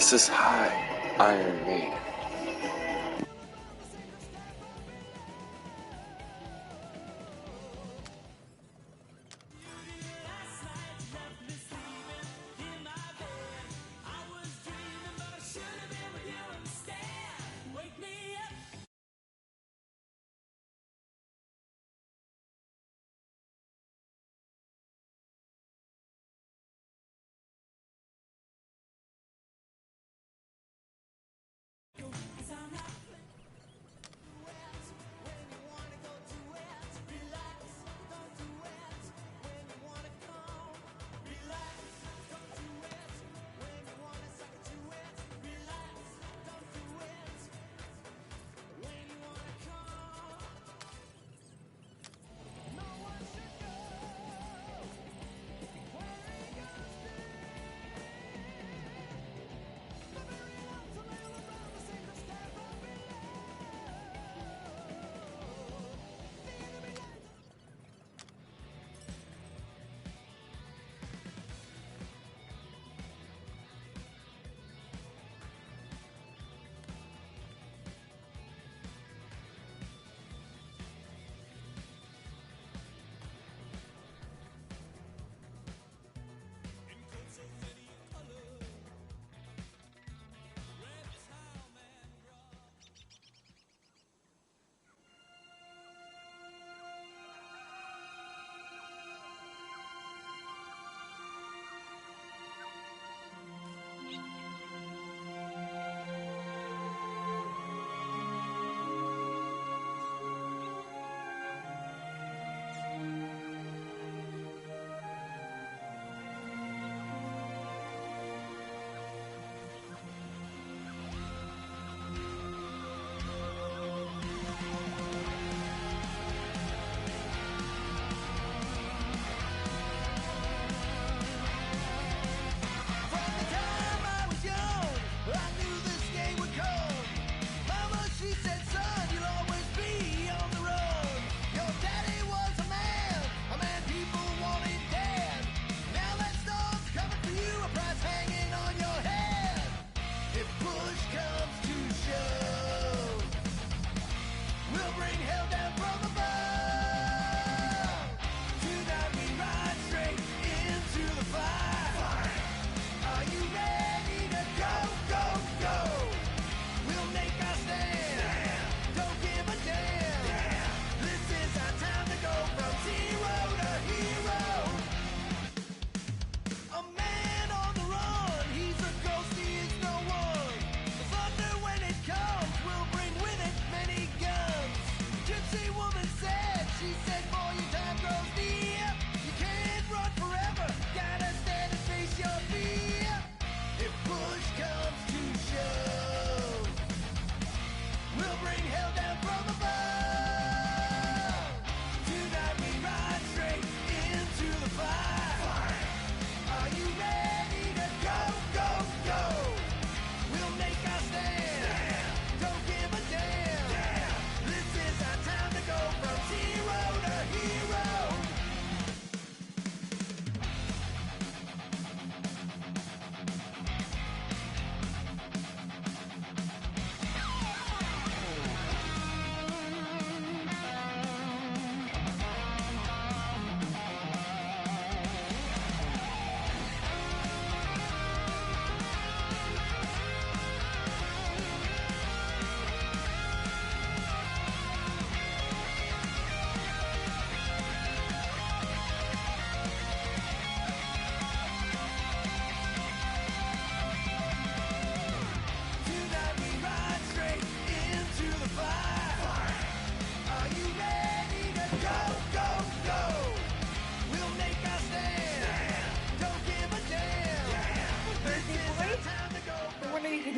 Aces high, Iron Maiden.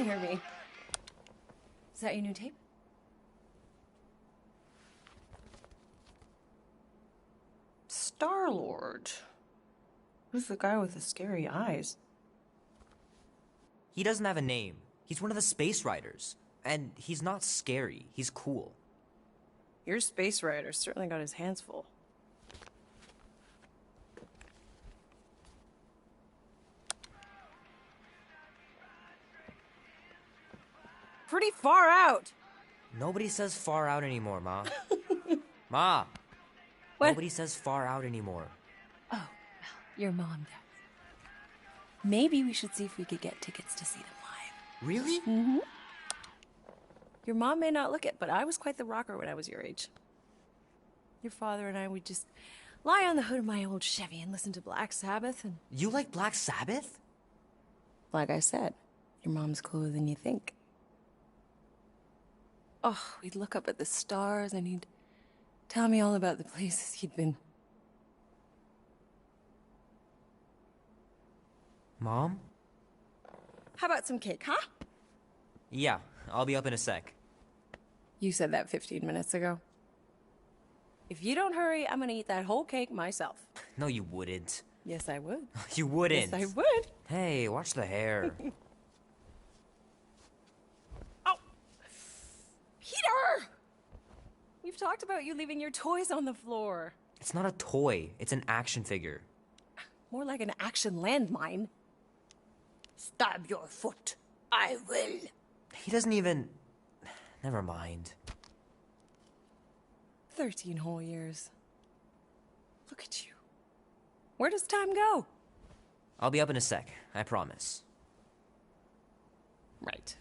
Hear me. Is that your new tape? Star-Lord. Who's the guy with the scary eyes? He doesn't have a name. He's one of the space riders. And he's not scary. He's cool. Your space rider certainly got his hands full. pretty far out. Nobody says far out anymore, Ma. Ma! What? Nobody says far out anymore. Oh, well, your mom does. Maybe we should see if we could get tickets to see them live. Really? Mm-hmm. Your mom may not look it, but I was quite the rocker when I was your age. Your father and I would just lie on the hood of my old Chevy and listen to Black Sabbath and... You like Black Sabbath? Like I said, your mom's cooler than you think. Oh, we'd look up at the stars and he'd tell me all about the places he'd been. Mom? How about some cake, huh? Yeah, I'll be up in a sec. You said that 15 minutes ago. If you don't hurry, I'm gonna eat that whole cake myself. No, you wouldn't. Yes, I would. You wouldn't. Yes, I would. Hey, watch the hair. Oh! Peter! We've talked about you leaving your toys on the floor. It's not a toy. It's an action figure. More like an action landmine. Stab your foot. I will. He doesn't even... Never mind. 13 whole years. Look at you. Where does time go? I'll be up in a sec, I promise. Right.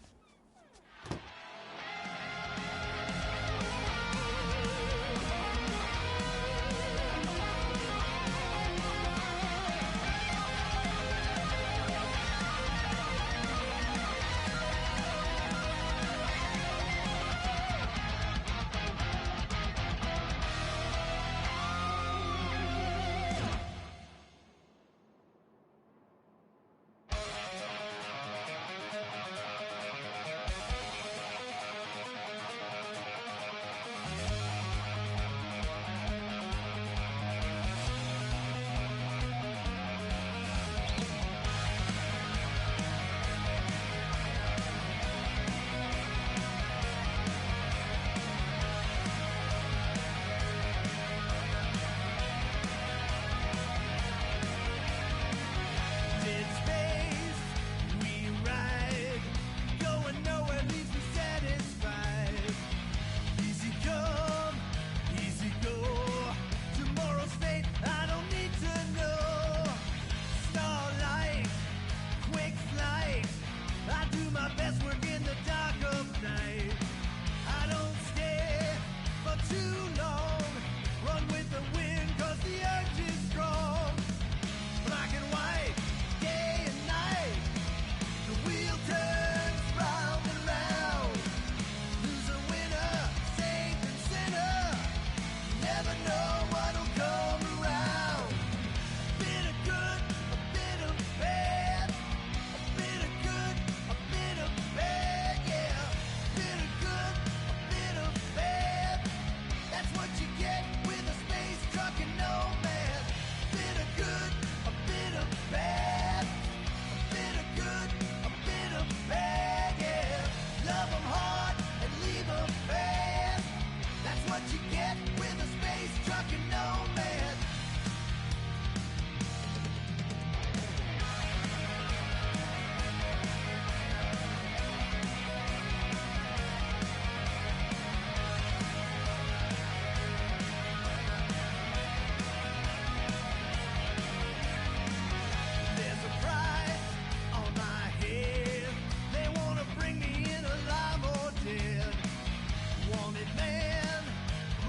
Wanted man,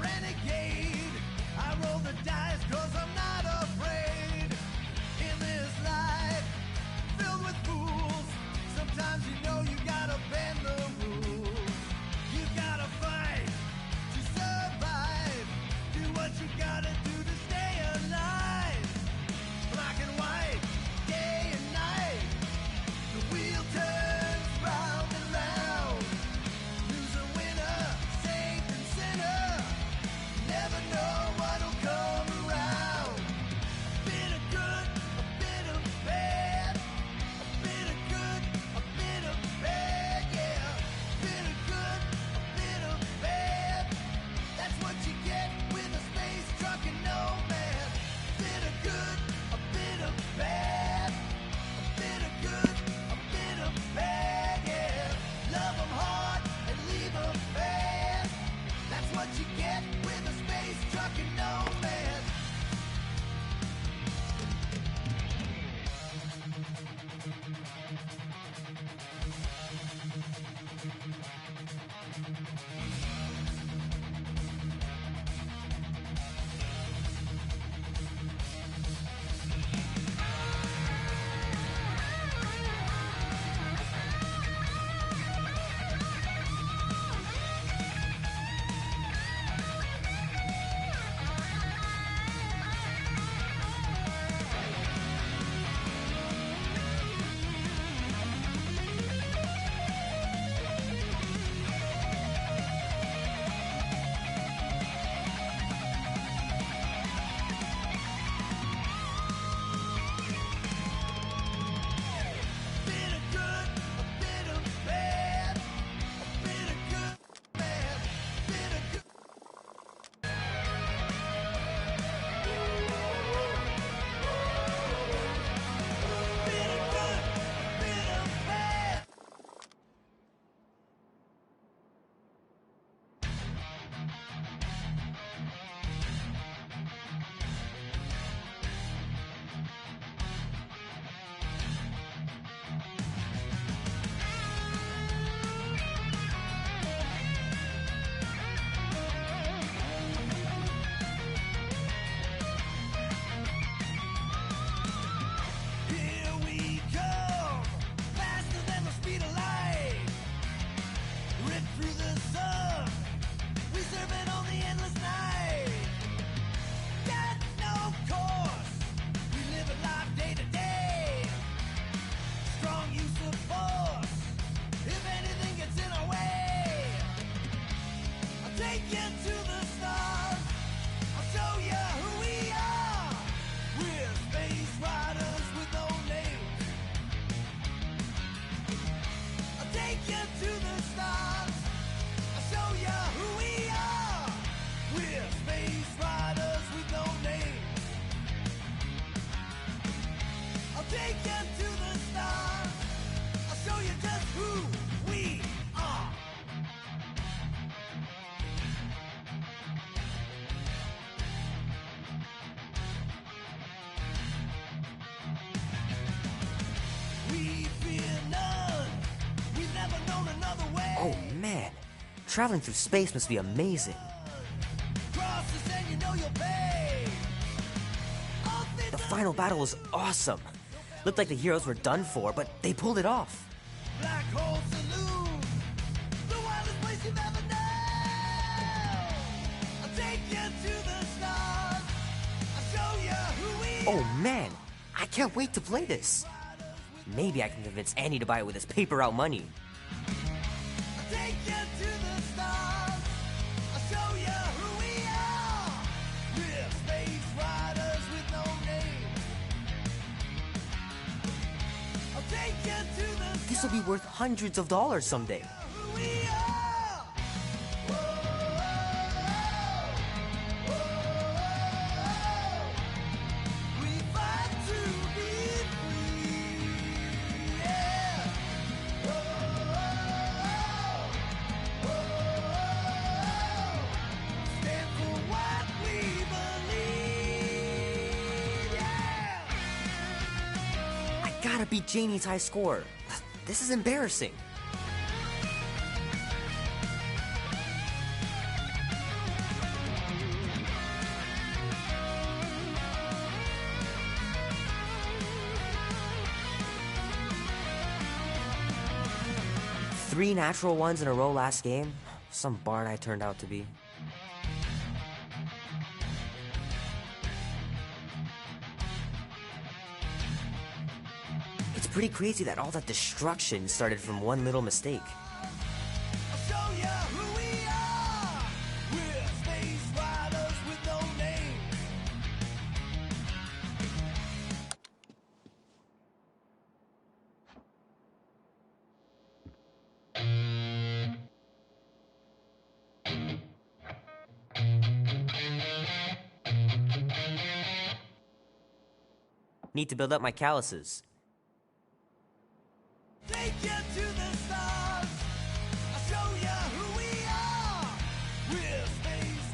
renegade. I roll the dice. get with a space truck and nomad. Oh man, traveling through space must be amazing. The final battle was awesome. Looked like the heroes were done for, but they pulled it off. Black hole saloon, the wildest place you've ever known. I'll take you to the stars. I'll show you who we are. Oh man, I can't wait to play this. Maybe I can convince Annie to buy it with his paper out money. I'll take you to the stars. I'll show you who we are. We're space riders with no name. I'll take you to the stars. This will be worth hundreds of dollars someday. Who we are. We fight to be free. Yeah. Stand for what we believe. Yeah. I gotta beat Janie's high score. This is embarrassing. Three natural ones in a row last game. Some barn I turned out to be. It's pretty crazy that all that destruction started from one little mistake. I'll show you who we are. We're space riders with no name. Need to build up my calluses. Take you to the stars. I'll show you who we are. We're space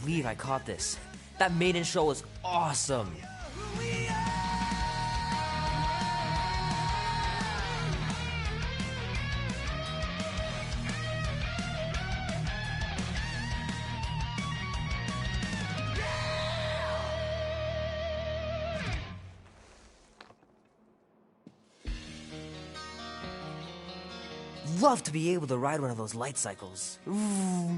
believe I caught this. That maiden show was awesome. Love to be able to ride one of those light cycles. Ooh.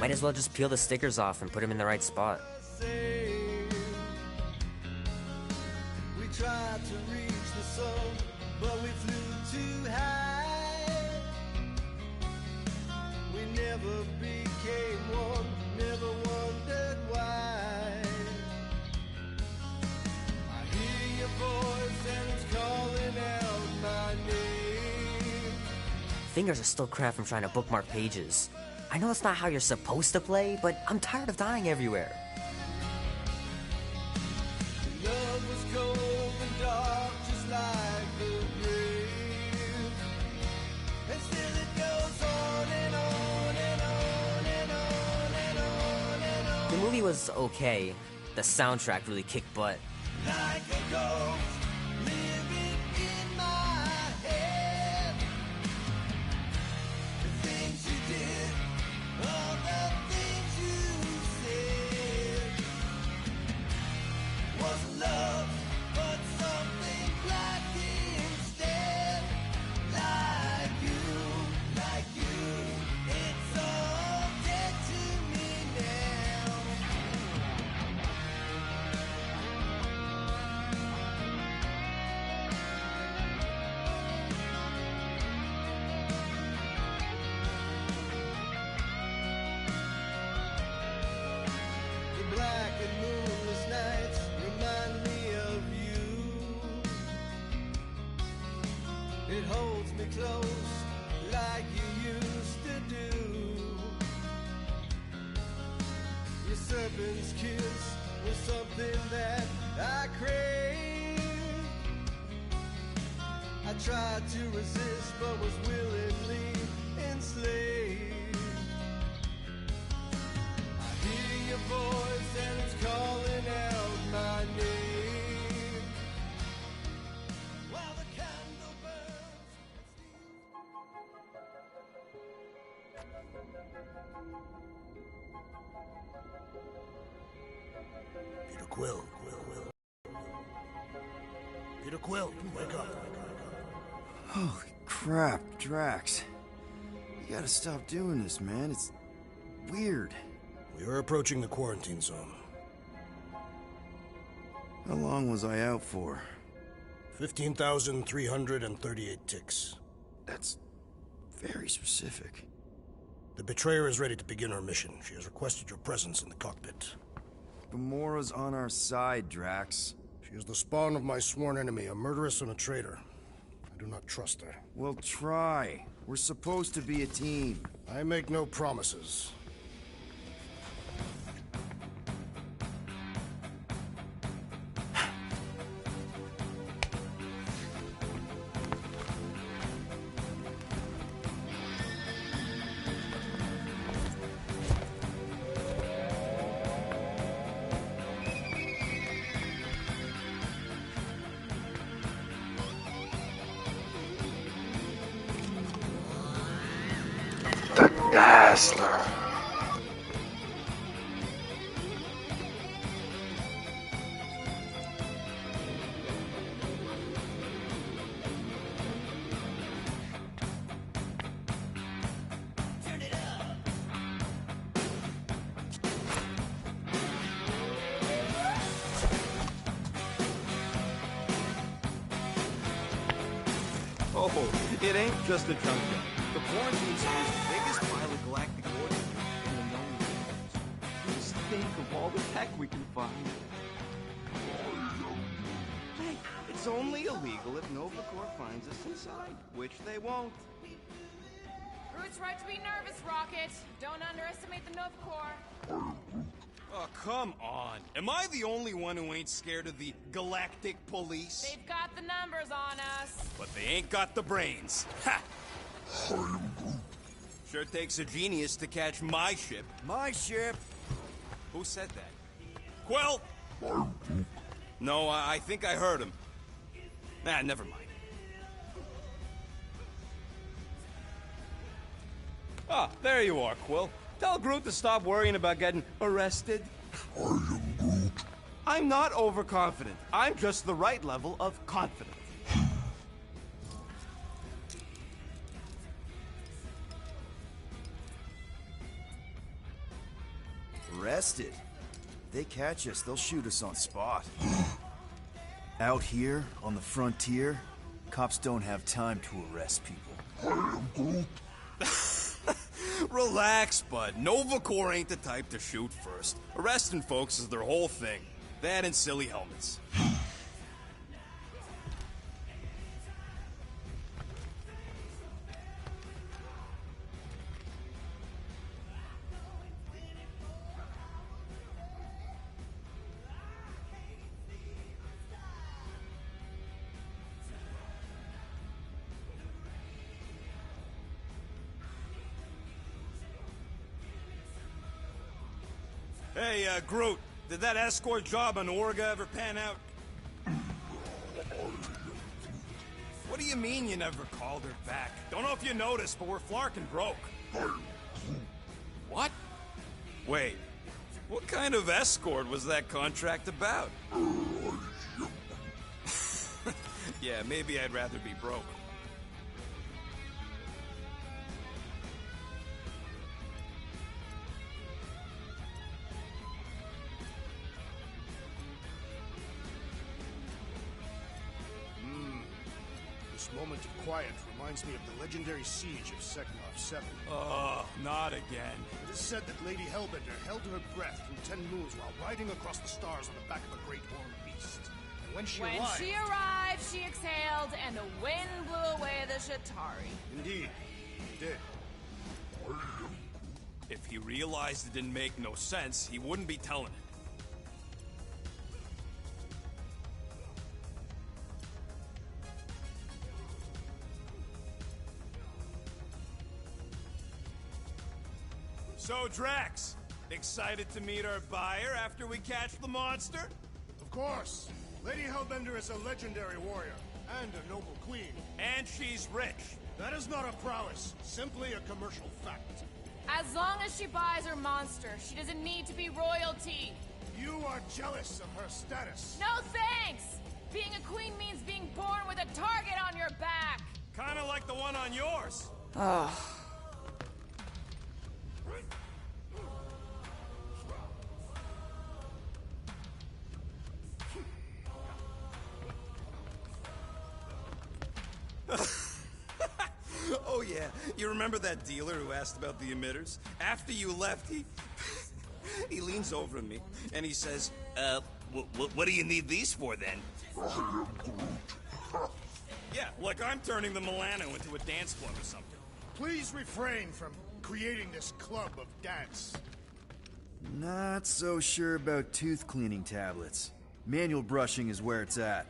Might as well just peel the stickers off and put them in the right spot. We tried to reach the sun, but we flew too high. We never became one, never wondered why. I hear your voice and it's calling out my name. Fingers are still cramped from trying to bookmark pages. I know that's not how you're supposed to play, but I'm tired of dying everywhere. Love was cold and dark, just like the grave. And still it goes on and on and on and on and on and on. The movie was okay. The soundtrack really kicked butt. Like a ghost living in my head. The things you did, all the things you said, wasn't love, but something black instead. Like you, it's all dead to me now. The black and moonless nights remind me of you. It holds me close like you used to do. Your serpent's kiss was something that I craved. I tried to resist but was willingly enslaved. I hear your voice and it's calling out my name. While the candle burns. Peter Quill. Peter Quill, wake up. Holy crap, Drax. You gotta stop doing this, man. It's weird. We are approaching the quarantine zone. How long was I out for? 15,338 ticks. That's very specific. The betrayer is ready to begin her mission. She has requested your presence in the cockpit. Gamora's on our side, Drax. She is the spawn of my sworn enemy, a murderess and a traitor. I do not trust her. Well, try. We're supposed to be a team. I make no promises. The Dazzler. Oh, it ain't just a junkyard. The quarantine zone is the biggest pile of galactic ordnance in the known universe. we can find. Hey, it's only illegal if Nova Corps finds us inside, which they won't. Groot's right to be nervous, Rocket. Don't underestimate the Nova Corps. Oh, come on. Am I the only one who ain't scared of the Galactic Police? They've got the numbers on us. But they ain't got the brains. Ha! Sure takes a genius to catch my ship. My ship! Who said that? Quill! No, I think I heard him. Nah, never mind. Ah, there you are, Quill. Tell Groot to stop worrying about getting arrested. I am Groot. I'm not overconfident. I'm just the right level of confident. Arrested? If they catch us, they'll shoot us on spot. Out here, on the frontier, cops don't have time to arrest people. I am Groot. Relax, bud. Nova Corps ain't the type to shoot first. Arresting folks is their whole thing. That and silly helmets. Hey, Groot, did that escort job on Orga ever pan out? What do you mean you never called her back? Don't know if you noticed, but we're flarkin' broke. What? Wait, what kind of escort was that contract about? Yeah, maybe I'd rather be broke. This moment of quiet reminds me of the legendary siege of Seknov 7. Oh, not again. It is said that Lady Hellbender held her breath through 10 moons while riding across the stars on the back of a great horned beast. And when she arrived, She exhaled, and the wind blew away the Shatari. Indeed, it did. If he realized it didn't make no sense, he wouldn't be telling it. So, Drax, excited to meet our buyer after we catch the monster? Of course. Lady Hellbender is a legendary warrior and a noble queen. And she's rich. That is not a prowess, simply a commercial fact. As long as she buys her monster, she doesn't need to be royalty. You are jealous of her status. No thanks! Being a queen means being born with a target on your back. Kinda like the one on yours. Oh yeah, you remember that dealer who asked about the emitters? After you left, he leans over to me and he says, what do you need these for then? Yeah, like I'm turning the Milano into a dance club or something. Please refrain from creating this club of dance. Not so sure about tooth cleaning tablets. Manual brushing is where it's at.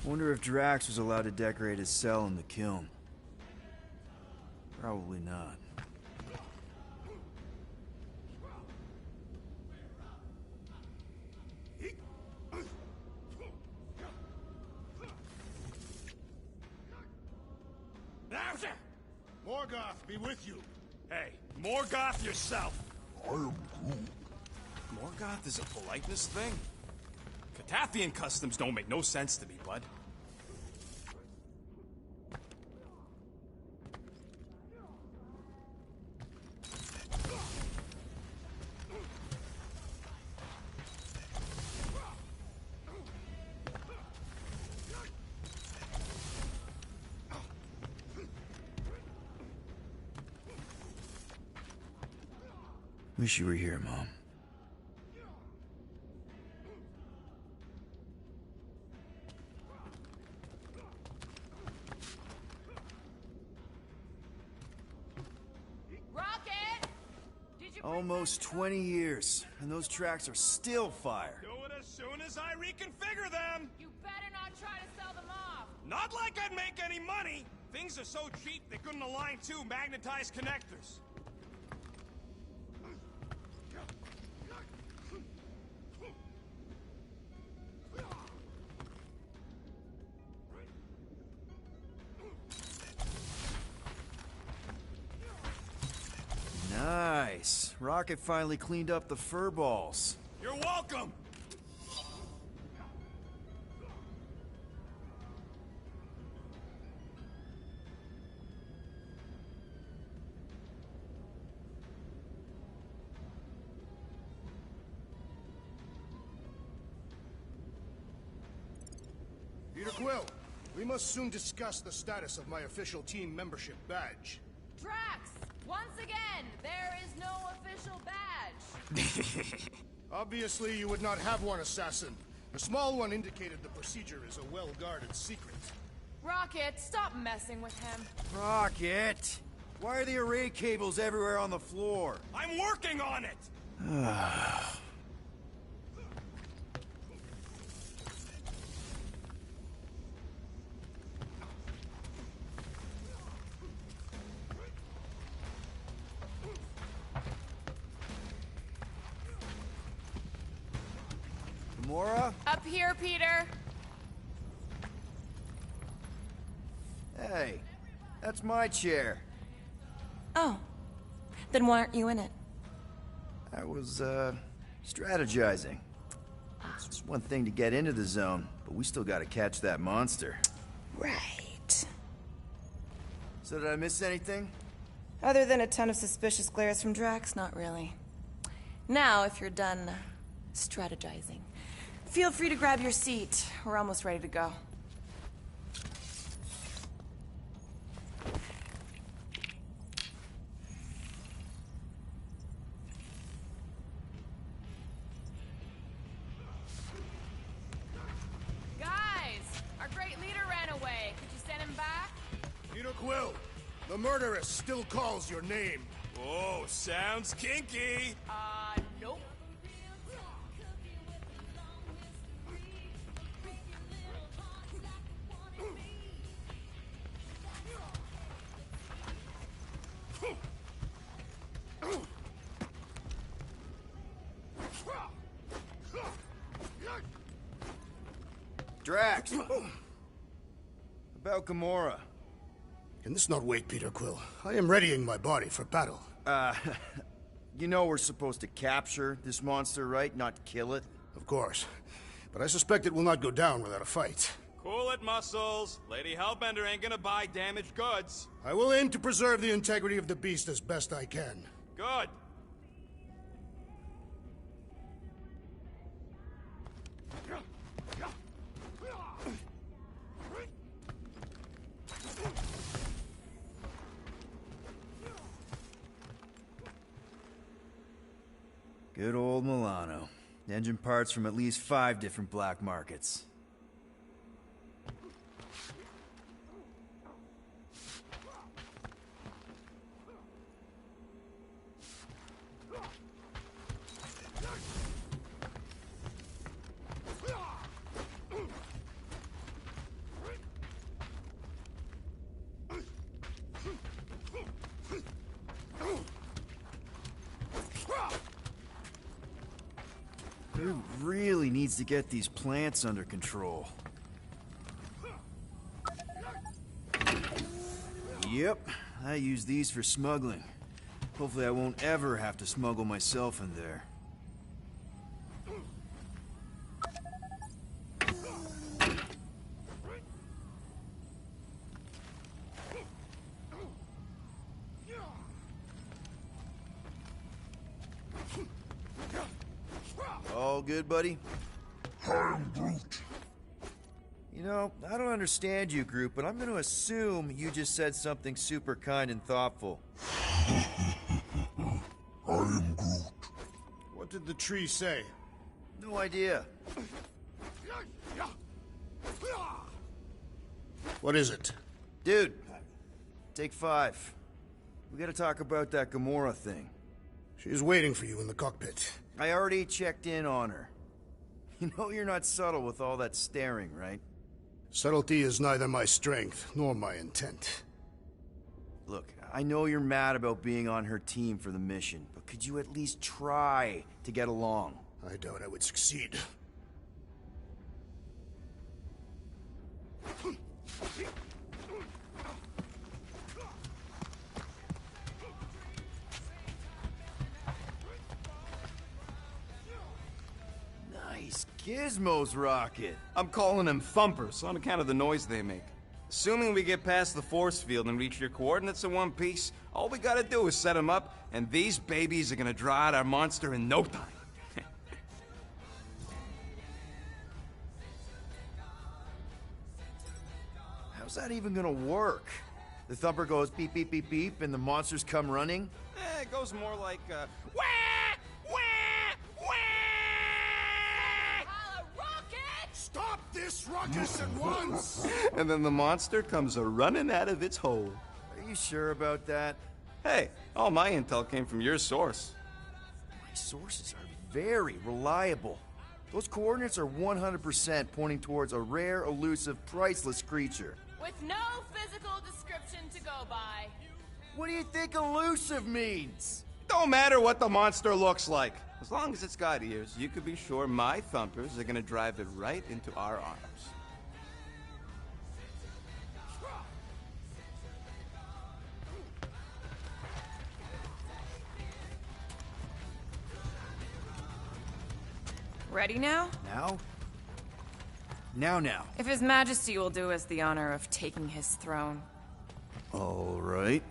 Wonder if Drax was allowed to decorate his cell in the kiln. Probably not. Morgoth be with you. Hey, Morgoth yourself. I am Groot. Morgoth is a politeness thing? Catathian customs don't make no sense to me, bud. Wish you were here, Mom. Rocket! Did you Almost 20 years, and those tracks are still fire. Do it as soon as I reconfigure them! You better not try to sell them off! Not like I'd make any money! Things are so cheap they couldn't align two magnetized connectors. Nice. Rocket finally cleaned up the fur balls. You're welcome! Peter Quill, we must soon discuss the status of my official team membership badge. Drax! Once again, there is no official badge! Obviously, you would not have one, Assassin. The small one indicated the procedure is a well-guarded secret. Rocket, stop messing with him. Rocket! Why are the array cables everywhere on the floor? I'm working on it! Gamora? Up here, Peter. Hey, that's my chair. Oh. Then why aren't you in it? I was, strategizing. It's one thing to get into the zone, but we still gotta catch that monster. Right. So did I miss anything? Other than a ton of suspicious glares from Drax, not really. Now, if you're done strategizing, feel free to grab your seat. We're almost ready to go. Guys, our great leader ran away. Could you send him back? Peter Quill, the murderess still calls your name. Oh, sounds kinky. Nope. Drax! About Gamora. Can this not wait, Peter Quill? I am readying my body for battle. You know we're supposed to capture this monster, right? Not kill it? Of course. But I suspect it will not go down without a fight. Cool it, Muscles. Lady Hellbender ain't gonna buy damaged goods. I will aim to preserve the integrity of the beast as best I can. Good. Good old Milano. Engine parts from at least 5 different black markets. Who really needs to get these plants under control? Yep, I use these for smuggling. Hopefully I won't ever have to smuggle myself in there. All good, buddy? I'm Groot. You know, I don't understand you, Groot, but I'm gonna assume you just said something super kind and thoughtful. I am Groot. the tree say? No idea. What is it? Dude, take 5. We gotta talk about that Gamora thing. She's waiting for you in the cockpit. I already checked in on her. You know you're not subtle with all that staring, right? Subtlety is neither my strength nor my intent. Look, I know you're mad about being on her team for the mission, but could you at least try to get along? I doubt I would succeed. Nice gizmos, Rocket. I'm calling them thumpers on account of the noise they make. Assuming we get past the force field and reach your coordinates in one piece, all we gotta do is set them up, and these babies are gonna draw out our monster in no time. How's that even gonna work? The thumper goes beep, beep, beep, beep, and the monsters come running? It goes more like, wah! Wah! Wah! Holla, rocket! Stop this ruckus at once! And then the monster comes a-running out of its hole. Are you sure about that? Hey, all my intel came from your source. My sources are very reliable. Those coordinates are 100% pointing towards a rare, elusive, priceless creature. With no physical description to go by. What do you think elusive means? Don't matter what the monster looks like. As long as it's got ears, you can be sure my thumpers are gonna drive it right into our arms. Ready now? Now? If His Majesty will do us the honor of taking his throne. All right.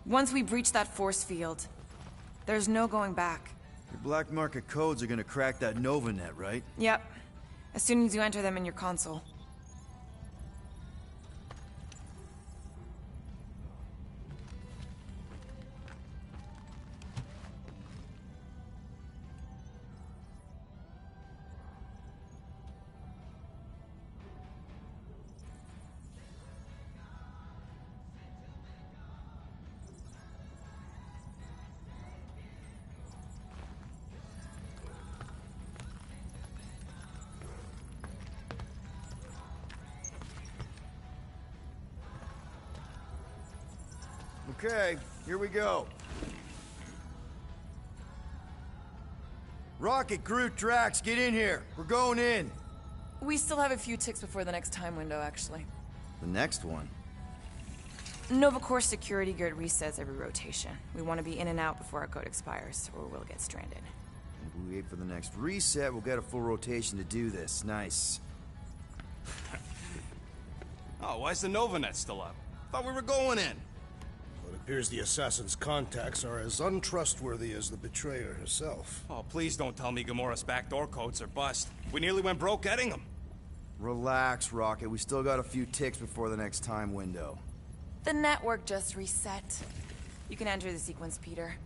Once we breach that force field, there's no going back. Your black market codes are gonna crack that NovaNet, right? Yep. As soon as you enter them in your console. Okay, here we go. Rocket, Groot, Drax, get in here. We're going in. We still have a few ticks before the next time window, actually. The next one? Nova Corps security grid resets every rotation. We want to be in and out before our code expires, or we'll get stranded. If we wait for the next reset, we'll get a full rotation to do this. Nice. Oh, why's the NovaNet still up? Thought we were going in. Well, it appears the assassin's contacts are as untrustworthy as the betrayer herself. Oh, please don't tell me Gamora's backdoor codes are bust. We nearly went broke getting them. Relax, Rocket. We still got a few ticks before the next time window. The network just reset. You can enter the sequence, Peter.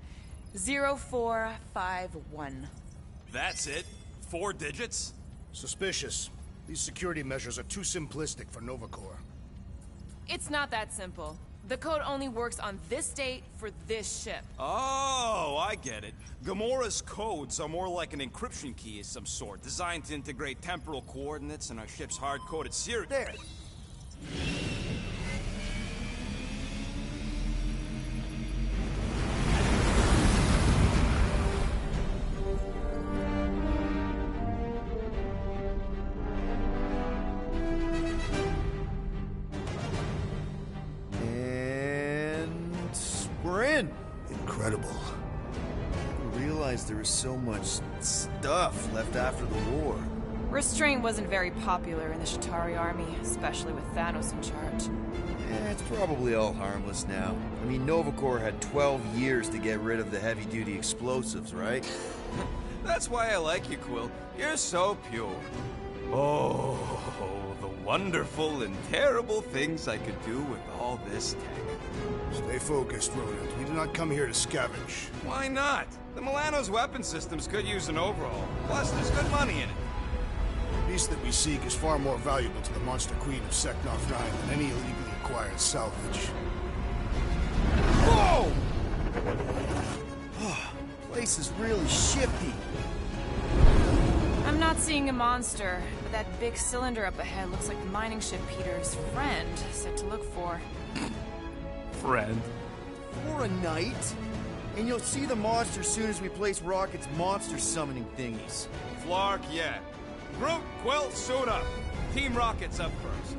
0451. That's it? 4 digits? Suspicious. These security measures are too simplistic for Nova Corps. It's not that simple. The code only works on this date for this ship. Oh, I get it. Gamora's codes are more like an encryption key of some sort, designed to integrate temporal coordinates and our ship's hard-coded serial. There! Incredible. I realized there was so much stuff left after the war. Restraint wasn't very popular in the Shatari army, especially with Thanos in charge. It's probably all harmless now. I mean, Nova Corps had 12 years to get rid of the heavy-duty explosives, right? That's why I like you, Quill. You're so pure. Oh, the wonderful and terrible things I could do with all this tech. Stay focused, Rodent. We did not come here to scavenge. Why not? The Milano's weapon systems could use an overhaul. Plus, there's good money in it. The beast that we seek is far more valuable to the Monster Queen of Seknov 9 than any illegally acquired salvage. Whoa! Place is really shifty. I'm not seeing a monster, but that big cylinder up ahead looks like the mining ship Peter's friend said to look for. Friend? For a night? And you'll see the monster soon as we place Rocket's monster summoning thingies. Flark, yeah. Groot, Quill, suit up. Team Rocket's up first.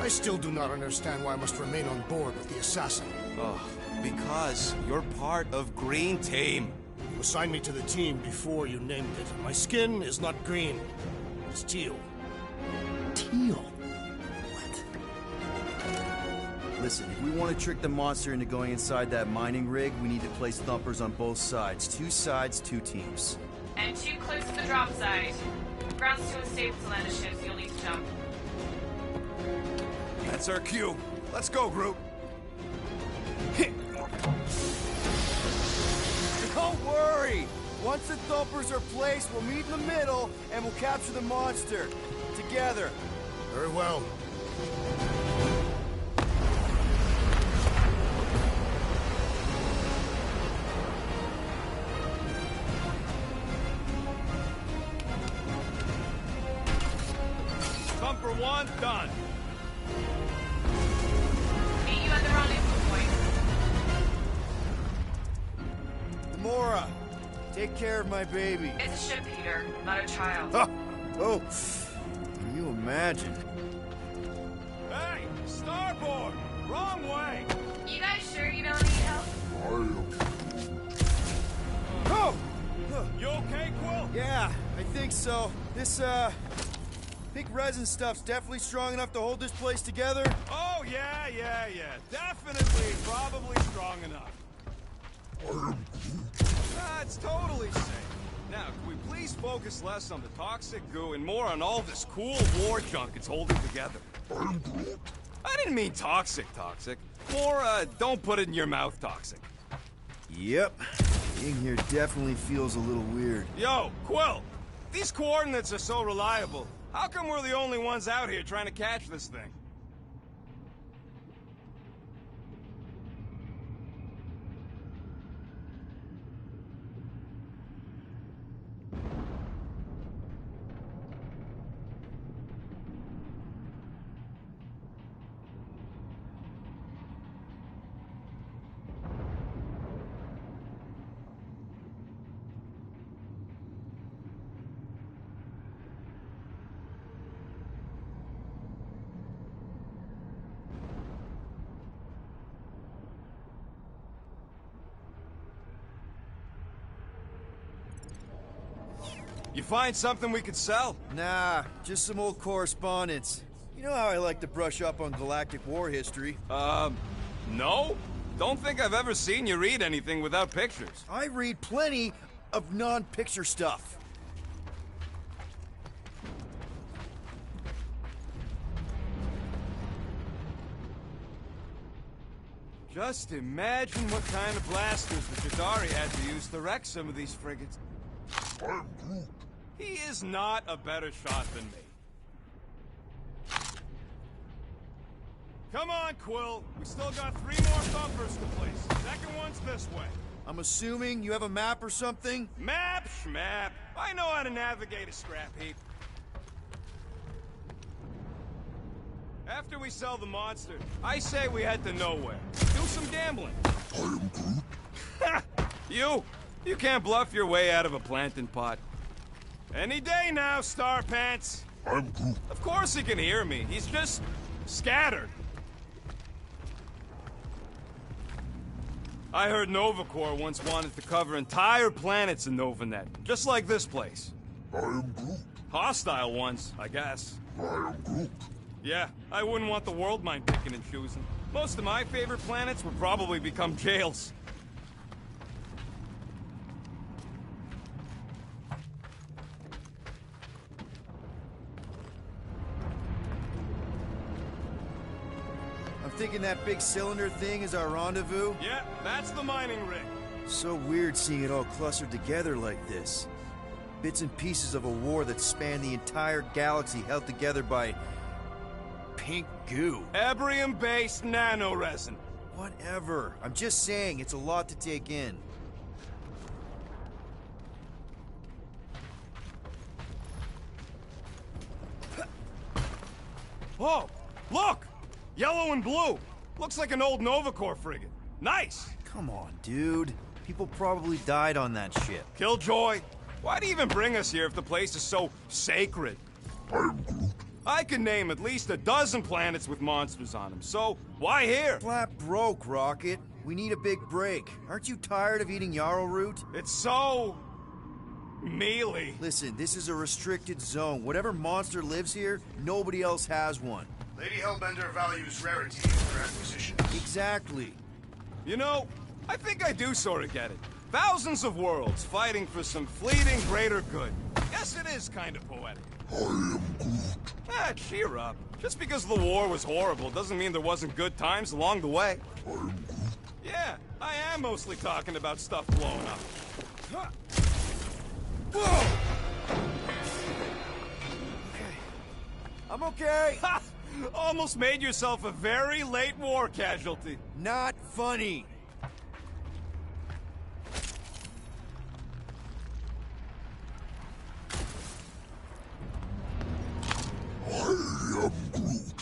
I still do not understand why I must remain on board with the assassin. Oh, because you're part of Green Team. You assigned me to the team before you named it. My skin is not green. It's teal. Teal? What? Listen, if we want to trick the monster into going inside that mining rig, we need to place thumpers on both sides. 2 sides, 2 teams. And 2 clips at the drop side. Ground's too unstable to land a ship, so you'll need to jump. That's our cue. Let's go, Groot. Don't worry! Once the thumpers are placed, we'll meet in the middle, and we'll capture the monster. Together. Very well. Thumper 1, done. Meet you at the rendezvous point. Mora, take care of my baby. It's a ship, Peter, not a child. Oh, can you imagine? Hey, starboard! Wrong way! You guys sure you don't need help? Oh! You okay, Quill? Yeah, I think so. This, pink resin stuff's definitely strong enough to hold this place together. Oh, yeah. Definitely, probably strong enough. It's totally safe. Now, can we please focus less on the toxic goo and more on all this cool war junk it's holding together? I didn't mean toxic. More, don't put it in your mouth toxic. Yep. Being here definitely feels a little weird. Yo, Quill! These coordinates are so reliable. How come we're the only ones out here trying to catch this thing? You find something we could sell? Nah, just some old correspondence. You know how I like to brush up on galactic war history. No? Don't think I've ever seen you read anything without pictures. I read plenty of non-picture stuff. Just imagine what kind of blasters the Jadari had to use to wreck some of these frigates. I'm Groot. He is not a better shot than me. Come on, Quill. We still got 3 more thumpers to place. Second one's this way. I'm assuming you have a map or something? Map, schmap. I know how to navigate a scrap heap. After we sell the monster, I say we head to nowhere. Do some gambling. I am Groot. You can't bluff your way out of a plantain pot. Any day now, Star Pants. I'm Groot. Of course he can hear me. He's just scattered. I heard Nova Corps once wanted to cover entire planets in NovaNet, just like this place. I am Groot. Hostile ones, I guess. I am Groot. Yeah, I wouldn't want the world mind picking and choosing. Most of my favorite planets would probably become jails. thinking that big cylinder thing is our rendezvous? Yeah, that's the mining rig. So weird seeing it all clustered together like this. Bits and pieces of a war that spanned the entire galaxy held together by... pink goo. Ebrium-based nanoresin. Whatever. I'm just saying, it's a lot to take in. Oh, look! Yellow and blue. Looks like an old Nova Corps frigate. Nice! Come on, dude. People probably died on that ship. Killjoy, why do you even bring us here if the place is so sacred? I can name at least a dozen planets with monsters on them, so why here? Flat broke, Rocket. We need a big break. Aren't you tired of eating yarrow root? It's so... mealy. Listen, this is a restricted zone. Whatever monster lives here, nobody else has one. Lady Hellbender values rarity in her acquisitions. Exactly. You know, I think I do sort of get it. Thousands of worlds fighting for some fleeting greater good. Yes, it is kind of poetic. I am Groot. Ah, cheer up. Just because the war was horrible doesn't mean there wasn't good times along the way. I am Groot. Yeah, I am mostly talking about stuff blowing up. Whoa! Okay. I'm okay. Ha! Almost made yourself a very late war casualty. Not funny. I am Groot.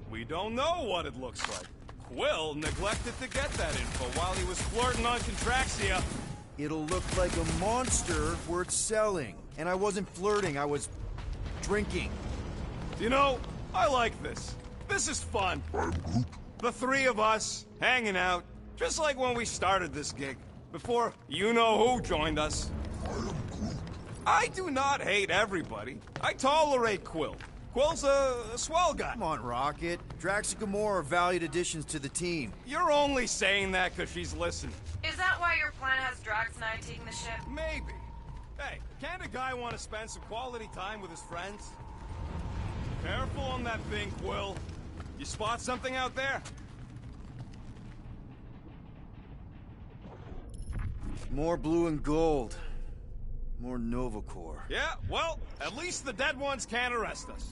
We don't know what it looks like. Quill neglected to get that info while he was flirting on Contraxia. It'll look like a monster worth selling. And I wasn't flirting, I was drinking. You know, I like this. This is fun. I'm Groot. The three of us, hanging out, just like when we started this gig, before you-know-who joined us. I am Groot. I do not hate everybody. I tolerate Quill. Quill's a swell guy. Come on, Rocket. Drax and Gamora are valued additions to the team. You're only saying that because she's listening. Is that why your plan has Drax and I taking the ship? Maybe. Hey, can't a guy want to spend some quality time with his friends? Careful on that thing, Quill. You spot something out there? More blue and gold. More Nova Corps. Yeah, well, at least the dead ones can't arrest us.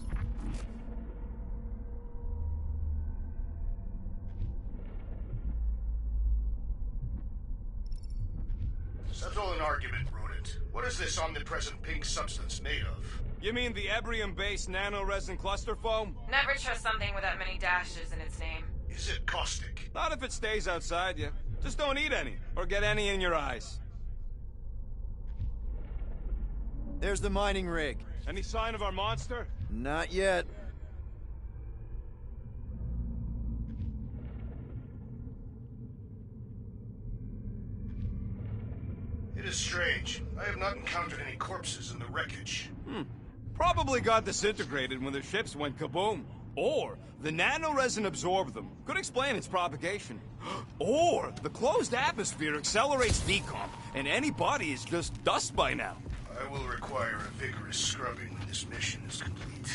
Settle an argument, Rodent. What is this omnipresent pink substance made of? You mean the Ebrium-based nanoresin cluster foam? Never trust something with that many dashes in its name. Is it caustic? Not if it stays outside you. Just don't eat any, or get any in your eyes. There's the mining rig. Any sign of our monster? Not yet. It is strange. I have not encountered any corpses in the wreckage. Probably got disintegrated when the ships went kaboom. Or the nanoresin absorbed them. Could explain its propagation. Or the closed atmosphere accelerates decomp, and any body is just dust by now. I will require a vigorous scrubbing when this mission is complete.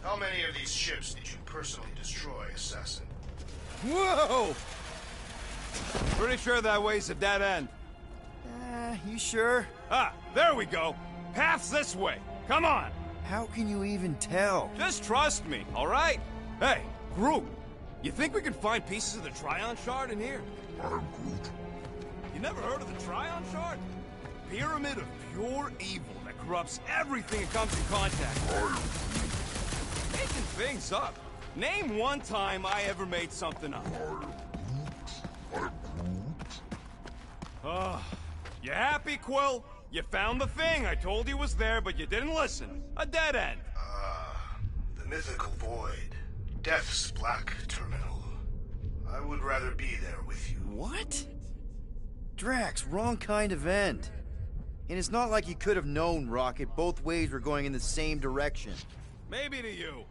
How many of these ships did you personally destroy, Assassin? Whoa! Pretty sure that way's a dead end. You sure? Ah, there we go. Path's this way. Come on. How can you even tell? Just trust me, all right? Hey, Groot, you think we could find pieces of the Trion Shard in here? I am Groot. You never heard of the Trion Shard? Pyramid of pure evil that corrupts everything it comes in contact with. Making things up. Name one time I ever made something up. I am Groot. You happy, Quill? You found the thing I told you was there, but you didn't listen. A dead end. The mythical void. Death's black terminal. I would rather be there with you. What? Drax, wrong kind of end. And it's not like you could have known, Rocket. Both ways were going in the same direction. Maybe to you.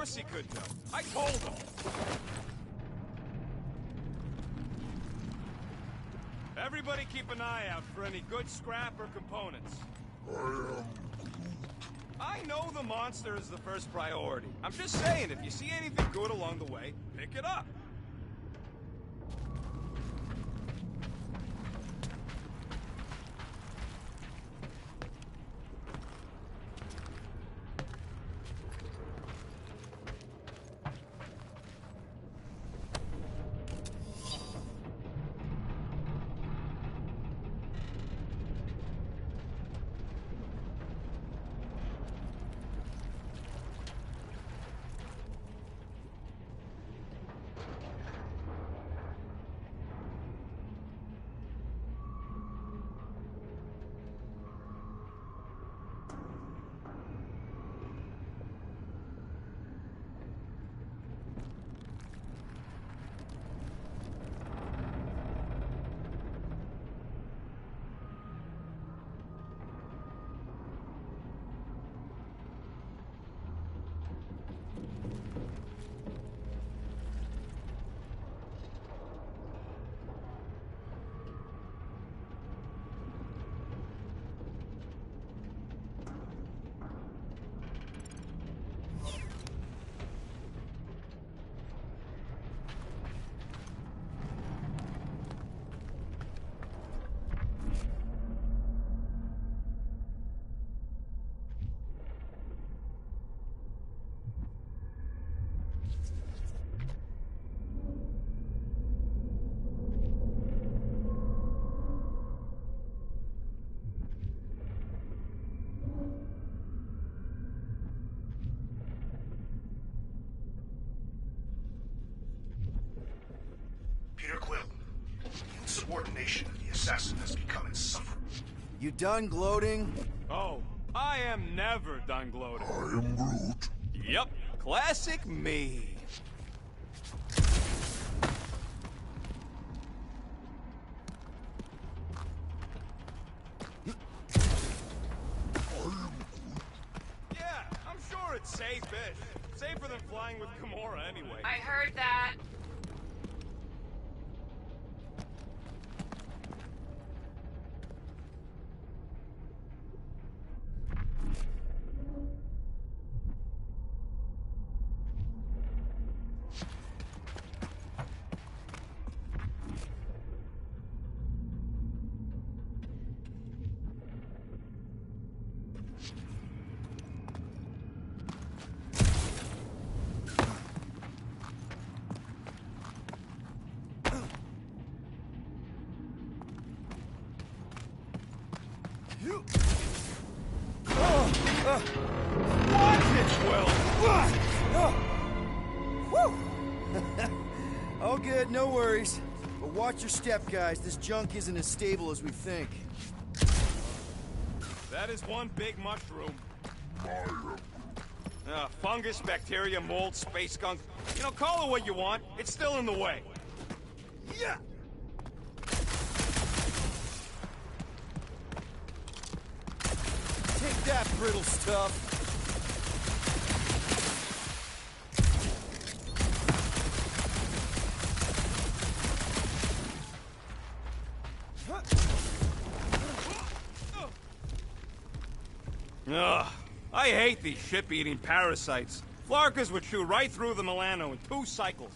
course he could know. I told him. Everybody keep an eye out for any good scrap or components. I know the monster is the first priority. I'm just saying, if you see anything good along the way, pick it up. Peter Quill, insubordination of the assassin has become insufferable. You done gloating? Oh, I am never done gloating. I am Groot. Yep, classic me. Yeah, I'm sure it's safe-ish. Safer than flying with Gamora anyway. I heard that. Watch it, Quill! All good, no worries. But watch your step, guys. This junk isn't as stable as we think. That is one big mushroom. Fungus, bacteria, mold, space skunk. You know, call it what you want. It's still in the way. Yeah! Take that, brittle stuff. Ugh, I hate these ship-eating parasites. Flarkas would chew right through the Milano in 2 cycles.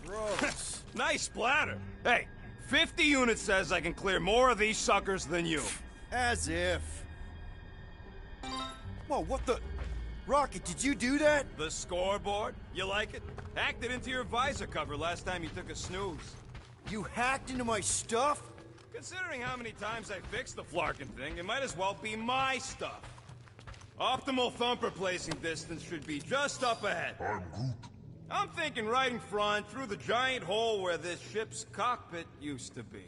Gross. Nice splatter. Hey, 50 units says I can clear more of these suckers than you. As if. Whoa, what the... Rocket, did you do that? The scoreboard? You like it? Hacked it into your visor cover last time you took a snooze. You hacked into my stuff? Considering how many times I fixed the Flarkin thing, it might as well be my stuff. Optimal thumper placing distance should be just up ahead. I'm Groot. I'm thinking right in front, through the giant hole where this ship's cockpit used to be.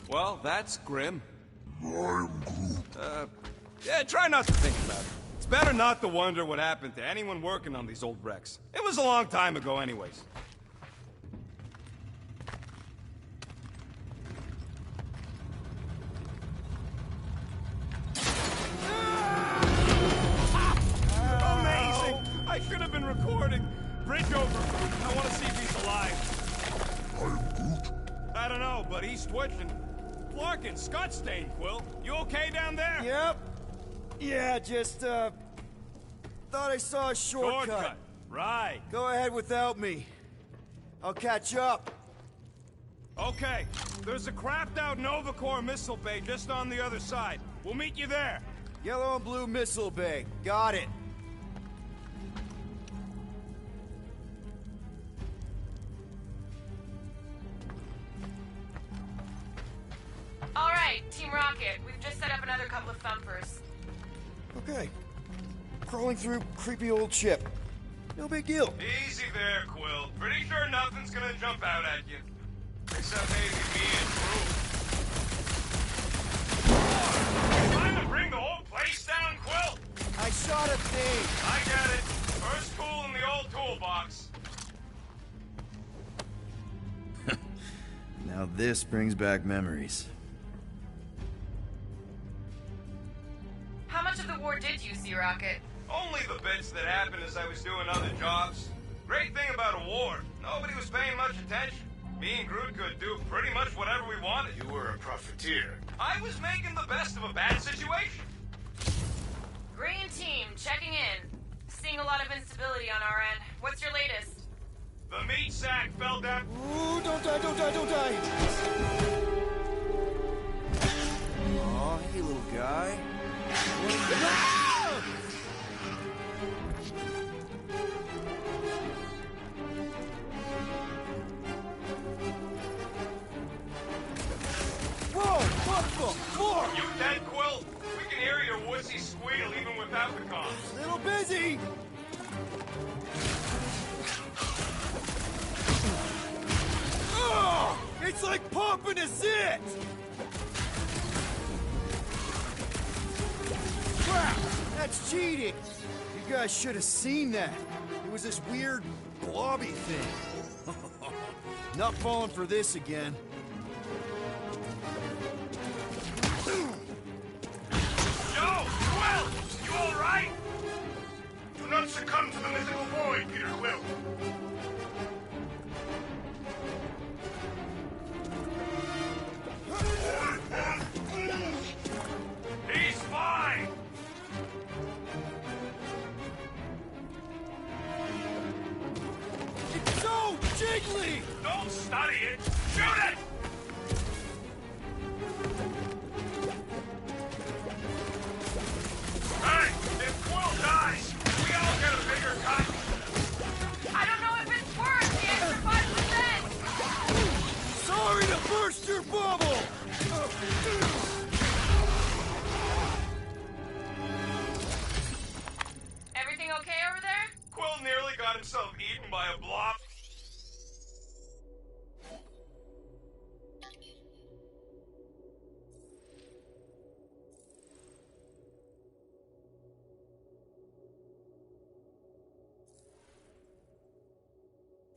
Well, that's grim. I'm Groot. Yeah, try not to think about it. It's better not to wonder what happened to anyone working on these old wrecks. It was a long time ago anyways. Amazing! I should have been recording. Bridge over. I want to see if he's alive. I'm Groot. I don't know, but he's twitching. Larkin, Scott Stain, Quill. You okay down there? Yep. Yeah, just, thought I saw a shortcut. Right. Go ahead without me. I'll catch up. Okay. There's a crapped-out Nova Corps missile bay just on the other side. We'll meet you there. Yellow and blue missile bay. Got it. All right, Team Rocket, we've just set up another couple of thumpers. Okay. Crawling through creepy old ship. No big deal. Easy there, Quill. Pretty sure nothing's gonna jump out at you. Except maybe me and Groot. Trying to bring the whole place down, Quill? I shot a thing. I get it. First tool in the old toolbox. Now this brings back memories. How much of the war did you see, Rocket? Only the bits that happened as I was doing other jobs. Great thing about a war, nobody was paying much attention. Me and Groot could do pretty much whatever we wanted. You were a profiteer. I was making the best of a bad situation. Green Team, checking in. Seeing a lot of instability on our end. What's your latest? The meat sack fell down. Ooh, don't die, don't die, don't die! Aw, hey little guy. Whoa! What the fuck? You dead, Quill? We can hear your wussy squeal even without the comms. Little busy! Oh, it's like pumping a zit! Crap! That's cheating! You guys should have seen that. It was this weird, blobby thing. Not falling for this again. Yo, Quill! You alright? Do not succumb to the mythical void, Peter Quill. He's fine! It's so jiggly! Don't study it! Shoot it! Hey, if Quill dies, we all get a bigger cut. I don't know if it's worth the extra 5%! Sorry to burst your bubble! Everything okay over there? Quill nearly got himself eaten by a blob.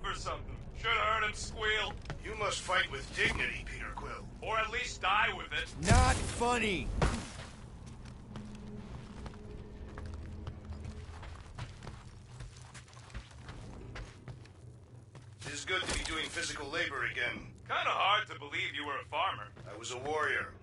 Or something. Should have heard him squeal. You must fight with dignity, Peter Quill. Or at least die with it. Not funny! It is good to be doing physical labor again. Kinda hard to believe you were a farmer. I was a warrior.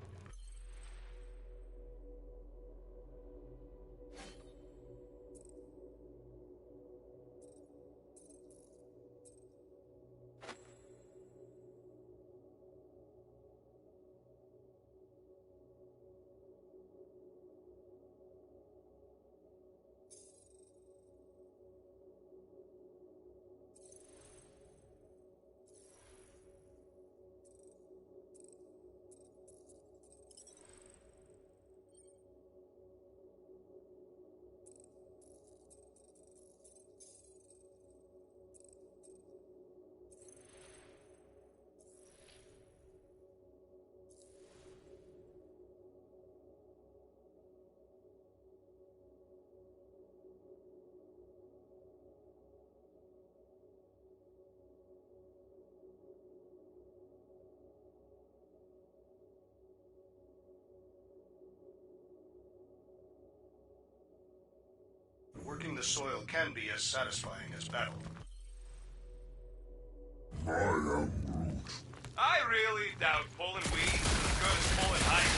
the soil can be as satisfying as battle. I am Groot. I really doubt pulling weeds is as good as pulling height.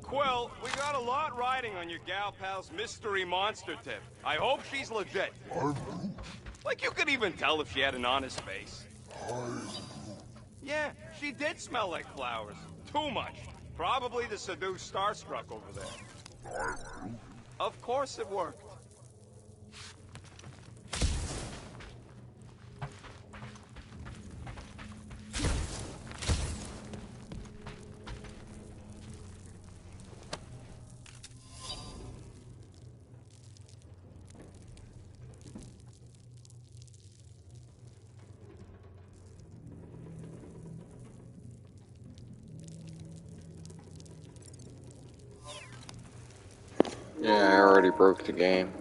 Quill, we got a lot riding on your gal pal's mystery monster tip. I hope she's legit. I'm Groot. Like you could even tell if she had an honest face. I'm Yeah, she did smell like flowers. Too much. Probably to seduce Starstruck over there. Groot. Of course it worked. Yeah, I already broke the game.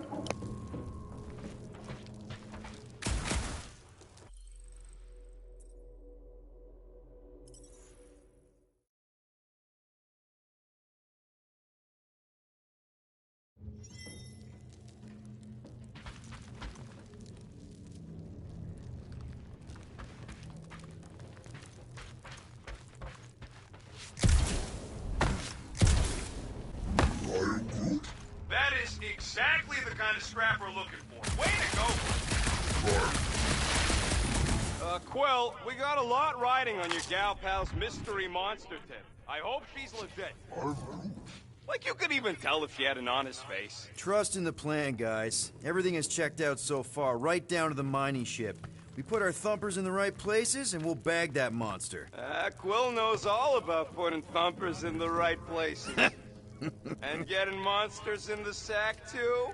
I'm Groot. That is exactly the kind of scrap we're looking for. Way to go! Quill, we got a lot riding on your gal pal's mystery monster tip. I hope she's legit. I'm Groot. Like you could even tell if she had an honest face. Trust in the plan, guys. Everything is checked out so far, right down to the mining ship. We put our thumpers in the right places, and we'll bag that monster. Quill knows all about putting thumpers in the right places. And getting monsters in the sack, too?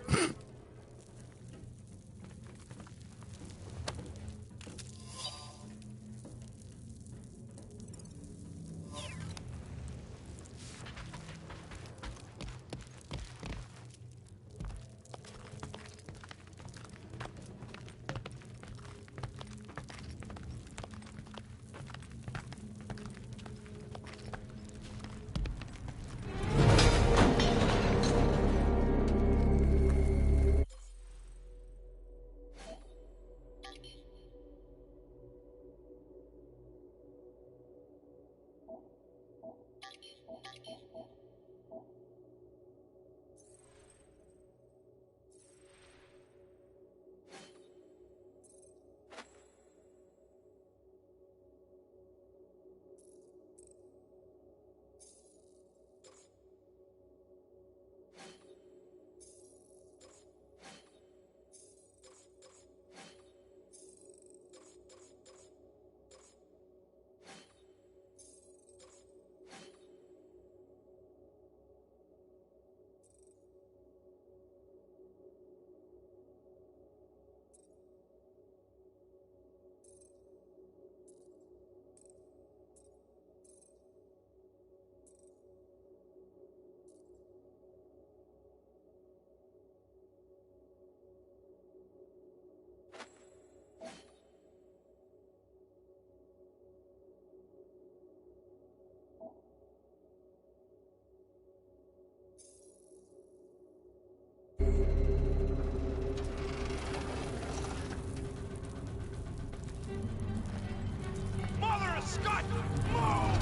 Mother of Scott! Move!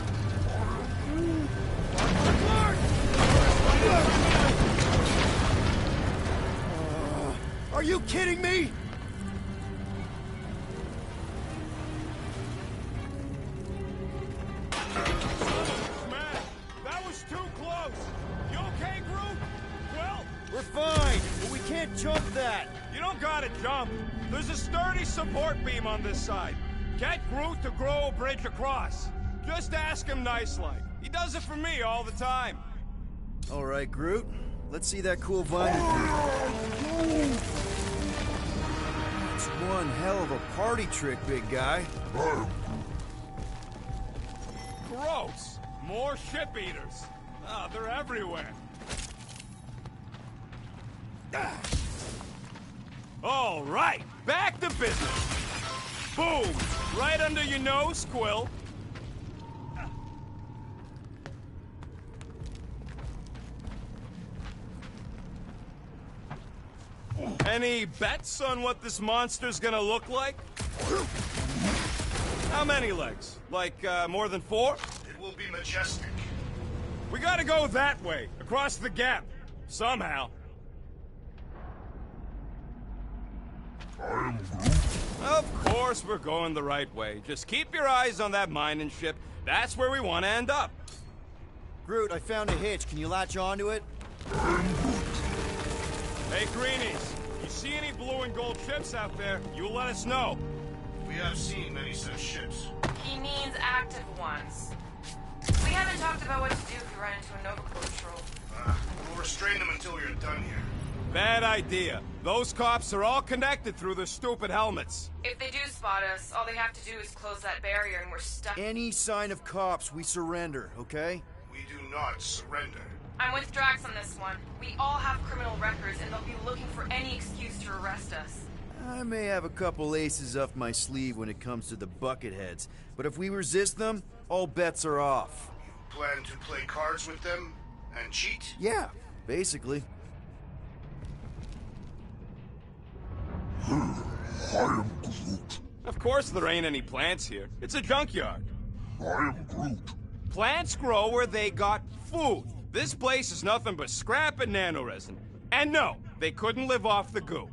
Are you kidding me? Smash! That was too close! You okay, Groot? Well, We're fine, but we can't jump that. you don't gotta jump. There's a sturdy support beam on this side. Get Groot to grow a bridge across. Just ask him nice-like. He does it for me all the time. All right, Groot. Let's see that cool vine. It's one hell of a party trick, big guy. Gross! More ship eaters. Ah, they're everywhere. All right, back to business. Boom! Right under your nose, Quill. Any bets on what this monster's gonna look like? How many legs? Like, more than 4? It will be majestic. We gotta go that way, across the gap. Somehow. Of course we're going the right way. Just keep your eyes on that mining ship. That's where we want to end up. Groot, I found a hitch. Can you latch onto it? Hey, Greenies. You see any blue and gold ships out there, you let us know. We have seen many such ships. He means active ones. We haven't talked about what to do if we run into a Nova Corps patrol. We'll restrain them until we're done here. Bad idea. Those cops are all connected through their stupid helmets. If they do spot us, all they have to do is close that barrier and we're stuck. Any sign of cops, we surrender, okay? We do not surrender. I'm with Drax on this one. We all have criminal records and they'll be looking for any excuse to arrest us. I may have a couple aces up my sleeve when it comes to the bucketheads, but if we resist them, all bets are off. You plan to play cards with them and cheat? Yeah, basically. I am Groot. Of course there ain't any plants here. It's a junkyard. I am Groot. Plants grow where they got food. This place is nothing but scrap and nanoresin. And no, they couldn't live off the goo.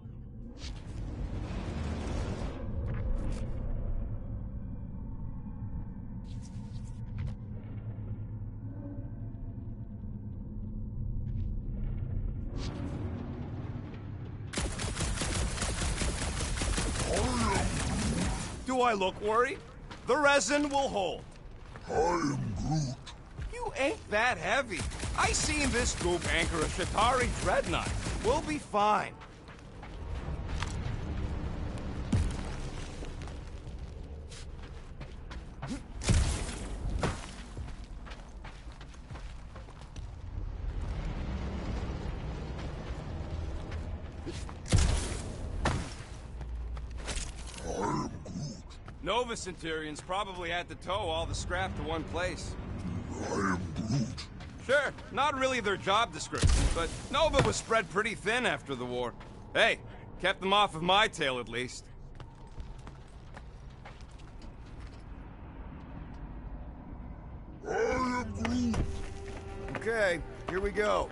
Do I look worried? The resin will hold. I am Groot. You ain't that heavy. I seen this goop anchor a Shatari dreadnought. We'll be fine. Nova Centurions probably had to tow all the scrap to one place. I am Groot. Sure, not really their job description, but Nova was spread pretty thin after the war. Hey, kept them off of my tail at least. I am Groot. Okay, here we go.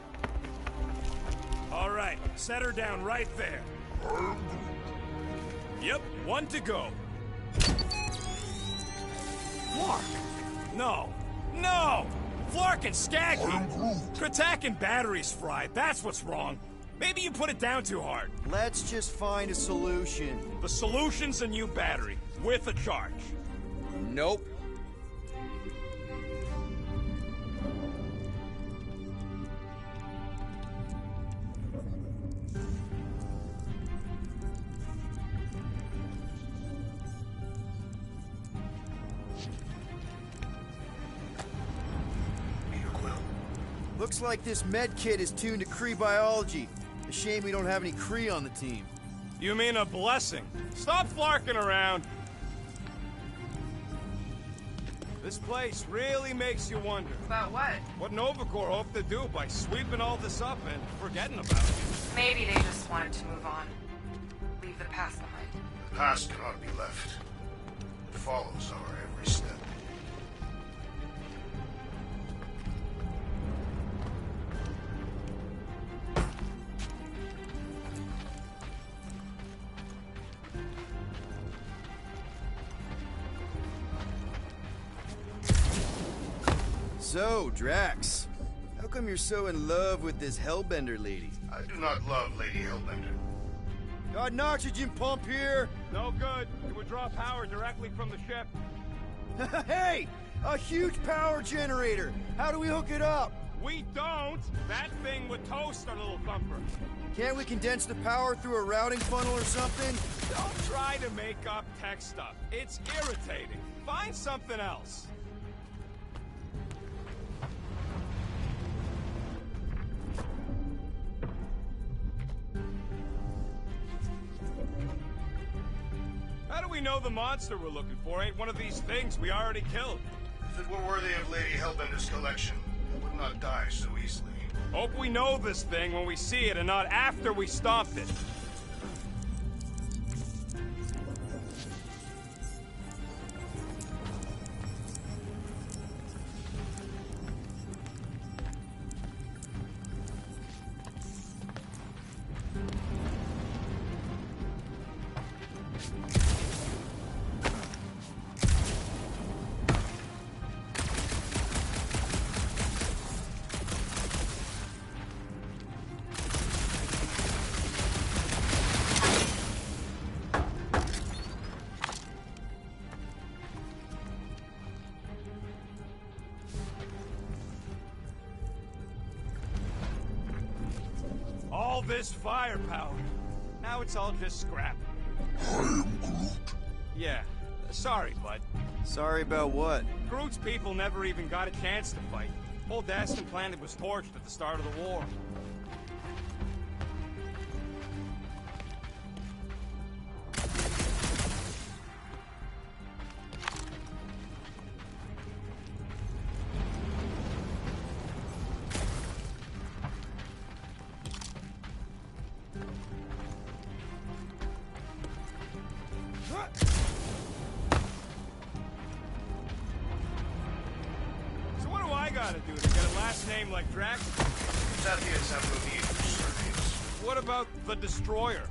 All right, set her down right there. I am Groot. Yep, 1 to go. Flark! No! No! Flark and Skaggy! I am Groot. Kratak and batteries fried, that's what's wrong. Maybe you put it down too hard. Let's just find a solution. The solution's a new battery, with a charge. Nope. Looks like this med kit is tuned to Kree biology. A shame we don't have any Kree on the team. You mean a blessing? Stop flarking around. This place really makes you wonder. About what? What Nova Corps hoped to do by sweeping all this up and forgetting about it. Maybe they just wanted to move on. Leave the past behind. The past cannot be left. It follows our every step. So, Drax, how come you're so in love with this Hellbender lady? I do not love Lady Hellbender. Got an oxygen pump here? No good. It would draw power directly from the ship. Hey! A huge power generator! How do we hook it up? We don't! That thing would toast our little thumper. Can't we condense the power through a routing funnel or something? Don't try to make up tech stuff. It's irritating. Find something else. How do we know the monster we're looking for ain't one of these things we already killed? If it were worthy of Lady Hellbender's collection, it would not die so easily. Hope we know this thing when we see it and not after we stomped it. this firepower. Now it's all just scrap. I am Groot. Yeah, sorry, bud. Sorry about what? Groot's people never even got a chance to fight. Whole Daston planet was torched at the start of the war. So what do I gotta do to get a last name like Drax? Sapiens have no need for surnames. What about the Destroyer?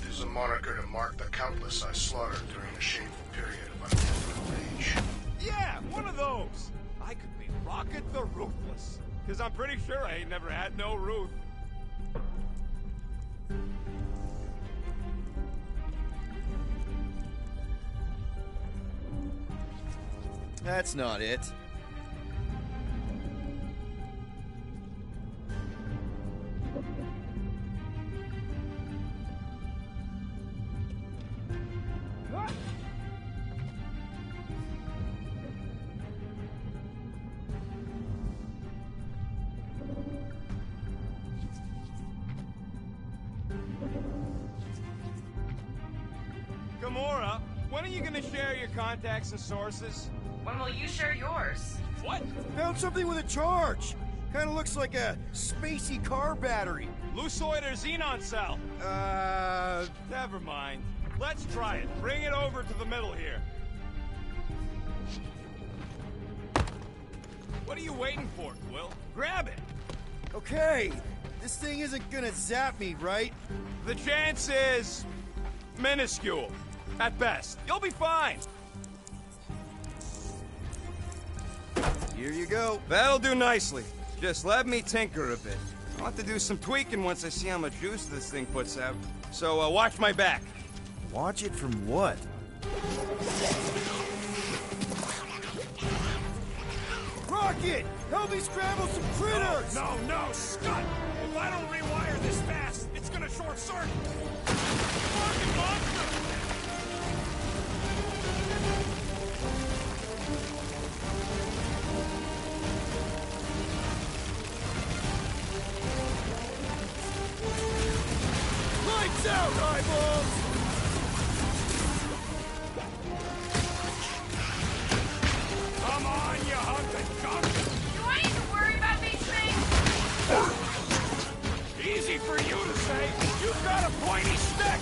It is a moniker to mark the countless I slaughtered during a shameful period of untempered rage. Yeah, one of those. I could be Rocket the Ruthless. Cause I'm pretty sure I ain't never had no Ruth. That's not it. Gamora, when are you gonna share your contacts and sources? When will you share yours? What? Found something with a charge. Kind of looks like a spacey car battery. Lucioid or xenon cell? Never mind. Let's try it. Bring it over to the middle here. What are you waiting for, Quill? Grab it! Okay, this thing isn't gonna zap me, right? The chance is... minuscule. At best. You'll be fine. Here you go. That'll do nicely. Just let me tinker a bit. I'll have to do some tweaking once I see how much juice this thing puts out. So, watch my back. Watch it from what? Rocket! Help me scramble some critters! No, Scott! If I don't rewire this fast, it's gonna short circuit! Fucking monster! Lights out, eyeballs! Come on, you hunk of junk! Do I need to worry about these things? Easy for you to say. You've got a pointy stick!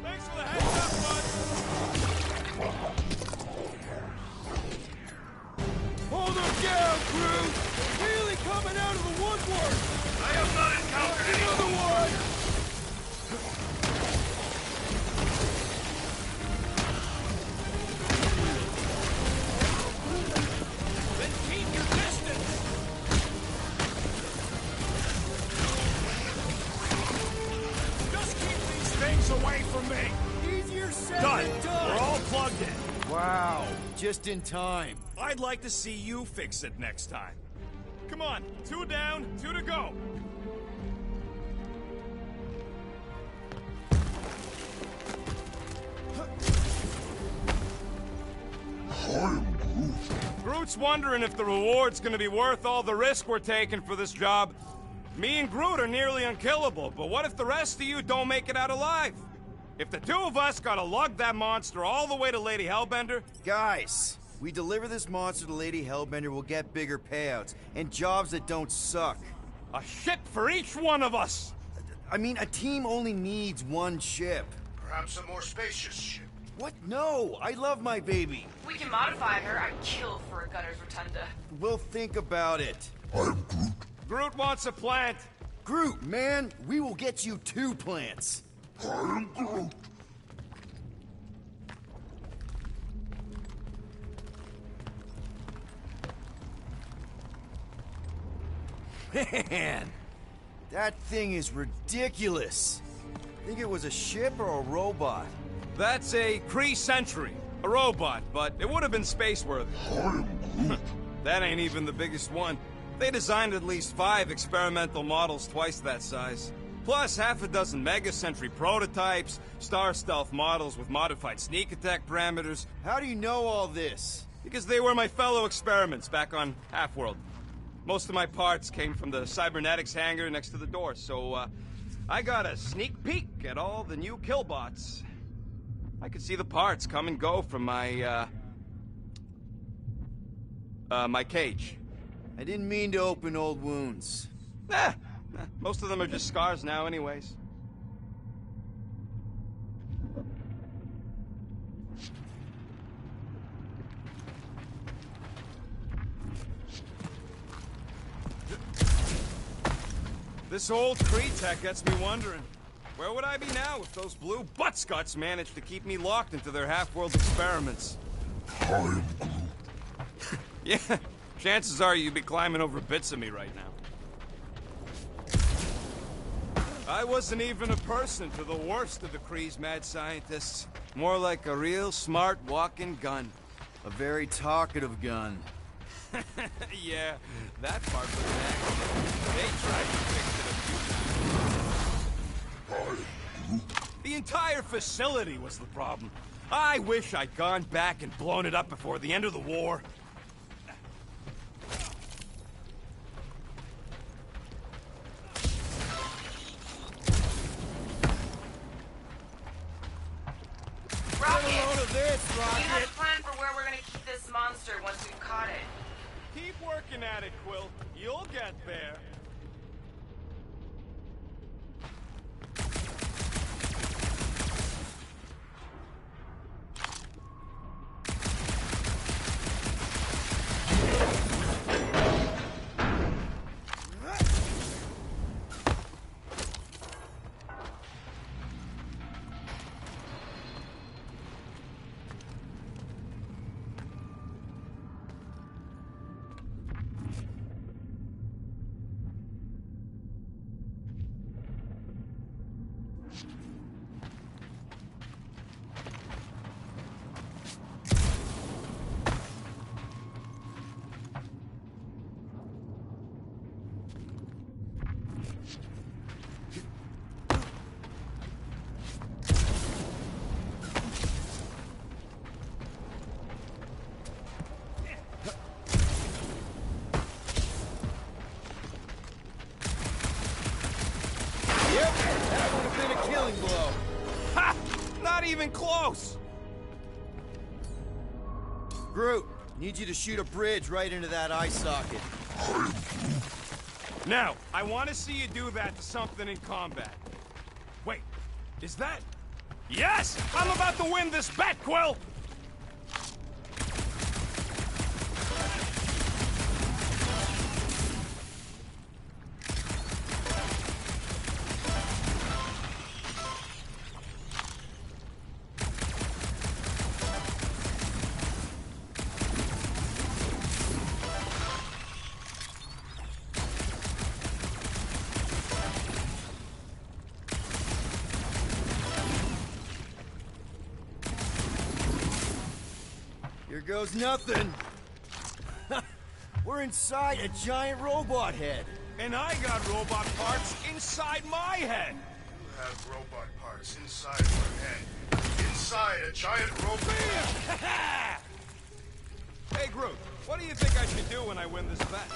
Thanks for the heads up, bud. Hold them down, crew! Nearly coming out of the woodwork! I have not encountered any... Another one! Then keep your distance! Just keep these things away from me! Easier said Done! than done! We're all plugged in. Wow, just in time. I'd like to see you fix it next time. Come on. 2 down, 2 to go. I am Groot. Groot's wondering if the reward's gonna be worth all the risk we're taking for this job. Me and Groot are nearly unkillable, but what if the rest of you don't make it out alive? If the 2 of us gotta lug that monster all the way to Lady Hellbender, Guys, we deliver this monster to Lady Hellbender, we'll get bigger payouts and jobs that don't suck. a ship for each one of us! I mean, a team only needs one ship. Perhaps a more spacious ship. What? No, I love my baby. We can modify her. I'd kill for a gunner's rotunda. We'll think about it. I am Groot. Groot wants a plant. Groot, man, we will get you 2 plants. I am Groot. Man, that thing is ridiculous. Think it was a ship or a robot? That's a Kree sentry. A robot, but it would have been space-worthy. That ain't even the biggest one. They designed at least 5 experimental models twice that size. Plus half a dozen Mega-Sentry prototypes, Star Stealth models with modified sneak attack parameters. How do you know all this? Because they were my fellow experiments back on Half-World. Most of my parts came from the cybernetics hangar next to the door, so I got a sneak peek at all the new killbots. I could see the parts come and go from my cage. I didn't mean to open old wounds. Most of them are just scars now anyways. This old Kree-Tech gets me wondering, where would I be now if those blue butt-scuts managed to keep me locked into their half-world experiments? I am Groot. Yeah, chances are you'd be climbing over bits of me right now. I wasn't even a person to the worst of the Kree's mad scientists. More like a real smart walking gun. A very talkative gun. Yeah, that part was an accident. They tried to fix it a few times. The entire facility was the problem. I wish I'd gone back and blown it up before the end of the war. We have a plan for where we're gonna keep this monster once we've caught it. Keep working at it, Quill. You'll get there. Even close! Groot, need you to shoot a bridge right into that eye socket. Now, I want to see you do that to something in combat. Wait, is that... Yes! I'm about to win this bet, Quill! Here goes nothing. We're inside a giant robot head. And I got robot parts inside my head. You have robot parts inside your head. Inside a giant robot. Hey, Groot, what do you think I should do when I win this bet?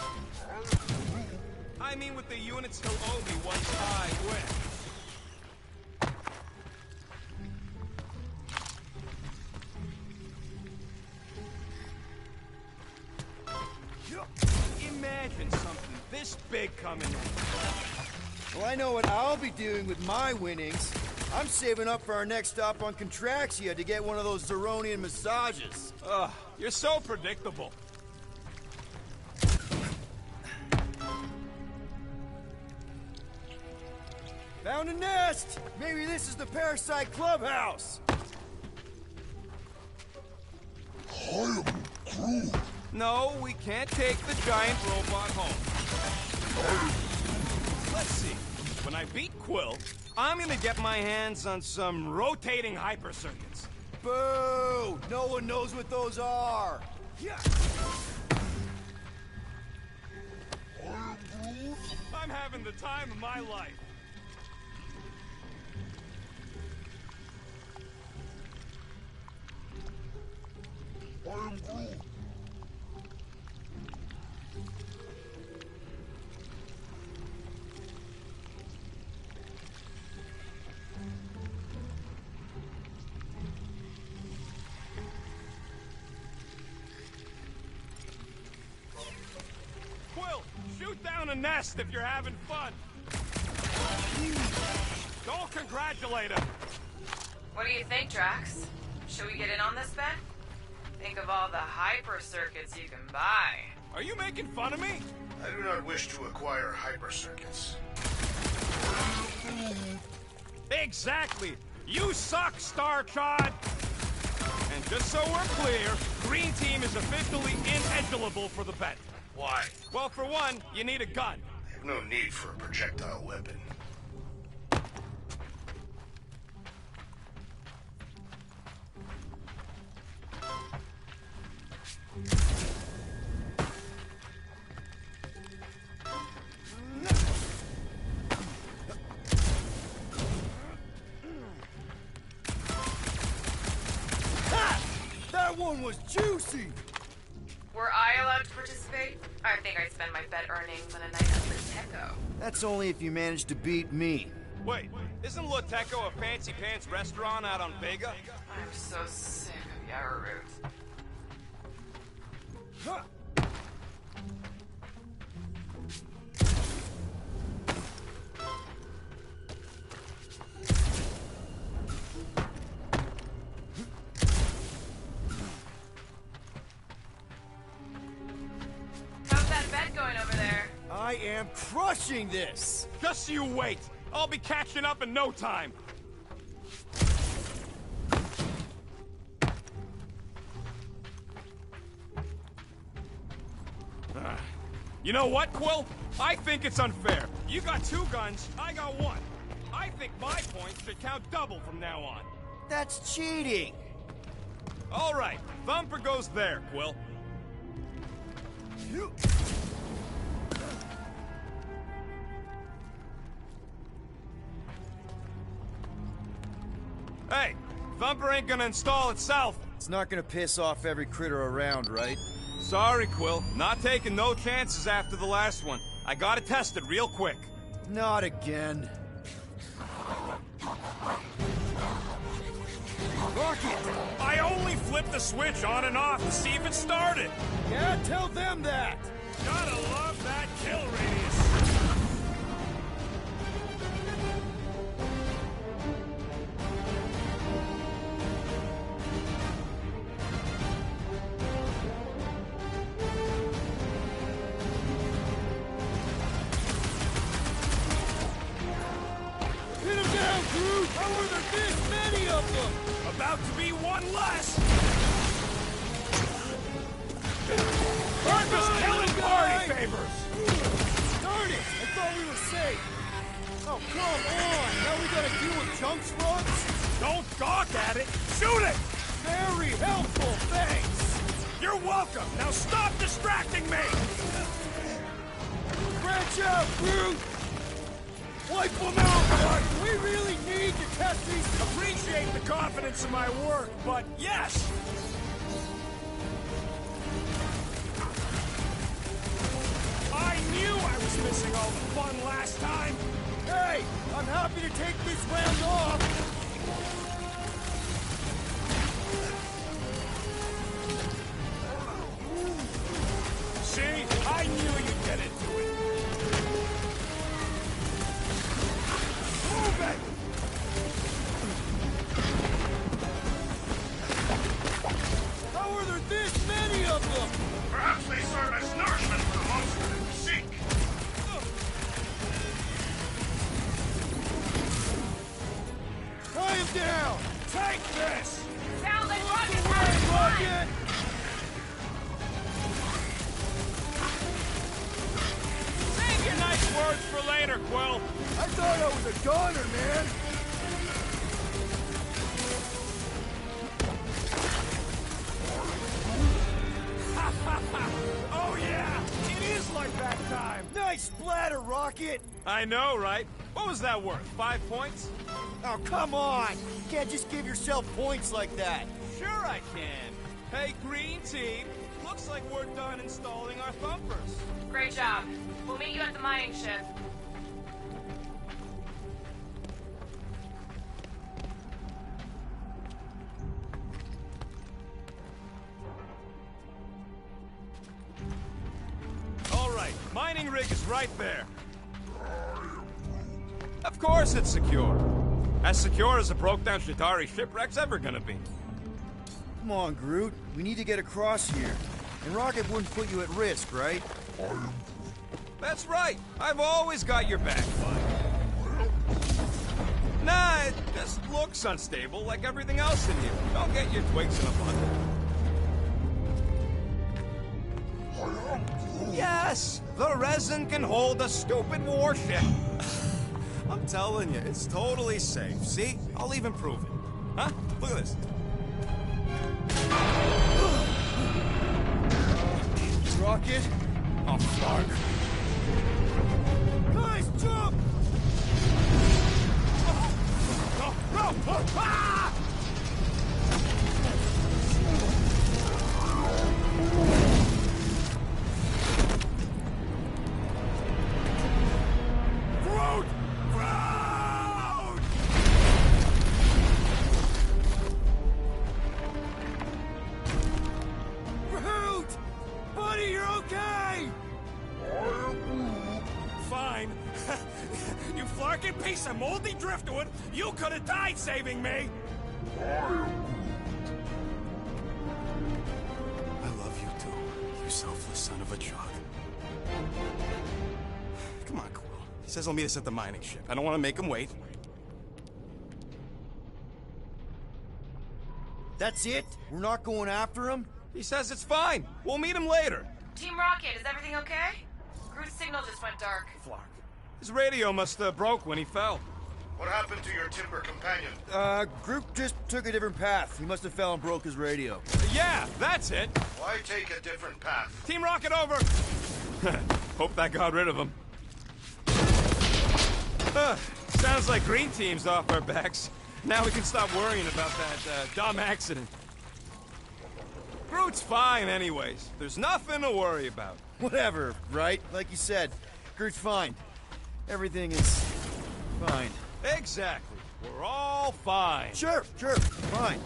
I mean with the units he'll owe me once I win. Imagine something this big coming in. Well, I know what I'll be doing with my winnings. I'm saving up for our next stop on Contraxia to get one of those Zeronian massages. Ugh, you're so predictable. Found a nest! Maybe this is the Parasite Clubhouse! I am Groot. No, we can't take the giant robot home. Let's see. When I beat Quill, I'm gonna get my hands on some rotating hyper circuits. Boo! No one knows what those are! Yeah. I'm having the time of my life. I am Groot. Quill, shoot down a nest if you're having fun. Don't congratulate him. What do you think, Drax? Should we get in on this bet? Think of all the hyper circuits you can buy. Are you making fun of me? I do not wish to acquire hyper circuits. Exactly. You suck, Star Chod. And just so we're clear, Green Team is officially ineligible for the bet. Why? Well, for one, you need a gun. I have no need for a projectile weapon. That one was juicy! Were I allowed to participate? I think I'd spend my bet earnings on a night at Teco. That's only if you manage to beat me. Wait, isn't La Teco a fancy pants restaurant out on Vega? I'm so sick of Yarroot. How's that bet going over there? I am crushing this! Just you wait. I'll be catching up in no time. You know what, Quill? I think it's unfair. You got 2 guns, I got 1. I think my points should count double from now on. That's cheating! All right, Thumper goes there, Quill. Hey, Thumper ain't gonna install itself. It's not gonna piss off every critter around, right? Sorry, Quill. Not taking no chances after the last one. I gotta test it real quick. Not again. Rocket! I only flipped the switch on and off to see if it started. Yeah, tell them that! Gotta love that kill radius. Hit him down, Groot! How are there this many of them? About to be one less. We're just killing party favors. Darn it! I thought we were safe. Oh, come on! Now we gotta deal with junk slugs? Don't gawk at it. Shoot it. Very helpful, thanks! You're welcome. Now stop distracting me. Branch out, Groot! Wipe them out, bud! We really need to test these... Appreciate the confidence in my work, but yes. I knew I was missing all the fun last time. Hey! I'm happy to take this round off! See? I knew you'd get into it. Move it! How are there this many of them? Perhaps they serve as nourishment for the monster that we seek. Tie him down! Take this! Sounds like rocket Hey, power! Rocket! Save your nice words for later, Quill. I thought I was a goner, man! I know, right? What was that worth? 5 points? Oh, come on! You can't just give yourself points like that. Sure I can. Hey, green team. Looks like we're done installing our thumpers. Great job. We'll meet you at the mining ship. All right, mining rig is right there. Of course it's secure. As secure as a broke-down Shatari shipwreck's ever gonna be. Come on, Groot. We need to get across here. And Rocket wouldn't put you at risk, right? That's right. I've always got your back, bud. Nah, it just looks unstable like everything else in here. Don't get your twigs in a bundle. Yes, the resin can hold a stupid warship. I'm telling you, it's totally safe. See? I'll even prove it. Huh? Look at this. Rocket? Oh, fuck. Guys, jump! No! Ah! Groot! Groot! Buddy, you're okay! Fine. You flarkin' piece of moldy driftwood, you could have died saving me! I love you too, you selfless son of a truck. Come on, Quill. He says he'll meet us at the mining ship. I don't want to make him wait. That's it? We're not going after him? He says it's fine. We'll meet him later. Team Rocket, is everything okay? Groot's signal just went dark. Flark. His radio must have broke when he fell. What happened to your timber companion? Groot just took a different path. He must have fell and broke his radio. Yeah, that's it. Why take a different path? Team Rocket over. Hope that got rid of him. Sounds like Green Team's off our backs. Now we can stop worrying about that dumb accident. Groot's fine anyways. There's nothing to worry about. Whatever, right? Like you said, Groot's fine. Everything is fine. Exactly. We're all fine. Sure, fine.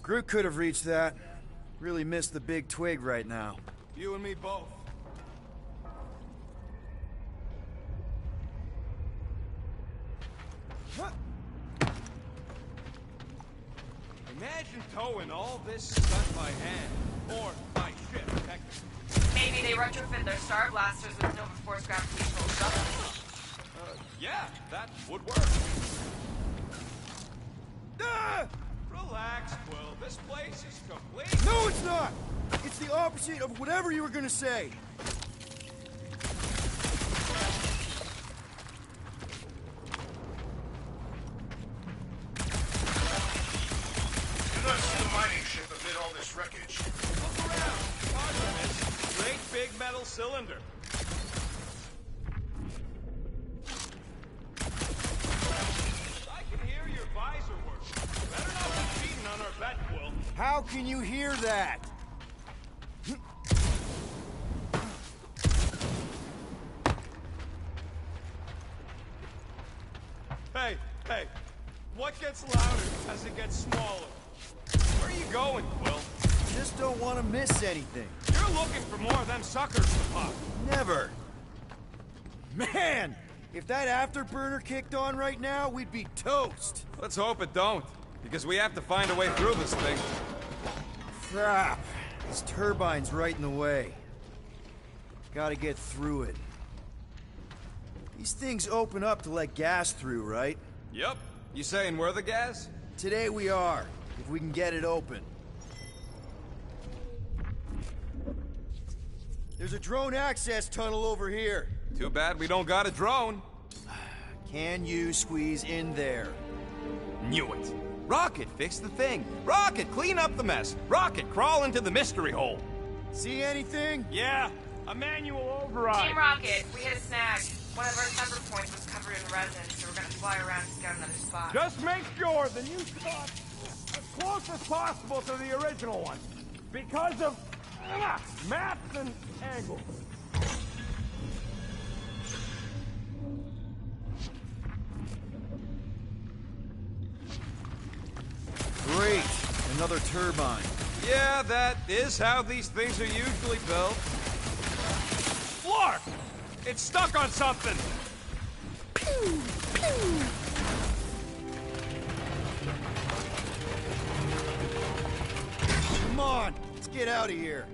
Groot could have reached that. Really missed the big twig right now. You and me both. Imagine towing all this stuff by hand. Or by ship, technically. Maybe they retrofit their Star Blasters with Nova Force gravitational shuttles. Yeah, that would work. Ah! Relax, Quill. This place is complete. No, it's not! It's the opposite of whatever you were gonna say. Do not see the mining ship amid all this wreckage. Look around. Awesome, it's a great big metal cylinder. I can hear your visor work. Better not be cheating on our bet, Quill. How can you hear that? Hey, what gets louder as it gets smaller? Where are you going, Quill? Just don't want to miss anything. You're looking for more of them suckers to pop. Never. Man, if that afterburner kicked on right now, we'd be toast. Let's hope it don't, because we have to find a way through this thing. Crap. This turbine's right in the way. Gotta get through it. These things open up to let gas through, right? Yep. You saying we're the gas? Today we are, if we can get it open. There's a drone access tunnel over here. Too bad we don't got a drone. Can you squeeze in there? Knew it. Rocket, fix the thing. Rocket, clean up the mess. Rocket, crawl into the mystery hole. See anything? Yeah, a manual override. Team Rocket, we hit a snag. One of our temper points was covered in resin, so we're gonna fly around and scout another spot. Just make sure the new spot's as close as possible to the original one. Because of maps and angles. Great! Another turbine. Yeah, that is how these things are usually built. Lark! It's stuck on something! Pew! Pew! Come on, let's get out of here.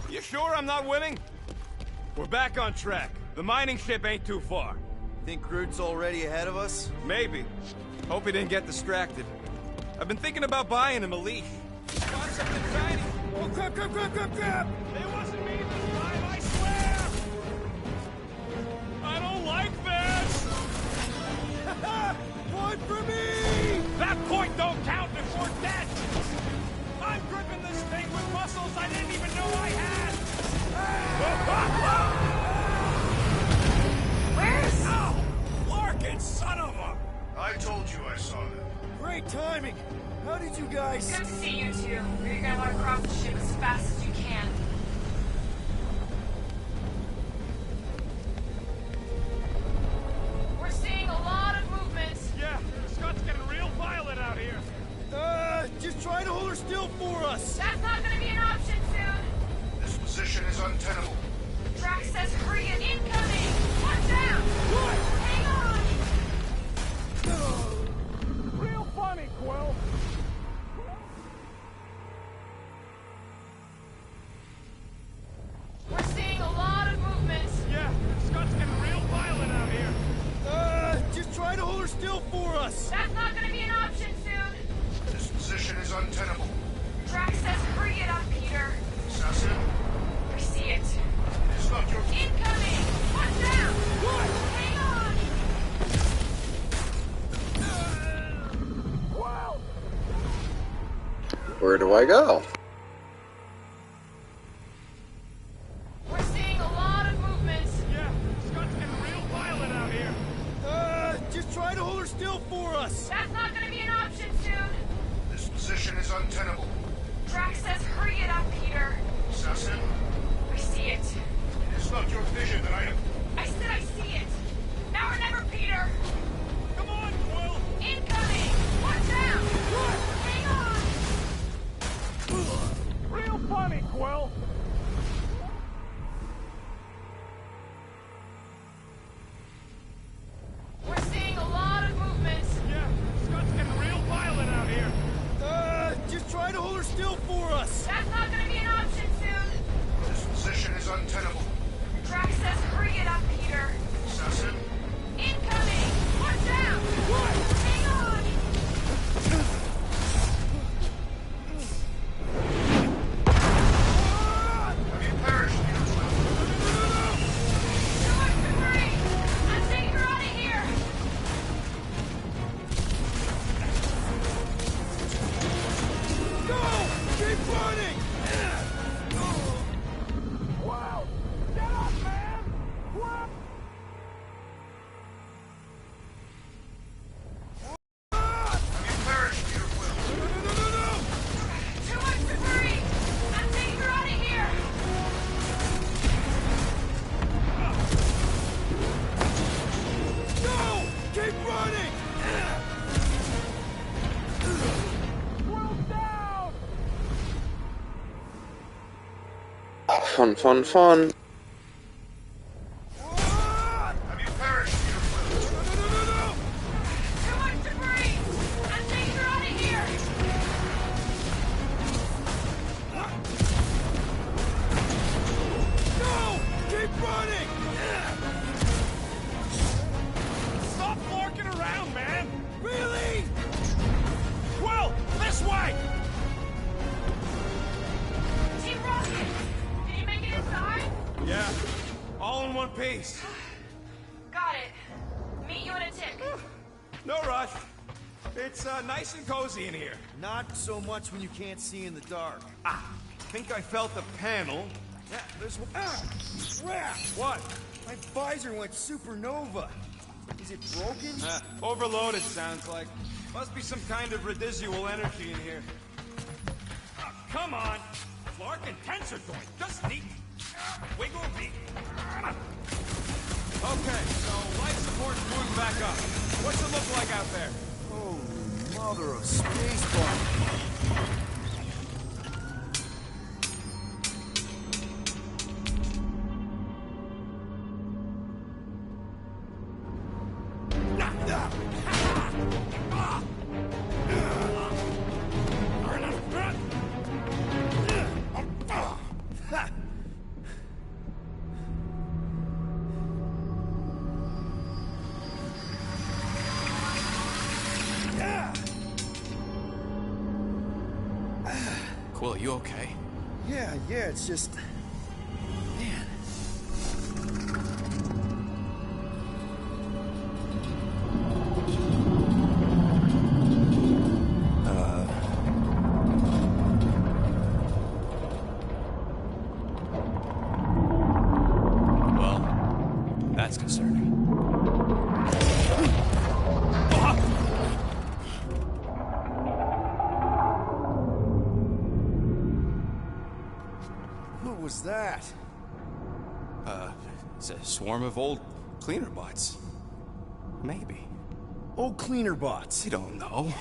You sure I'm not winning? We're back on track. The mining ship ain't too far. Think Groot's already ahead of us? Maybe. Hope he didn't get distracted. I've been thinking about buying him a leash. Got something shiny. Oh, crap! It wasn't me this time, I swear! I don't like this! Point for me! That point don't count if we're dead! I'm gripping this thing with muscles I didn't even know I had! Where's... Ow! Larkin, son of a... I told you I saw them. Great timing. How did you guys... Good to see you two. You're gonna want to cross the ship as fast as you can. We're seeing a lot of movement. Yeah, Scott's getting real violent out here. Just try to hold her still for us. That's not gonna be an option soon. This position is untenable. Drax says hurry and incoming. Watch out. What? Hang on. Real funny, Quill. We're seeing a lot of movement. Yeah, Scott's getting real violent out here. Just try to hold her still for us. That's not gonna be an option soon. This position is untenable. Drax says hurry it up, Peter. Assassin, I see it. it is not your... Incoming! Watch out! What? Hang on! Wow! Where do I go? We're seeing a lot of movement. Yeah, Scott's getting real violent out here. Just try to hold her still for us. That's not gonna be an option soon. This position is untenable. Drax says hurry it up, Peter. Assassin, I see it. it is not your vision that I am... I said I see it. Now or never, Peter. Come on, Quill! Incoming! Watch out! What? Hang on! Real funny, Quill! We're seeing a lot of movement. Yeah, Scott's getting real violent out here. Just try to hold her still for us. That's not gonna be an option soon. This position is untenable. Drax says hurry it up, Peter. Assassin, Incoming! Watch out! What? Hang on! have you perished, Peter Quill? Too much debris! I'm taking her out of here! Go! Keep running! Wow! Get up, man! What? Have you perished, Peter Quill? Too much debris! I'm taking her out of here! Go! Keep running! Quill's down! Fun, fun, fun. Have you perished, Peter Quill? Too much debris! I'm taking her out of here! Go! Keep running! Stop flarking around, man! Really? Quill, this way! Team Rocket! Did you make it inside? base. Got it. Meet you in a tick. No rush. It's nice and cozy in here. Not so much when you can't see in the dark. I think I felt the panel. Yeah, there's one. Ah! Crap! What? My visor went supernova. Is it broken? Overloaded, sounds like. Must be some kind of residual energy in here. Oh, come on! Clark and tensor joint. Just neat. Wiggle beat. Okay, so life support's moving back up. What's it look like out there? Holy mother of spacebar. Quill, you okay? Yeah, it's just... Man. Well, that's concerning. What was that? It's a swarm of old cleaner bots. Maybe. Old cleaner bots. I don't know.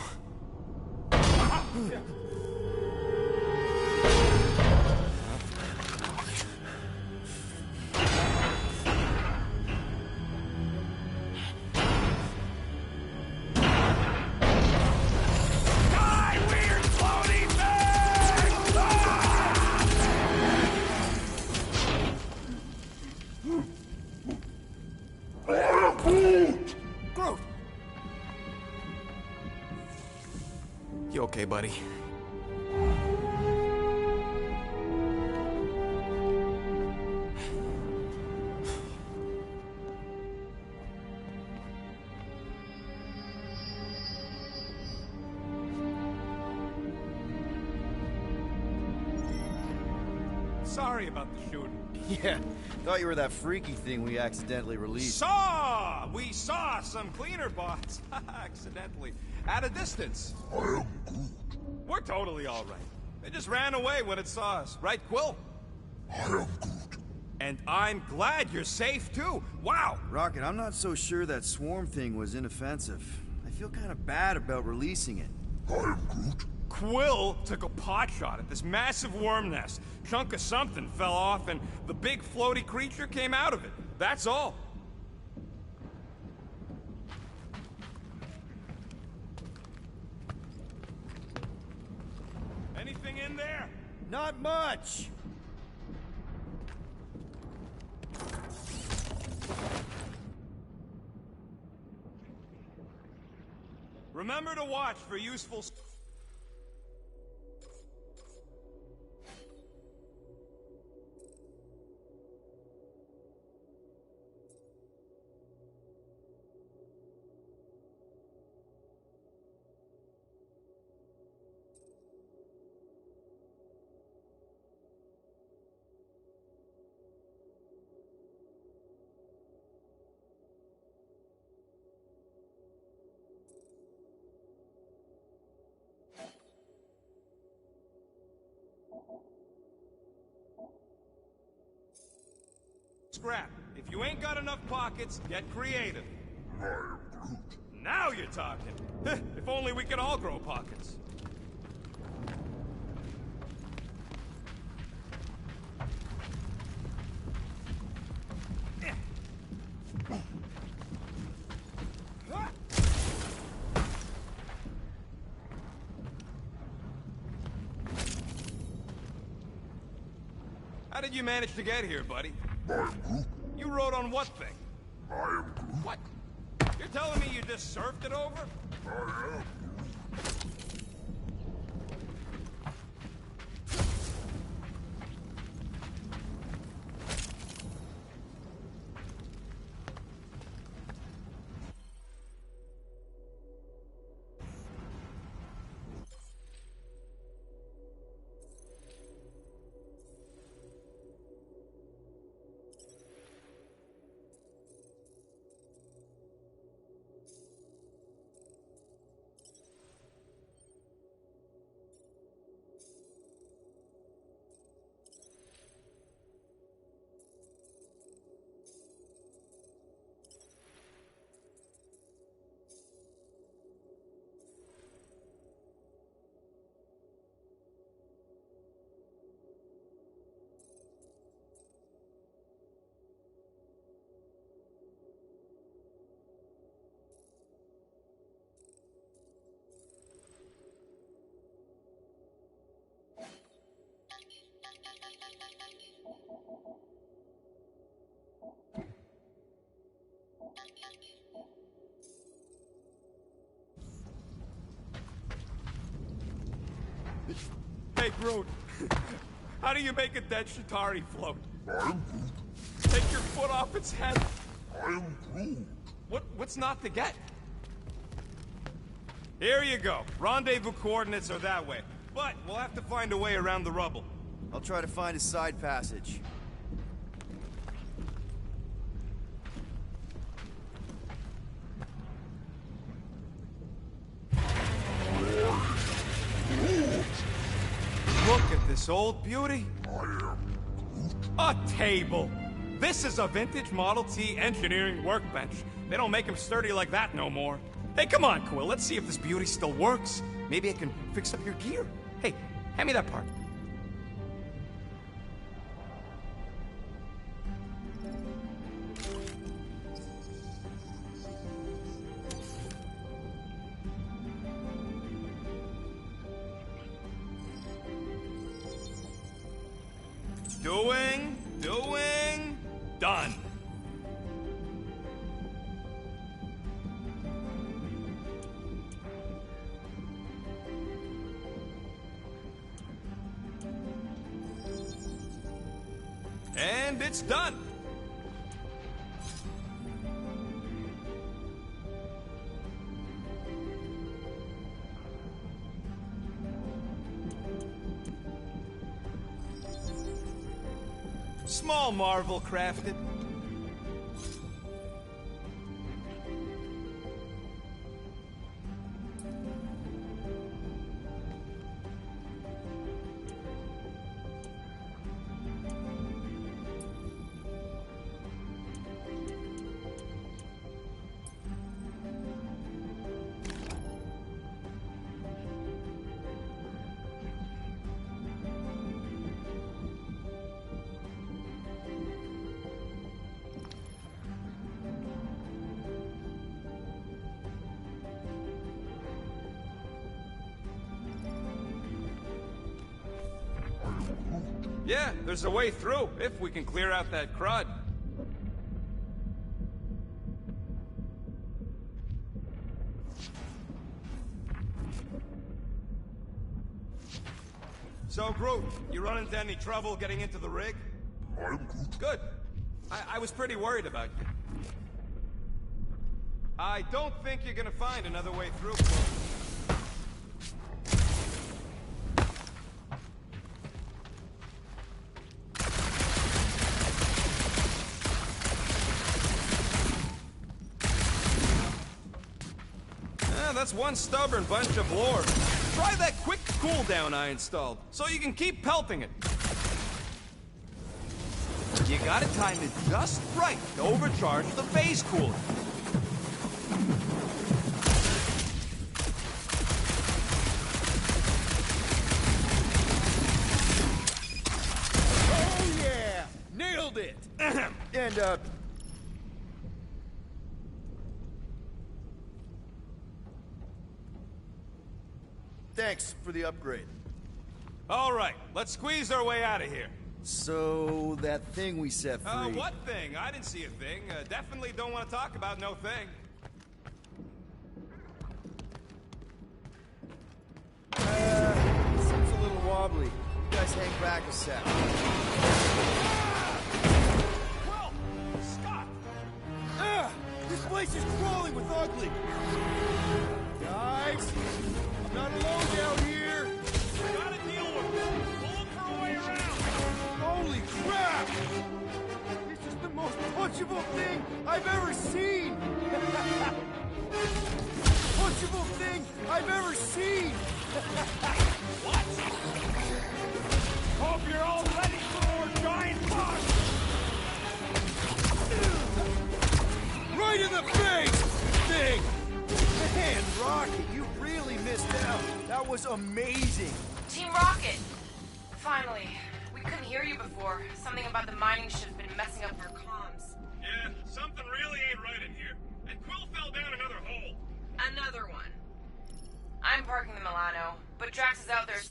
You okay, buddy? Sorry about the shooting. Yeah, thought you were that freaky thing we accidentally released. We saw some cleaner bots. Accidentally. At a distance. I am Groot. We're totally all right. They just ran away when it saw us. Right, Quill? I am Groot. And I'm glad you're safe, too. Wow! Rocket, I'm not so sure that swarm thing was inoffensive. I feel kind of bad about releasing it. I am Groot. Quill took a pot shot at this massive worm nest. Chunk of something fell off, and the big floaty creature came out of it. That's all. Anything in there? Not much! Remember to watch for useful... Scrap. If you ain't got enough pockets, get creative. I am Groot. Now you're talking. If only we could all grow pockets. How did you manage to get here, buddy? I am Groot. You rode on what thing? I am Groot. What? You're telling me you just surfed it over? I am Groot. Hey, Groot. How do you make a dead Chitauri float? I'm Groot. Take your foot off its head. I'm Groot. What's not to get? Here you go. Rendezvous coordinates are that way. But we'll have to find a way around the rubble. I'll try to find a side passage. Look at this old beauty. I am Groot. A table. This is a vintage Model T engineering workbench. They don't make them sturdy like that no more. Hey, come on, Quill. Let's see if this beauty still works. Maybe I can fix up your gear. Hey, hand me that part. Doing, done. And it's done. Small marvel crafted. Yeah, there's a way through, if we can clear out that crud. So, Groot, you run into any trouble getting into the rig? I'm Groot. Good. I was pretty worried about you. I don't think you're gonna find another way through. That's one stubborn bunch of lore. Try that quick cooldown I installed, so you can keep pelting it. You gotta time it just right to overcharge the phase cooler. Oh yeah! Nailed it! And, thanks for the upgrade. All right, let's squeeze our way out of here. So, that thing we set free... What thing? I didn't see a thing. Definitely don't want to talk about no thing. Seems a little wobbly. You guys hang back a sec. Well, Scott! This place is crawling with ugly! Guys, I'm not alone down here! Gotta deal with it. We'll look for a way around. Holy crap! This is the most punchable thing I've ever seen! Punchable thing I've ever seen! What? Hope you're all ready for more giant bugs! Right in the face! Thing! Man, Rocket, you really missed out. That was amazing. Team Rocket! Finally. We couldn't hear you before. Something about the mining ship's been messing up our comms. Yeah, something really ain't right in here. And Quill fell down another hole. Another one. I'm parking the Milano, but Drax is out there.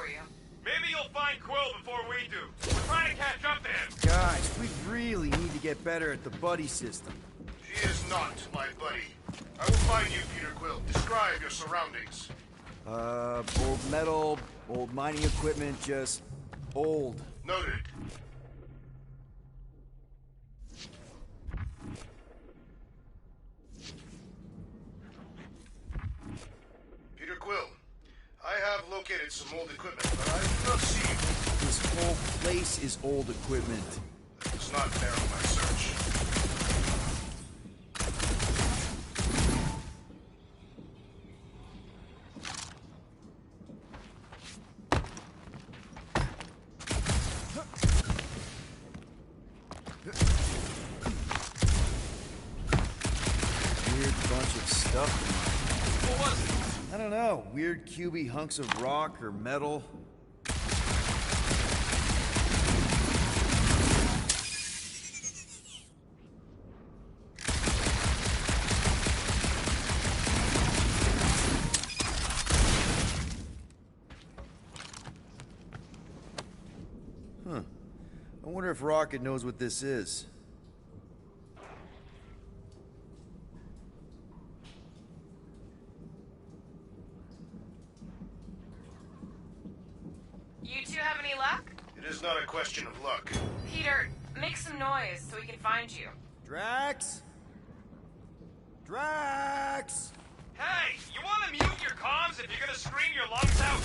for you. Maybe you'll find Quill before we do. We're trying to catch up to him. Guys, we really need to get better at the buddy system. She is not my buddy. I will find you, Peter Quill. Describe your surroundings. Old metal, old mining equipment, just old. Noted. Peter Quill, I have located some old equipment, but I do not see you. This whole place is old equipment. That does not narrow my search. Weird bunch of stuff. What was it? I don't know. Weird cubey hunks of rock or metal. Huh. I wonder if Rocket knows what this is. You two have any luck? It is not a question of luck. Peter, make some noise so we can find you. Drax? Drax! Hey, you want to mute your comms if you're gonna scream your lungs out?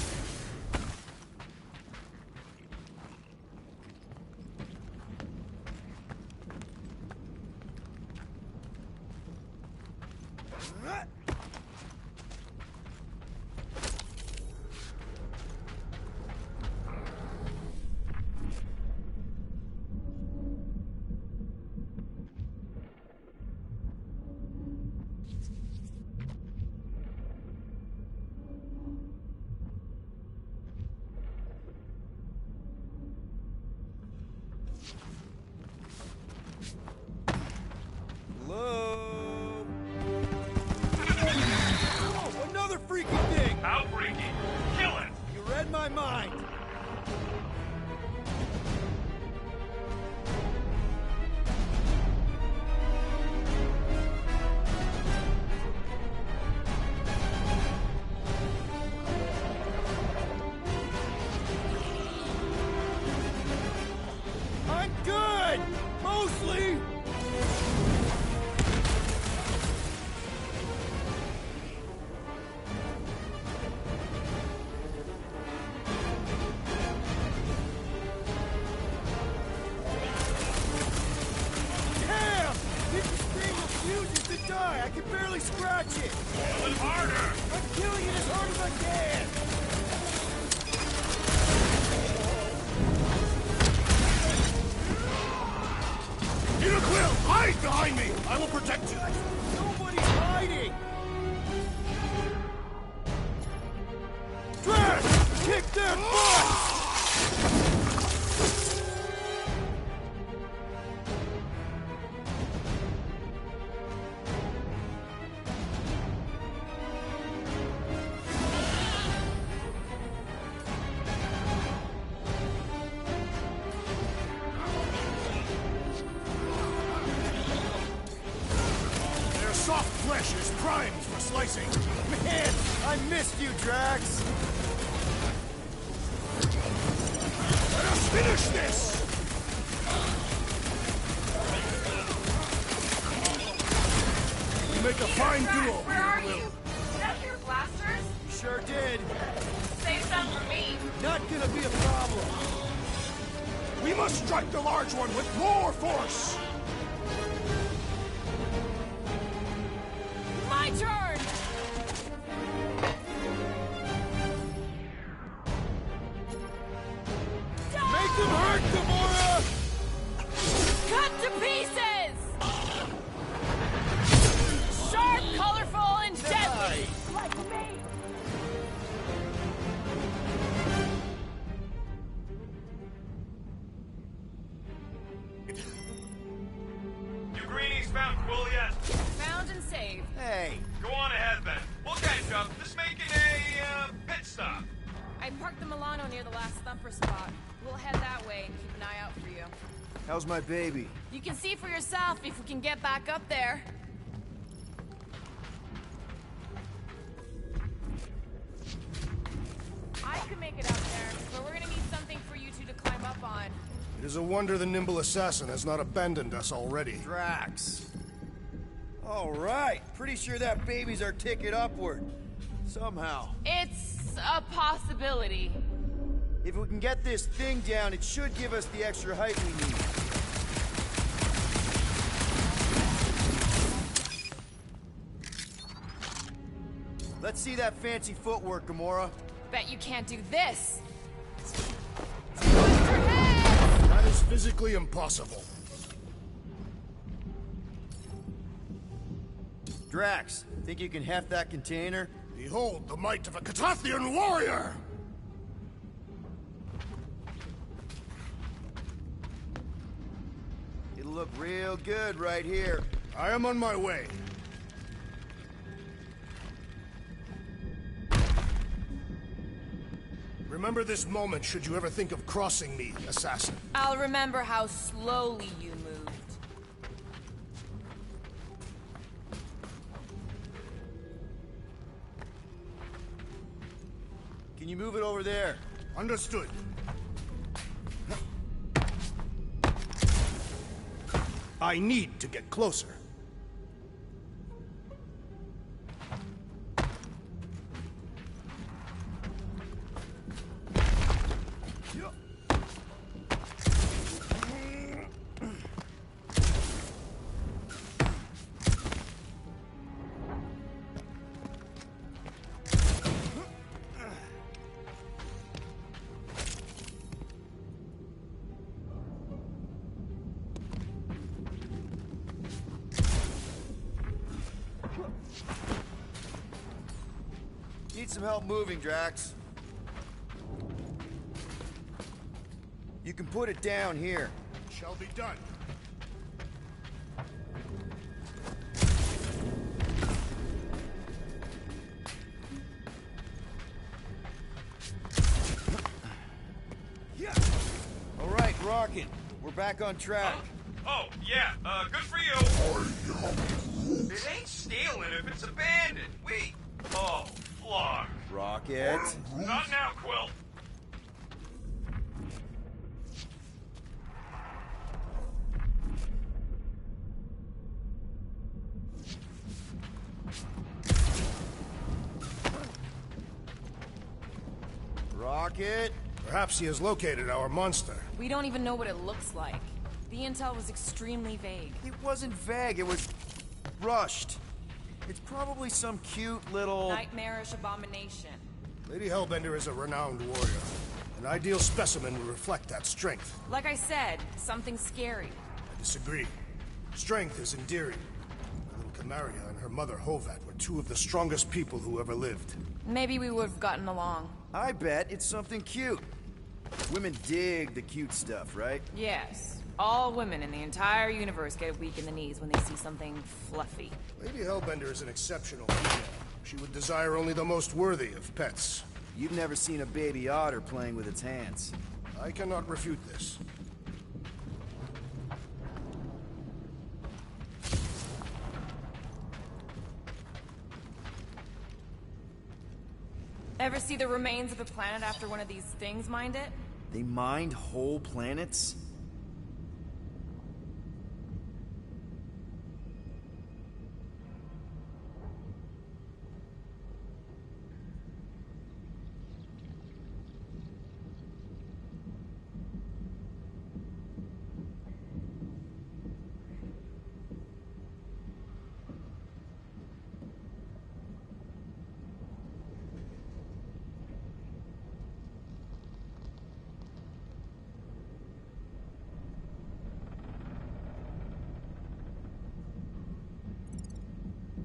Hello? Oh, another freaky thing! How freaky? Kill it! You read my mind. I'm good! Mostly! Damn! This thing refuses to die! I can barely scratch it! Kill it harder! I'm killing it as hard as I can! Peter Quill, hide behind me! I will protect you! Nobody's hiding! Drax! Kick their butt! Their soft flesh is primed for slicing. Man, I missed you, Drax! Let us finish this! We make a fine duo, Where Peter are Quill. you? Did I hear blasters? Sure did. Save some for me. Not gonna be a problem. We must strike the large one with more force! My turn! Make them hurt, Gamora! Cut to pieces! Sharp, colorful, and deadly! Like me! You greenies found Quill yet? Found and saved. Hey, Go on ahead then. We'll catch up. Just making a pit stop. I parked the Milano near the last thumper spot. We'll head that way and keep an eye out for you. How's my baby? You can see for yourself if we can get back up there. I can make it up there, but we're gonna need something for you two to climb up on. It is a wonder the nimble assassin has not abandoned us already. Drax. All right. Pretty sure that baby's our ticket upward. Somehow. It's a possibility. If we can get this thing down, it should give us the extra height we need. Let's see that fancy footwork, Gamora. Bet you can't do this. That is physically impossible. Drax, think you can heft that container? Behold the might of a Catathian warrior! It'll look real good right here. I am on my way. Remember this moment should you ever think of crossing me, assassin. I'll remember how slowly you moved. Can you move it over there? Understood. I need to get closer. Need some help moving, Drax. You can put it down here. Shall be done. All right, Rocket. We're back on track. Oh, yeah, good for you. It ain't stealing if it's abandoned. Oh, fuck. Rocket. Not now, Quill. Rocket. Perhaps he has located our monster. We don't even know what it looks like. The intel was extremely vague. It wasn't vague, it was rushed. It's probably some cute little... Nightmarish abomination. Lady Hellbender is a renowned warrior. An ideal specimen would reflect that strength. Like I said, something scary. I disagree. Strength is endearing. Little Camaria and her mother Hovat were two of the strongest people who ever lived. Maybe we would have gotten along. I bet it's something cute. Women dig the cute stuff, right? Yes. All women in the entire universe get weak in the knees when they see something fluffy. Lady Hellbender is an exceptional female. She would desire only the most worthy of pets. You've never seen a baby otter playing with its hands. I cannot refute this. Ever see the remains of a planet after one of these things mined it? They mined whole planets?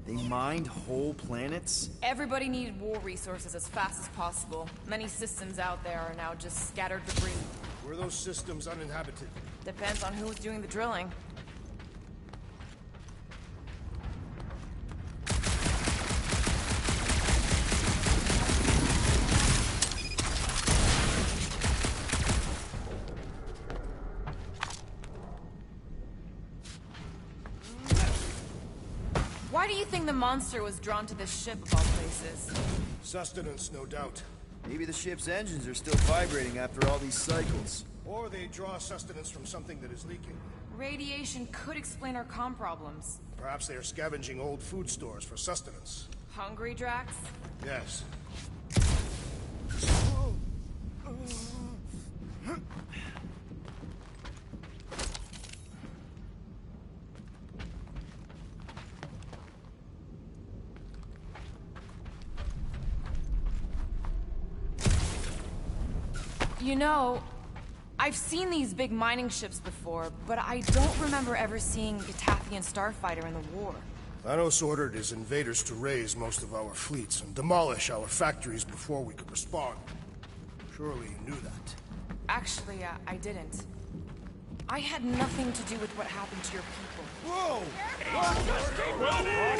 They mined whole planets? Everybody needed war resources as fast as possible. Many systems out there are now just scattered debris. Were those systems uninhabited? Depends on who's doing the drilling. Why do you think the monster was drawn to this ship of all places? Sustenance, no doubt. Maybe the ship's engines are still vibrating after all these cycles. Or they draw sustenance from something that is leaking. Radiation could explain our comm problems. Perhaps they are scavenging old food stores for sustenance. Hungry, Drax? Yes. You know, I've seen these big mining ships before, but I don't remember ever seeing Gatathian starfighter in the war. Thanos ordered his invaders to raise most of our fleets and demolish our factories before we could respond. Surely you knew that. Actually, I didn't. I had nothing to do with what happened to your people. Whoa! Well,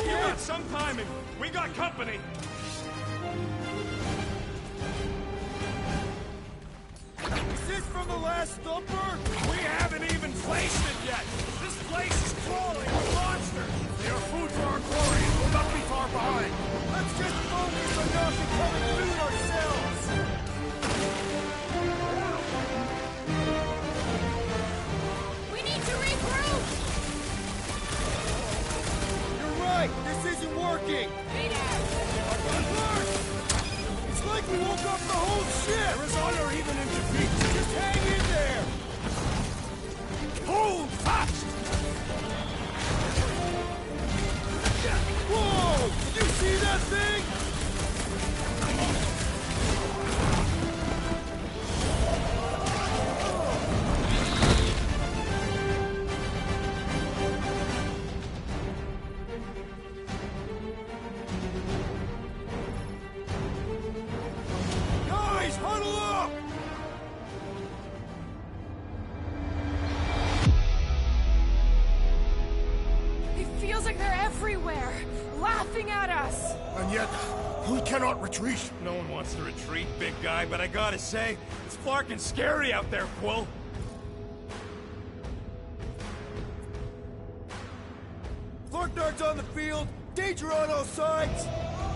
you got some timing. We got company. Is this from the last thumper? We haven't even faced it yet. This place is crawling with monsters. They are food for our quarry and will not be far behind. Let's just focus on not becoming food ourselves! We need to regroup! You're right! This isn't working! It's like we woke up the whole ship! There is honor even in defeat. Just hang in there! Hold fast! Whoa! Did you see that thing? Guys, huddle up! It feels like they're everywhere, laughing at us. And yet, we cannot retreat. No one wants to retreat, big guy, but I gotta say, it's flarkin' scary out there, Quill. Flarknard's on the field, danger on all sides.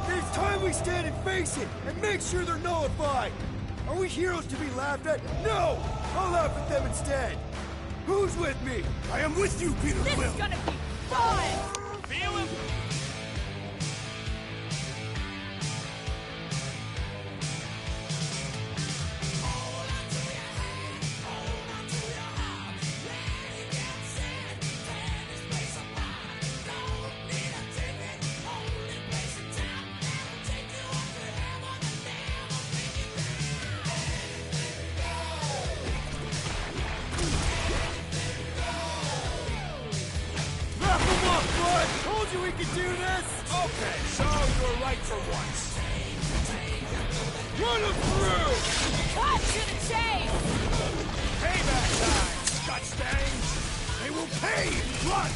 It's time we stand and face it, and make sure they're nullified. Are we heroes to be laughed at? No! I'll laugh at them instead. Who's with me? I am with you, Peter This Quill. is gonna be fun! Feel him? Wrap them up, bud! Told you we could do this! Okay, so you're right for once. Run them through! Cut to the chase! Payback time, Scott Stangs. They will pay in blood!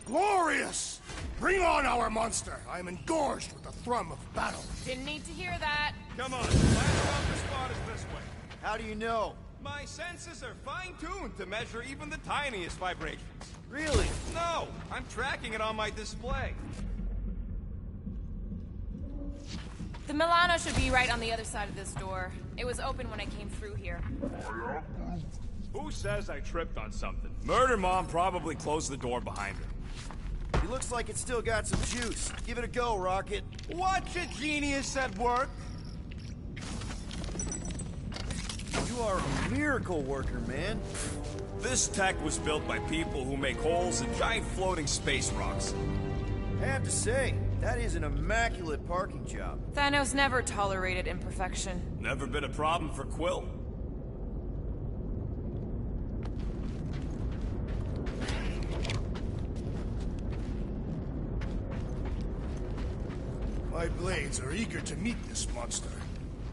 Glorious! Bring on our monster! I am engorged with the thrum of battle. Didn't need to hear that. Come on, last off the spot is this way. How do you know? My senses are fine-tuned to measure even the tiniest vibrations. Really? No, I'm tracking it on my display. The Milano should be right on the other side of this door. It was open when I came through here. Who says I tripped on something? Murder Mom probably closed the door behind her. It looks like it's still got some juice. Give it a go, Rocket. Watch a genius at work. You are a miracle worker, man. This tech was built by people who make holes in giant floating space rocks. I have to say, that is an immaculate parking job. Thanos never tolerated imperfection. Never been a problem for Quill. My blades are eager to meet this monster.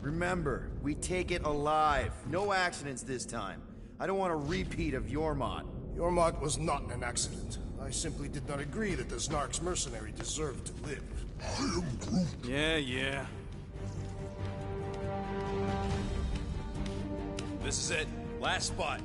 Remember, we take it alive. No accidents this time. I don't want a repeat of Yormont. Yormont was not an accident. I simply did not agree that the Snark's mercenary deserved to live. I am Groot. Yeah. This is it. Last spot.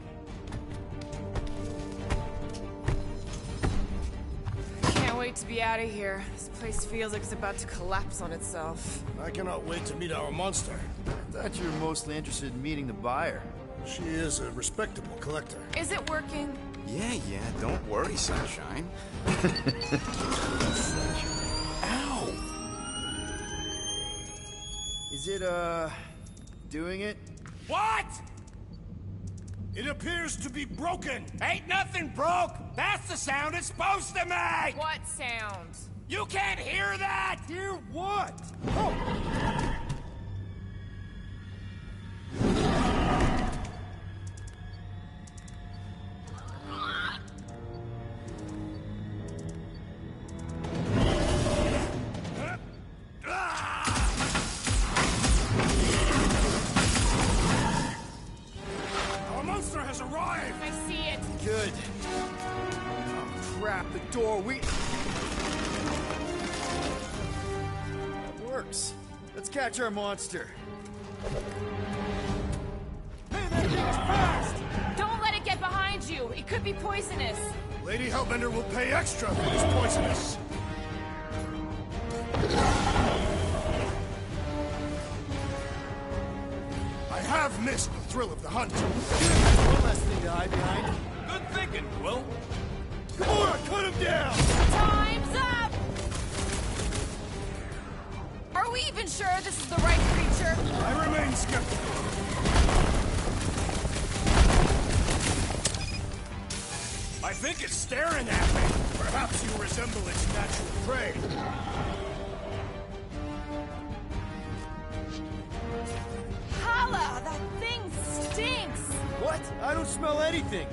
wait to be out of here. This place feels like it's about to collapse on itself. I cannot wait to meet our monster. I thought you were mostly interested in meeting the buyer. She is a respectable collector. Is it working? Yeah, don't worry, Sunshine. Ow! Is it, doing it? What? It appears to be broken. Ain't nothing broke! That's the sound it's supposed to make! What sound? You can't hear that! Hear what? Our monster has arrived! I see it. Good. Oh, crap, the door, That works. Let's catch our monster. Hey, that thing is fast! Don't let it get behind you. It could be poisonous. Lady Hellbender will pay extra for this poisonous. I have missed the thrill of the hunt. One less thing to hide behind. Good thinking, Quill. Gamora, cut him down! Time's up! Are we even sure this is the right creature? I remain skeptical. I think it's staring at me. Perhaps you resemble its natural prey. Hala, that thing stinks! What? I don't smell anything.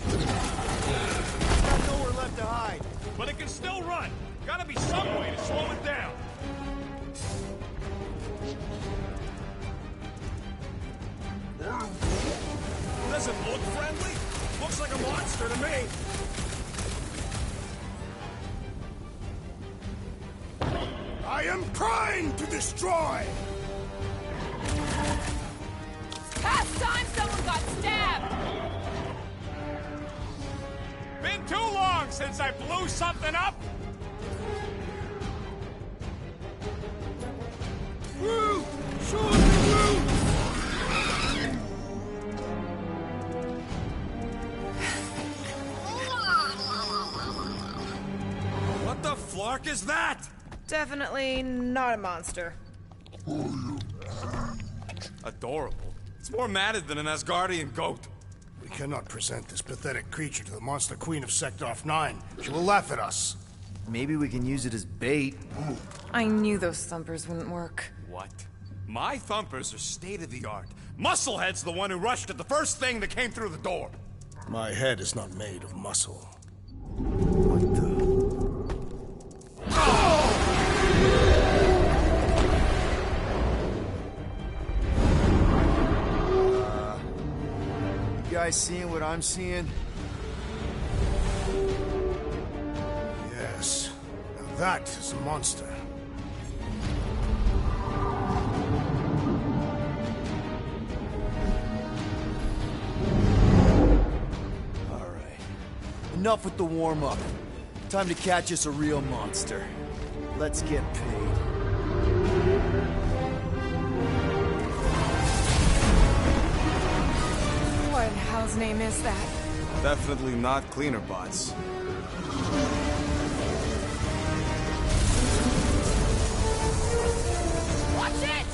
Got nowhere left to hide. But it can still run. Gotta be some way to slow it down. Doesn't look friendly. Looks like a monster to me. I am primed to destroy! Past time someone got stabbed! Been too long since I blew something up. Groot! Show us Groot! What the flark is that? Definitely not a monster. Adorable. It's more matted than an Asgardian goat. We cannot present this pathetic creature to the Monster Queen of Sector 9. She will laugh at us. Maybe we can use it as bait. I knew those thumpers wouldn't work. What? My thumpers are state-of-the-art. Musclehead's the one who rushed at the first thing that came through the door. My head is not made of muscle. What the? You guys seeing what I'm seeing? Yes. Now that is a monster. All right. Enough with the warm-up. Time to catch us a real monster. Let's get paid. What in hell's name is that? Definitely not cleaner bots. Watch it!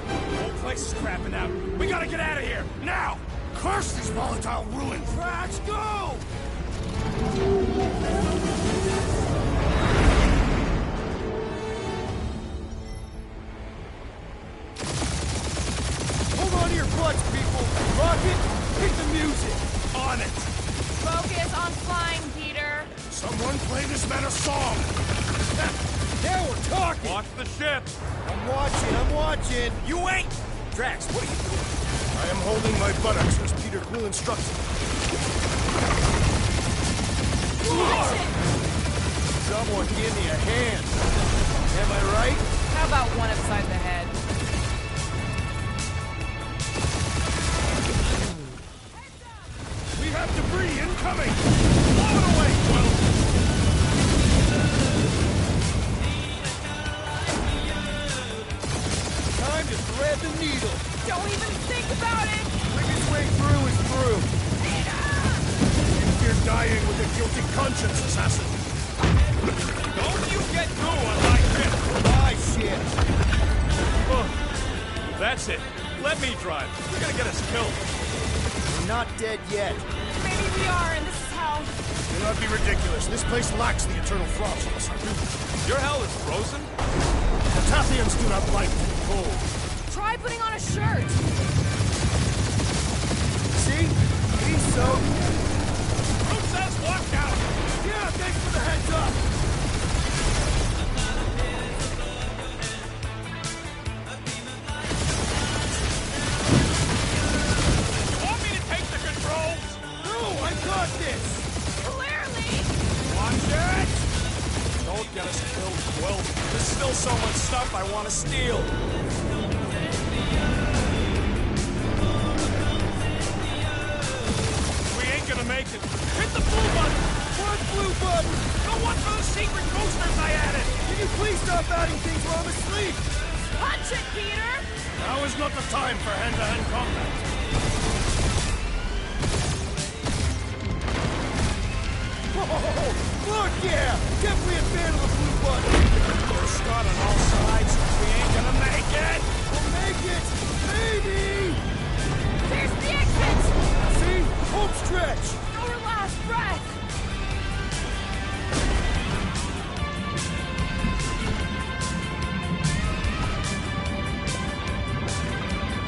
The whole place is crapping out. We gotta get out of here, now! Curse these volatile ruins! Let's go! Hold on to your butts, people! Rocket, hit the music! On it! Focus on flying, Peter. Someone play this man a song! Now we're talking! Watch the ship! I'm watching! You ain't! Drax, what are you doing? I am holding my buttocks as Peter Quill instructed. Someone give me a hand. Am I right? How about one upside the head? We have debris incoming! Blow it away, Quill! guilty conscience, assassin. Don't you get goo on my ship! My shit. Oh, that's it. Let me drive. You're gonna get us killed. We're not dead yet. Maybe we are, and this is hell. Do not be ridiculous. This place lacks the eternal frost. Your hell is frozen? The Tathians do not like cold. Try putting on a shirt. See? He's so... Who says walk out? Yeah, thanks for the heads up. You want me to take the controls? No, I got this. Clearly. Watch it! Don't get us killed, Quill. There's still so much stuff I want to steal. We ain't gonna make it. Hit the blue button! What blue button? The one for the secret boosters I added! Can you please stop adding things while I'm asleep? Punch it, Peter. Now is not the time for hand-to-hand combat. Whoa! Look, yeah! Definitely a fan of the blue button! There's Scott on all sides. We ain't gonna make it! We'll make it! Maybe! There's the exit. See? Home stretch! Our last breath.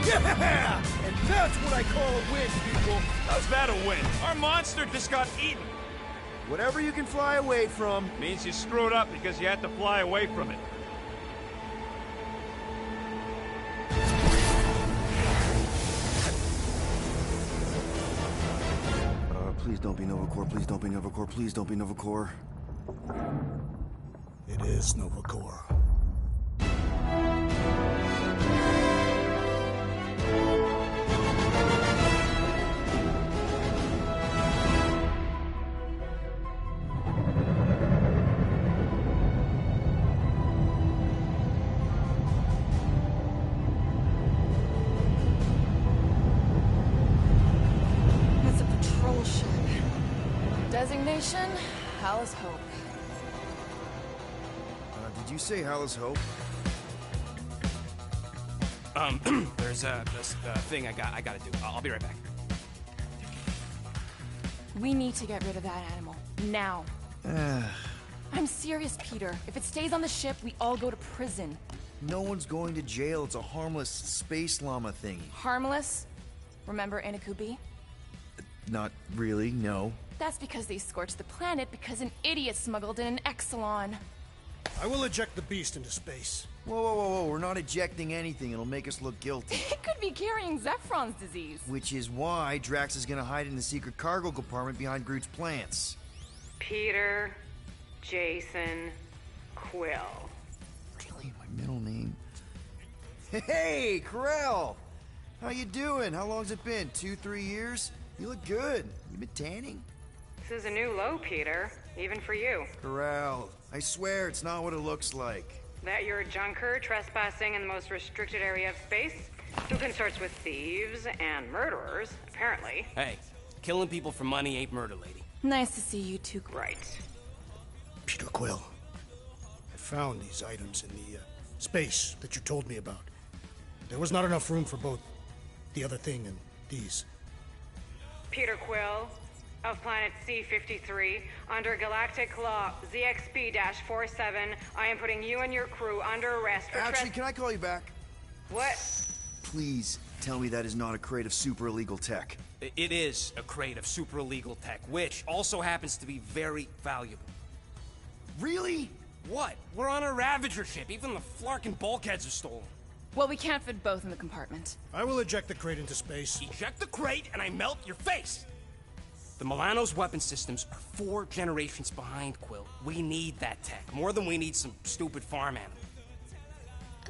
Yeah! And that's what I call a win, people! How's that a win? Our monster just got eaten. Whatever you can fly away from. Means you screwed up because you had to fly away from it. Please don't be Novacore, please don't be Novacore, please don't be Novacore. It is Novacore. It's a patrol ship. Designation, Hal's Hope. Did you say Hal's Hope? There's this thing I gotta do. I'll be right back. We need to get rid of that animal. Now. I'm serious, Peter. If it stays on the ship, we all go to prison. No one's going to jail. It's a harmless space llama thingy. Harmless? Remember Inakubi? Not really, no. That's because they scorched the planet because an idiot smuggled in an Exelon. I will eject the beast into space. Whoa. We're not ejecting anything. It'll make us look guilty. It could be carrying Zephron's disease. Which is why Drax is gonna hide in the secret cargo compartment behind Groot's plants. Peter, Jason, Quill. Really? My middle name? Hey, Corell! How you doing? How long's it been? 2-3 years? You look good. You been tanning? This is a new low, Peter. Even for you. Corell, I swear it's not what it looks like. That you're a junker trespassing in the most restricted area of space, who consorts with thieves and murderers, apparently. Hey, killing people for money ain't murder, lady. Nice to see you two. Right. Peter Quill. I found these items in the space that you told me about. There was not enough room for both the other thing and these. Peter Quill, of planet C-53, under Galactic Law ZXP-47, I am putting you and your crew under arrest for Actually, can I call you back? What? Please tell me that is not a crate of super illegal tech. It is a crate of super illegal tech, which also happens to be very valuable. Really? What? We're on a Ravager ship. Even the Flarkin bulkheads are stolen. Well, we can't fit both in the compartment. I will eject the crate into space. Eject the crate and I melt your face! The Milano's weapon systems are 4 generations behind, Quill. We need that tech, more than we need some stupid farm animal.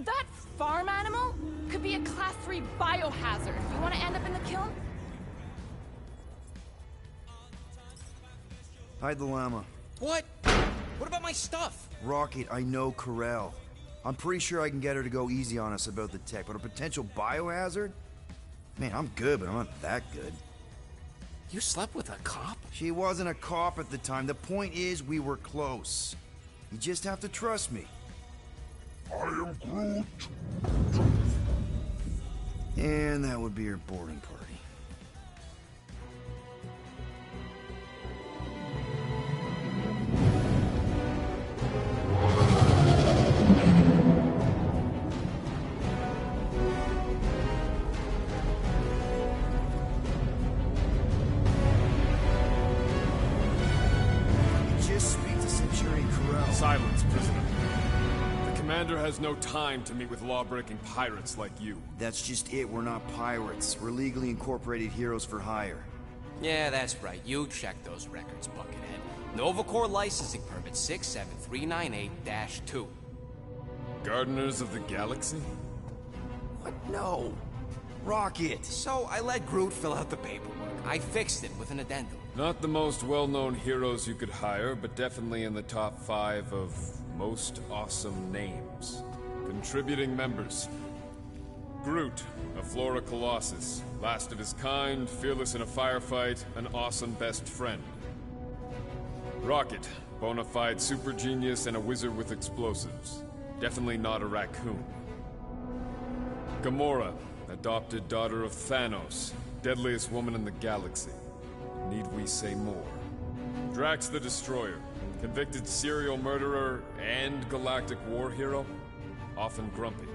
That farm animal could be a Class 3 biohazard. You want to end up in the kiln? Hide the llama. What? What about my stuff? Rocket, I know Corell. I'm pretty sure I can get her to go easy on us about the tech, but a potential biohazard? Man, I'm good, but I'm not that good. You slept with a cop? She wasn't a cop at the time. The point is, we were close. You just have to trust me. I am Groot. And that would be your boarding party. Silence, prisoner. The commander has no time to meet with law-breaking pirates like you. That's just it. We're not pirates. We're legally incorporated heroes for hire. Yeah, that's right. You check those records, Buckethead. Novacore licensing permit 67398-2. Gardeners of the Galaxy? What? No. Rocket! So I let Groot fill out the paperwork. I fixed it with an addendum. Not the most well-known heroes you could hire, but definitely in the top 5 of most awesome names. Contributing members. Groot, a Flora Colossus, last of his kind, fearless in a firefight, an awesome best friend. Rocket, bona fide super genius and a wizard with explosives. Definitely not a raccoon. Gamora, adopted daughter of Thanos, deadliest woman in the galaxy. Need we say more? Drax the Destroyer, convicted serial murderer and galactic war hero, often grumpy.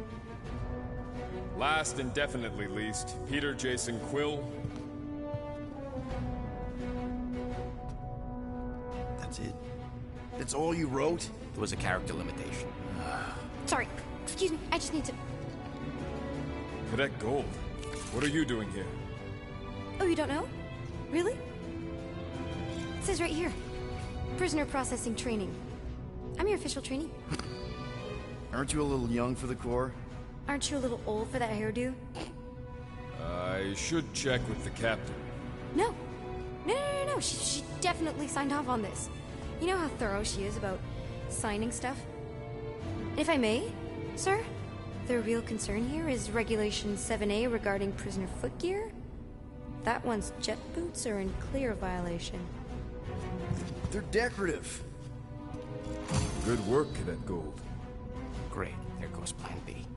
Last and definitely least, Peter Jason Quill. That's it? That's all you wrote? It was a character limitation. Sorry, excuse me, I just need to... Cadet Gold, what are you doing here? Oh, you don't know? Really? It says right here. Prisoner processing training. I'm your official trainee. Aren't you a little young for the Corps? Aren't you a little old for that hairdo? I should check with the captain. No. No. She definitely signed off on this. You know how thorough she is about signing stuff? And if I may, sir, the real concern here is Regulation 7A regarding prisoner footgear. That one's jet boots are in clear violation. They're decorative. Good work, Cadet Gold. Great. There goes Plan B.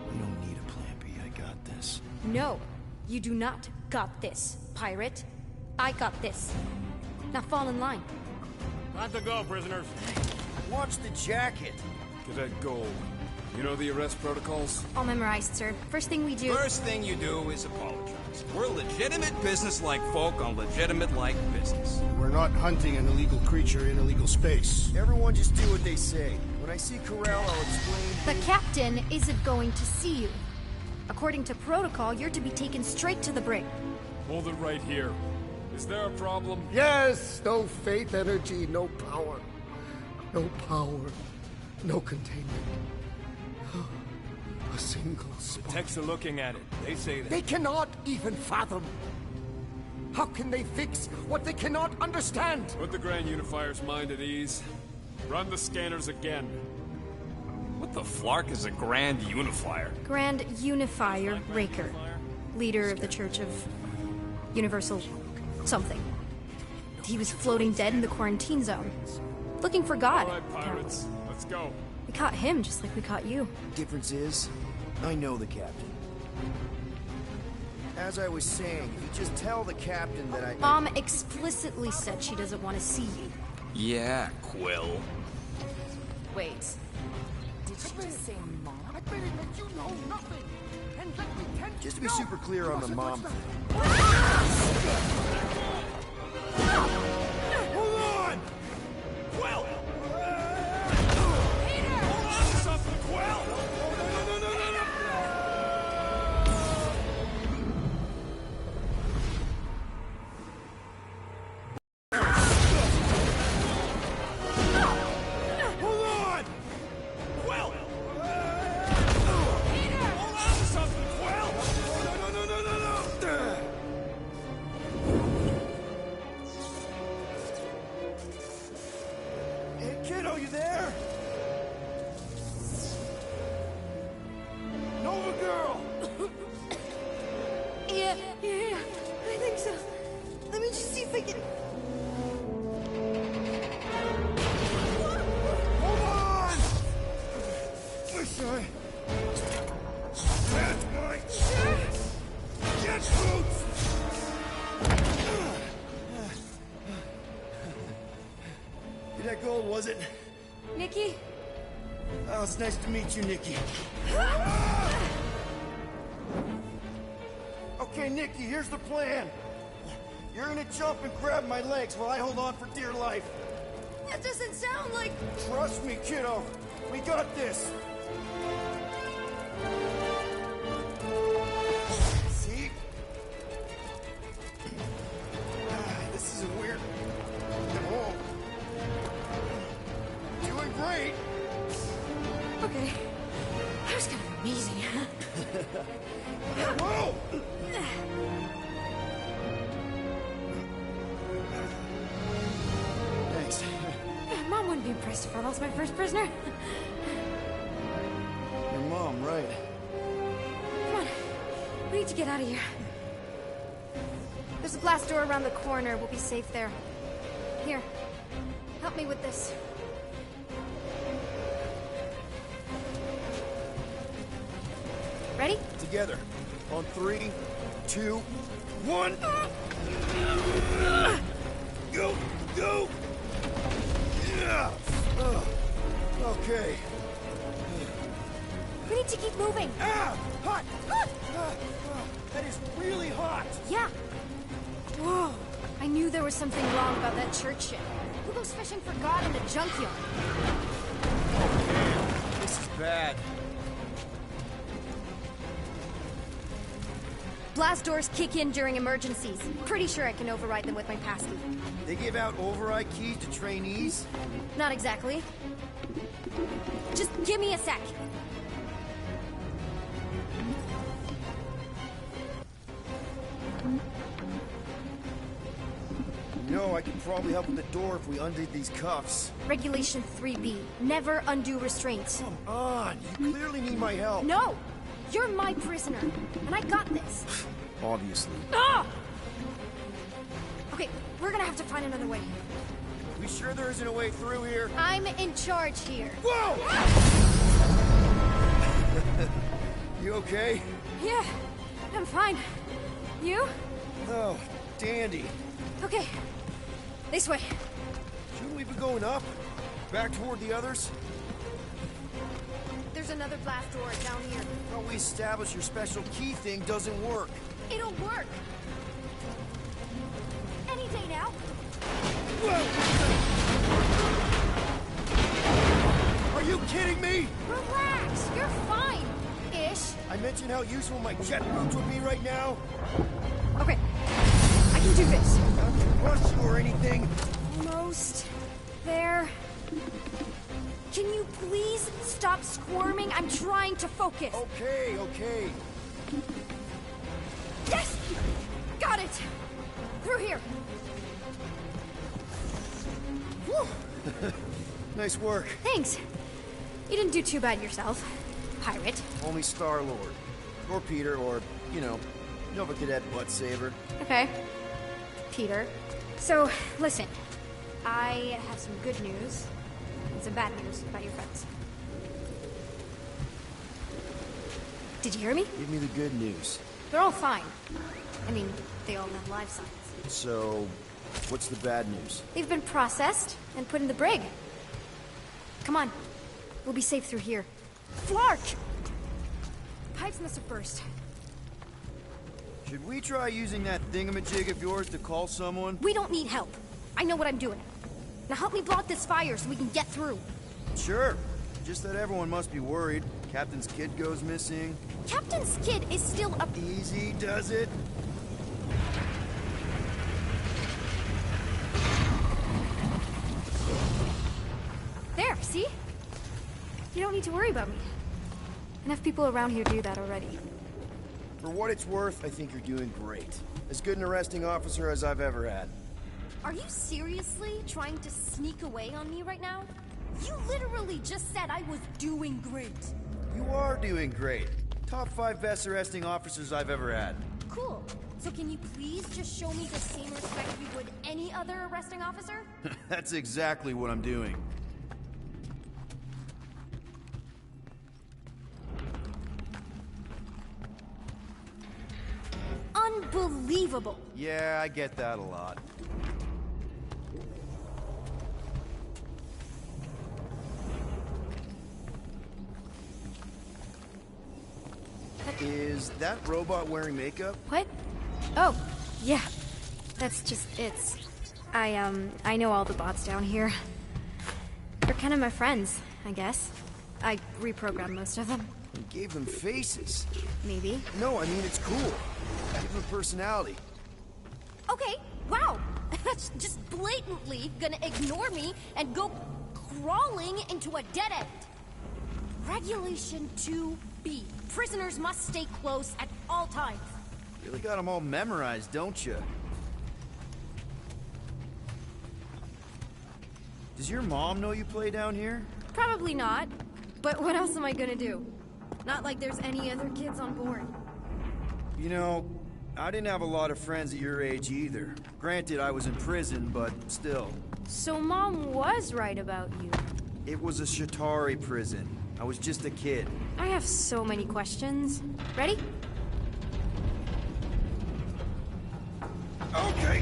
We don't need a Plan B. I got this. No, you do not got this, pirate. I got this. Now fall in line. Time to go, prisoners. Watch the jacket. Cadet Gold, you know the arrest protocols? All memorized, sir. First thing we do... First thing you do is apologize. We're legitimate business-like folk on legitimate-like business. We're not hunting an illegal creature in illegal space. Everyone just do what they say. When I see Corral, I'll explain... The captain isn't going to see you. According to protocol, you're to be taken straight to the brig. Hold it right here. Is there a problem? Yes! No faith energy, no power. No power. No containment. A single spot. The techs are looking at it. They say that. They cannot even fathom. How can they fix what they cannot understand? Put the Grand Unifier's mind at ease. Run the scanners again. What the flark is a Grand Unifier? Grand Unifier Raker. Leader of the Church of Universal something. He was floating dead in the quarantine zone. Looking for God. All right, pirates. Let's go. We caught him just like we caught you. Difference is, I know the captain. As I was saying, if you just tell the captain that I... Mom explicitly said she doesn't want to see you. Yeah, Quill. Wait. Did she just say mom? I bet it that you know nothing. And let me tell you... Just to be super clear on the mom thing. Hold on! Quill! Peter! Hold on to something, Quill! No! Hold on! Quill! Peter! Hold on to something, Quill! No! Hey, kiddo, you there? Nova girl! Yeah. I think so. Let me just see if I can... Hold on! Wish I... That's my... Get boots! That gold, was it? Nikki? Oh, it's nice to meet you, Nikki. Okay, Nikki, here's the plan. You're gonna jump and grab my legs while I hold on for dear life. That doesn't sound like... Trust me, kiddo. We got this. See? This is a weird... No. Doing great. Okay. That was kind of amazing. Whoa! Thanks. Mom wouldn't be impressed if I lost my first prisoner. Your mom, right? Come on. We need to get out of here. There's a blast door around the corner. We'll be safe there. Here. Help me with this. Ready? Together. On 3, 2, 1. Go! Go! Yeah! Okay. We need to keep moving. Ah! Hot! That is really hot! Yeah. Whoa. I knew there was something wrong about that church ship. Who goes fishing for God in a junkyard? This is bad. Blast doors kick in during emergencies. Pretty sure I can override them with my passkey. They give out override keys to trainees? Not exactly. Just give me a sec. You know, I could probably help with the door if we undid these cuffs. Regulation 3B. Never undo restraints. Come on, you clearly need my help. No! You're my prisoner, and I got this. Obviously. Ah! Okay, we're gonna have to find another way. We sure there isn't a way through here? I'm in charge here. Whoa! You okay? Yeah, I'm fine. You? Oh, dandy. Okay, this way. Shouldn't we be going up? Back toward the others? There's another blast door down here. Well, we established your special key thing doesn't work. It'll work. Any day now. Whoa! Are you kidding me? Relax, you're fine. Ish. I mentioned how useful my jet boots would be right now. Okay, I can do this. Not to rush you or anything. Almost there. Can you please stop squirming? I'm trying to focus. Okay, okay. Yes! Got it! Through here. Whew. Nice work. Thanks. You didn't do too bad yourself, pirate. Only Star-Lord. Or Peter, or, you know, Nova Cadet Butt Saver. Okay. Peter. So, listen. I have some good news and some bad news about your friends. Did you hear me? Give me the good news. They're all fine. I mean, they all have life signs. So, what's the bad news? They've been processed and put in the brig. Come on. We'll be safe through here. Flark! Pipes must have burst. Should we try using that thingamajig of yours to call someone? We don't need help. I know what I'm doing. Now help me blow out this fire so we can get through. Sure. Just that everyone must be worried. Captain's kid goes missing. Captain's kid is still up. Easy does it. There, see? You don't need to worry about me. Enough people around here do that already. For what it's worth, I think you're doing great. As good an arresting officer as I've ever had. Are you seriously trying to sneak away on me right now? You literally just said I was doing great. You are doing great. Top 5 best arresting officers I've ever had. Cool. So can you please just show me the same respect you would any other arresting officer? That's exactly what I'm doing. Unbelievable! Yeah, I get that a lot. Is that robot wearing makeup? What? Oh, yeah. That's just I know all the bots down here. They're kind of my friends, I guess. I reprogrammed most of them. You gave them faces. Maybe. No, I mean, it's cool. Give them personality. Okay, wow. That's just blatantly gonna ignore me and go crawling into a dead end. Regulation 2B. Prisoners must stay close at all times. Really got them all memorized, don't you? Does your mom know you play down here? Probably not. But what else am I gonna do? Not like there's any other kids on board. You know, I didn't have a lot of friends at your age either. Granted, I was in prison, but still. So Mom was right about you. It was a Shatari prison. I was just a kid. I have so many questions. Ready? Okay,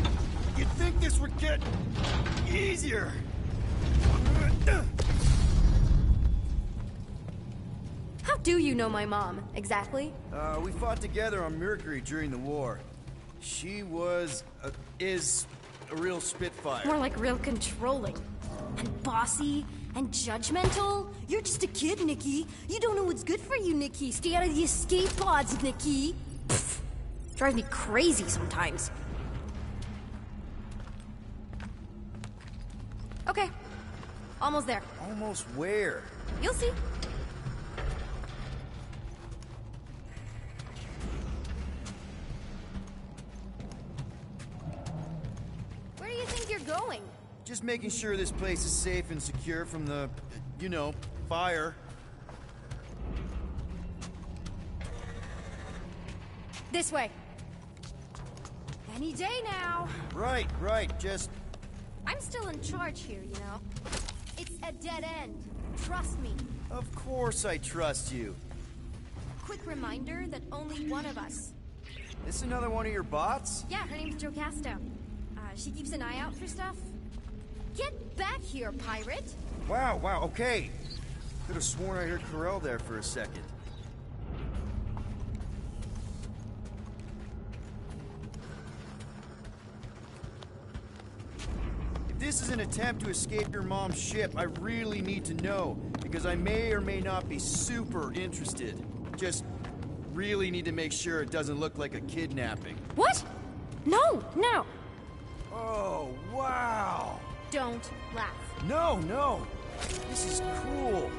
you'd think this would get easier. How do you know my mom, exactly? We fought together on Mercury during the war. She is a real Spitfire. More like real controlling. And bossy and judgmental. You're just a kid, Nikki. You don't know what's good for you, Nikki. Stay out of the escape pods, Nikki. Pfft. Drives me crazy sometimes. Okay. Almost there. Almost where? You'll see. Where do you think you're going? Just making sure this place is safe and secure from the, you know, fire. This way. Any day now. Right, just... I'm still in charge here, you know. It's a dead end. Trust me. Of course I trust you. Quick reminder that only one of us. This another one of your bots? Yeah, her name's Jocasta. She keeps an eye out for stuff. Get back here, pirate! Wow, okay. Could have sworn I heard Corell there for a second. If this is an attempt to escape your mom's ship, I really need to know, because I may or may not be super interested. Just really need to make sure it doesn't look like a kidnapping. What? No! Oh, wow! Don't laugh. No! This is cool.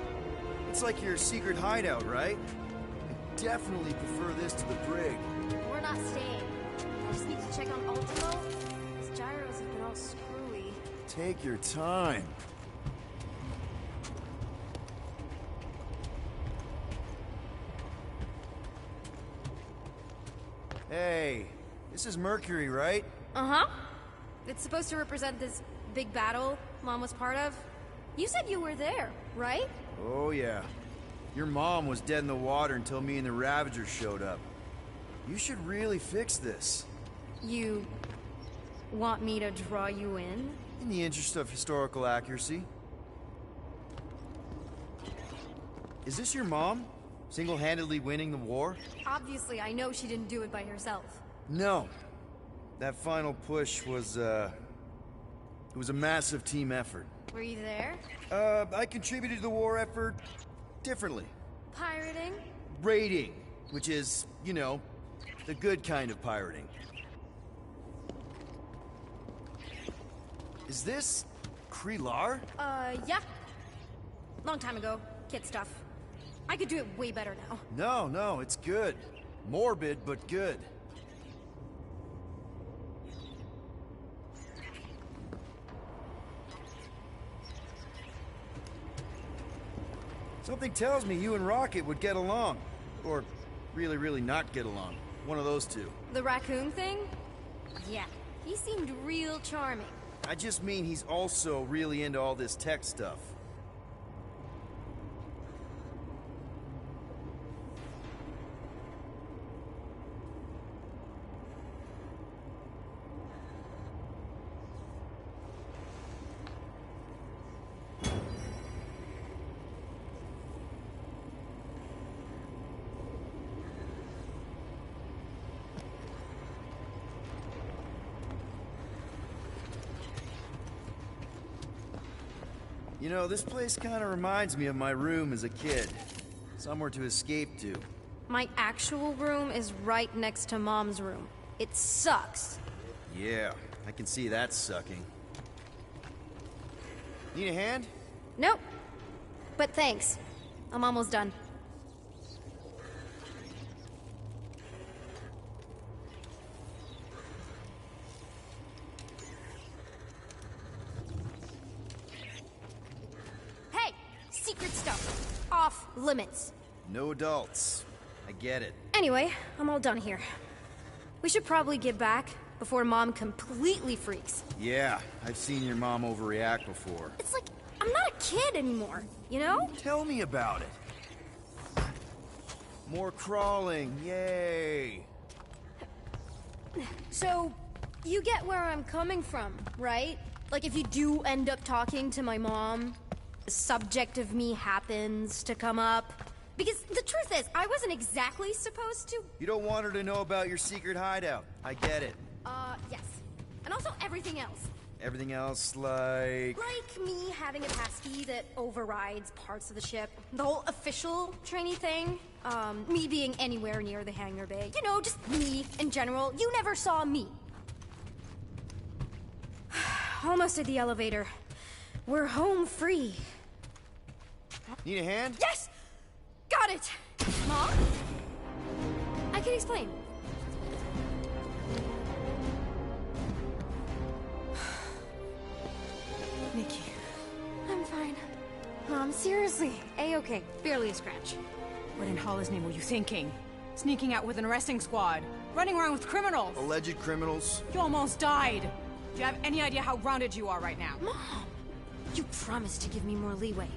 It's like your secret hideout, right? I definitely prefer this to the brig. We're not staying. I just need to check on Ultimo. His gyros have been all screwy. Take your time. Hey, this is Mercury, right? Uh-huh. It's supposed to represent this big battle Mom was part of. You said you were there, right? Oh, yeah. Your mom was dead in the water until me and the Ravagers showed up. You should really fix this. You want me to draw you in? In the interest of historical accuracy. Is this your mom? Single-handedly winning the war? Obviously, I know she didn't do it by herself. No. That final push was, it was a massive team effort. Were you there? I contributed to the war effort differently. Pirating? Raiding, which is, you know, the good kind of pirating. Is this Krelar? Yeah. Long time ago. Kid stuff. I could do it way better now. No, it's good. Morbid, but good. Something tells me you and Rocket would get along. Or really not get along. One of those two. The raccoon thing? Yeah, he seemed real charming. I just mean he's also really into all this tech stuff. You know, this place kind of reminds me of my room as a kid. Somewhere to escape to. My actual room is right next to Mom's room. It sucks. Yeah, I can see that sucking. Need a hand? Nope. But thanks. I'm almost done. Hey! Secret stuff. Off limits. No adults. I get it. Anyway, I'm all done here. We should probably get back before Mom completely freaks. Yeah, I've seen your mom overreact before. It's like, I'm not a kid anymore, you know? Tell me about it. More crawling, yay! So, you get where I'm coming from, right? Like if you do end up talking to my mom, the subject of me happens to come up. Because the truth is, I wasn't exactly supposed to. You don't want her to know about your secret hideout. I get it. Yes. And also everything else. Everything else, like... Like me having a passkey that overrides parts of the ship. The whole official trainee thing. Me being anywhere near the hangar bay. You know, just me in general. You never saw me. Almost at the elevator. We're home free. Need a hand? Yes! Got it! Mom? I can explain. Nikki. I'm fine. Mom, seriously. A-okay. Barely a scratch. What in Hollis' name were you thinking? Sneaking out with an arresting squad? Running around with criminals? Alleged criminals? You almost died. Do you have any idea how grounded you are right now? Mom! You promised to give me more leeway.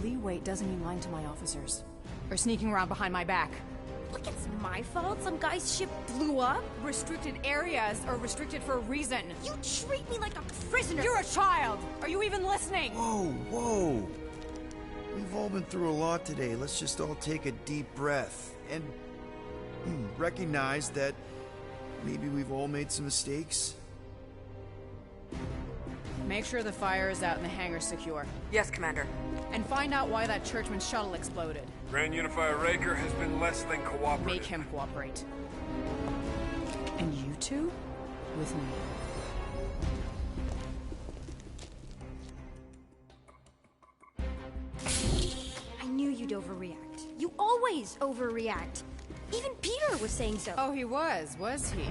Leeway doesn't mean lying to my officers. Or sneaking around behind my back. Look, it's my fault some guy's ship blew up. Restricted areas are restricted for a reason. You treat me like a prisoner. You're a child! Are you even listening? Whoa, whoa. We've all been through a lot today. Let's just all take a deep breath and recognize that maybe we've all made some mistakes. Make sure the fire is out and the hangar's secure. Yes, Commander. And find out why that Churchman's shuttle exploded. Grand Unifier Raker has been less than cooperative. Make him cooperate. And you two? With me. I knew you'd overreact. You always overreact. Even Peter was saying so. Oh, he was he?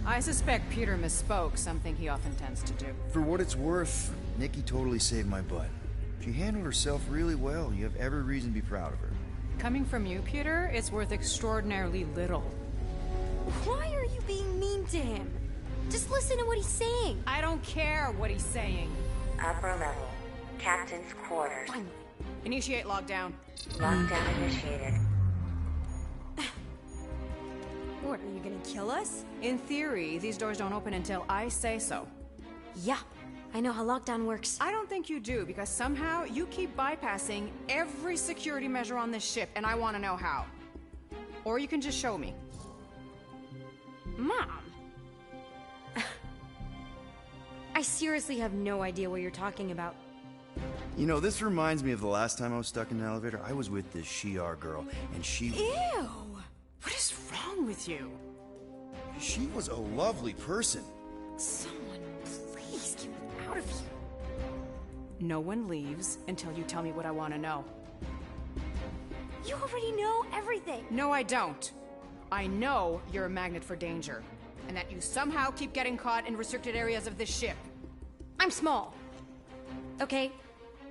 I suspect Peter misspoke, something he often tends to do. For what it's worth, Nikki totally saved my butt. She handled herself really well. You have every reason to be proud of her. Coming from you, Peter, it's worth extraordinarily little. Why are you being mean to him? Just listen to what he's saying. I don't care what he's saying. Upper level. Captain's quarters. Finally. Initiate lockdown. Lockdown initiated. What, are you gonna kill us? In theory, these doors don't open until I say so. Yeah, I know how lockdown works. I don't think you do, because somehow you keep bypassing every security measure on this ship, and I want to know how. Or you can just show me. Mom! I seriously have no idea what you're talking about. You know, this reminds me of the last time I was stuck in an elevator. I was with this Shi'ar girl, and she... Ew! What is wrong with you? She was a lovely person. Someone, please get me out of here. No one leaves until you tell me what I want to know. You already know everything. No, I don't. I know you're a magnet for danger, and that you somehow keep getting caught in restricted areas of this ship. I'm small. Okay?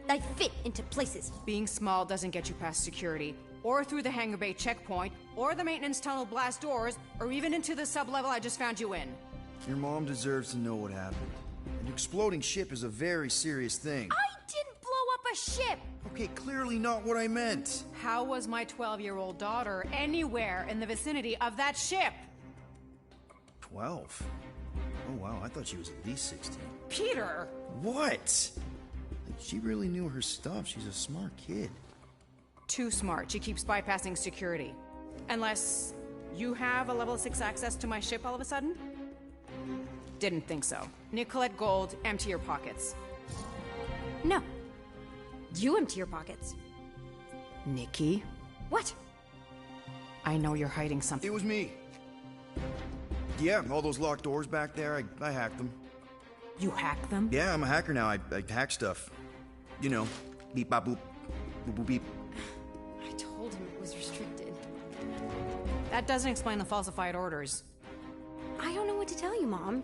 I fit into places. Being small doesn't get you past security. or through the hangar bay checkpoint, or the maintenance tunnel blast doors, or even into the sub-level I just found you in. Your mom deserves to know what happened. An exploding ship is a very serious thing. I didn't blow up a ship! Okay, clearly not what I meant. How was my 12-year-old daughter anywhere in the vicinity of that ship? 12? Oh wow, I thought she was at least 16. Peter! What? She really knew her stuff. She's a smart kid. Too smart. She keeps bypassing security. Unless you have a level 6 access to my ship all of a sudden? Didn't think so. Nicolette Gold, empty your pockets. No. You empty your pockets. Nikki? What? I know you're hiding something. It was me. Yeah, all those locked doors back there, I hacked them. You hacked them? Yeah, I'm a hacker now. I hack stuff. You know, beep bop boop, boop boop beep. I told him it was restricted. That doesn't explain the falsified orders. I don't know what to tell you, Mom.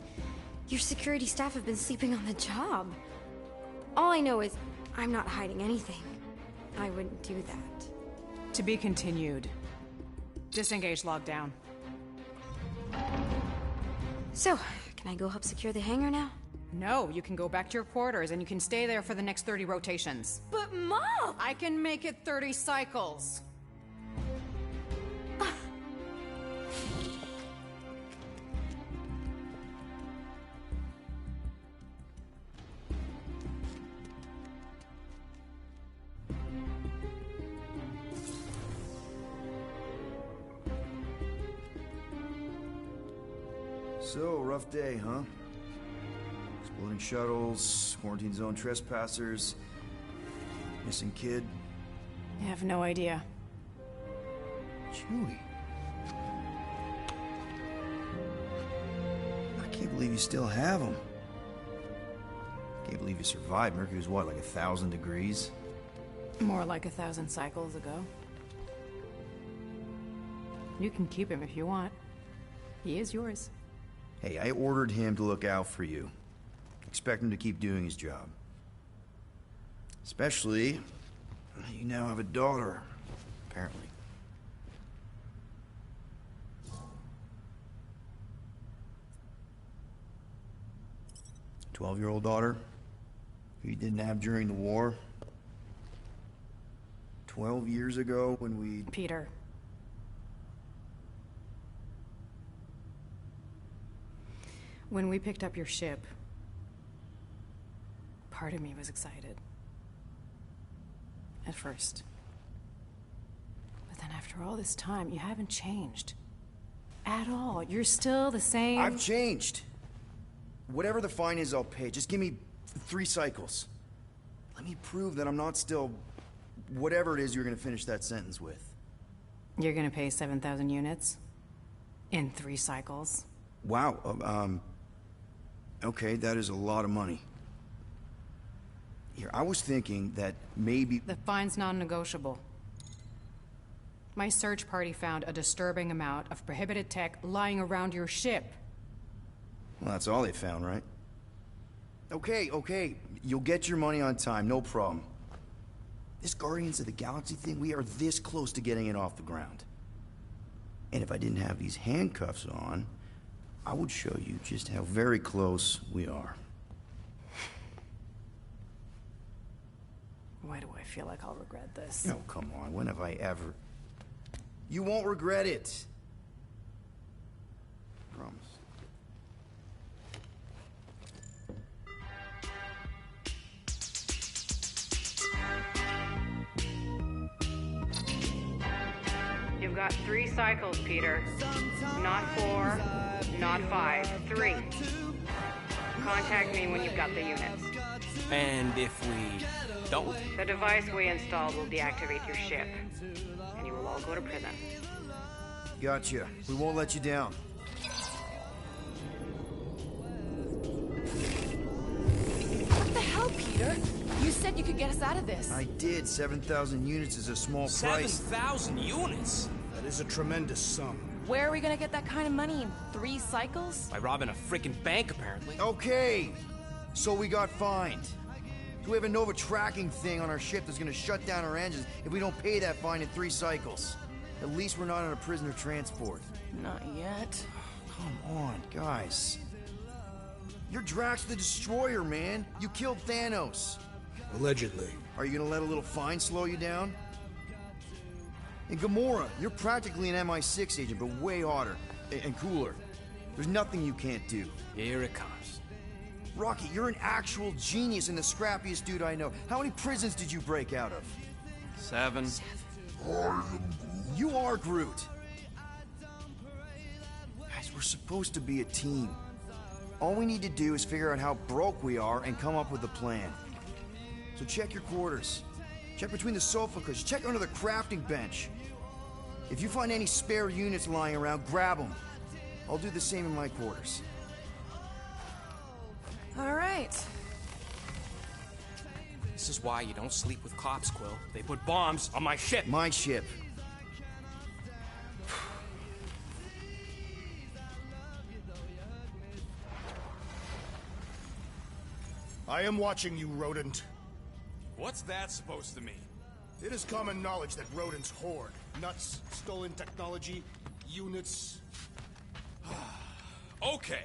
Your security staff have been sleeping on the job. All I know is I'm not hiding anything. I wouldn't do that. To be continued. Disengage lockdown. So, can I go help secure the hangar now? No, you can go back to your quarters and you can stay there for the next 30 rotations. But Mom! I can make it 30 cycles. So, rough day, huh? Exploding shuttles, quarantine zone trespassers, missing kid. I have no idea. Chewie. I can't believe you still have him. Can't believe you survived. Mercury was what, like 1,000 degrees? More like 1,000 cycles ago. You can keep him if you want. He is yours. Hey, I ordered him to look out for you. Expect him to keep doing his job. Especially, you now have a daughter, apparently. A 12-year-old daughter who you didn't have during the war. 12 years ago when we... Peter. When we picked up your ship, part of me was excited. At first. But then after all this time, you haven't changed. At all. You're still the same... I've changed. Whatever the fine is, I'll pay. Just give me 3 cycles. Let me prove that I'm not still... whatever it is you're gonna finish that sentence with. You're gonna pay 7,000 units? In 3 cycles? Wow, okay, that is a lot of money. Here, I was thinking that maybe... The fine's non-negotiable. My search party found a disturbing amount of prohibited tech lying around your ship. Well, that's all they found, right? Okay, you'll get your money on time, no problem. This Guardians of the Galaxy thing, we are this close to getting it off the ground. And if I didn't have these handcuffs on, I would show you just how very close we are. Why do I feel like I'll regret this? Oh, come on, when have I ever... You won't regret it. Promise. You've got 3 cycles, Peter. Not 4, not 5, 3. Contact me when you've got the units. And if we don't? The device we installed will deactivate your ship, and you will all go to prison. Gotcha. We won't let you down. What the hell, Peter? You said you could get us out of this. I did. 7,000 units is a small price. 7,000 units? That is a tremendous sum. Where are we gonna get that kind of money in 3 cycles? By robbing a freaking bank, apparently. Okay, so we got fined. Do we have a Nova tracking thing on our ship that's gonna shut down our engines if we don't pay that fine in 3 cycles? At least we're not on a prisoner transport. Not yet. Come on, guys. You're Drax the Destroyer, man. You killed Thanos. Allegedly. Are you gonna let a little fine slow you down? And Gamora, you're practically an MI6 agent, but way hotter and cooler. There's nothing you can't do. Here it comes. Rocky, you're an actual genius and the scrappiest dude I know. How many prisons did you break out of? 7. You are Groot. Guys, we're supposed to be a team. All we need to do is figure out how broke we are and come up with a plan. So check your quarters. Check between the sofa cushions. Check under the crafting bench. If you find any spare units lying around, grab them. I'll do the same in my quarters. All right. This is why you don't sleep with cops, Quill. They put bombs on my ship. My ship. I am watching you, rodent. What's that supposed to mean? It is common knowledge that rodents hoard nuts, stolen technology, units. Okay,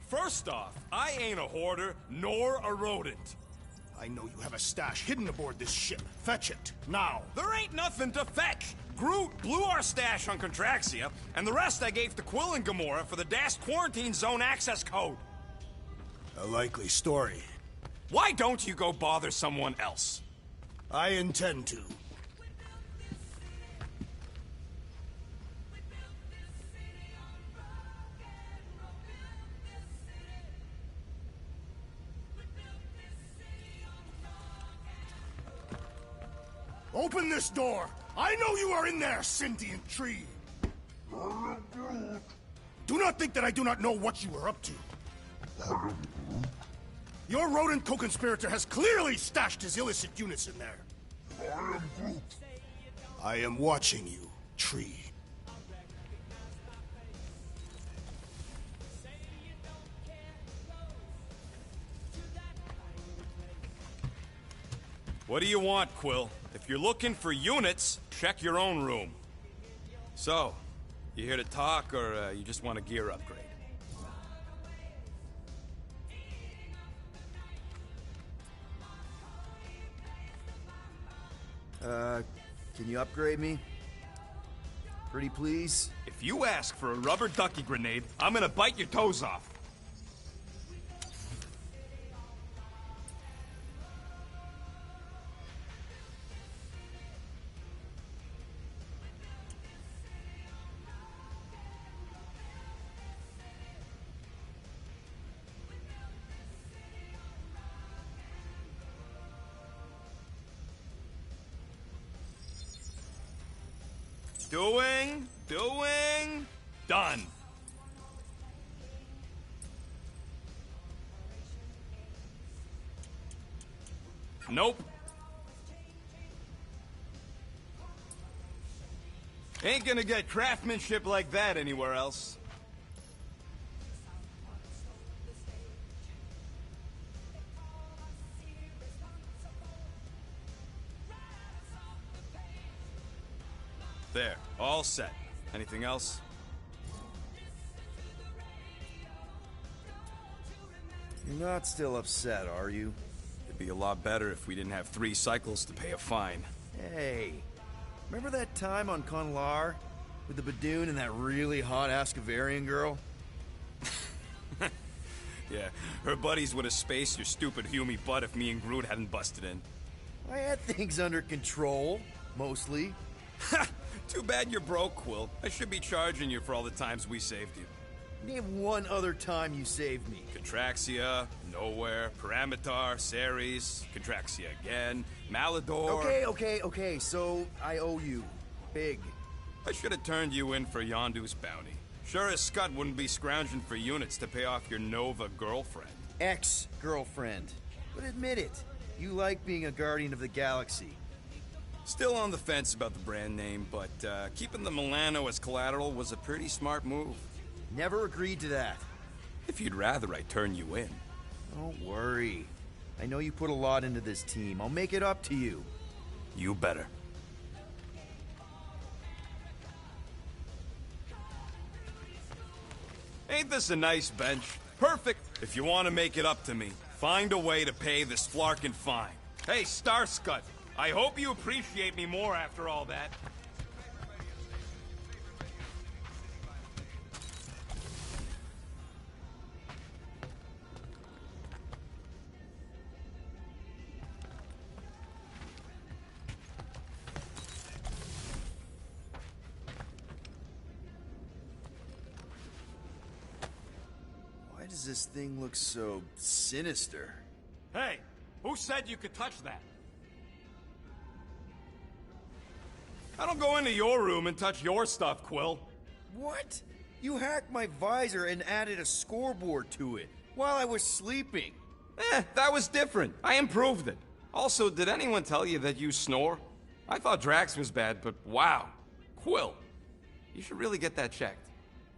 first off, I ain't a hoarder nor a rodent. I know you have a stash hidden aboard this ship. Fetch it, now. There ain't nothing to fetch. Groot blew our stash on Contraxia, and the rest I gave to Quill and Gamora for the DAS quarantine zone access code. A likely story. Why don't you go bother someone else? I intend to. Open this door! I know you are in there, sentient tree! Do not think that I do not know what you are up to. Your rodent co-conspirator has clearly stashed his illicit units in there. I am watching you, tree. What do you want, Quill? If you're looking for units, check your own room. So, you here to talk, or you just want a gear upgrade? Can you upgrade me? Pretty please? If you ask for a rubber ducky grenade, I'm gonna bite your toes off. Doing, done. Nope. Ain't gonna get craftsmanship like that anywhere else. There, all set. Anything else? You're not still upset, are you? It'd be a lot better if we didn't have 3 cycles to pay a fine. Hey, remember that time on Conlar with the Badoon and that really hot Ascavarian girl? Yeah, her buddies would have spaced your stupid Hume butt if me and Groot hadn't busted in. I had things under control, mostly. Ha! Too bad you're broke, Quill. I should be charging you for all the times we saved you. Name one other time you saved me. Contraxia, Nowhere, Paramitar, Ceres, Contraxia again, Malador... Okay, so I owe you. Big. I should have turned you in for Yondu's bounty. Sure as Scott wouldn't be scrounging for units to pay off your Nova girlfriend. Ex-girlfriend. But admit it, you like being a Guardian of the Galaxy. Still on the fence about the brand name, but keeping the Milano as collateral was a pretty smart move. Never agreed to that. If you'd rather I turn you in. Don't worry. I know you put a lot into this team. I'll make it up to you. You better. Ain't this a nice bench? Perfect if you want to make it up to me. Find a way to pay this flarkin' fine. Hey, Starscut, I hope you appreciate me more after all that. Why does this thing look so sinister? Hey, who said you could touch that? I don't go into your room and touch your stuff, Quill. What? You hacked my visor and added a scoreboard to it while I was sleeping. That was different. I improved it. Also, did anyone tell you that you snore? I thought Drax was bad, but wow. Quill, you should really get that checked.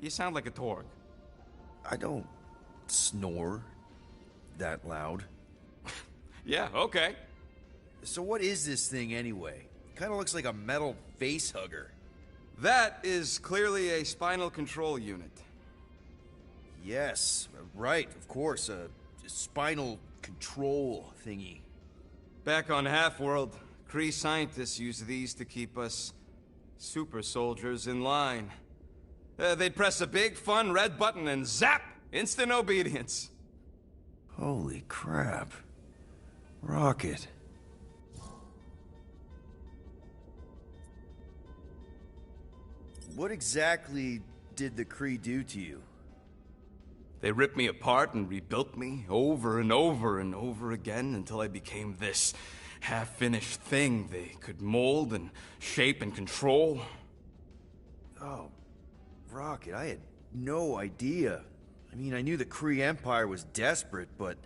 You sound like a Torg. I don't snore that loud. Yeah, okay. So what is this thing anyway? Kind of looks like a metal face hugger. That is clearly a spinal control unit. Yes, right, of course, a spinal control thingy. Back on Half-World, Kree scientists use these to keep us super soldiers in line. They'd press a big, fun red button and zap! Instant obedience. Holy crap. Rocket. What exactly did the Kree do to you? They ripped me apart and rebuilt me over and over and over again until I became this half-finished thing they could mold and shape and control. Oh, Rocket, I had no idea. I mean, I knew the Kree Empire was desperate, but...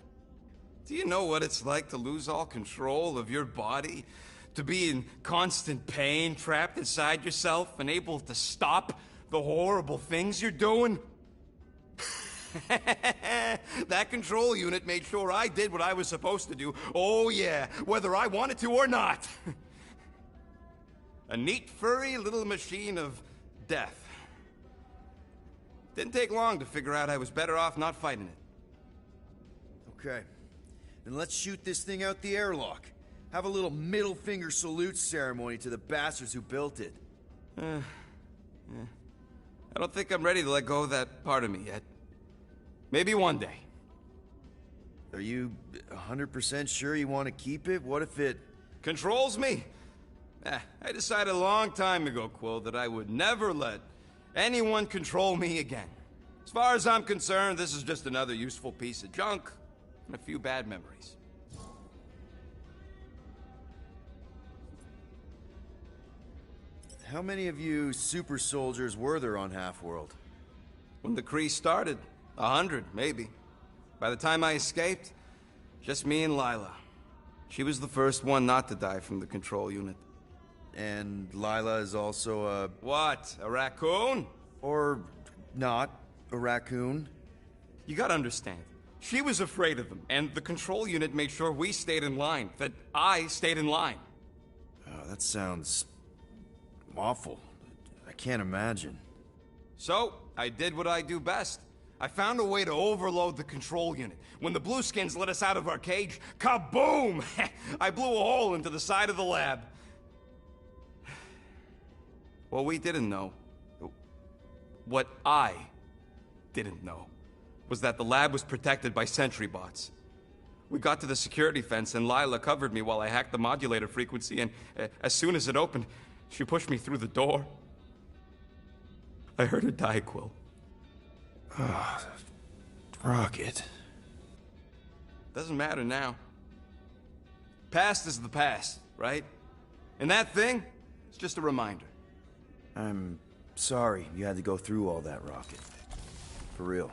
Do you know what it's like to lose all control of your body? To be in constant pain, trapped inside yourself, unable to stop the horrible things you're doing? That control unit made sure I did what I was supposed to do. Oh yeah, whether I wanted to or not. A neat, furry little machine of death. Didn't take long to figure out I was better off not fighting it. Okay. Then let's shoot this thing out the airlock. Have a little middle finger salute ceremony to the bastards who built it. I don't think I'm ready to let go of that part of me yet. Maybe one day. Are you 100% sure you want to keep it? What if it... Controls me? I decided a long time ago, Quill, that I would never let anyone control me again. As far as I'm concerned, this is just another useful piece of junk and a few bad memories. How many of you super soldiers were there on Half-World? When the Kree started, 100, maybe. By the time I escaped, just me and Lila. She was the first one not to die from the control unit. And Lila is also a... What? A raccoon? Or not a raccoon? You gotta understand. She was afraid of them, and the control unit made sure we stayed in line. That I stayed in line. Oh, that sounds... awful. I can't imagine. So, I did what I do best. I found a way to overload the control unit. When the Blueskins let us out of our cage, kaboom! I blew a hole into the side of the lab. What we didn't know, what I didn't know, was that the lab was protected by sentry bots. We got to the security fence and Lila covered me while I hacked the modulator frequency, and as soon as it opened, she pushed me through the door. I heard her die, Quill. Ah, Rocket. Doesn't matter now. Past is the past, right? And that thing, it's just a reminder. I'm sorry you had to go through all that, Rocket. For real.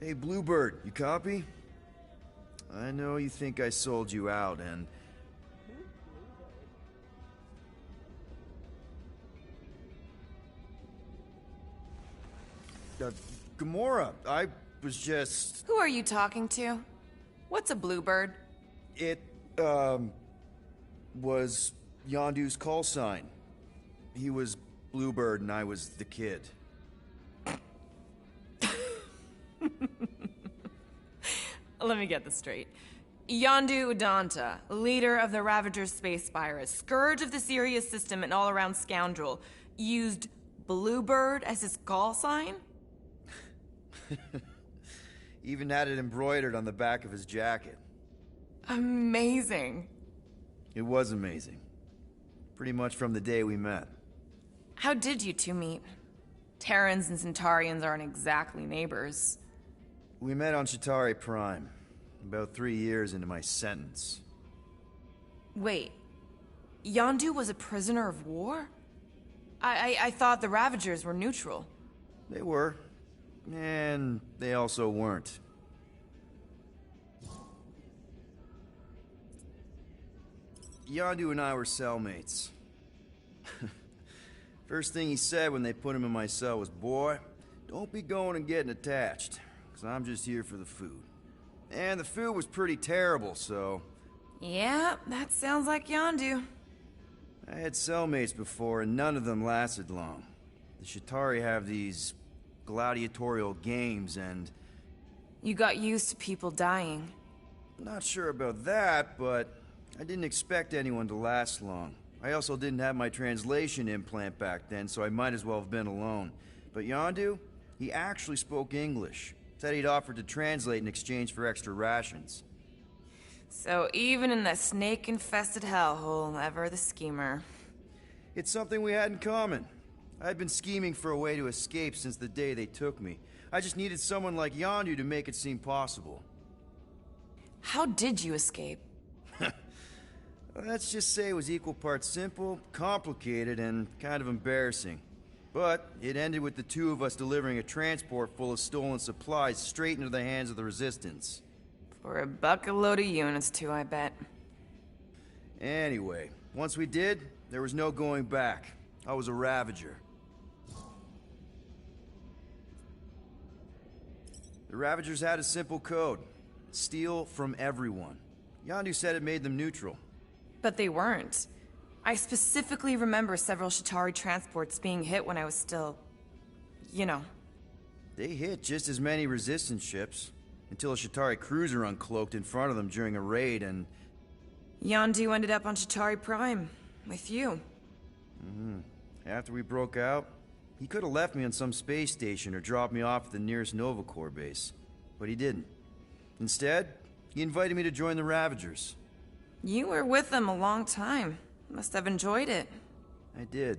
Hey, Bluebird, you copy? I know you think I sold you out, and... Gamora, I was just... Who are you talking to? What's a bluebird? It, was Yondu's call sign. He was Bluebird and I was the kid. Let me get this straight. Yondu Udanta, leader of the Ravager's space virus, scourge of the Sirius system and all-around scoundrel, used Bluebird as his call sign? Even had it embroidered on the back of his jacket. Amazing. It was amazing. Pretty much from the day we met. How did you two meet? Terrans and Centaurians aren't exactly neighbors. We met on Chitauri Prime, about 3 years into my sentence. Wait, Yondu was a prisoner of war? I thought the Ravagers were neutral. They were. And they also weren't. Yondu and I were cellmates. First thing he said when they put him in my cell was, "Boy, don't be going and getting attached, because I'm just here for the food." And the food was pretty terrible, so... Yeah, that sounds like Yondu. I had cellmates before, and none of them lasted long. The Chitauri have these gladiatorial games, and... You got used to people dying. Not sure about that, but I didn't expect anyone to last long. I also didn't have my translation implant back then, so I might as well have been alone. But Yondu, he actually spoke English. Said he'd offered to translate in exchange for extra rations. So even in that snake-infested hellhole, ever the schemer. It's something we had in common. I'd been scheming for a way to escape since the day they took me. I just needed someone like Yondu to make it seem possible. How did you escape? Let's just say it was equal parts simple, complicated, and kind of embarrassing. But it ended with the two of us delivering a transport full of stolen supplies straight into the hands of the Resistance. For a bucket load of units too, I bet. Anyway, once we did, there was no going back. I was a Ravager. The Ravagers had a simple code. Steal from everyone. Yondu said it made them neutral. But they weren't. I specifically remember several Chitauri transports being hit when I was still... you know. They hit just as many Resistance ships, until a Chitauri cruiser uncloaked in front of them during a raid and... Yondu ended up on Chitauri Prime, with you. After we broke out, he could have left me on some space station or dropped me off at the nearest Nova Corps base. But he didn't. Instead, he invited me to join the Ravagers. You were with them a long time. Must have enjoyed it. I did.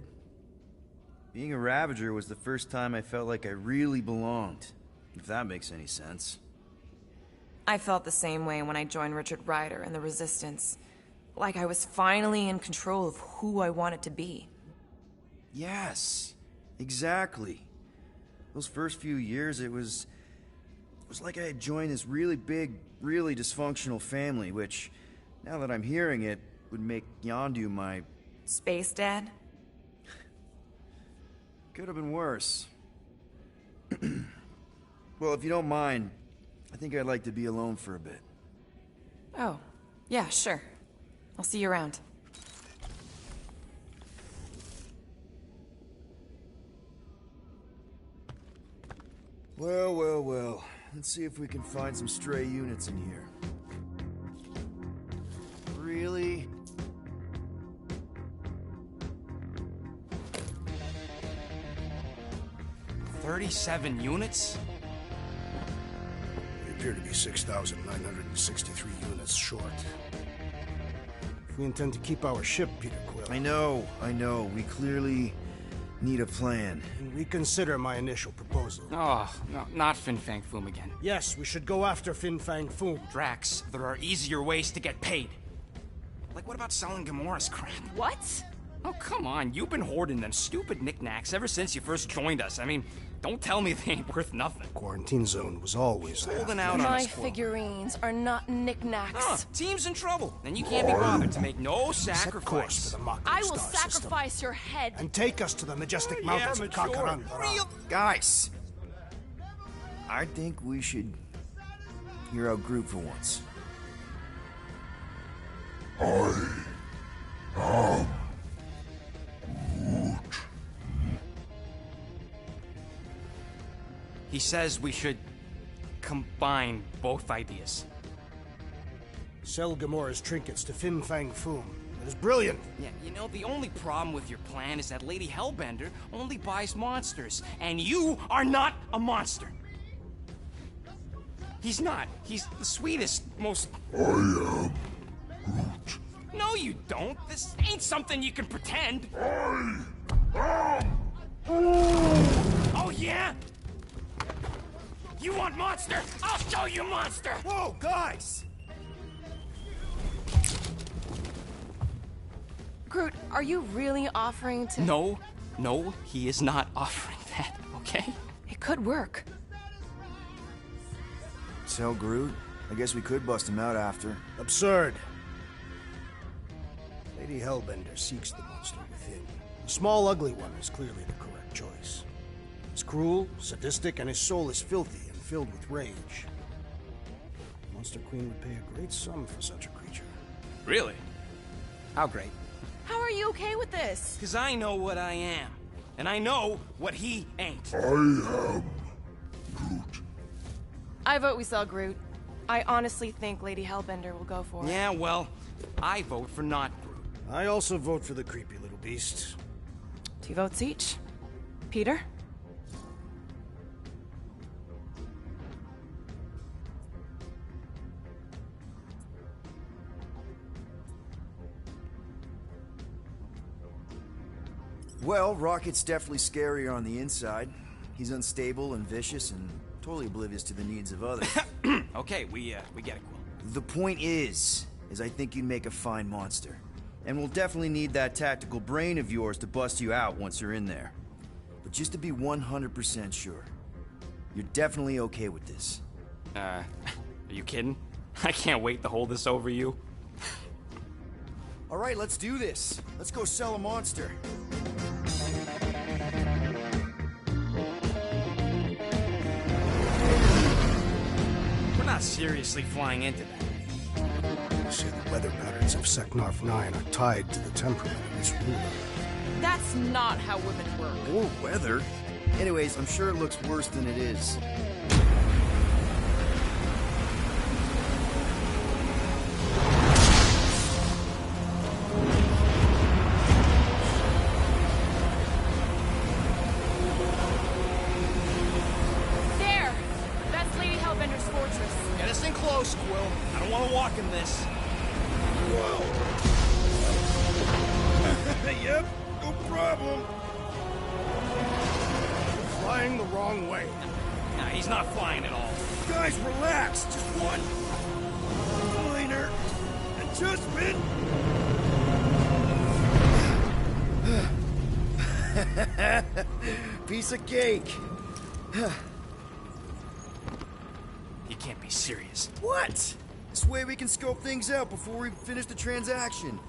Being a Ravager was the first time I felt like I really belonged, if that makes any sense. I felt the same way when I joined Richard Rider and the Resistance. Like I was finally in control of who I wanted to be. Yes, exactly. Those first few years, it was like I had joined this really big, really dysfunctional family, which, now that I'm hearing it, would make Yondu my... Space Dad? Could have been worse. Well, if you don't mind, I think I'd like to be alone for a bit. Oh, yeah, sure. I'll see you around. Well, well, well. Let's see if we can find some stray units in here. Really? $37 units? We appear to be 6,963 units short. If we intend to keep our ship, Peter Quill... I know. We clearly need a plan. And reconsider my initial proposal. Oh, no, not Fin Fang Foom again. Yes, we should go after Fin Fang Foom. Drax, there are easier ways to get paid. Like, what about selling Gamora's crap? What? Oh, come on. You've been hoarding them stupid knickknacks ever since you first joined us. I mean, Don't tell me they ain't worth nothing. Quarantine zone was always there. Holding out on My us, Quill. figurines are not knickknacks. Team's in trouble, and you can't be bothered to make no Set course sacrifice. for the Mako I will star system. sacrifice your head. And take us to the majestic mountains of Kakaran. Guys, I think we should hear out Groot for once. He says we should combine both ideas. Sell Gamora's trinkets to Fin Fang Foom. It is brilliant. Yeah, you know, the only problem with your plan is that Lady Hellbender only buys monsters, and you are not a monster. He's not. He's the sweetest, most... I am Groot. No, you don't. This ain't something you can pretend. Oh, yeah? You want monster? I'll show you monster! Whoa, guys! Groot, are you really offering to... No, he is not offering that, okay? It could work. Sell Groot? I guess we could bust him out after. Absurd. Lady Hellbender seeks the monster within. The small, ugly one is clearly the correct choice. He's cruel, sadistic, and his soul is filthy and filled with rage. The Monster Queen would pay a great sum for such a creature. Really? How great? How are you okay with this? Because I know what I am. And I know what he ain't. I am Groot. I vote we sell Groot. I honestly think Lady Hellbender will go for it. Yeah, well, I vote for not Groot. I also vote for the creepy little beast. 2 votes each. Peter? Well, Rocket's definitely scarier on the inside. He's unstable and vicious and totally oblivious to the needs of others. Okay, we get it, Quill. The point is I think you'd make a fine monster. And we'll definitely need that tactical brain of yours to bust you out once you're in there. But just to be 100% sure, you're definitely okay with this. Are you kidding? I can't wait to hold this over you. All right, let's do this. Let's go sell a monster. We're not seriously flying into that. You say the weather patterns of Seknarf 9 are tied to the temperament of its ruler. That's not how women work. Or weather. Anyways, I'm sure it looks worse than it is. There! That's Lady Hellbender's fortress. Get us in close, Quill. I don't want to walk in this. Yep, no problem. Flying the wrong way. Nah, he's not flying at all. Guys, relax. Just one minor adjustment. Piece of cake. You can't be serious. What? This way we can scope things out before we finish the transaction.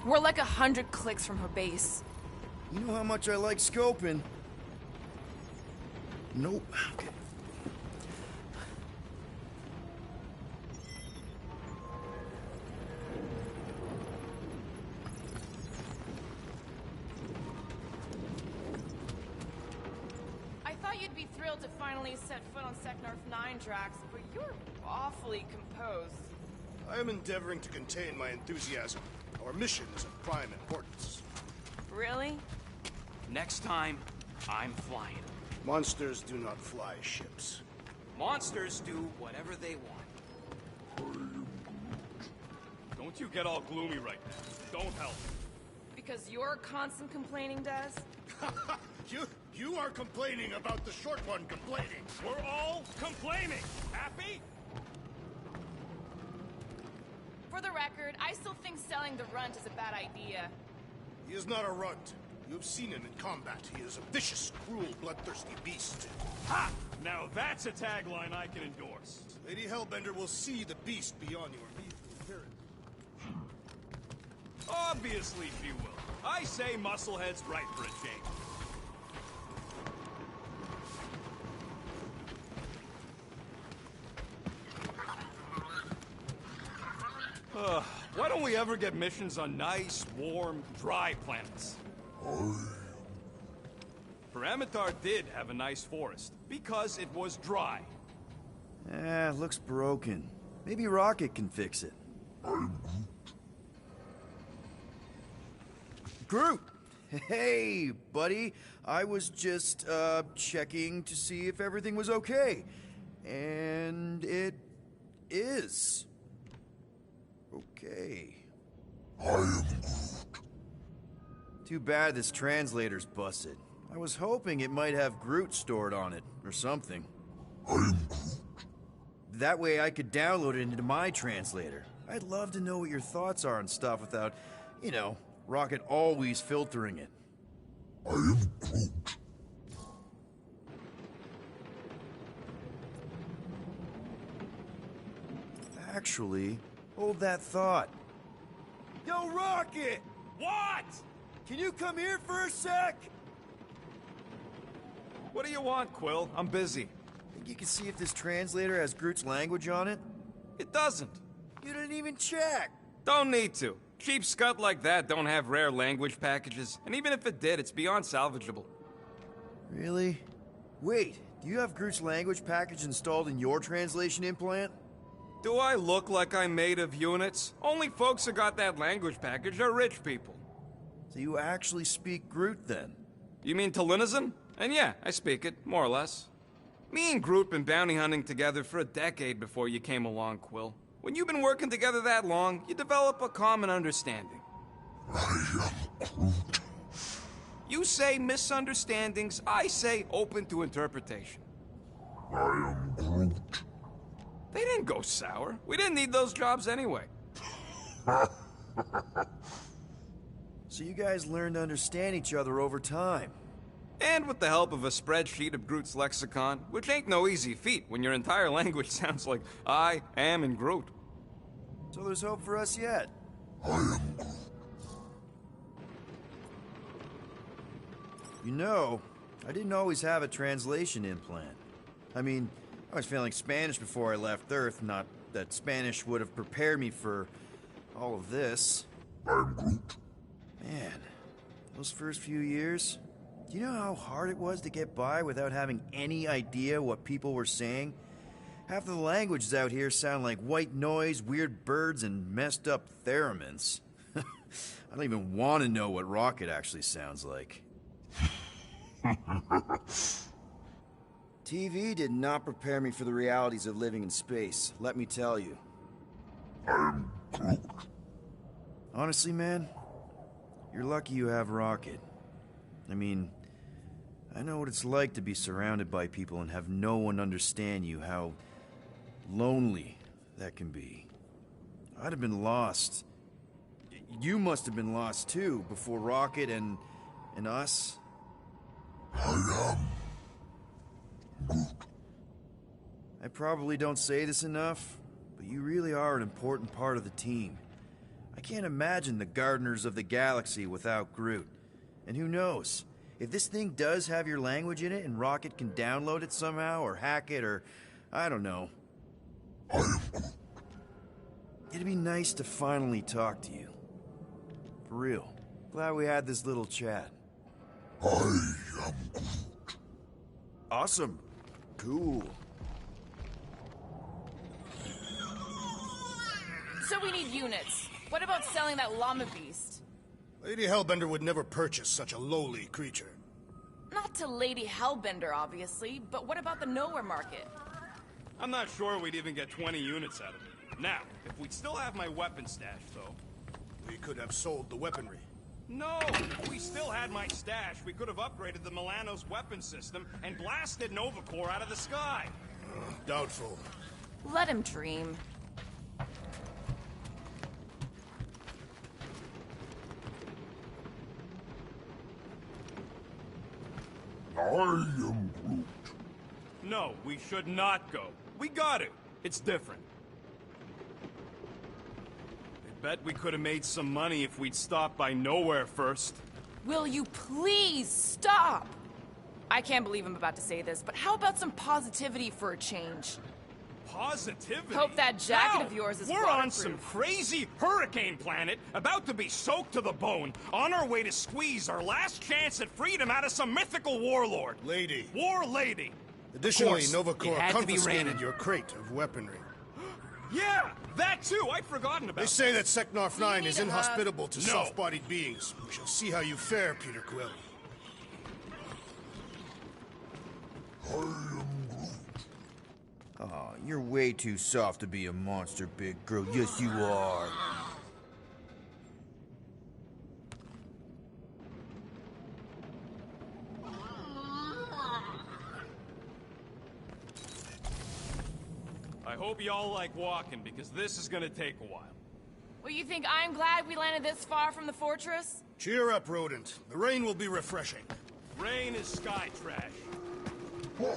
We're like 100 clicks from her base. You know how much I like scoping. Nope. Okay. I thought you'd be thrilled to finally set foot on Seknarf 9, Drax, but you're awfully composed. I am endeavoring to contain my enthusiasm. Our mission is of prime importance. Really? Next time, I'm flying. Monsters do not fly ships. Monsters do whatever they want. Don't you get all gloomy right now. Don't help. Because you're constant complaining, Des? You are complaining about the short one complaining. We're all complaining. Happy? For the record, I still think selling the runt is a bad idea. He is not a runt. You have seen him in combat. He is a vicious, cruel, bloodthirsty beast. Ha! Now that's a tagline I can endorse. Lady Hellbender will see the beast beyond your lethal appearance. Obviously she will. I say Musclehead's right for a change. Why don't we ever get missions on nice, warm, dry planets? Paramitar did have a nice forest, because it was dry. Looks broken. Maybe Rocket can fix it. Groot! Hey, buddy. I was just, checking to see if everything was okay. And it is. Okay. I am Too bad this translator's busted. I was hoping it might have Groot stored on it, or something. That way I could download it into my translator. I'd love to know what your thoughts are on stuff without, you know, Rocket always filtering it. I am Groot. Actually, hold that thought. Yo, Rocket! What? Can you come here for a sec? What do you want, Quill? I'm busy. Think you can see if this translator has Groot's language on it? It doesn't. You didn't even check. Don't need to. Cheap scud like that don't have rare language packages, and even if it did, it's beyond salvageable. Really? Wait, do you have Groot's language package installed in your translation implant? Do I look like I'm made of units? Only folks who got that language package are rich people. So you actually speak Groot then? You mean Talinisan? And yeah, I speak it, more or less. Me and Groot been bounty hunting together for a decade before you came along, Quill. When you've been working together that long, you develop a common understanding. I am Groot. You say misunderstandings, I say open to interpretation. I am Groot. They didn't go sour. We didn't need those jobs anyway. So you guys learned to understand each other over time. And with the help of a spreadsheet of Groot's lexicon, which ain't no easy feat when your entire language sounds like I am in Groot. So there's hope for us yet. I am Groot. You know, I didn't always have a translation implant. I mean, I was failing Spanish before I left Earth, not that Spanish would have prepared me for all of this. I'm Groot. Man, those first few years, do you know how hard it was to get by without having any idea what people were saying? Half of the languages out here sound like white noise, weird birds, and messed up theremins. I don't even want to know what Rocket actually sounds like. TV did not prepare me for the realities of living in space, let me tell you. I'm Groot. Honestly, man, you're lucky you have Rocket. I mean, I know what it's like to be surrounded by people and have no one understand you, how lonely that can be. I'd have been lost. You must have been lost too, before Rocket and us. I am Groot. I probably don't say this enough, but you really are an important part of the team. I can't imagine the Gardeners of the Galaxy without Groot. And who knows? If this thing does have your language in it and Rocket can download it somehow or hack it or I don't know. I am Groot. It'd be nice to finally talk to you. For real. Glad we had this little chat. I am Groot. Awesome. Cool. So we need units. What about selling that llama beast? Lady Hellbender would never purchase such a lowly creature. Not to Lady Hellbender, obviously, but what about the nowhere market? I'm not sure we'd even get 20 units out of it. Now, if we'd still have my weapon stash, though... We could have sold the weaponry. No! If we still had my stash, we could have upgraded the Milano's weapon system and blasted Nova Corps out of the sky. Doubtful. Let him dream. am Groot. No, we should not go. We got it. It's different. I bet we could have made some money if we'd stopped by Nowhere first. Will you please stop? I can't believe I'm about to say this, but how about some positivity for a change? Positivity? Hope that jacket No! of yours is We're on some waterproof. crazy hurricane planet, about to be soaked to the bone, on our way to squeeze our last chance at freedom out of some mythical warlord. Lady. War lady. Additionally, Of course, Nova it Corps had to be confiscated raining. your crate of weaponry. Yeah, that too. I'd forgotten about They say that Seknarf 9 need is a inhospitable to No. soft-bodied beings. We shall see how you fare, Peter Quill. I am Groot. Oh, you're way too soft to be a monster, big girl. Yes, you are. I hope y'all like walking, because this is gonna take a while. Well, you think I'm glad we landed this far from the fortress? Cheer up, Rodent. The rain will be refreshing. Rain is sky trash. I am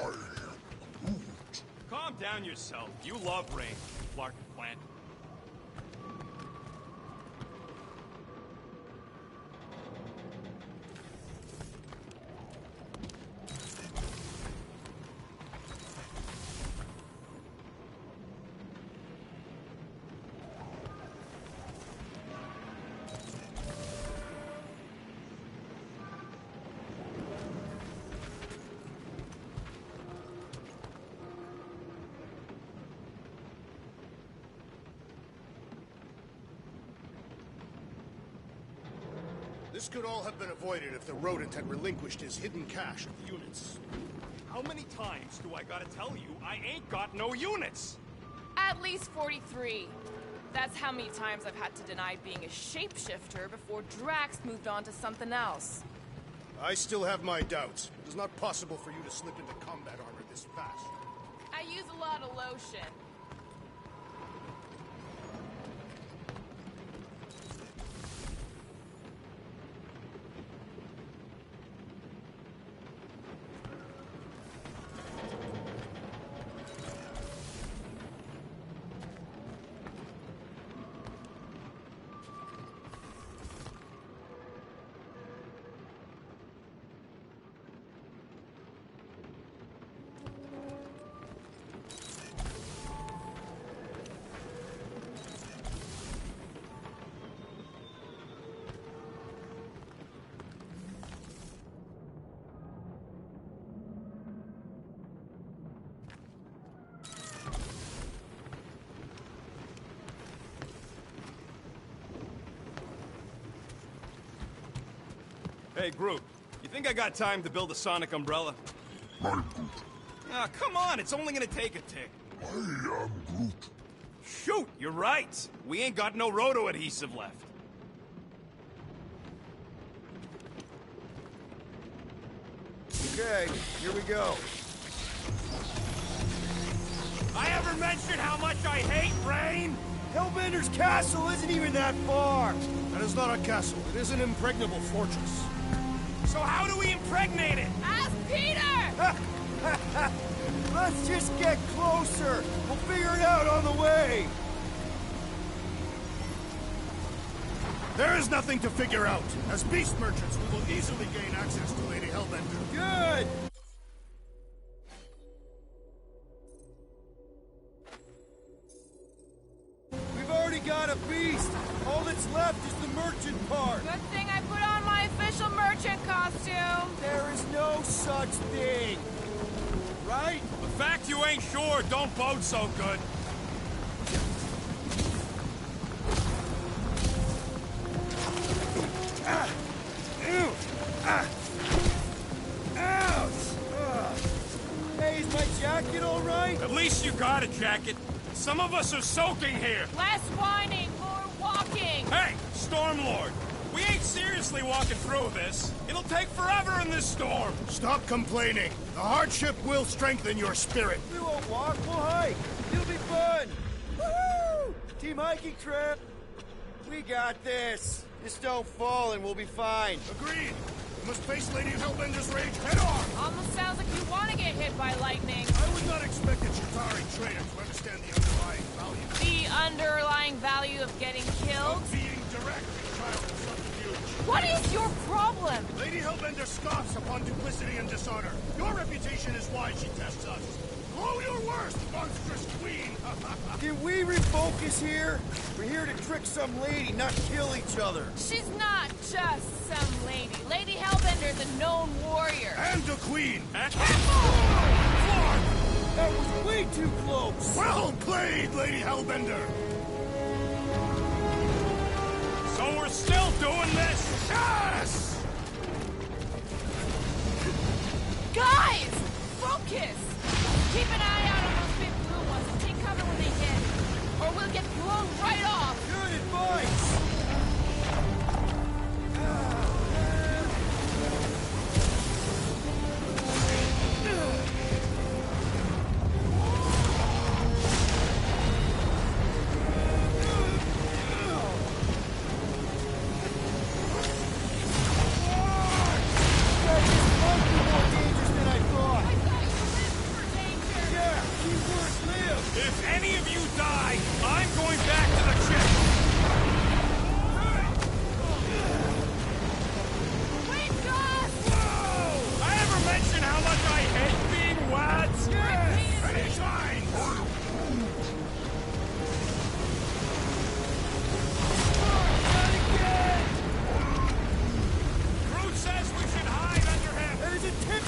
Groot. Calm down yourself. You love rain, Clark Plant. This could all have been avoided if the Rodent had relinquished his hidden cache of units. How many times do I gotta tell you I ain't got no units? At least 43. That's how many times I've had to deny being a shapeshifter before Drax moved on to something else. I still have my doubts. It is not possible for you to slip into combat armor this fast. I use a lot of lotion. Hey, Groot, you think I got time to build a sonic umbrella? I'm Groot. Ah, come on, it's only gonna take a tick. I am Groot. Shoot, you're right. We ain't got no roto-adhesive left. Okay, here we go. I ever mentioned how much I hate rain? Hellbender's castle isn't even that far. That is not a castle. It is an impregnable fortress. So how do we impregnate it? Ask Peter! Let's just get closer. We'll figure it out on the way. There is nothing to figure out. As beast merchants, we will easily gain access to Lady Hellbender. Good. We've already got a beast. All that's left is the merchant part. Good thing I put on my official merchant costume. There is no such thing. Right? The fact you ain't sure don't bode so good. Ouch! Hey, is my jacket all right? At least you got a jacket. Some of us are soaking here. Less whining, more walking. Hey, Stormlord, we ain't seriously walking through this. It'll take forever in this storm. Stop complaining. The hardship will strengthen your spirit. We won't walk, we'll hike. It'll be fun. Woohoo! Team hiking trip. We got this. Just don't fall and we'll be fine. Agreed. must face Lady Hellbender's rage head-on! Almost sounds like you want to get hit by lightning. I would not expect a Chitauri trader to understand the underlying value. The underlying value of getting killed? Of being direct in trial and subterfuge. What is your problem? Lady Hellbender scoffs upon duplicity and dishonor. Your reputation is why she tests us. Blow your worst, monstrous queen! Can we refocus here? We're here to trick some lady, not kill each other. She's not just some lady. Lady Hellbender's a known warrior. And a queen! That was way too close! Well played, Lady Hellbender! So we're still doing this? Yes! Guys! Focus! Keep an eye out on those big blue ones and take cover when they hit. Or we'll get blown right off! Good advice! If any of you die, I'm going back to the ship! Wait, Gus! Whoa! I ever mention how much I hate being wads? Yes! Anytime! Groot says we should hide under him! There's a tip!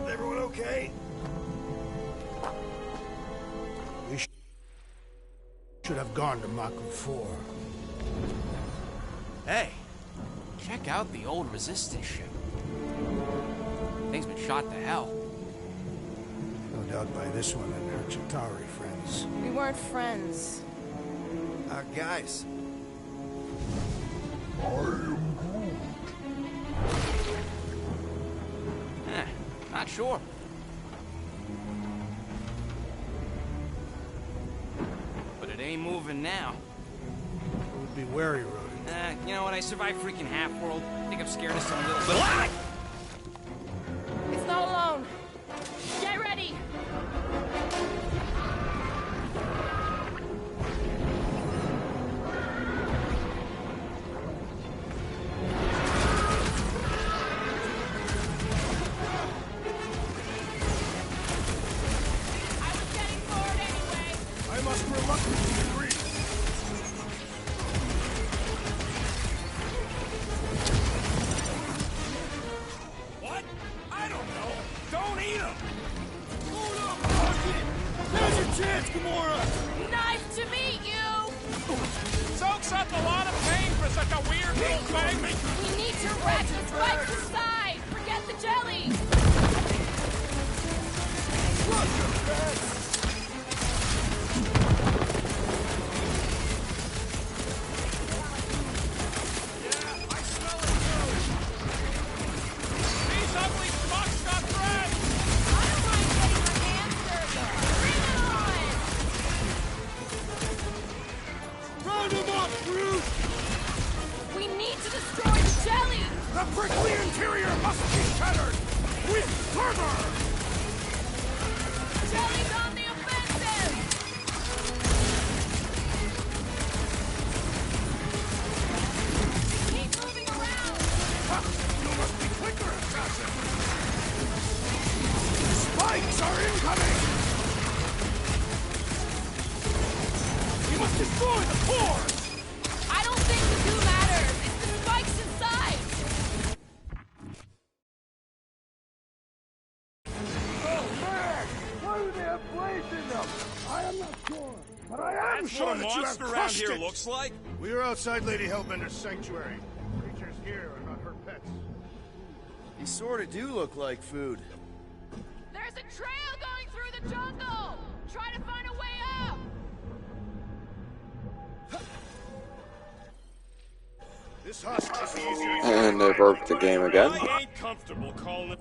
Everyone okay? We should have gone to Maku 4. Hey, check out the old Resistance ship. Thing's been shot to hell. No doubt by this one and her Chitauri friends. We weren't friends. Guys. I am Not sure. But it ain't moving now. Would be wary, Rodent. You know what? I survived freaking Half-World. I think I'm scared of some little... It's not alone. Get ready! I must reluctantly agree. What? I don't know. Don't eat him! Hold up, Rocket! Now's your chance, Gamora! Nice to meet you! Soaks up a lot of pain for such a weird little thing! We need to rack the spikes aside! Forget the jelly! These ugly fucks got bread! I don't mind getting my hands dirty! Bring it on! Round him up, Groot! We need to destroy the jelly! The prickly interior must be shattered! With fervor! Jelly's on the offensive! Keep moving around! Ha! You must be quicker, assassin! Spikes are incoming! You must destroy the core! I don't think the goo matters! It's the spikes inside! Oh man! Why do they have blades in them? I am not sure, but I am That's sure what a that you have monster around crushed here it! looks like? We are outside Lady Hellbender's sanctuary. Creatures here are not her pets. You sort of do look like food. There's a trail going through the jungle! Try to find a way up! This This husk is easier. And they broke the game again. I ain't comfortable calling it.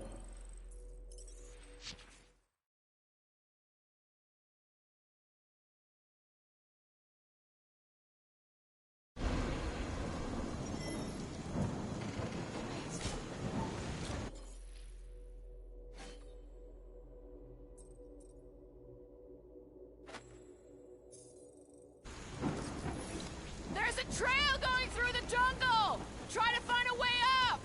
There's a trail going through the jungle! Try to find a way up!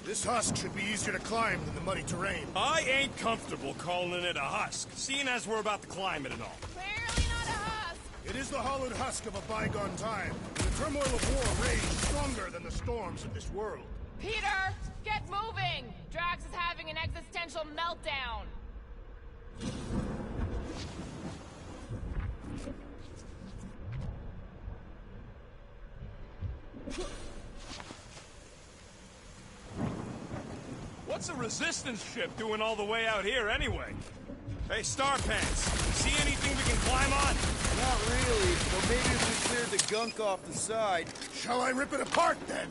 This husk should be easier to climb than the muddy terrain. I ain't comfortable calling it a husk, seeing as we're about to climb it and all. Clearly not a husk! It is the hollowed husk of a bygone time, when the turmoil of war raged stronger than the storms of this world. Peter, get moving! Drax is having an existential meltdown! What's a resistance ship doing all the way out here anyway? Hey, Starpants, see anything we can climb on? Not really, but maybe if we cleared the gunk off the side. Shall I rip it apart then?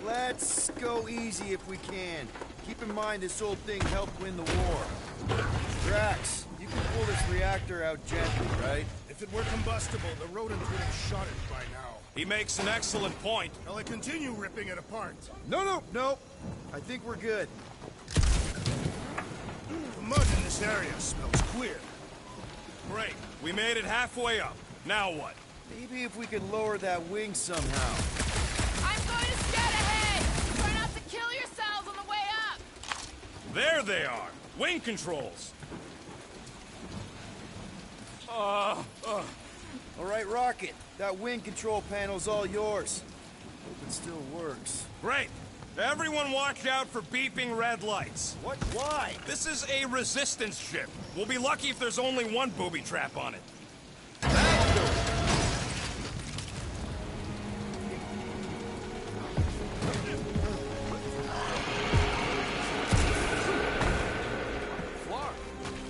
Let's go easy if we can. Keep in mind this old thing helped win the war. Drax, you can pull this reactor out gently, right? If it were combustible, the rodents would have shot it by now. He makes an excellent point. Shall I continue ripping it apart? No. I think we're good. The mud in this area smells queer. Great, we made it halfway up. Now what? Maybe if we could lower that wing somehow. I'm going to scout ahead! Try not to kill yourselves on the way up! There they are! Wing controls! All right, Rocket. That wing control panel's all yours. Hope it still works. Great! Everyone watch out for beeping red lights. What? Why? This is a resistance ship. We'll be lucky if there's only one booby trap on it.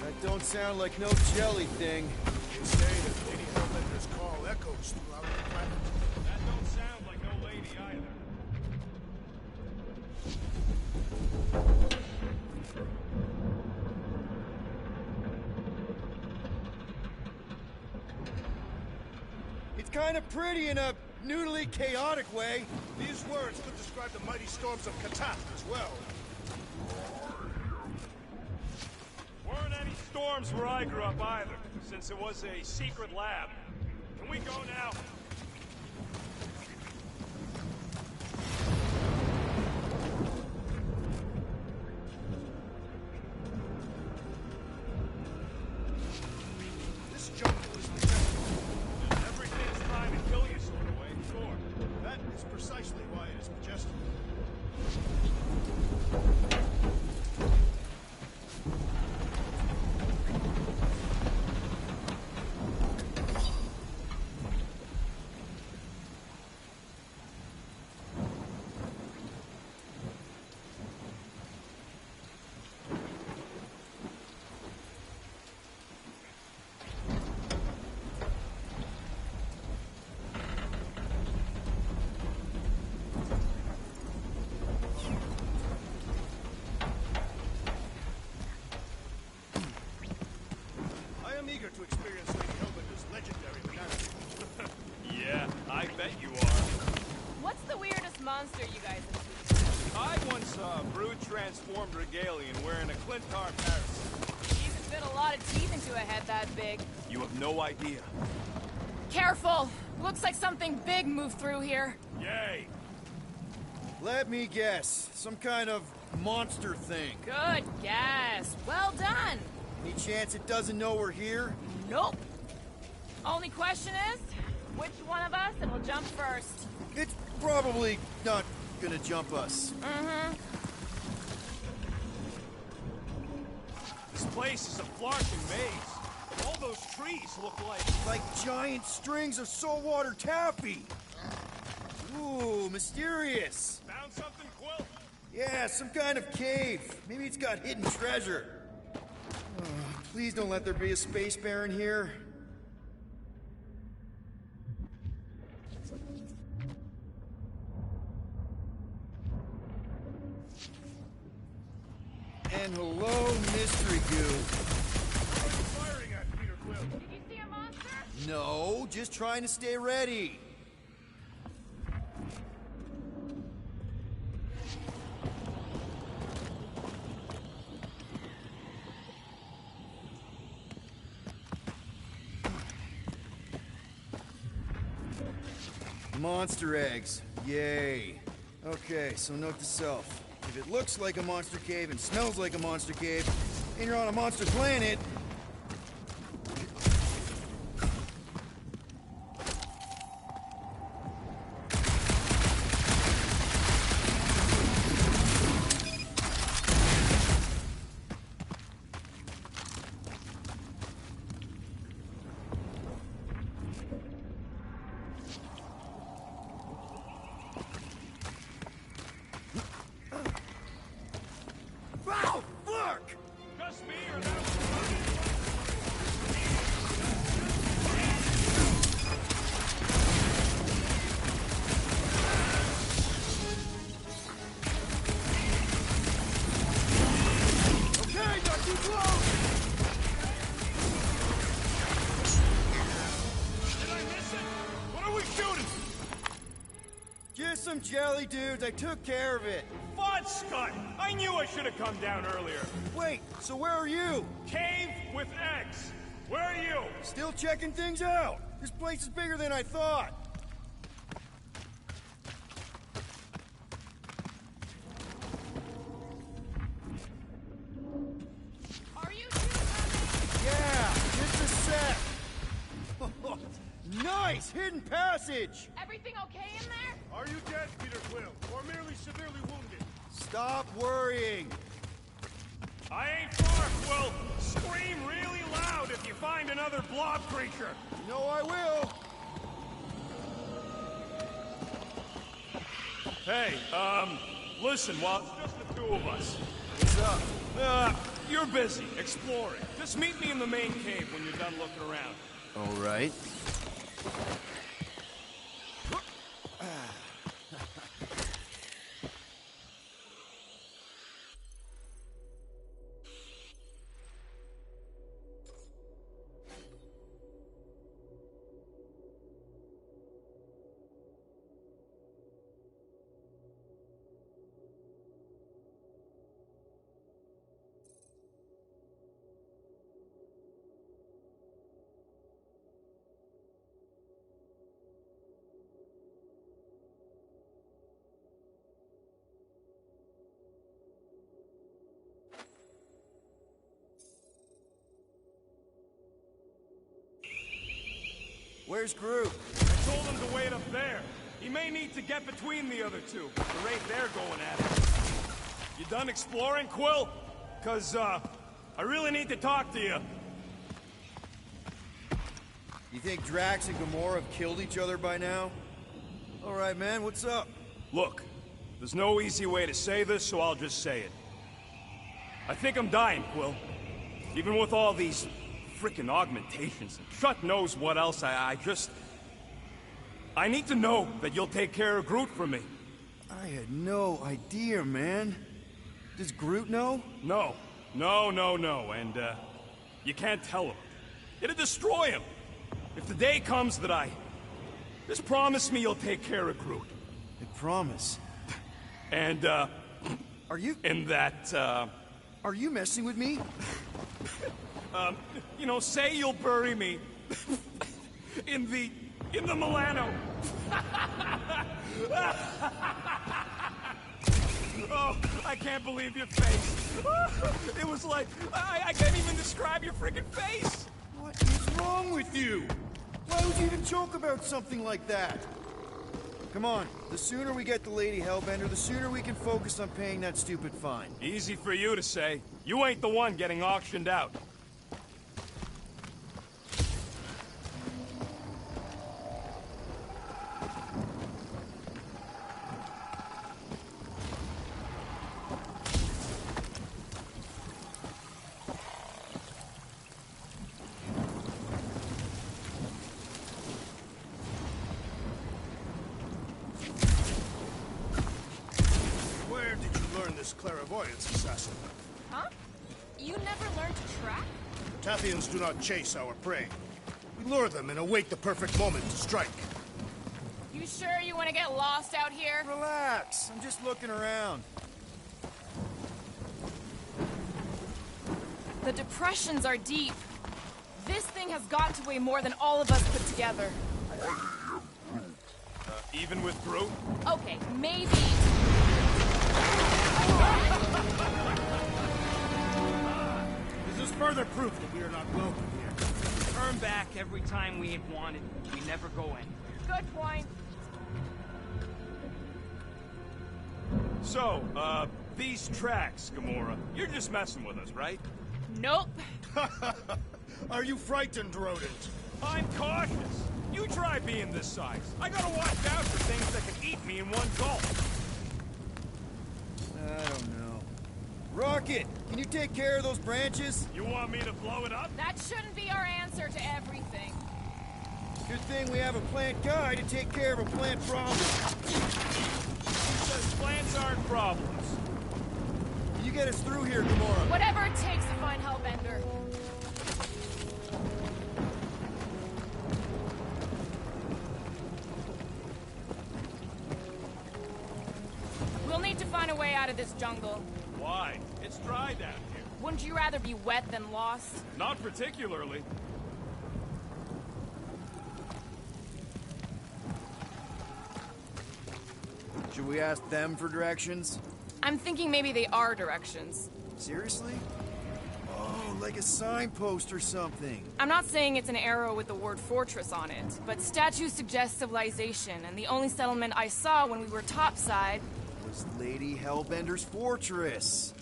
That don't sound like no jelly thing. They say that Lady Hellbender's call echoes throughout the planet. That don't sound like no lady either. It's kind of pretty in a noodly, chaotic way. These words could describe the mighty storms of Katath as well. Weren't any storms where I grew up either, since it was a secret lab. Can we go now? This jungle is majestic. Everything's trying to kill you sort of way, sure. That is precisely why it is majestic. I am eager to experience Lady Hellbender's legendary banana. Yeah, I bet you are. What's the weirdest monster you guys have seen? I once saw a brood transformed regalian wearing a Clintar parasite. You can fit a lot of teeth into a head that big. You have no idea. Careful! Looks like something big moved through here. Yay! Let me guess. Some kind of monster thing. Good guess. Well done. Any chance it doesn't know we're here? Nope. Only question is, which one of us will jump first? It's probably not gonna jump us. Mm-hmm. This place is a flarking maze. All those trees look like giant strings of saltwater taffy. Ooh, mysterious. Found something, Quill? Yeah, some kind of cave. Maybe it's got hidden treasure. Oh, please don't let there be a space baron here. And hello, mystery goo. Firing at Peter Quill. Did you see a monster? No, just trying to stay ready. Monster eggs. Yay. Okay, so note to self. If it looks like a monster cave and smells like a monster cave, and you're on a monster planet... Wow! Fuck! Just me or that? Okay, not too close! Did I miss it? What are we shooting? Just some jelly dudes, I took care of it. Fudge Scott! I knew I should have come down earlier. Wait, so where are you? Cave with eggs. Where are you? Still checking things out. This place is bigger than I thought. Are you two Yeah, just a sec. Nice! Hidden passage! Everything okay in there? Are you dead, Peter Quill, or merely severely wounded? Stop worrying. I ain't far, Quill. Scream really loud if you find another blob creature. You know I will. Hey, listen, while it's just the two of us. What's up? You're busy, exploring. Just meet me in the main cave when you're done looking around. All right. Where's Groot? I told him to wait up there. He may need to get between the other two, at the rate they're going at it. You done exploring, Quill? 'Cause, I really need to talk to you. You think Drax and Gamora have killed each other by now? All right, man, what's up? Look, there's no easy way to say this, so I'll just say it. I think I'm dying, Quill. Even with all these frickin' augmentations and Shut knows what else, I need to know that you'll take care of Groot for me. I had no idea, man. Does Groot know? No, and, you can't tell him. It'd destroy him. If the day comes that just promise me you'll take care of Groot. I promise. And, Are you... And that, Are you messing with me? Say you'll bury me in the Milano. Oh, I can't believe your face. It was like, I can't even describe your freaking face. What is wrong with you? Why would you even joke about something like that? Come on, the sooner we get the Lady Hellbender, the sooner we can focus on paying that stupid fine. Easy for you to say. You ain't the one getting auctioned out. Where did you learn this clairvoyance, assassin? Huh? You never learned to track? Tathians do not chase our prey. We lure them and await the perfect moment to strike. You sure you want to get lost out here? Relax, I'm just looking around. The depressions are deep. This thing has got to weigh more than all of us put together. Even with Groot? Okay, maybe. This is further proof that we are not welcome here. Turn back every time we ain't wanted. We never go in. Good point. So, these tracks, Gamora, you're just messing with us, right? Nope. Are you frightened, rodent? I'm cautious. You try being this size. I gotta watch out for things that can eat me in one gulp. I don't know. Rocket, can you take care of those branches? You want me to blow it up? That shouldn't be our answer to everything. Good thing we have a plant guy to take care of a plant problem. Because plants aren't problems. Can you get us through here, Gamora? Whatever it takes to find Hellbender. We'll need to find a way out of this jungle. Why? It's dry down here. Wouldn't you rather be wet than lost? Not particularly. Should we ask them for directions? I'm thinking maybe they are directions. Seriously? Oh, like a signpost or something. I'm not saying it's an arrow with the word fortress on it, but statues suggest civilization, and the only settlement I saw when we were topside Was Lady Hellbender's fortress.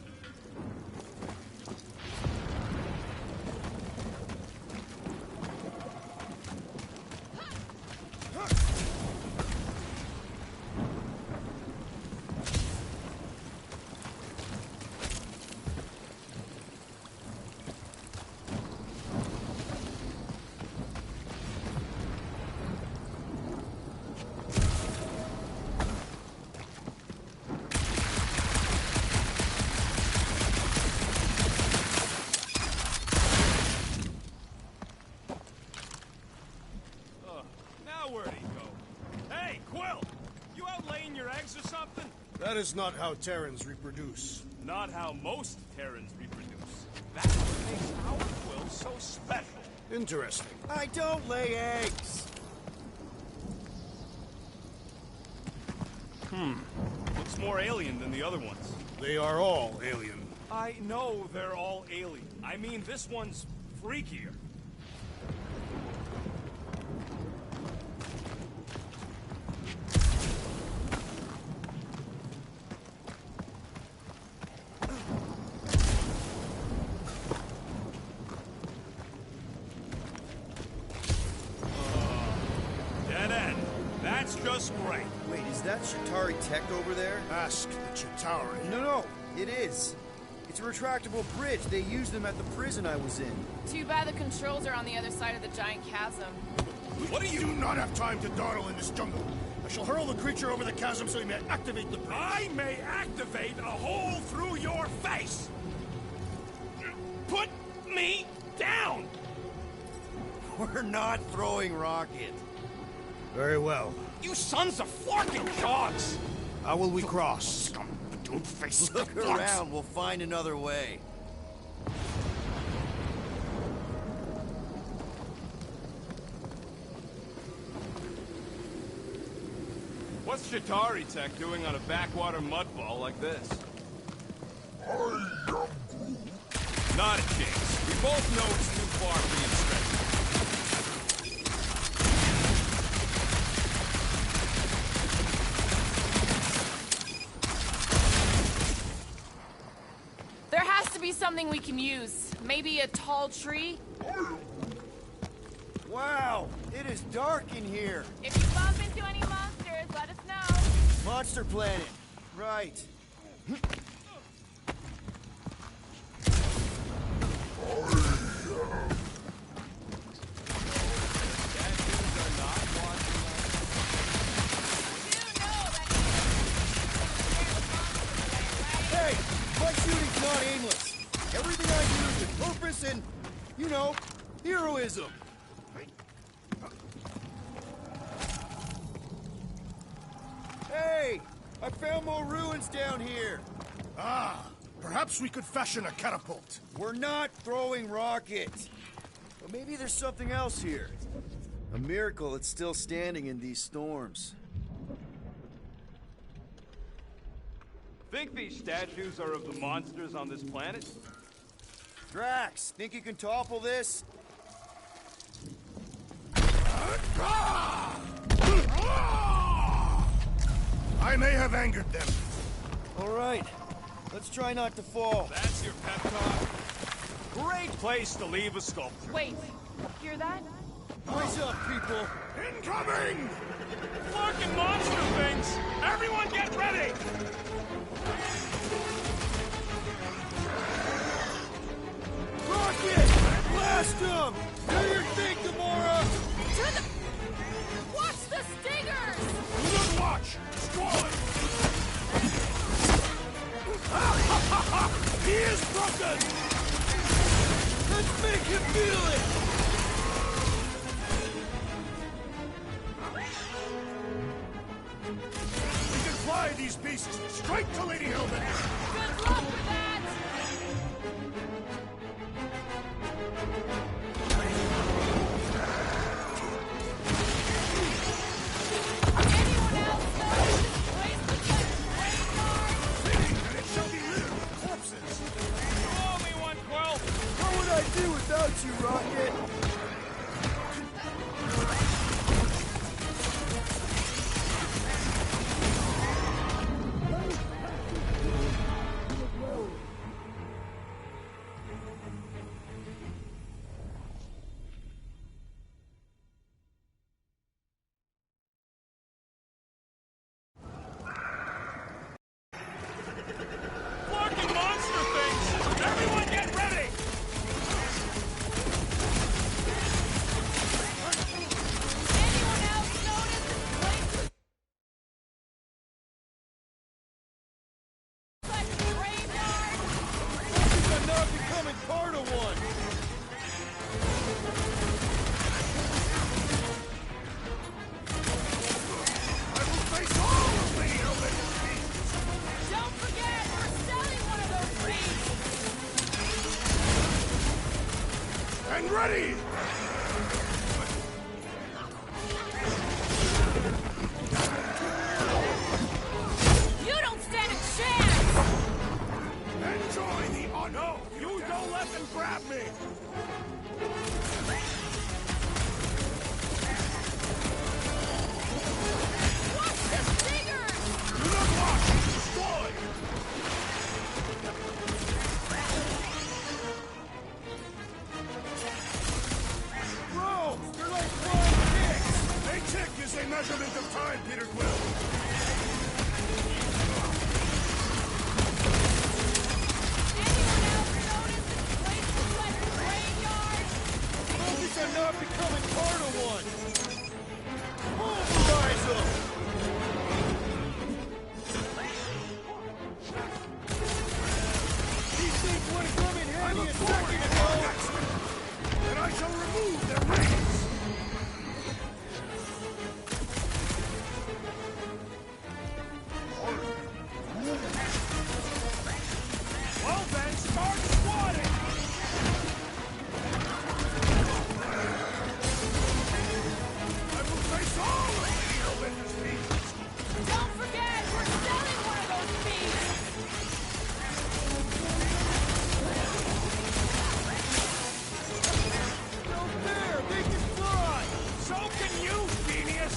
Now where'd he go? Hey, Quill! You out laying your eggs or something? That is not how Terrans reproduce. Not how most Terrans reproduce. That's what makes our Quill so special. Interesting. I don't lay eggs. Looks more alien than the other ones. They are all alien. I know they're all alien. I mean, this one's freakier. Dead end. That's just great. Wait, is that Chitauri tech over there? Ask the Chitauri. No, it is. It's a retractable bridge. They used them at the prison I was in. Too bad the controls are on the other side of the giant chasm. What are you... do not have time to dawdle in this jungle. I shall hurl the creature over the chasm so he may activate the bridge. I may activate a hole through your face! Put me down! We're not throwing Rocket. Very well. You sons of forking dogs! How will we cross? Don't face Look around, we'll find another way. What's Chitauri Tech doing on a backwater mudball like this? I am Groot. Not a chance. We both know it's too far for you to stretch. There has to be something we can use. Maybe a tall tree? Wow, it is dark in here. If you bump into any monsters, let us know. Monster Planet. Right. Hey, my shooting's not aimless. Everything I do and, you know, heroism. Hey, I found more ruins down here. Ah, perhaps we could fashion a catapult. We're not throwing rockets. But maybe there's something else here. A miracle it's still standing in these storms. Think these statues are of the monsters on this planet? Drax, think you can topple this? I may have angered them. All right, let's try not to fall. That's your pep talk? Great place to leave a sculpture. Wait, hear that? Rise up, people! Incoming! Fucking monster things! Everyone get ready! Rocket! Blast them! Do your thing, Gamora! To the... Watch the stingers! Do not watch! Squall it! He is broken! Let's make him feel it! We can fly these beasts straight to Lady Hellbender! Good luck with that! Anyone else notice this place looks like a graveyard? Fitting that it shall be littered with corpses! You owe me 112! What would I do without you, Rocket? Fucking monster things! Everyone get ready! Anyone else notice this place looks like a graveyard? I'm not becoming part of one! I will face all of Lady Hellbender's beasts! Don't forget, we're selling one of those beasts! And ready! You don't stand a chance! Enjoy the honor! No, you don't let them grab me! Watch the stingers! Do not watch! Destroy! Bro, you're like flying ticks! A tick is a measurement of time, Peter Quill! Anyone else notice this place looks like a graveyard? Focus on not becoming part of one! Pulverize them! These things would have come in handy a second ago! And I shall remove their rings! Well then, start squatting! I will face all of Lady Hellbender's beasts! Don't forget, we're selling one of those beasts! No fair! They can fly! So can you, genius!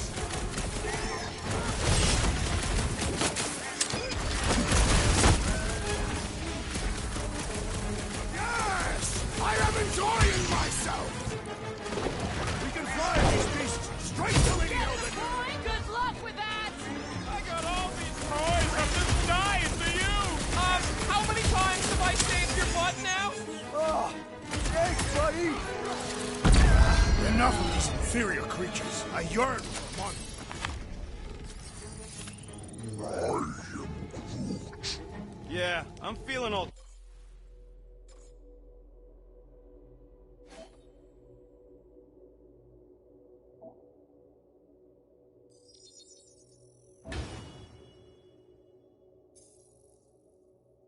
Yes! I am enjoying myself! We can fly these beasts straight to Lady Get it, Hellbender! boy! Good luck with that! I got all these toys, I'm just dying for you! How many times have I saved your butt now? Oh, thanks, buddy! Enough of these inferior creatures. I yearn for one. Yeah, I'm feeling all...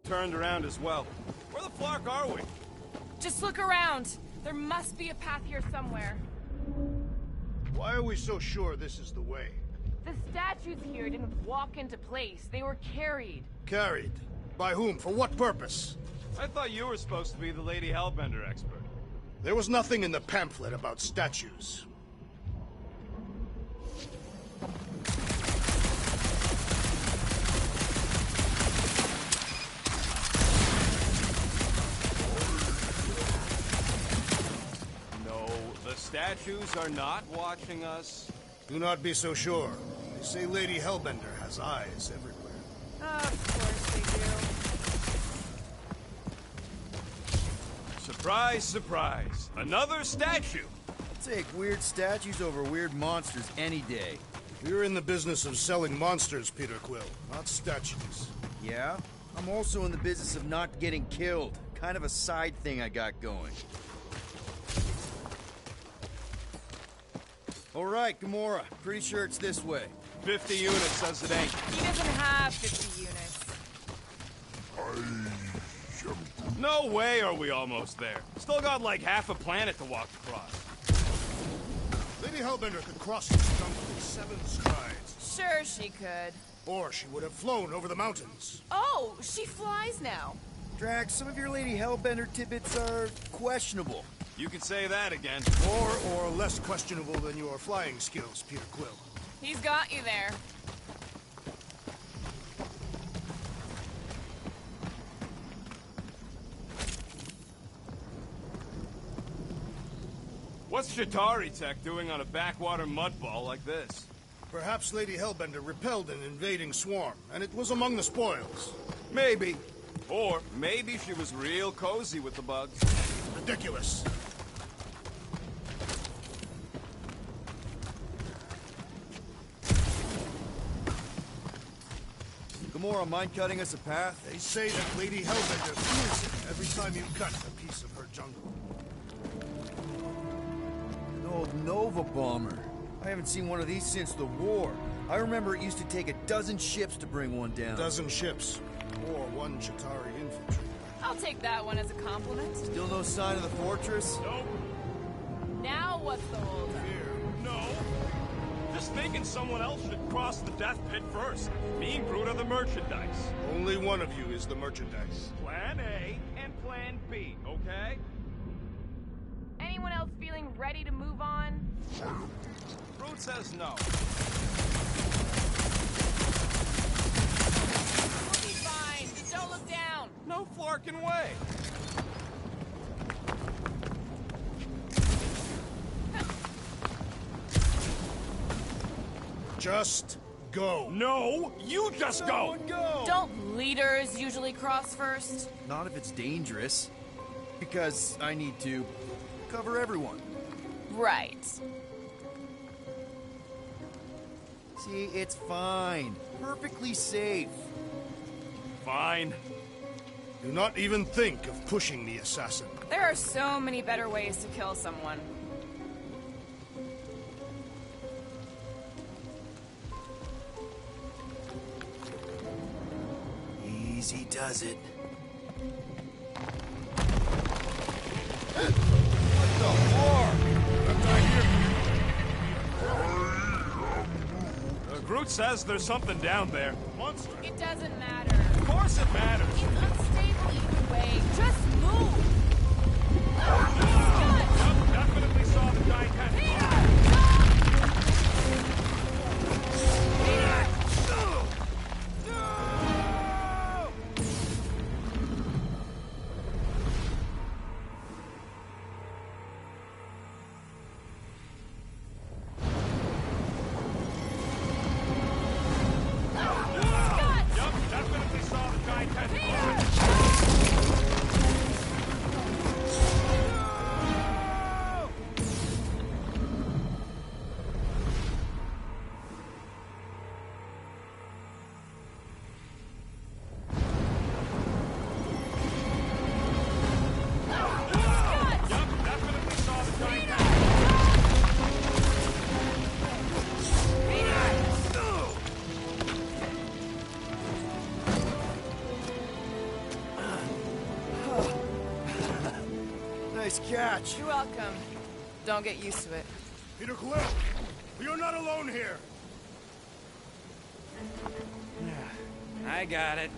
turned around as well. Where the flark are we? Just look around. There must be a path here somewhere. Why are we so sure this is the way? The statues here didn't walk into place. They were carried. Carried? By whom? For what purpose? I thought you were supposed to be the Lady Hellbender expert. There was nothing in the pamphlet about statues. No, the statues are not watching us. Do not be so sure. They say Lady Hellbender has eyes everywhere. Of course they do. Surprise, surprise. Another statue. I'll take weird statues over weird monsters any day. We're in the business of selling monsters, Peter Quill, not statues. Yeah? I'm also in the business of not getting killed. Kind of a side thing I got going. All right, Gamora. Pretty sure it's this way. 50 units says it ain't. He doesn't have 50 units. No way are we almost there. Still got like half a planet to walk across. Lady Hellbender could cross this jungle in 7 strides. Sure she could. Or she would have flown over the mountains. Oh, she flies now. Drax, some of your Lady Hellbender tidbits are questionable. You can say that again. More or less questionable than your flying skills, Peter Quill. He's got you there. What's Shatari Tech doing on a backwater mudball like this? Perhaps Lady Hellbender repelled an invading swarm, and it was among the spoils. Maybe. Or maybe she was real cozy with the bugs. Ridiculous. Gamora, mind cutting us a path? They say that Lady Hellbender fears it every time you cut a piece of her jungle. An old Nova bomber. I haven't seen one of these since the war. I remember it used to take 12 ships to bring one down. 12 ships. Or 1 Chitauri infantry. I'll take that one as a compliment. Still no sign of the fortress? Nope. Now what's the hold up? No. Just thinking someone else should cross the death pit first. Me and Groot are the merchandise. Only one of you is the merchandise. Plan A and Plan B, okay? Anyone else feeling ready to move on? Groot says no. We'll be fine. Just don't look down. No flarking way. Just go. No, you just go. Don't leaders usually cross first? Not if it's dangerous. Because I need to cover everyone. Right. See, it's fine. Perfectly safe. Fine. Do not even think of pushing the assassin. There are so many better ways to kill someone. Easy does it. Groot says there's something down there. Monster. It doesn't matter. Of course it matters. It's unstable either way. Just move. Yep, definitely saw the giant tentacle. much. You're welcome. Don't get used to it. Peter Quill, you're not alone here. I got it.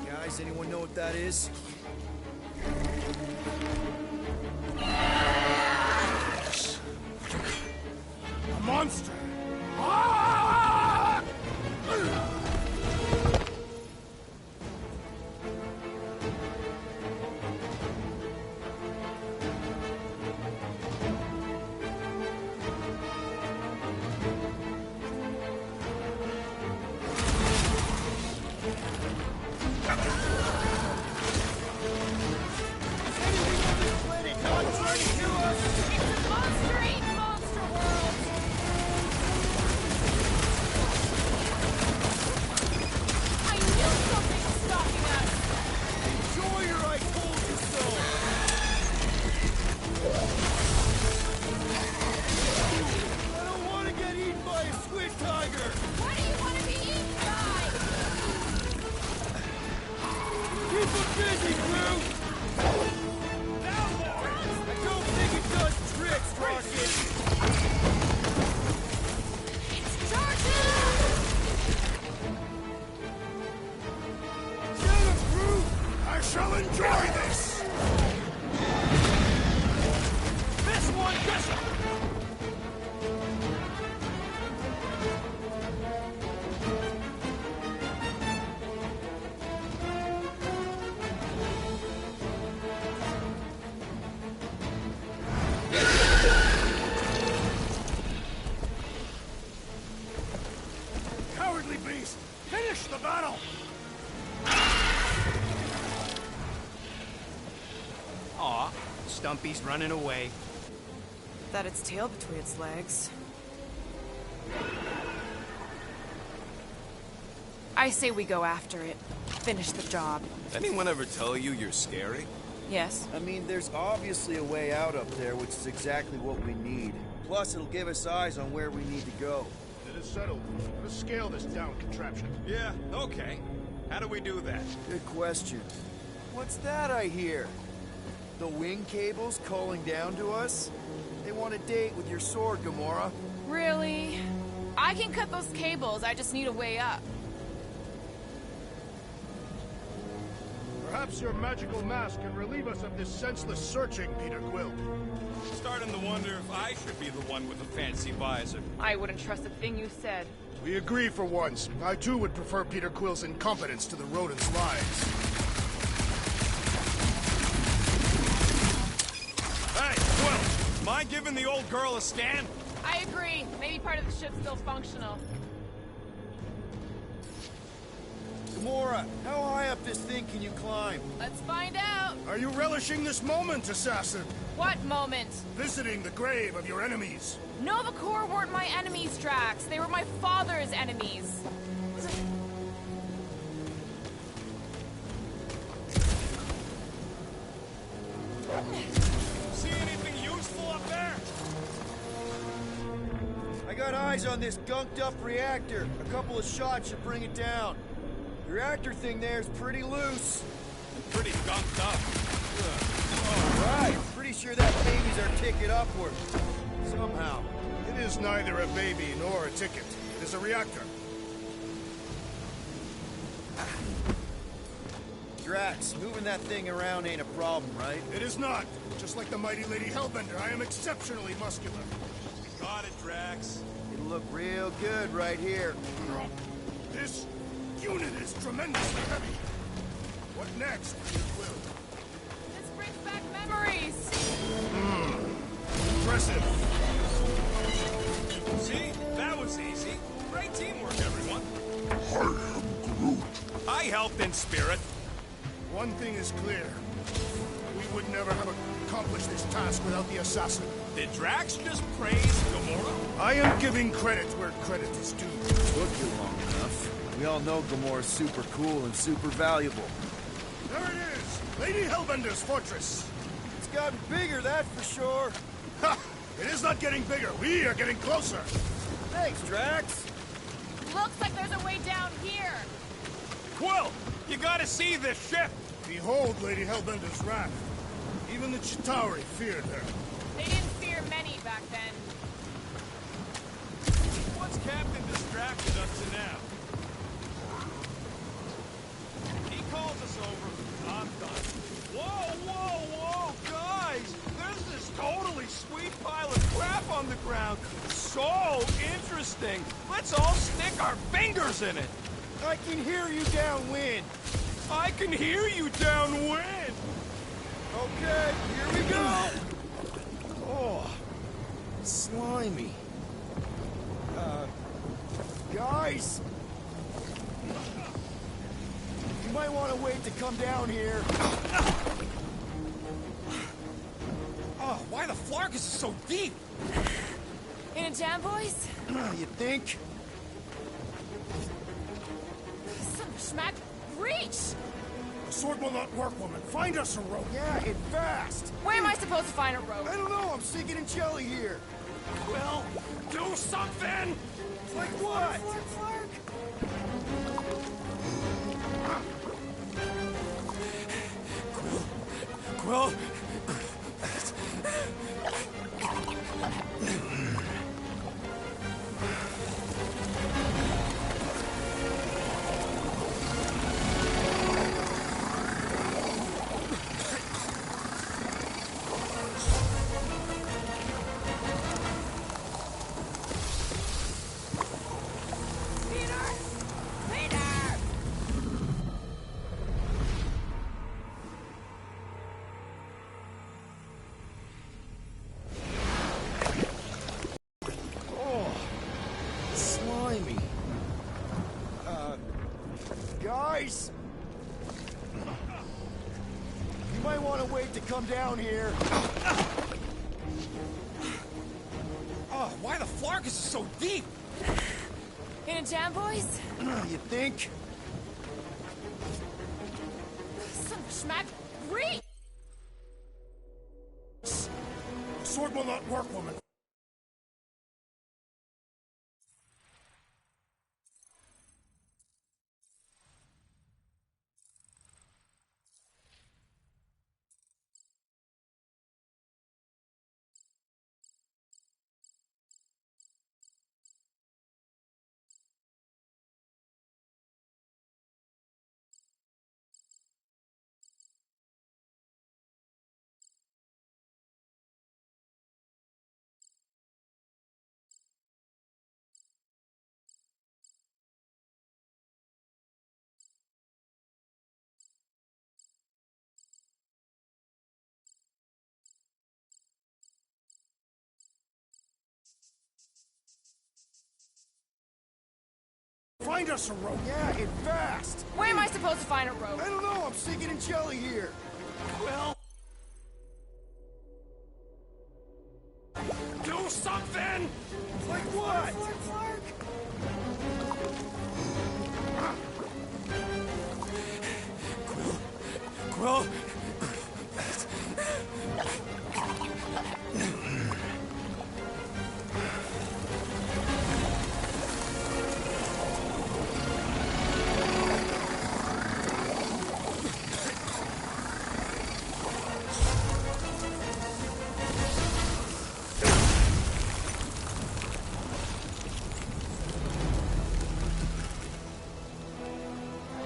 Guys, anyone know what that is? A monster. Ah! Cowardly beast! Finish the battle! Aw, Stumpy's running away. That its tail between its legs. I say we go after it. Finish the job. Anyone ever tell you you're scary? Yes. I mean, there's obviously a way out up there, which is exactly what we need. Plus, it'll give us eyes on where we need to go. It is settled. Let's scale this down contraption. Yeah, okay. How do we do that? Good question. What's that I hear? The wing cables calling down to us? They want a date with your sword, Gamora. Really? I can cut those cables, I just need a way up. Perhaps your magical mask can relieve us of this senseless searching, Peter Quill. Starting to wonder if I should be the one with the fancy visor. I wouldn't trust a thing you said. We agree for once. I too would prefer Peter Quill's incompetence to the rodents' lives. Hey, Quill, mind giving the old girl a scan? I agree. Maybe part of the ship's still functional. Gamora, how high up this thing can you climb? Let's find out. Are you relishing this moment, assassin? What moment? Visiting the grave of your enemies. Nova Corps weren't my enemies, Drax. They were my father's enemies. See anything useful up there? I got eyes on this gunked-up reactor. A couple of shots should bring it down. The reactor thing there is pretty loose. Pretty gunked up. All right, pretty sure that baby's our ticket upward. Somehow. It is neither a baby nor a ticket. It is a reactor. Drax, moving that thing around ain't a problem, right? It is not. Just like the mighty Lady Hellbender, I am exceptionally muscular. Got it, Drax. It'll look real good right here. This unit is tremendously heavy. What next, Peter Quill? This brings back memories. Impressive. See? That was easy. Great teamwork, everyone. I am Groot. I helped in spirit. One thing is clear. We would never have accomplished this task without the assassin. Did Drax just praise Gamora? I am giving credit where credit is due. Took you long enough. We all know Gamora's super cool and super valuable. There it is! Lady Hellbender's fortress! It's gotten bigger, that's for sure. Ha! It is not getting bigger. We are getting closer. Thanks, Drax. Looks like there's a way down here. Quill, you gotta see this ship. Behold Lady Hellbender's wrath. Even the Chitauri feared her. They didn't fear many back then. What's Captain distracted us to now? He calls us over. I'm done. Whoa, whoa, whoa, guys! There's this totally sweet pile of crap on the ground. So interesting. Let's all stick our fingers in it. I can hear you downwind. I can hear you downwind. Okay, here we go. Oh, slimy. Guys. You might want to wait to come down here. Oh, why the flark is it so deep? In a jam, boys? You think? Some schmack. Reach! The sword will not work, woman. Find us a rope. Yeah, and fast. Where am I supposed to find a rope? I don't know. I'm sinking in jelly here. Well, do something! Like what? Quill? Guys! You might want to wait to come down here. Oh, why the flark is it so deep? In a jam, boys? You think? Some schmack. Reach! The sword will not work, woman. Find us a rope. Yeah, and fast. Where am I supposed to find a rope? I don't know. I'm sinking in jelly here. Well, do something! Like what? Quill?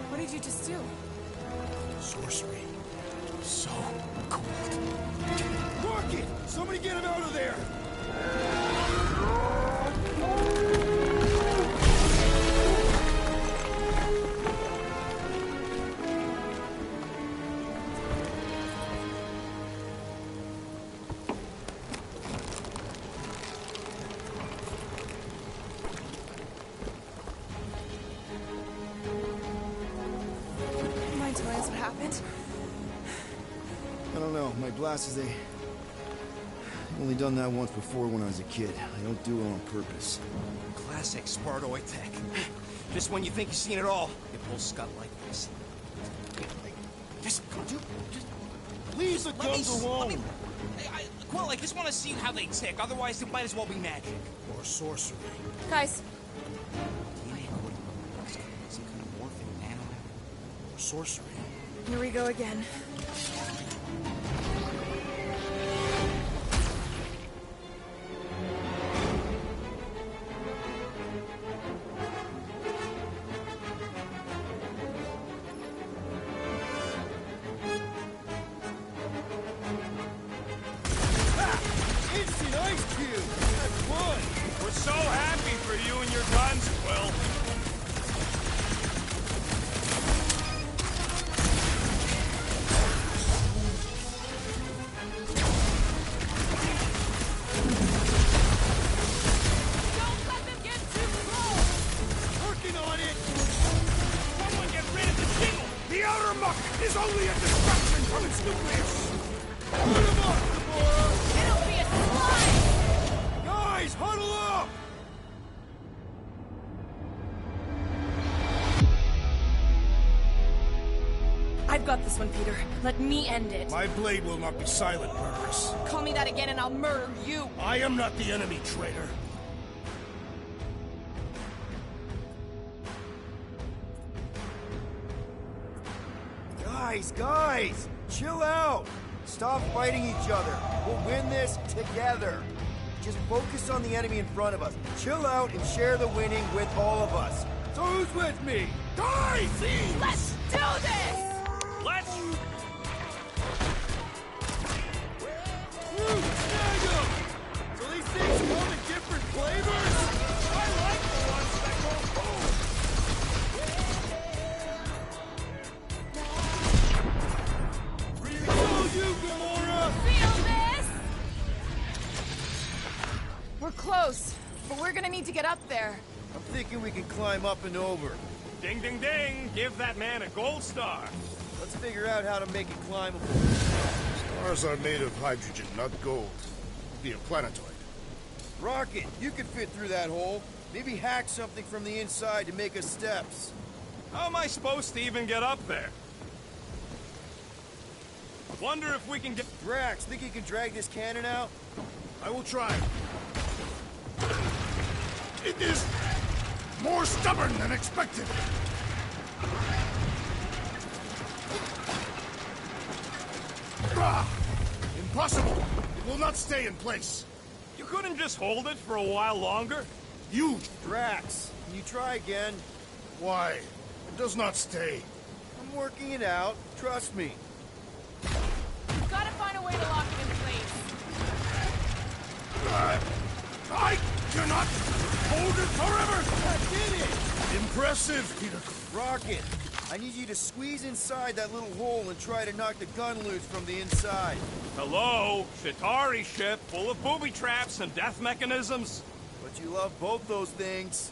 What did you just do? Sorcery. So cold. Rocket! Somebody get him out of there! Mind telling us what happened? I don't know. My blast is I've only done that once before when I was a kid. I don't do it on purpose. Classic Spartoid tech. Just when you think you've seen it all, you pull scut like this. Just come on, dude. Just Leave the guns alone! Quill, I just want to see how they tick. Otherwise, it might as well be magic. Or sorcery. Guys, Some kind of morphing nano. Or sorcery. here we go again. Instant ice cube! That's fun! We're so happy for you and your guns, Quill. Don't let them get too close! Working on it! Someone get rid of the shingle! The outer muck is only a distraction from its nucleus! Put him up, Gamora! It'll be a slide! Guys, huddle up! I've got this one, Peter. Let me end it. My blade will not be silent, murderess. Call me that again and I'll murder you. I am not the enemy, traitor. Guys, chill out! Stop fighting each other. We'll win this together. Just focus on the enemy in front of us. Chill out and share the winning with all of us. So who's with me? Die, thieves! Let's do this! Let's... Snag 'em! So these things come in different flavors? I like the ones that go boom! Go you, Gamora! Feel this? We're close, but we're gonna need to get up there. I'm thinking we can climb up and over. Ding, ding, ding! Give that man a gold star! Let's figure out how to make it climbable. Stars are made of hydrogen, not gold. Be a planetoid. Rocket, you could fit through that hole. Maybe hack something from the inside to make us steps. How am I supposed to even get up there? Wonder if we can get... Drax, think you can drag this cannon out? I will try. It is more stubborn than expected. Ah, impossible! It will not stay in place. You couldn't just hold it for a while longer? You... Drax, can you try again? Why? It does not stay. I'm working it out. Trust me. We've gotta find a way to lock it in place. I cannot hold it forever! I did it! Impressive, Peter. Rocket, I need you to squeeze inside that little hole and try to knock the gun loose from the inside. Hello? Chitauri ship full of booby traps and death mechanisms? But you love both those things.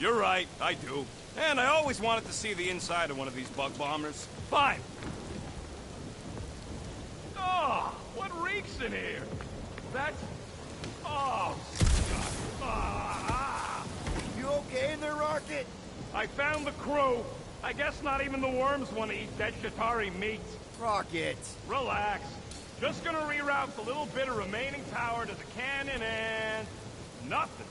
You're right, I do. And I always wanted to see the inside of one of these bug bombers. Fine. Oh, what reeks in here? That's... Oh, You okay in there, Rocket? I found the crew. I guess not even the worms want to eat dead Chitauri meat. Rocket. Relax. Just gonna reroute the little bit of remaining power to the cannon and... nothing.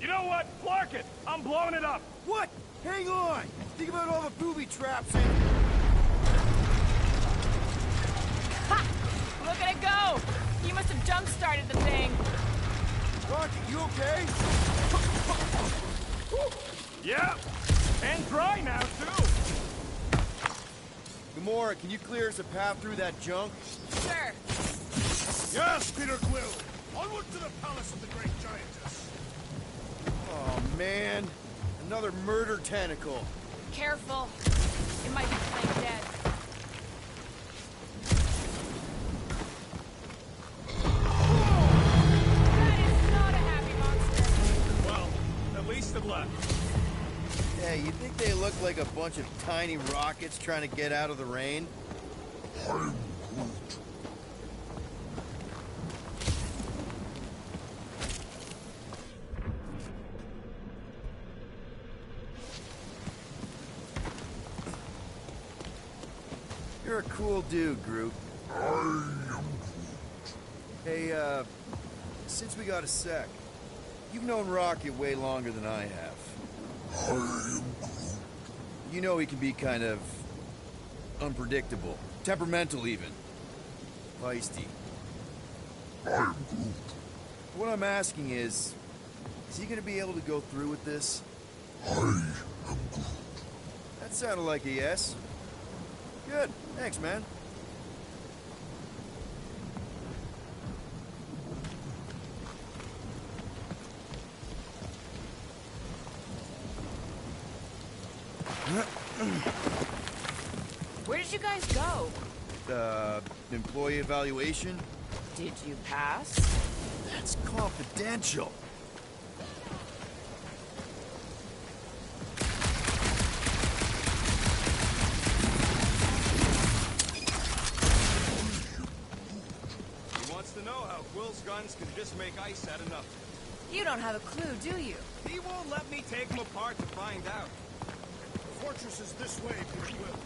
You know what? Clark it! I'm blowing it up! What? Hang on! Think about all the booby traps and... Ha! Look at it go! You must have jump-started the thing. Rocket, you okay? Yeah! And dry now, too! Gamora, can you clear us a path through that junk? Sure. Yes, Peter Quill. Onward to the palace of the great giantess. Oh, man. Another murder tentacle. Careful. It might be playing dead. That is not a happy monster. Well, at least it left. Hey, you think they look like a bunch of tiny rockets trying to get out of the rain? I'm Groot. You're You're a cool dude, Groot. Hey, since we got a sec, you've known Rocket way longer than I have. You know he can be kind of unpredictable, temperamental even, feisty. What I'm asking is he gonna be able to go through with this? That sounded like a yes. Good, thanks, man. Where did you guys go? Employee evaluation? Did you pass? That's confidential. He wants to know how Quill's guns can just make ice out of nothing. You don't have a clue, do you? He won't let me take them apart to find out. The fortress is this way, Peter Quill.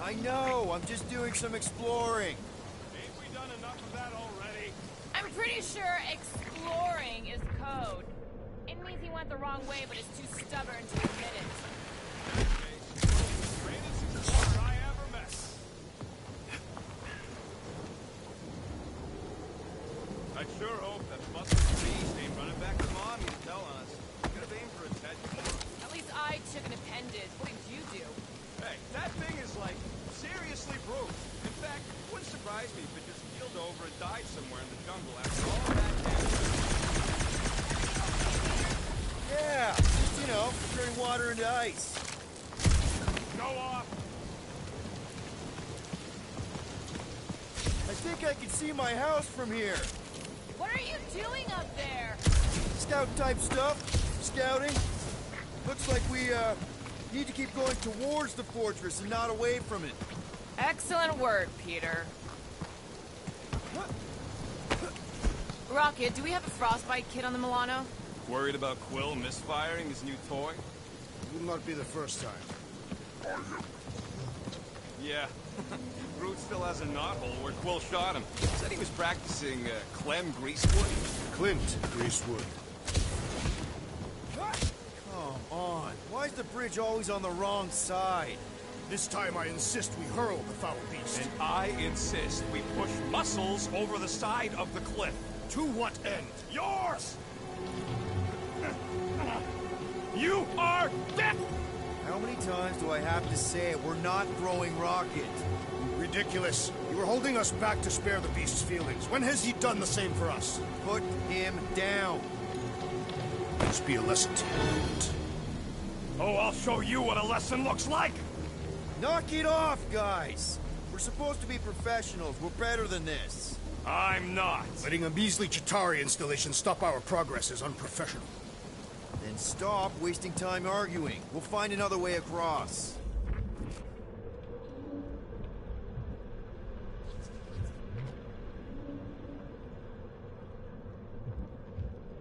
I know, I'm just doing some exploring. Ain't we done enough of that already? I'm pretty sure exploring is code. It means he went the wrong way, but is too stubborn to admit it. Greatest explorer I ever met. I sure hope that Buster's beast ain't running back to Mommy and telling us. Could have aimed for his head more. At least I took an appendage. What did you do? Hey, that thing is like seriously bruised. In fact, it wouldn't surprise me if it just keeled over and died somewhere in the jungle after all that damage. Yeah, just, you know, turning water into ice. Go off! I think I can see my house from here. What are you doing up there? Scout-type stuff. Scouting. Looks like we, need to keep going towards the fortress and not away from it. Excellent work, Peter. Rocket, do we have a frostbite kit on the Milano? Worried about Quill misfiring his new toy? Will not be the first time. Yeah. Groot still has a knothole where Quill shot him. Said he was practicing, Clem Greasewood. Clint Greasewood. Come on. Why is the bridge always on the wrong side? This time I insist we hurl the foul beast. And I insist we push muscles over the side of the cliff. To what end? Yours! You are dead! How many times do I have to say it? We're not throwing Rocket. Ridiculous. You were holding us back to spare the beast's feelings. When has he done the same for us? Put him down. This be a lesson to you. Oh, I'll show you what a lesson looks like! Knock it off, guys! We're supposed to be professionals. We're better than this. I'm not. Letting a measly Chitauri installation stop our progress is unprofessional. Then stop wasting time arguing. We'll find another way across.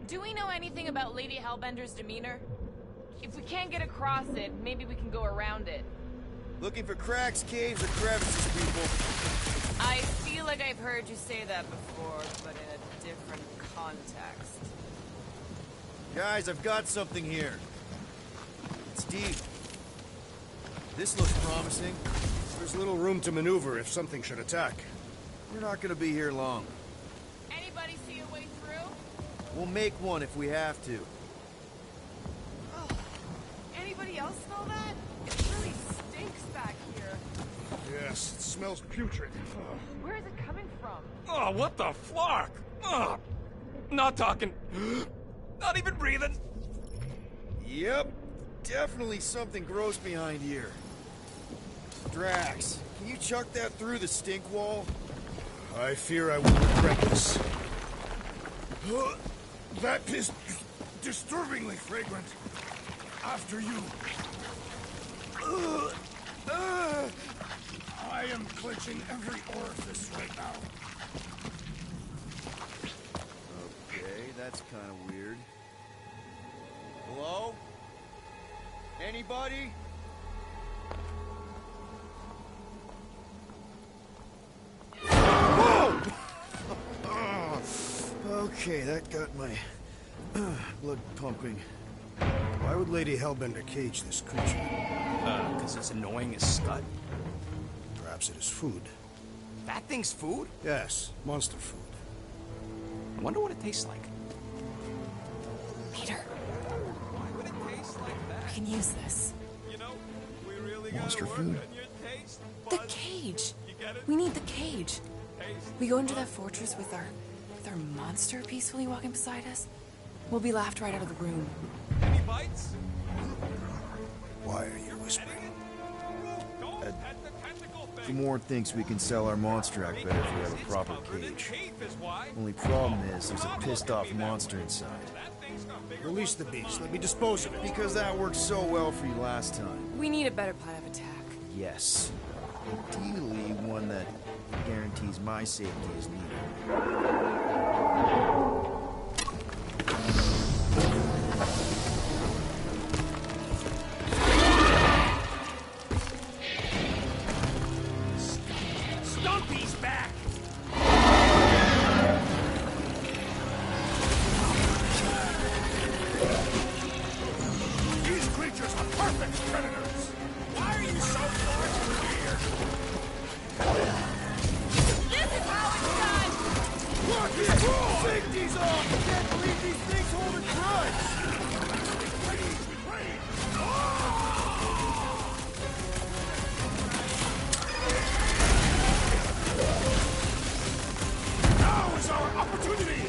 Do we know anything about Lady Hellbender's demeanor? If we can't get across it, maybe we can go around it. Looking for cracks, caves, or crevices, people. I feel like I've heard you say that before, but in a different context. Guys, I've got something here. It's deep. This looks promising. There's little room to maneuver if something should attack. We're not gonna be here long. Anybody see a way through? We'll make one if we have to. Oh, anybody else smell that? It really stinks back here. Yes, it smells putrid. Where is it coming from? Oh, what the flark? Oh, not talking. Not even breathing. Yep. Definitely something gross behind here. Drax, can you chuck that through the stink wall? I fear I will regret this. That is disturbingly fragrant. After you. I am clenching every orifice right now. Okay, that's kind of weird. Hello? Anybody? Okay, that got my blood pumping. Why would Lady Hellbender cage this creature? Because it's annoying as scut. Perhaps it is food. That thing's food? Yes, monster food. I wonder what it tastes like. Peter, Why would it taste like that? we can use this. You know, we really Monster gotta work food? on your taste The buds. cage. You get it? We need the cage. Taste We go into that fortress with our monster peacefully walking beside us. We'll be laughed right out of the room. Any bites? Why are you whispering? Don't pet the tentacle thing. Gamorn thinks we can sell our monster act better if we have a proper cage. Teeth is why. Only problem is, there's a pissed off monster inside. That thing's got bigger Release the beast. Let me dispose of it. Because that worked so well for you last time. We need a better plan of attack. Yes. Ideally, one that guarantees my safety is needed. Stumpy's back! These creatures are perfect predators. Why are you so large and weird? This is how it's done! Look it! Safety's off! Can't believe these things hold a grudge! Now is our opportunity!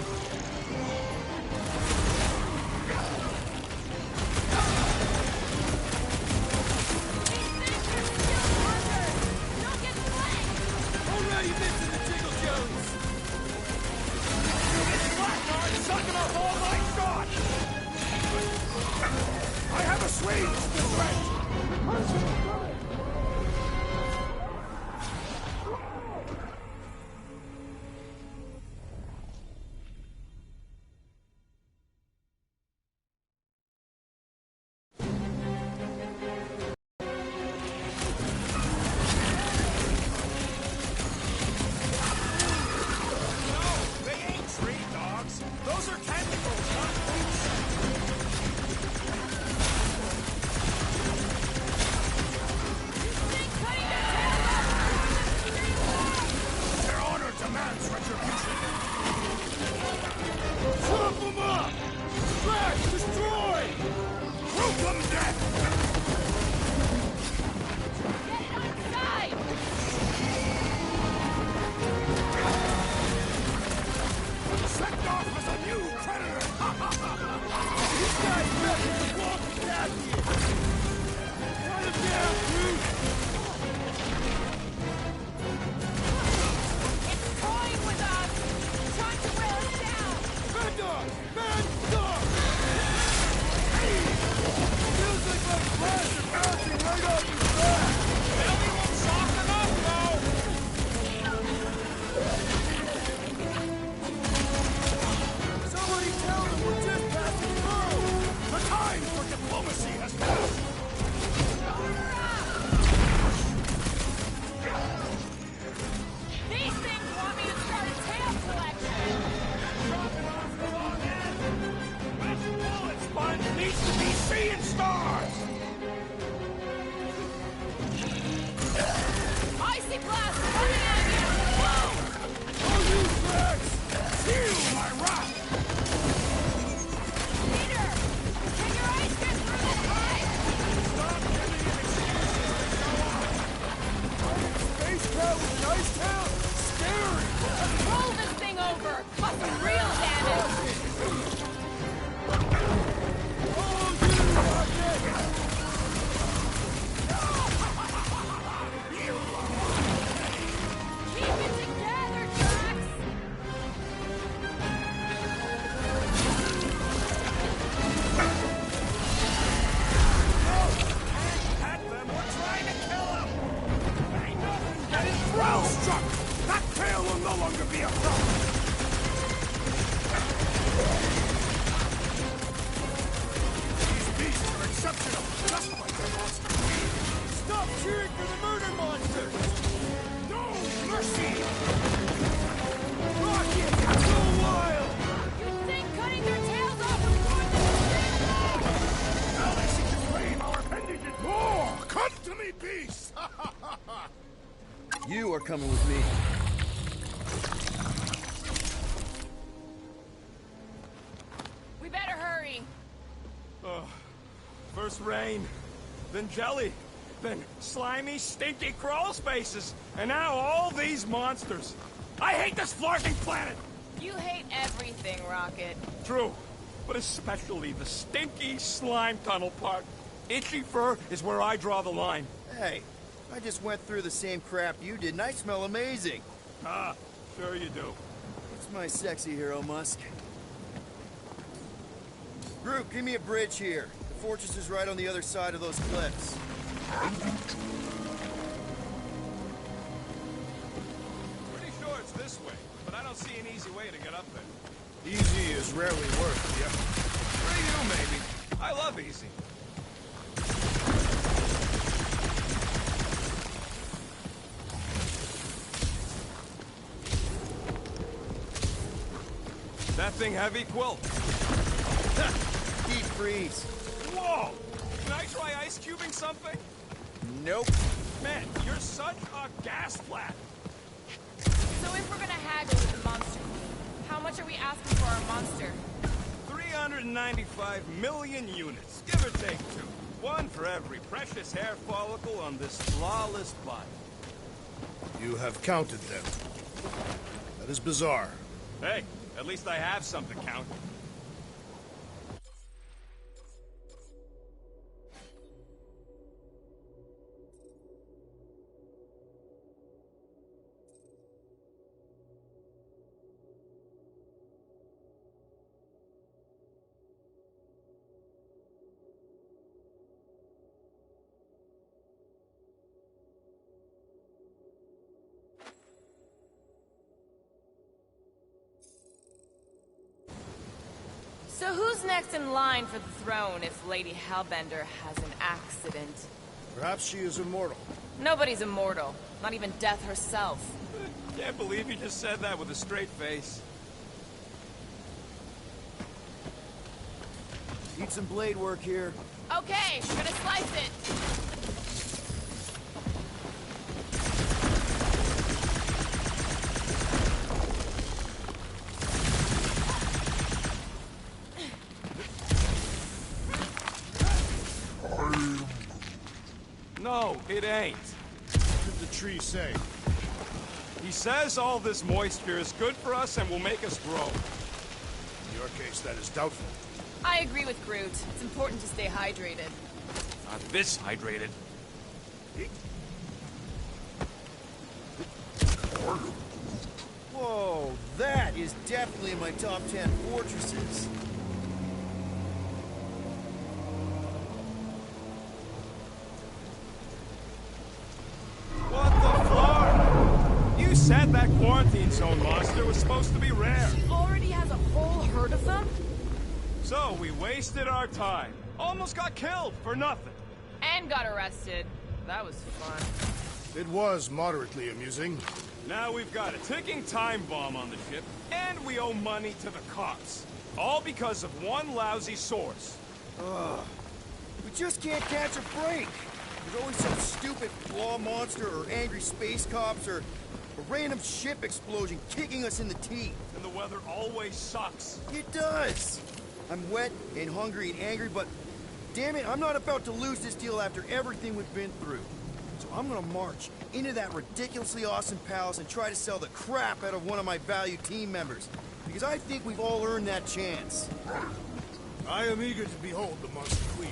Already missing the Jiggle Jones! Blackguard sucking up all my shot! I have assuaged the threat! They ain't tree dogs. Those are tentacles, not boots. Their honor demands retribution! Chop them up! Smash! Destroy! Welcome death! Set off as a new predator! These guys reckon the walk is out here! Run him down, Groot! Toying with us! Trying to wear us down! Bad dog! Bad dog! Feels like my flash are bouncing right off his back! Belly won't soften up, though! Somebody tell them we're just passing through! The time for diplomacy has passed! These things want me to start a tail collection! This bullet sponge needs to be seeing stars! Icy blast coming at you! Whoa! Oh, you Rex! Feel my wrath! Peter! Can your ice get through that pipe? Stop giving me excuses to show up! Space cat with an ice tail? Scary! Let's roll this thing over! Cause some real damage! Oh, you rocket! You are coming with me. We better hurry. First rain, then jelly, then slimy, stinky crawl spaces, and now all these monsters. I hate this flarking planet! You hate everything, Rocket. True, but especially the stinky slime tunnel part. Itchy fur is where I draw the line. Hey, I just went through the same crap you did, and I smell amazing. Ah, sure you do. It's my sexy hero, Musk. Groot, give me a bridge here. The fortress is right on the other side of those cliffs. Pretty sure it's this way, but I don't see an easy way to get up there. Easy is rarely worth, yeah. For you, maybe. I love easy. That thing heavy, Quill? Deep freeze. Whoa! Can I try ice cubing something? Nope. Man, you're such a gas flat. So if we're gonna haggle with the monster, how much are we asking for our monster? 395 million units, give or take 2. One for every precious hair follicle on this flawless body. You have counted them. That is bizarre. Hey, at least I have something to count. So who's next in line for the throne if Lady Hellbender has an accident? Perhaps she is immortal. Nobody's immortal. Not even death herself. Can't believe you just said that with a straight face. Need some blade work here. Okay, we're gonna slice it. No, it ain't. What did the tree say? He says all this moisture is good for us and will make us grow. In your case, that is doubtful. I agree with Groot. It's important to stay hydrated. Not this hydrated. Whoa, that is definitely in my top 10 fortresses. What the flar? You said that quarantine zone monster was supposed to be rare. She already has a whole herd of them? So we wasted our time. Almost got killed for nothing. And got arrested. That was fun. It was moderately amusing. Now we've got a ticking time bomb on the ship, and we owe money to the cops. All because of one lousy source. Ugh. We just can't catch a break. There's always some stupid claw monster or angry space cops or a random ship explosion kicking us in the teeth. And the weather always sucks. It does. I'm wet and hungry and angry, but damn it, I'm not about to lose this deal after everything we've been through. So I'm gonna march into that ridiculously awesome palace and try to sell the crap out of one of my valued team members. Because I think we've all earned that chance. I am eager to behold the Monster Queen.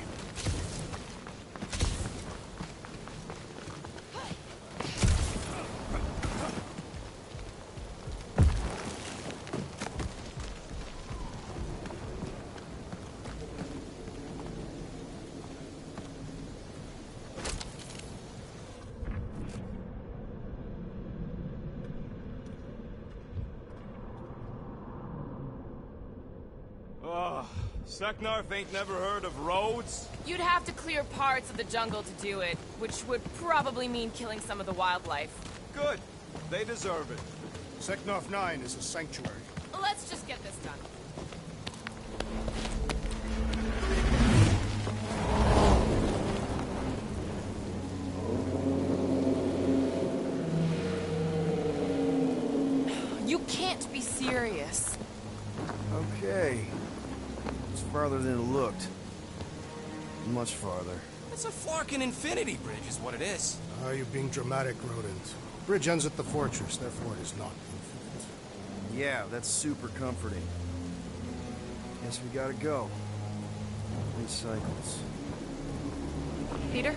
Seknarf ain't never heard of roads? You'd have to clear parts of the jungle to do it, which would probably mean killing some of the wildlife. Good. They deserve it. Seknarf 9 is a sanctuary. Let's just get this done. farther than it looked. Much farther. It's a Flarkin infinity bridge is what it is. Ah, you're being dramatic, Rodent. Bridge ends at the fortress, therefore it is not infinite. Yeah, that's super comforting. Guess we gotta go. 3 cycles. Peter?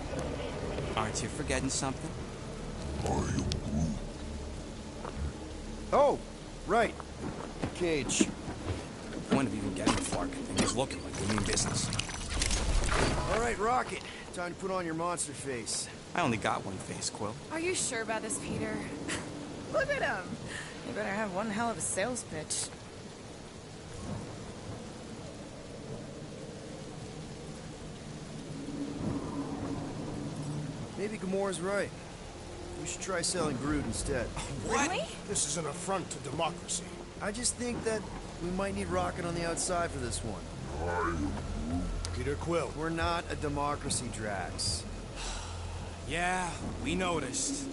Aren't you forgetting something? Oh, right. Cage. Point of even getting Flarkin thing is looking like we mean business. All right, Rocket. Time to put on your monster face. I only got one face, Quill. Are you sure about this, Peter? Look at him. You better have one hell of a sales pitch. Maybe Gamora's right. We should try selling Groot instead. What? Really? This is an affront to democracy. I just think that we might need Rocket on the outside for this one. Peter Quill. We're not a democracy, Drax. Yeah, we noticed.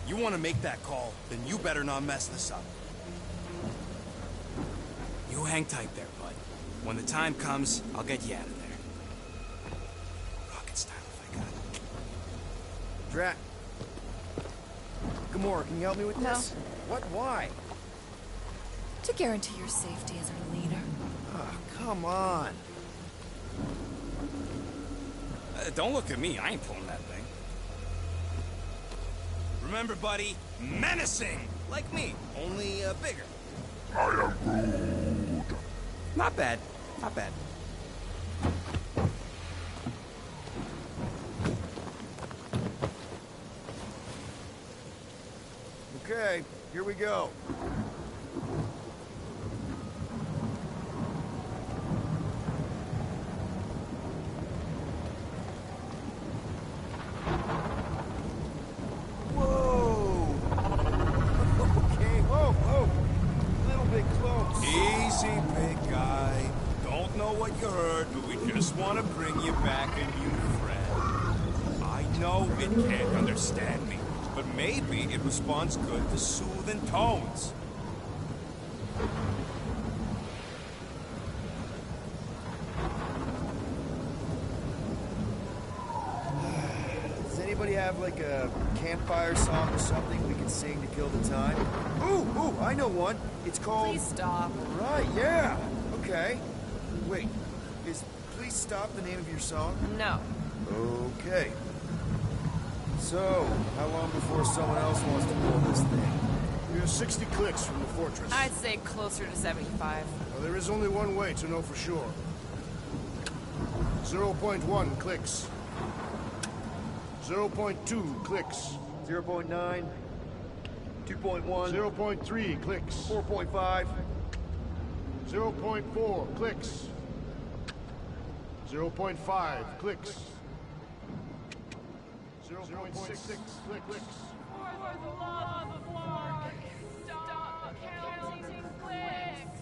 You want to make that call, then you better not mess this up. You hang tight there, bud. When the time comes, I'll get you out of there. Rocket style if I got it. Drax. Gamora, can you help me with this? What? Why? To guarantee your safety as our leader. Oh, come on. Don't look at me. I ain't pulling that thing. Remember, buddy, menacing! Like me, only bigger. I am Groot. Not bad. Not bad. Okay, here we go. Easy, big guy. Don't know what you heard, but we just want to bring you back a new friend. I know it can't understand me, but maybe it responds good to soothing tones. Does anybody have like a campfire song or something we can sing to kill the time? Ooh, I know one. It's called... Please stop. Right, yeah. Okay. Wait, is Please Stop the name of your song? No. Okay. So, how long before someone else wants to pull this thing? We are 60 clicks from the fortress. I'd say closer to 75. Well, there is only one way to know for sure. 0.1 clicks. 0.2 clicks. 0.9. 2.1. 0.3 clicks. 4.5. 0.4 clicks. 0.5 clicks. 0.6 clicks. For the love of Lark, stop counting clicks.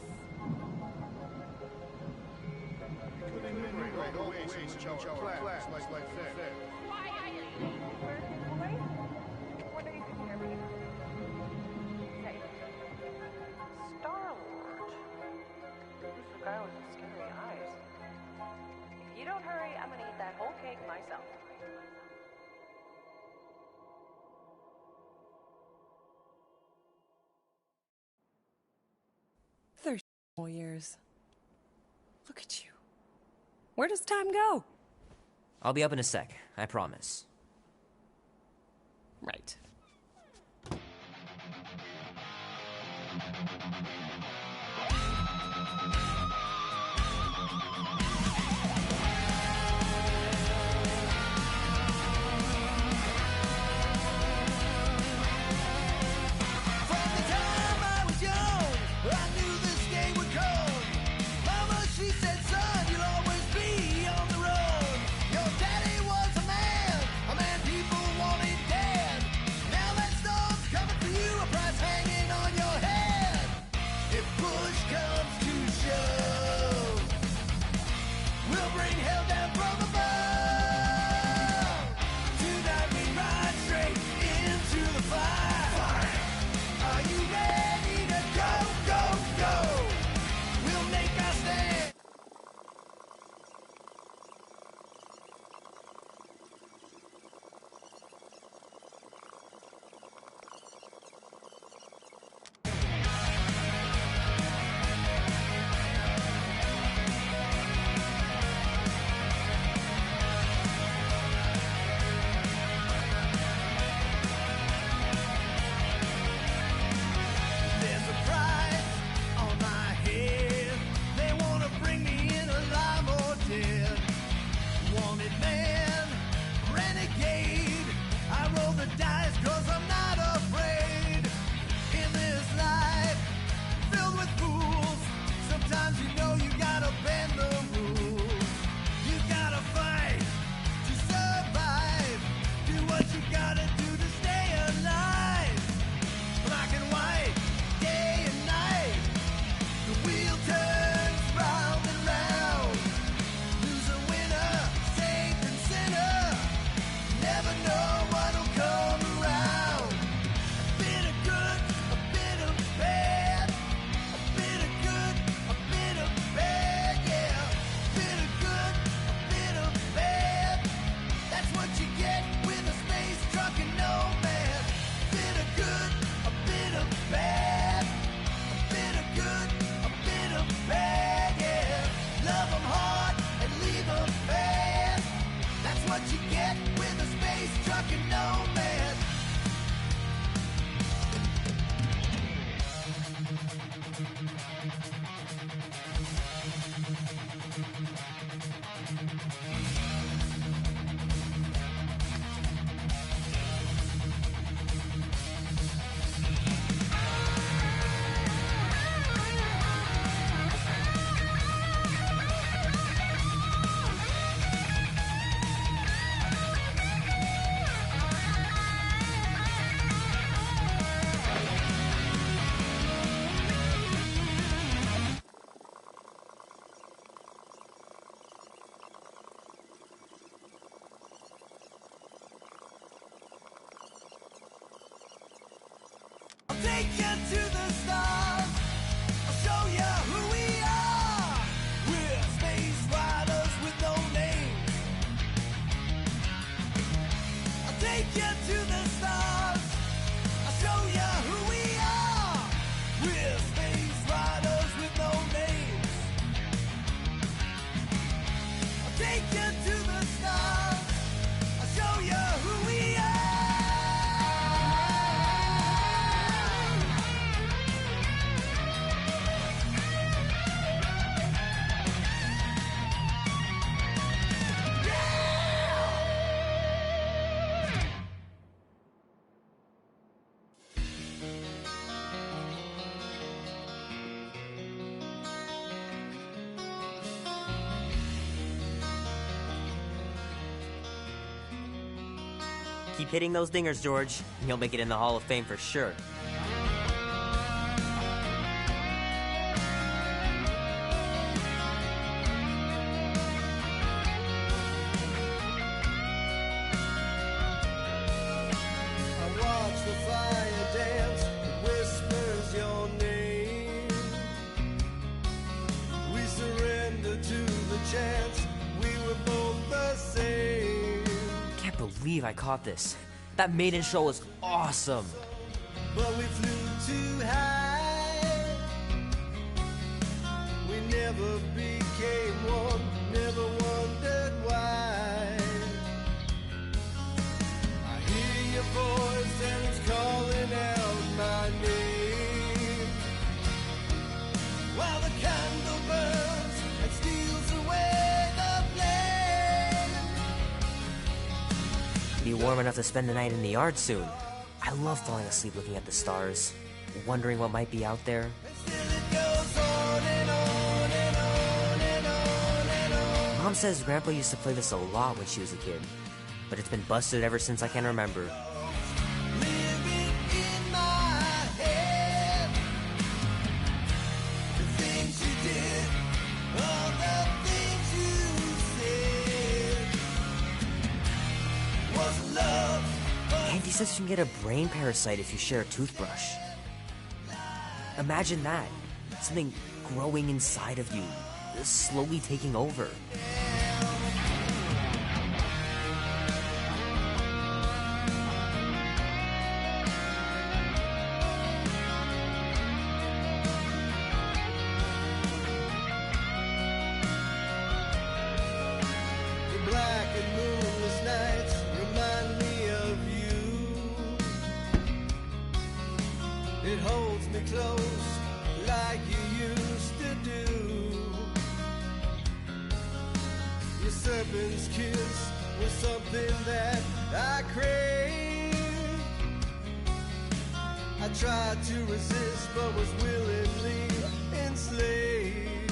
Star-Lord? Who's the guy with the scary eyes? If you don't hurry, I'm gonna eat that whole cake myself. 30 more years. Look at you. Where does time go? I'll be up in a sec, I promise. Right. Keep hitting those dingers, George. You'll make it in the Hall of Fame for sure. Watch the fire dance, it whispers your name. We surrender to the chance, we were both the same. Can't believe I caught this. That maiden show was awesome. But we flew too high. We never became one, never wondered why. I hear your voice and it's calling out my name. While the candle burns and steals away the flame. Be warm enough to spend the night in the yard soon. I love falling asleep looking at the stars, wondering what might be out there. Mom says Grandpa used to play this a lot when she was a kid, but it's been busted ever since I can remember. Andy says you can get a brain parasite if you share a toothbrush. Imagine that. Something growing inside of you, slowly taking over. The black and moonless nights remind me of you. It holds me close like you used to do. Your serpent's kiss was something that I craved. I tried to resist but was willingly enslaved.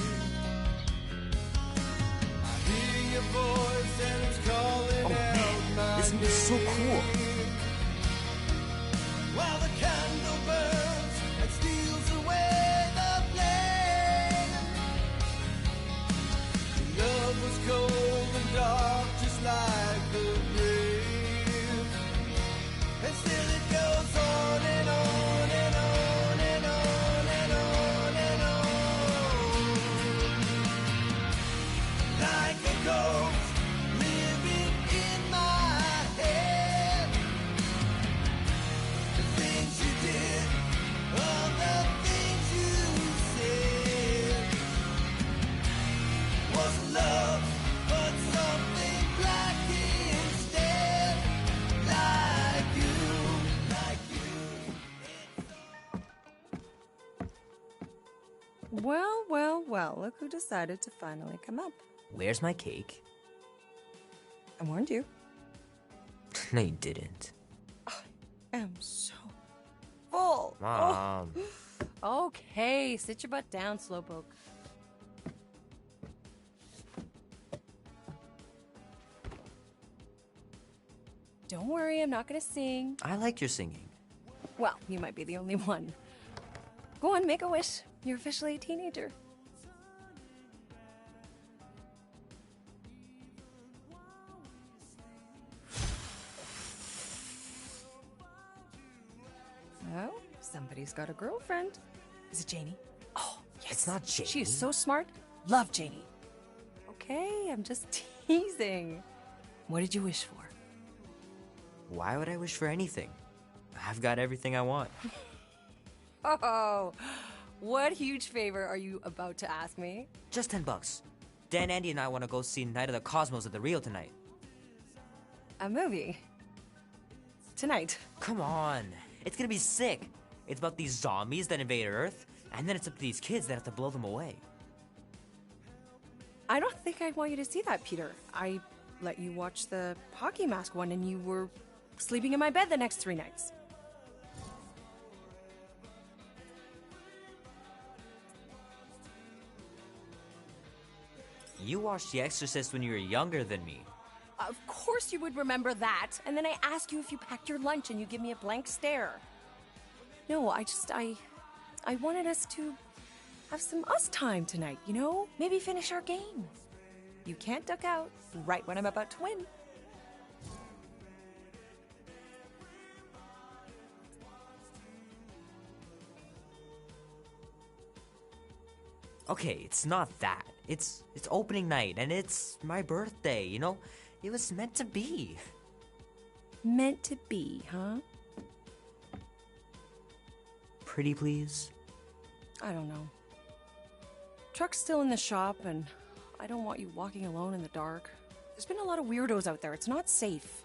I hear your voice and it's calling out my This movie's so cool. While the candle burns and steals away the flame. Love was cold and dark, just like the grave. And still it goes on and on and on and on and on and on. Like a ghost living in my head. The things you did, all the things you said, wasn't love, but something black instead. Like you, like you. Well, well, well, look who decided to finally come up. Where's my cake? I warned you. No, you didn't. I am so full. Mom. Oh. Okay, sit your butt down, Slowpoke. Don't worry, I'm not gonna sing. I like your singing. Well, you might be the only one. Go on, make a wish. You're officially a teenager. Oh, somebody's got a girlfriend. Is it Janie? Oh, yes. It's not Janie. She is so smart. Love Janie. Okay, I'm just teasing. What did you wish for? Why would I wish for anything? I've got everything I want. Oh, what huge favor are you about to ask me? Just $10. Dan, Andy, and I want to go see Night of the Cosmos at the Rio tonight. A movie? Tonight? Come on. It's gonna be sick. It's about these zombies that invade Earth, and then it's up to these kids that have to blow them away. I don't think I want you to see that, Peter. I let you watch the hockey mask one and you were sleeping in my bed the next 3 nights. You watched The Exorcist when you were younger than me. Of course you would remember that. And then I ask you if you packed your lunch and you give me a blank stare. No, I wanted us to have some us time tonight, you know? Maybe finish our game. You can't duck out right when I'm about to win. Okay, it's not that. It's opening night, and it's my birthday, you know? It was meant to be. Meant to be, huh? Pretty please? I don't know. Truck's still in the shop, and I don't want you walking alone in the dark. There's been a lot of weirdos out there. It's not safe.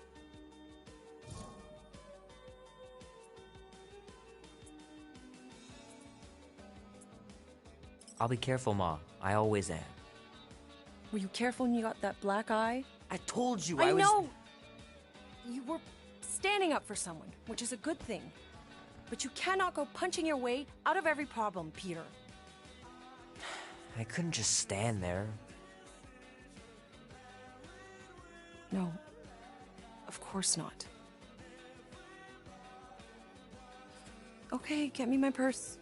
I'll be careful, Ma. I always am. Were you careful when you got that black eye? I told you I was... know! You were standing up for someone, which is a good thing. But you cannot go punching your way out of every problem, Peter. I couldn't just stand there. No. Of course not. Okay, get me my purse.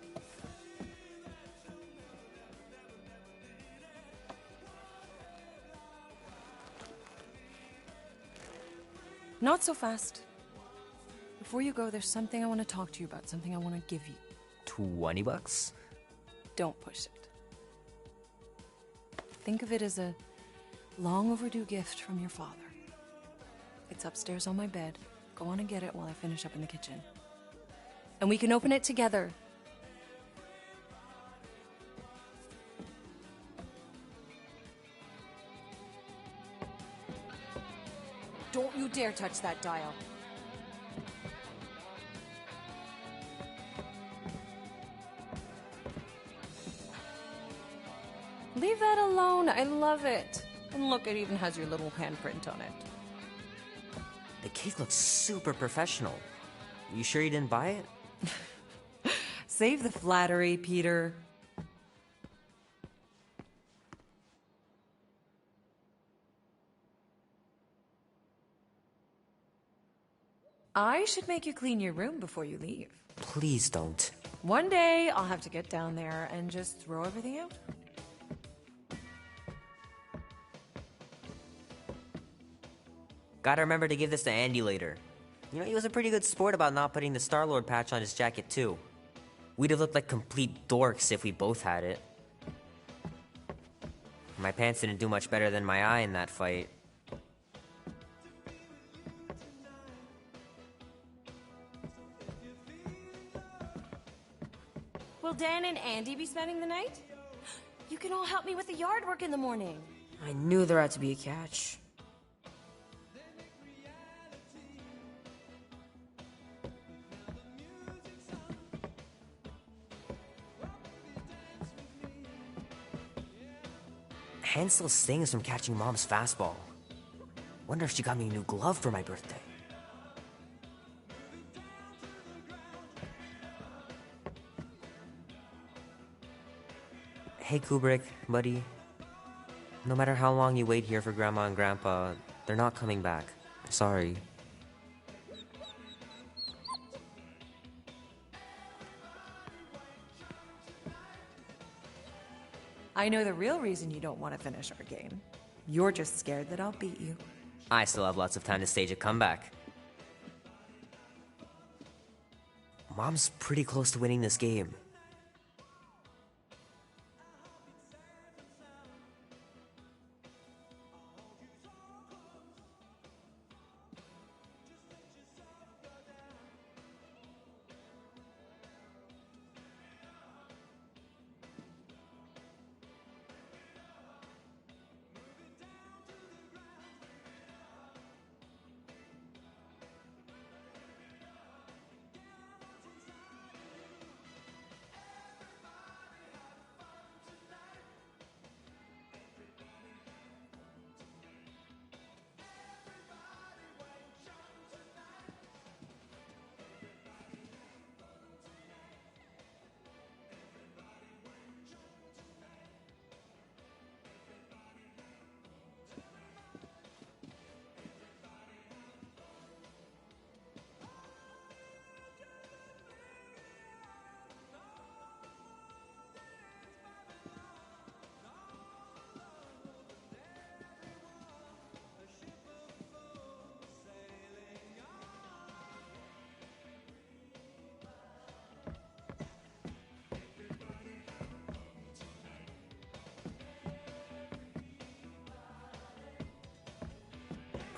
Not so fast. Before you go, there's something I want to talk to you about, something I want to give you. $20? Don't push it. Think of it as a long overdue gift from your father. It's upstairs on my bed. Go on and get it while I finish up in the kitchen. And we can open it together. Don't you dare touch that dial. Leave that alone. I love it. And look, it even has your little handprint on it. The cake looks super professional. You sure you didn't buy it? Save the flattery, Peter. I should make you clean your room before you leave. Please don't. One day, I'll have to get down there and just throw everything out. Gotta remember to give this to Andy later. You know, he was a pretty good sport about not putting the Star-Lord patch on his jacket, too. We'd have looked like complete dorks if we both had it. My pants didn't do much better than my eye in that fight. Will Dan and Andy be spending the night? You can all help me with the yard work in the morning. I knew there had to be a catch. Hand still stings from catching Mom's fastball. Wonder if she got me a new glove for my birthday. Hey Kubrick, buddy. No matter how long you wait here for Grandma and Grandpa, they're not coming back. Sorry. I know the real reason you don't want to finish our game. You're just scared that I'll beat you. I still have lots of time to stage a comeback. Mom's pretty close to winning this game.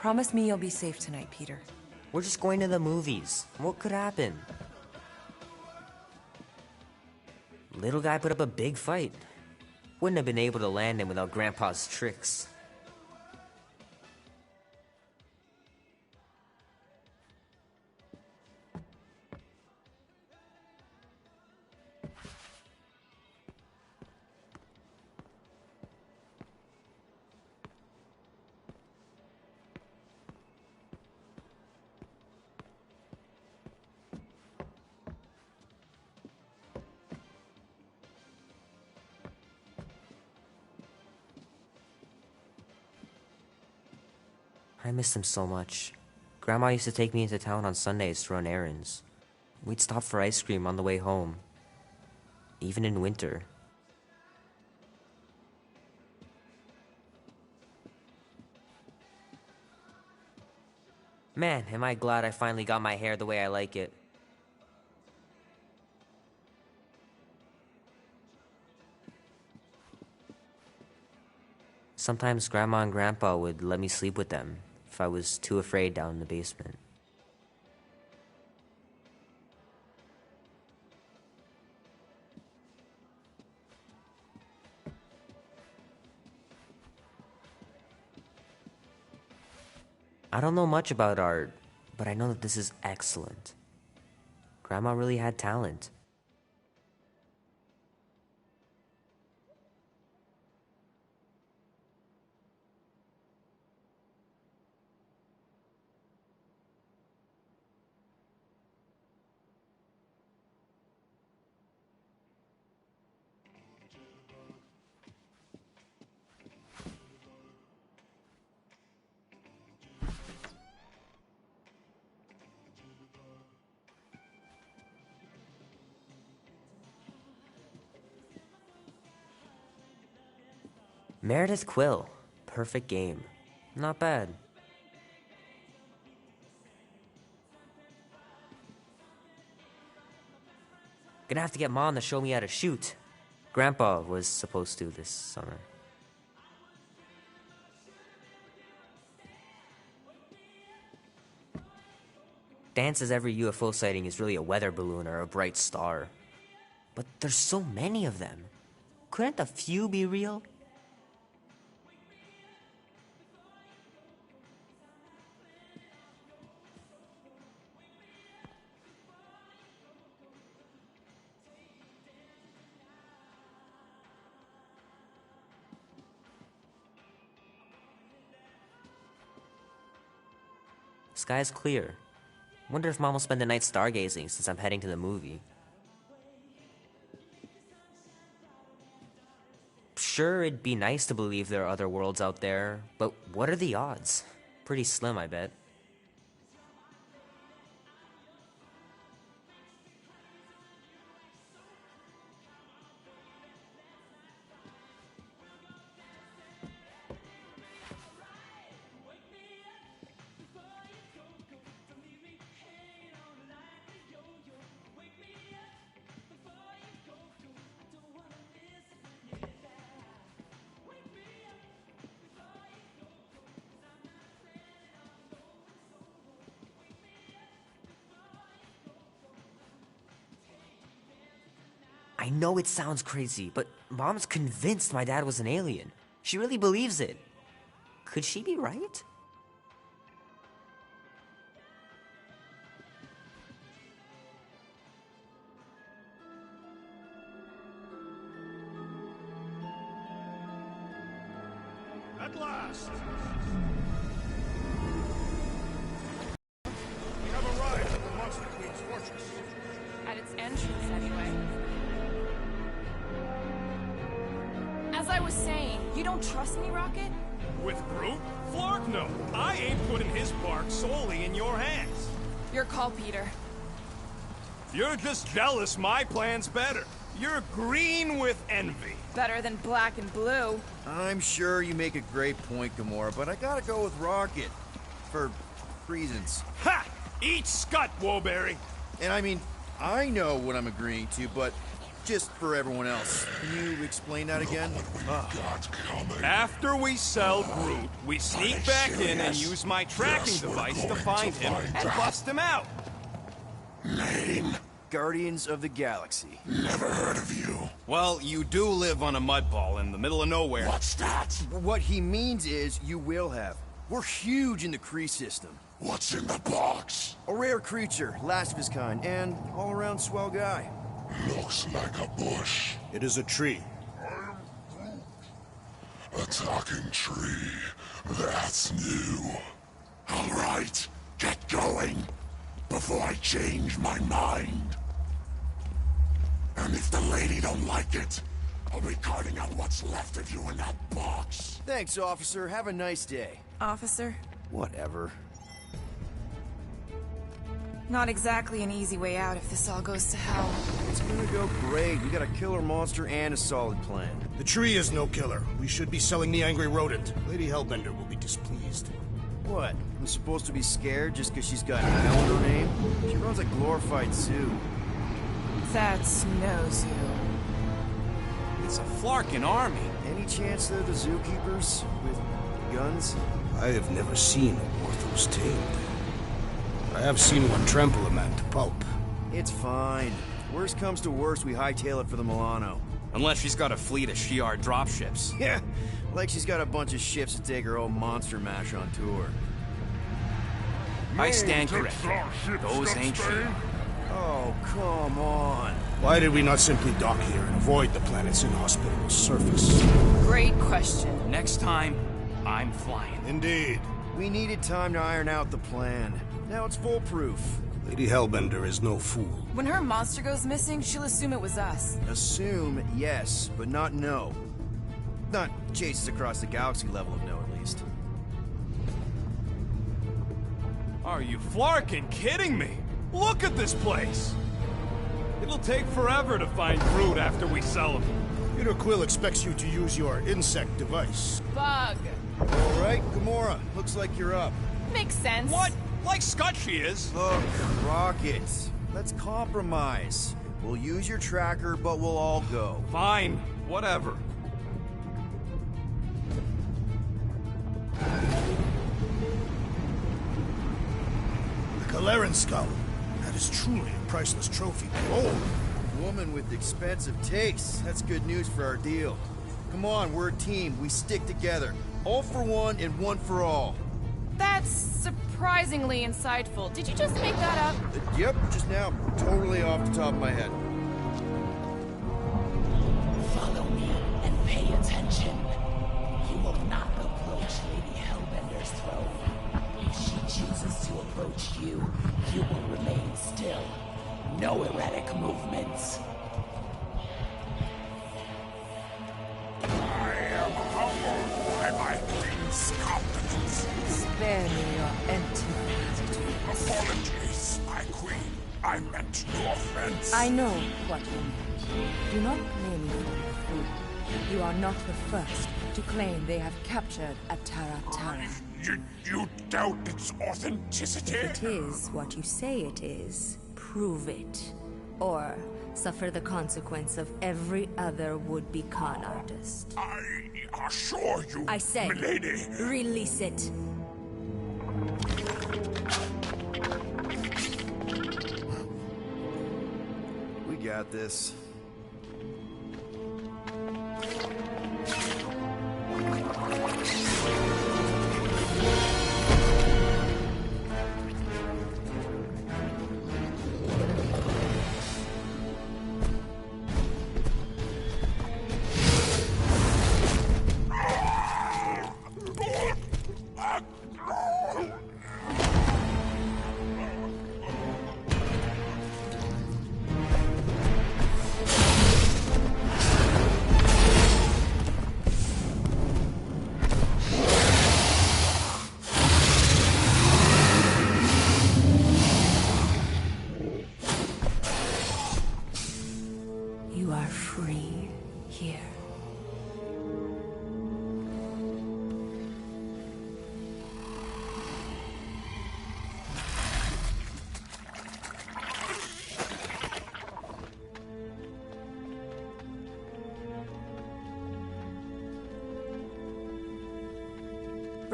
Promise me you'll be safe tonight, Peter. We're just going to the movies. What could happen? Little guy put up a big fight. Wouldn't have been able to land him without Grandpa's tricks. I miss him so much. Grandma used to take me into town on Sundays to run errands. We'd stop for ice cream on the way home. Even in winter. Man, am I glad I finally got my hair the way I like it. Sometimes Grandma and Grandpa would let me sleep with them if I was too afraid down in the basement. I don't know much about art, but I know that this is excellent. Grandma really had talent. Meredith Quill. Perfect game. Not bad. Gonna have to get Mom to show me how to shoot. Grandpa was supposed to this summer. Dan says every UFO sighting is really a weather balloon or a bright star. But there's so many of them. Couldn't a few be real? Sky's clear. Wonder if Mom will spend the night stargazing since I'm heading to the movie. Sure, it'd be nice to believe there are other worlds out there, but what are the odds? Pretty slim, I bet. I know it sounds crazy, but Mom's convinced my dad was an alien. She really believes it. Could she be right? At last! We have arrived at the Monster Queen's fortress. At its entrance, anyway. As I was saying, you don't trust me, Rocket? With Groot? Flark no. I ain't putting his bark solely in your hands. Your call, Peter. You're just jealous my plan's better. You're green with envy. Better than black and blue. I'm sure you make a great point, Gamora, but I gotta go with Rocket. For reasons. Ha! Eat scut, Woberry! And I mean, I know what I'm agreeing to, but just for everyone else. Can you explain that again? After we sell Groot, we sneak back in and use my tracking device to find him and bust him out. Name? Guardians of the Galaxy. Never heard of you. Well, you do live on a mud ball in the middle of nowhere. What's that? What he means is you will have. We're huge in the Kree system. What's in the box? A rare creature, last of his kind, and all-around swell guy. Looks like a bush. It is a tree. A talking tree. That's new. All right, get going before I change my mind. And if the lady don't like it, I'll be carting out what's left of you in that box. Thanks, officer. Have a nice day. Officer? Whatever. Not exactly an easy way out if this all goes to hell. It's gonna go great. We got a killer monster and a solid plan. The tree is no killer. We should be selling the angry rodent. Lady Hellbender will be displeased. What? I'm supposed to be scared just because she's got Hell in her name? She runs a glorified zoo. That's no zoo. It's a Flarkin army. Any chance they're the zookeepers with guns? I have never seen a Orthos tamed. I have seen one trample a man to pulp. It's fine. Worst comes to worst, we hightail it for the Milano. Unless she's got a fleet of Shi'ar dropships. Yeah, like she's got a bunch of ships to take her old monster mash on tour. I stand corrected. Those ain't Shi'ar. Oh, come on. Why did we not simply dock here and avoid the planet's inhospitable surface? Great question. Next time, I'm flying. Indeed. We needed time to iron out the plan. Now it's foolproof. Lady Hellbender is no fool. When her monster goes missing, she'll assume it was us. Assume, yes, but not know. Not chase us across the galaxy level of no, at least. Are you Flarkin kidding me? Look at this place! It'll take forever to find Groot after we sell him. Peter Quill expects you to use your insect device. Bug. All right, Gamora, looks like you're up. Makes sense. What? Like Scott she is. Look, Rocket, let's compromise. We'll use your tracker, but we'll all go. Fine, whatever. The Galeran skull. That is truly a priceless trophy. Gold. Woman with expensive tastes. That's good news for our deal. Come on, we're a team. We stick together. All for one and one for all. That's surprisingly insightful. Did you just make that up? Yep, just now. Totally off the top of my head. Follow me and pay attention. You will not approach Lady Hellbender's throne. If she chooses to approach you, you will remain still. No erratic movements. I am humbled by my queen's competence. Spare me your empty gratitude. Apologies, my queen. I meant no offense. I know what you meant. Do not blame me for your fool. You are not the first to claim they have captured a Tara. You doubt its authenticity? If it is what you say it is, prove it. Or suffer the consequence of every other would-be con artist. I assure you, I say, milady. Release it. We got this.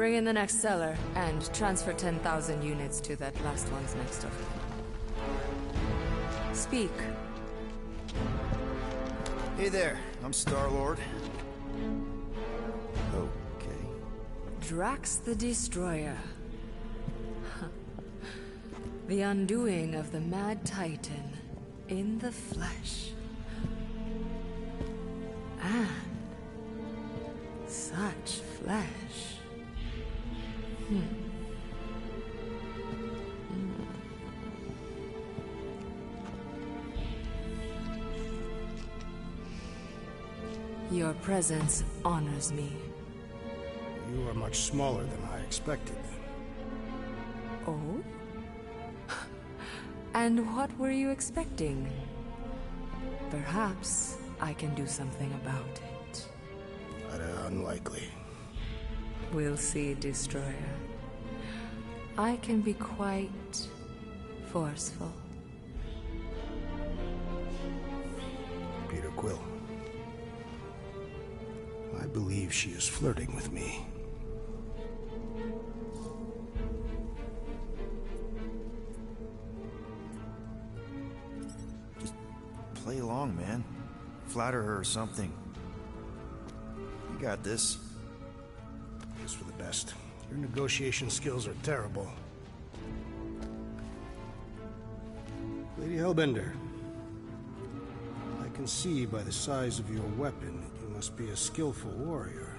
Bring in the next seller, and transfer 10,000 units to that last one's next of it. Speak. Hey there, I'm Star-Lord. Okay. Drax the Destroyer. The undoing of the Mad Titan in the flesh. And such flesh. Your presence honors me. You are much smaller than I expected. Oh? And what were you expecting? Perhaps I can do something about it. Unlikely. We'll see, Destroyer. I can be quite forceful. Peter Quill. I believe she is flirting with me. Just play along, man. Flatter her or something. You got this. It's for the best. Your negotiation skills are terrible. Lady Hellbender, I can see by the size of your weapon that you must be a skillful warrior.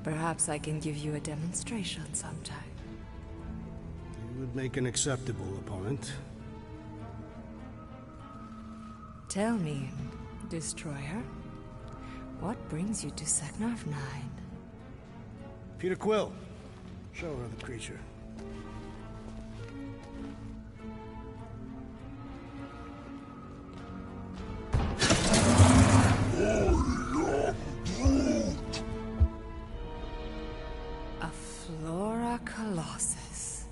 Perhaps I can give you a demonstration sometime. You would make an acceptable opponent. Tell me, Destroyer, what brings you to Seknarf 9? Peter Quill, show her the creature. A Flora Colossus.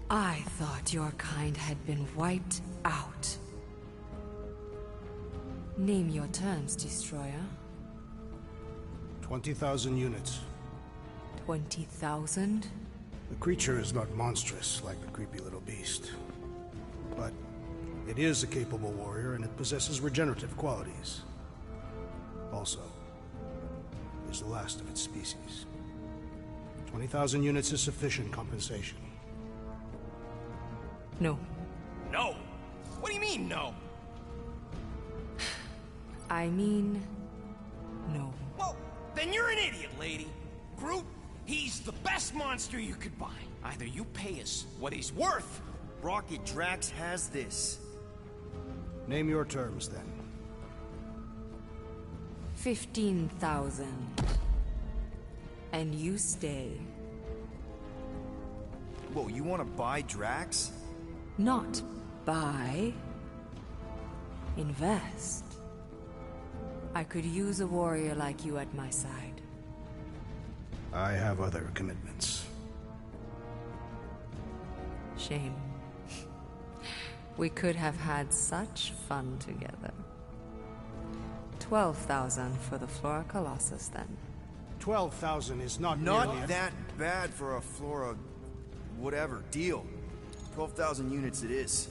I thought your kind had been wiped out. Name your terms, Destroyer. 20,000 units. 20,000? The creature is not monstrous like the creepy little beast. But it is a capable warrior and it possesses regenerative qualities. Also, it is the last of its species. 20,000 units is sufficient compensation. No. No? What do you mean, no? I mean, no. Well, then you're an idiot, lady. Groot, he's the best monster you could buy. Either you pay us what he's worth. Rocket Drax has this. Name your terms, then. 15,000. And you stay. Whoa, you want to buy Drax? Not buy. Invest. I could use a warrior like you at my side. I have other commitments. Shame. We could have had such fun together. 12,000 for the Flora Colossus, then. 12,000 is not Not that bad for a Flora... whatever, deal. 12,000 units it is.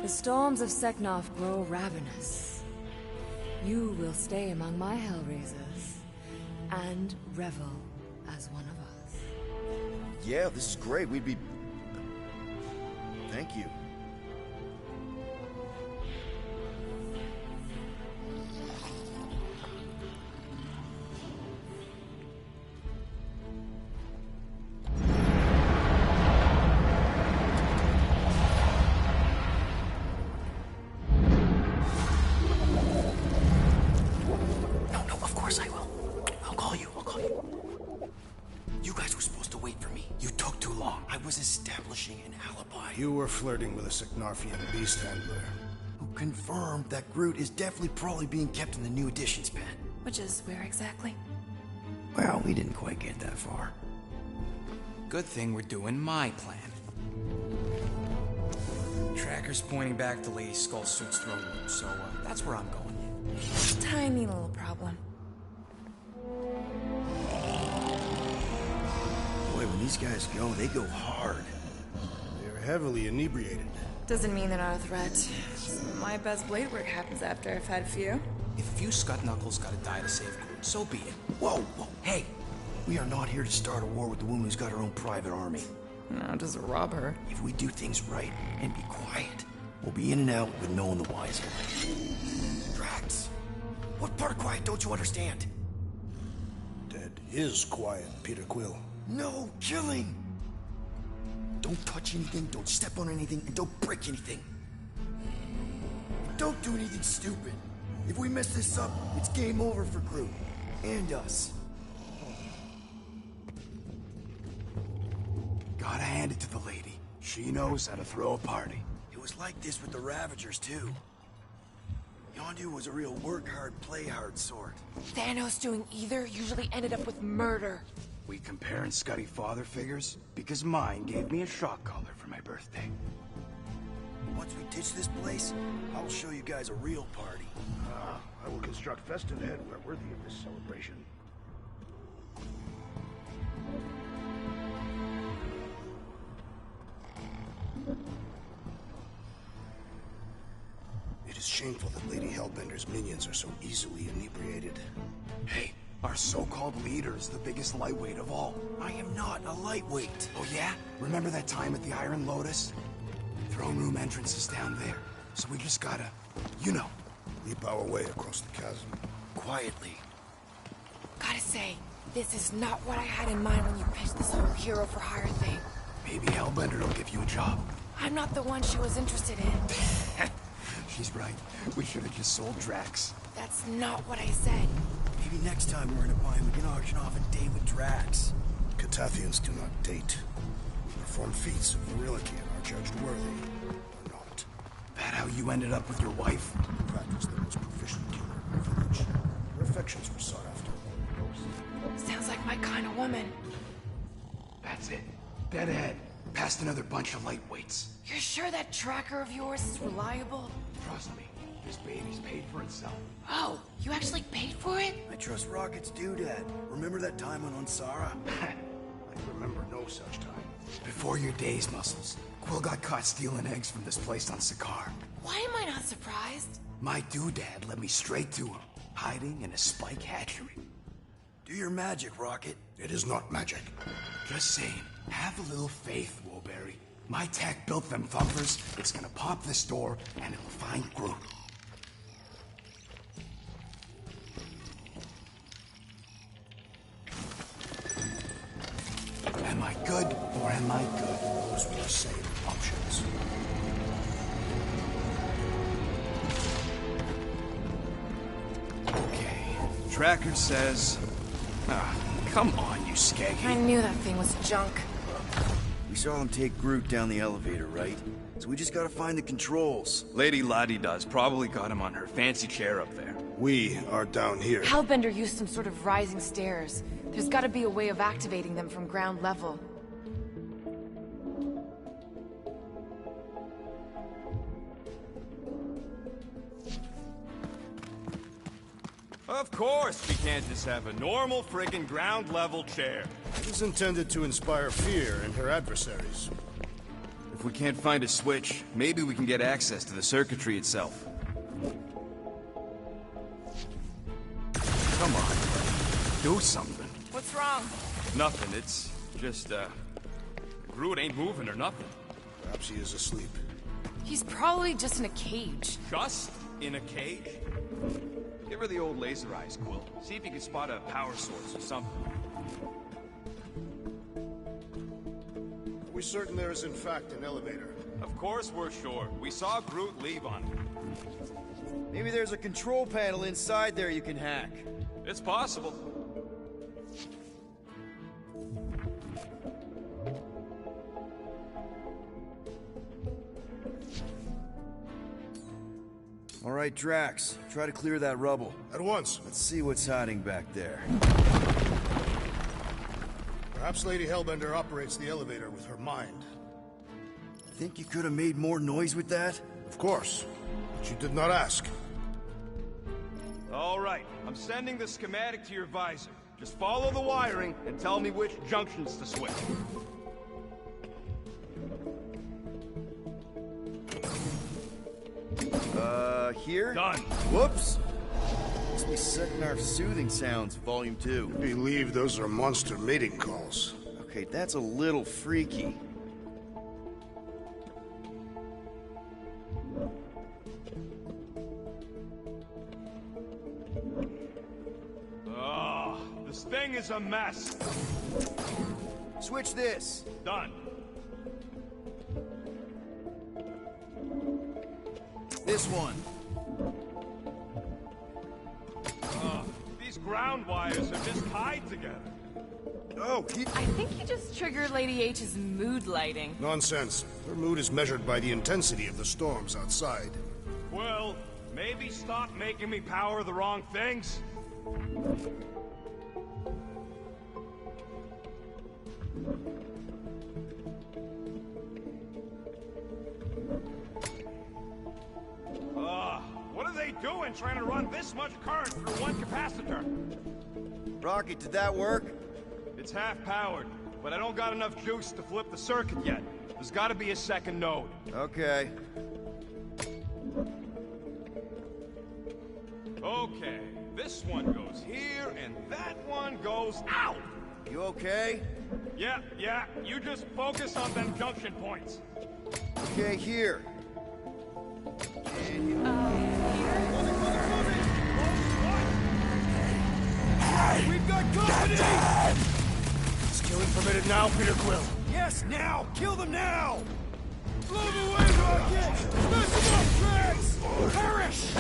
The storms of Seknarf grow ravenous. You will stay among my Hellraisers and revel as one of us. Yeah, this is great. We'd be... Thank you. You were flirting with a Seknarfian beast handler. Who confirmed that Groot is definitely probably being kept in the new additions pen. Which is where exactly? Well, we didn't quite get that far. Good thing we're doing my plan. Tracker's pointing back to Lady Skullsuit's throne room, so that's where I'm going. Tiny little problem. Boy, when these guys go, they go hard. They're heavily inebriated. Doesn't mean they're not a threat. My best blade work happens after I've had a few. If a few Scut Knuckles gotta die to save Groot, so be it. Whoa, whoa, hey! We are not here to start a war with the woman who's got her own private army. No, just rob her. If we do things right and be quiet, we'll be in and out with no one the wiser. Drax, what part of quiet don't you understand? Dead is quiet, Peter Quill. No killing! Don't touch anything, don't step on anything, and don't break anything. Don't do anything stupid. If we mess this up, it's game over for Groot. And us. Gotta hand it to the lady. She knows how to throw a party. It was like this with the Ravagers, too. Yondu was a real work-hard, play-hard sort. Thanos doing either usually ended up with murder. We comparing Scuddy father figures? Because mine gave me a shock collar for my birthday. Once we ditch this place, I'll show you guys a real party. I will construct festive headwear worthy of this celebration. It is shameful that Lady Hellbender's minions are so easily inebriated. Hey, our so-called leader is the biggest lightweight of all. I am not a lightweight. Oh yeah? Remember that time at the Iron Lotus? Throne room entrance is down there. So we just gotta, you know. Leap our way across the chasm. Quietly. Gotta say, this is not what I had in mind when you pitched this whole hero for hire thing. Maybe Hellbender will give you a job. I'm not the one she was interested in. She's right. We should have just sold Drax. That's not what I said. Maybe next time we're in a bind, we can auction off a date with Drax. Catathians do not date. We perform feats of virility and are judged worthy, or not. That how you ended up with your wife? Practice the most proficient killer in the village. Her affections were sought after. Sounds like my kind of woman. That's it. Dead ahead. Past another bunch of lightweights. You're sure that tracker of yours is reliable? Trust me, this baby's paid for itself. Oh, you actually paid for it? I trust Rocket's doodad. Remember that time on Unsara? I remember no such time. Before your days, Muscles, Quill got caught stealing eggs from this place on Sakaar. Why am I not surprised? My doodad led me straight to him, hiding in a spike hatchery. Do your magic, Rocket. It is not magic. Just saying, have a little faith, Woolberry. My tech built them thumpers. It's gonna pop this door, and it'll find Groot. Am I good, or am I good? Those were the same options. Okay. Tracker says... come on, you skaggy. I knew that thing was junk. We saw them take Groot down the elevator, right? So we just gotta find the controls. Lady Lottie does. Probably got him on her fancy chair up there. We are down here. Hellbender used some sort of rising stairs. There's gotta be a way of activating them from ground level. Of course we can't just have a normal friggin' ground-level chair. It is intended to inspire fear in her adversaries. If we can't find a switch, maybe we can get access to the circuitry itself. Come on, do something. What's wrong? Nothing, it's just, Groot ain't moving or nothing. Perhaps he is asleep. He's probably just in a cage. Just in a cage? Give her the old laser eyes, Quill. See if you can spot a power source or something. Are we certain there is in fact an elevator? Of course we're sure. We saw Groot leave on it. Maybe there's a control panel inside there you can hack. It's possible. Alright, Drax. Try to clear that rubble. At once. Let's see what's hiding back there. Perhaps Lady Hellbender operates the elevator with her mind. Think you could have made more noise with that? Of course. But you did not ask. All right, I'm sending the schematic to your visor. Just follow the wiring and tell me which junctions to switch. Here? Done. Whoops! Must be setting our soothing sounds, Volume 2. I believe those are monster mating calls. Okay, that's a little freaky. This thing is a mess. Switch this. Done. This one. These ground wires are just tied together. Oh, I think he just triggered Lady H's mood lighting. Nonsense. Her mood is measured by the intensity of the storms outside. Well, maybe stop making me power the wrong things. What are they doing trying to run this much current through one capacitor? Rocket, did that work? It's half powered, but I don't got enough juice to flip the circuit yet. There's gotta be a second node. Okay. Okay, this one goes here, and that one goes out! You okay? Yeah, you just focus on them junction points. Okay, here. We've got company! Is killing permitted now, Peter Quill? Yes, now! Kill them now! Blow them away, Rocket! Smash them up, Drax! Perish! A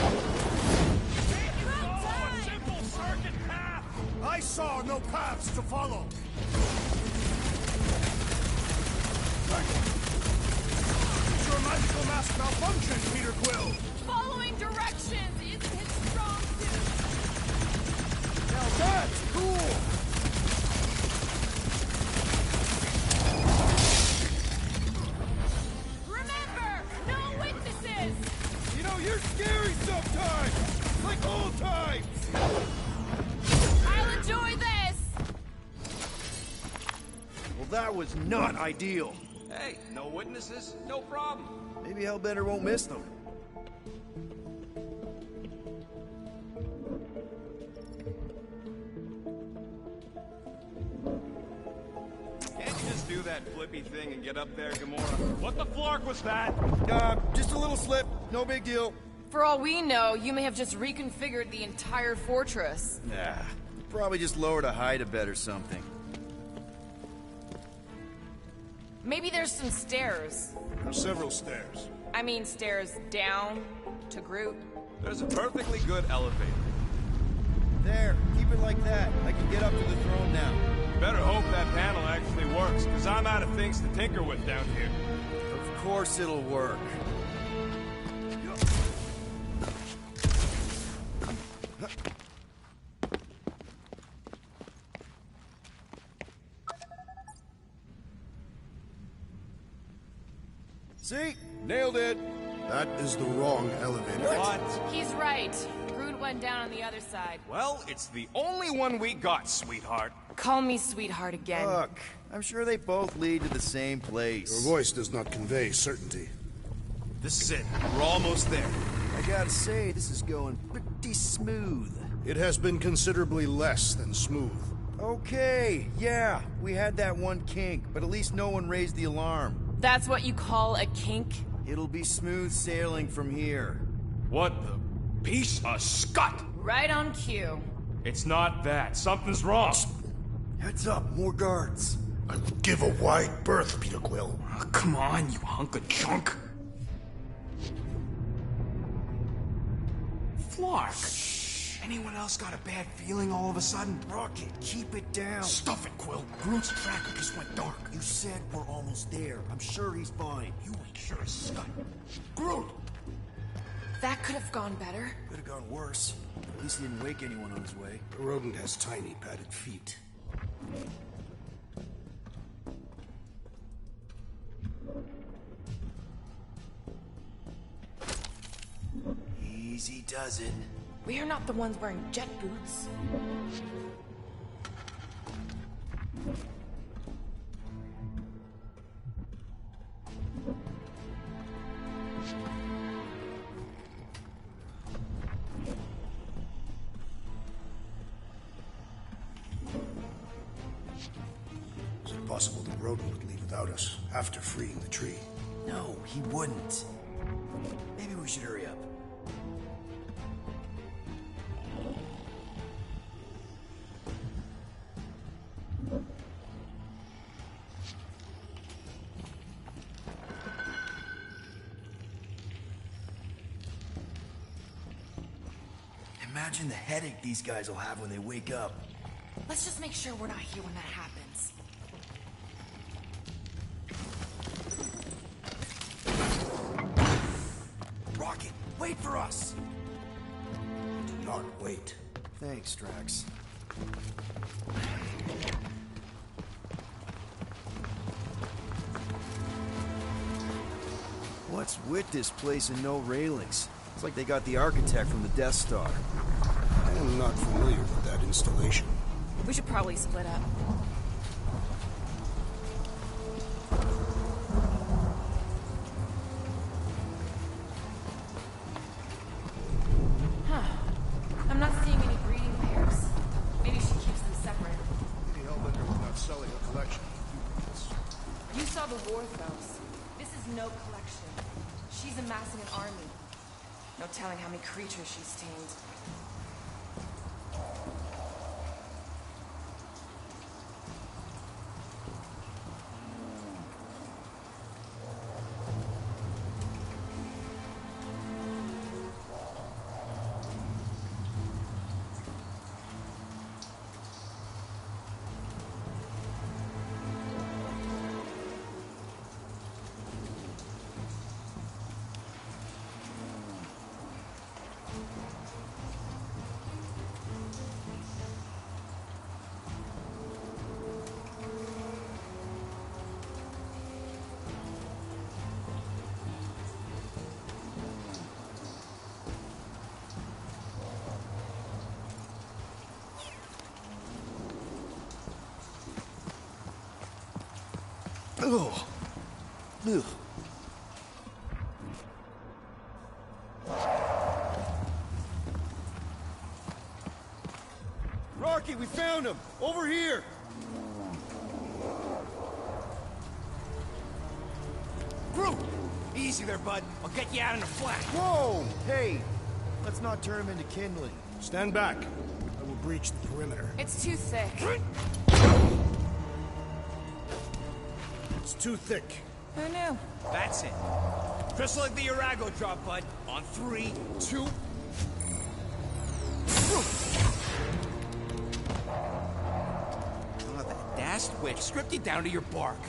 simple circuit path! I saw no paths to follow. Did your magical mask malfunction, Peter Quill? Following directions isn't his strong suit. Now that's cool! Remember, no witnesses! You know, you're scary sometimes! Like old times! I'll enjoy this! Well, that was not ideal. Hey, no witnesses, no problem. Maybe Hellbender won't miss them. Can't you just do that flippy thing and get up there, Gamora? What the flark was that? Just a little slip. No big deal. For all we know, you may have just reconfigured the entire fortress. Nah. Probably just lowered a height a bit or something. Maybe there's some stairs. There's several stairs. I mean stairs down to Groot. There's a perfectly good elevator. There, keep it like that. I can get up to the throne now. Better hope that panel actually works, because I'm out of things to tinker with down here. Of course it'll work. See? Nailed it! That is the wrong elevator. What? He's right. Groot went down on the other side. Well, it's the only one we got, sweetheart. Call me sweetheart again. Look, I'm sure they both lead to the same place. Your voice does not convey certainty. This is it. We're almost there. I gotta say, this is going pretty smooth. It has been considerably less than smooth. Okay, yeah, we had that one kink, but at least no one raised the alarm. That's what you call a kink? It'll be smooth sailing from here. What the piece of scut? Right on cue. It's not that. Something's wrong. Heads up, more guards. I will give a wide berth, Peter Quill. Oh, come on, you hunk of junk. Flark. Anyone else got a bad feeling all of a sudden? Rocket, keep it down. Stuff it, Quill. Groot's tracker just went dark. You said we're almost there. I'm sure he's fine. You ain't sure as scut. Groot! That could have gone better. Could have gone worse. At least he didn't wake anyone on his way. The rodent has tiny, padded feet. Easy does it. We are not the ones wearing jet boots. Is it possible the rodent would leave without us after freeing the tree? No, he wouldn't. Maybe we should hurry up. Imagine the headache these guys will have when they wake up. Let's just make sure we're not here when that happens. Rocket, wait for us! Do not wait. Thanks, Drax. What's with this place and no railings? It's like they got the architect from the Death Star. I am not familiar with that installation. We should probably split up. Huh. I'm not seeing any breeding pairs. Maybe she keeps them separate. The Hellbender was not selling a collection. You saw the Warthos. This is no collection. She's amassing an army. No telling how many creatures she's tamed. Ugh. Ugh. Rocky, we found him! Over here! Groot! Easy there, bud. I'll get you out in a flash. Whoa! Hey! Let's not turn him into kindling. Stand back. I will breach the perimeter. It's too thick. It's too thick. Who knew? That's it. Just like the Arago drop, bud. On 3, 2... Oh, that dashed witch stripped you down to your bark.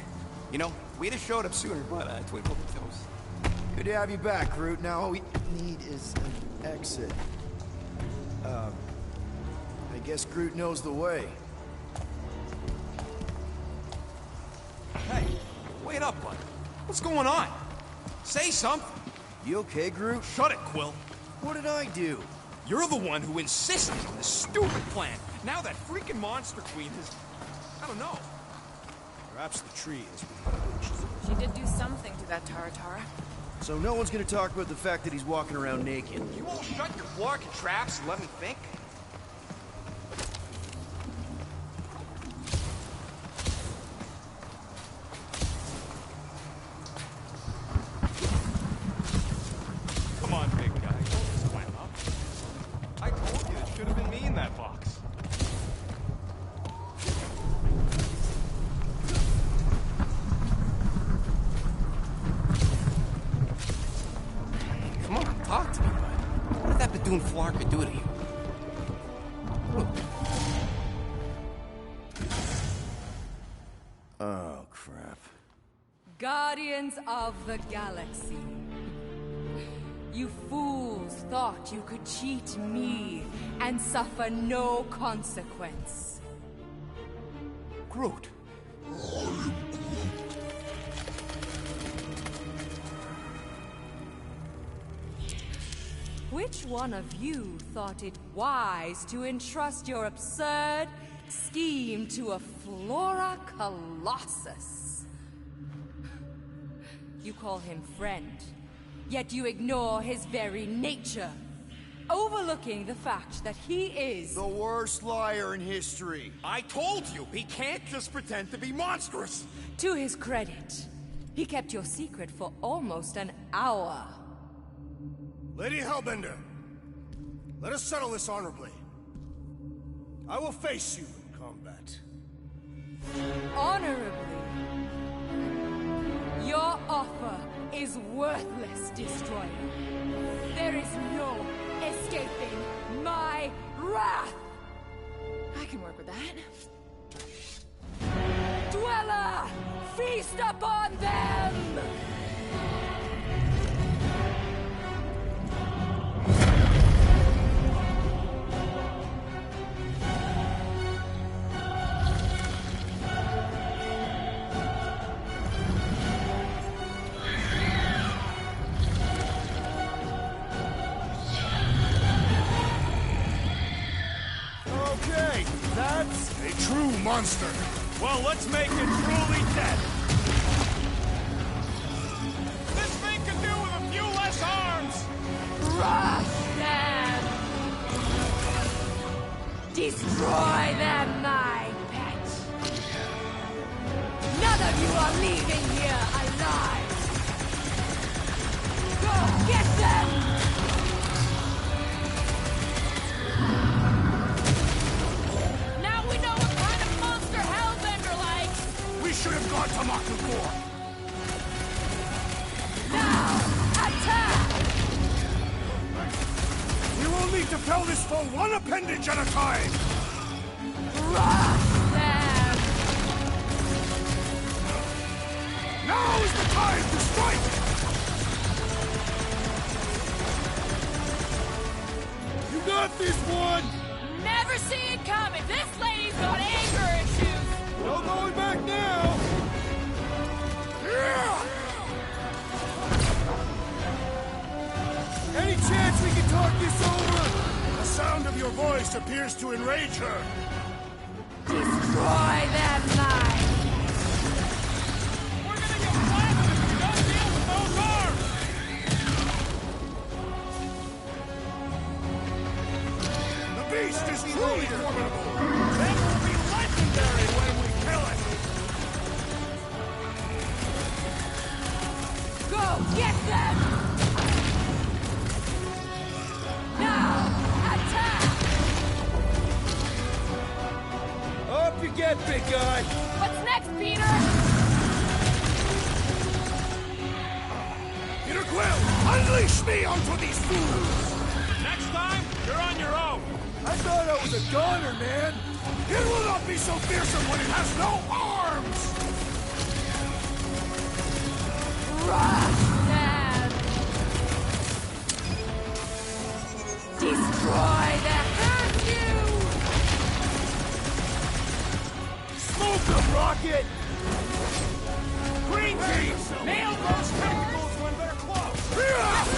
You know, we'd have showed up sooner, but twinkle the toes. Good to have you back, Groot. Now all we need is an exit. I guess Groot knows the way. Hey, wait up, bud. What's going on? Say something. You okay, Groot? Shut it, Quill. What did I do? You're the one who insisted on this stupid plan. Now that freaking Monster Queen has... I don't know. Perhaps the tree has been breached. She did do something to that Taratara. So no one's gonna talk about the fact that he's walking around naked. You all shut your Flark and traps and let me think? Come on, big guy. Don't slam up. I told you it should have been me in that box. Come on, talk to me, bud. What did that Bethune Flarka do to you? Oh, crap. Guardians of the Galaxy. You fools thought you could cheat me and suffer no consequence. Groot. Which one of you thought it wise to entrust your absurd scheme to a Flora Colossus? You call him friend, yet you ignore his very nature, overlooking the fact that he is the worst liar in history. I told you, he can't just pretend to be monstrous. To his credit, he kept your secret for almost an hour. Lady Hellbender, let us settle this honorably. I will face you in combat. Honorably? Your offer is worthless, Destroyer. There is no escaping my wrath! I can work with that. Dweller! Feast upon them! Okay, that's a true monster. Well, let's make it truly dead. This thing could do with a few less arms! Crush them! Destroy them, my pet! None of you are leaving here alive! Go get them! Now we know what kind of monster Hellbender likes! We should have gone to Mach before. Now, attack! We will need to fell this foe one appendage at a time. Crush them! Now is the time to strike! You got this one! Never see it coming! This lady's got anger issues! No going back now! Any chance we can talk this over? The sound of your voice appears to enrage her. Destroy them, mine! We're gonna get blasted if we don't deal with those arms! The beast is truly formidable! It will be legendary when we kill it! Go get them! Now, attack! Up you get, big guy! What's next, Peter? Peter Quill, unleash me onto these fools! Next time, you're on your own! I thought I was a goner, man! It will not be so fearsome when it has no arms! Crush them! Destroy the Hercule! Smoke them, Rocket! Green team, nail those tentacles when they're close!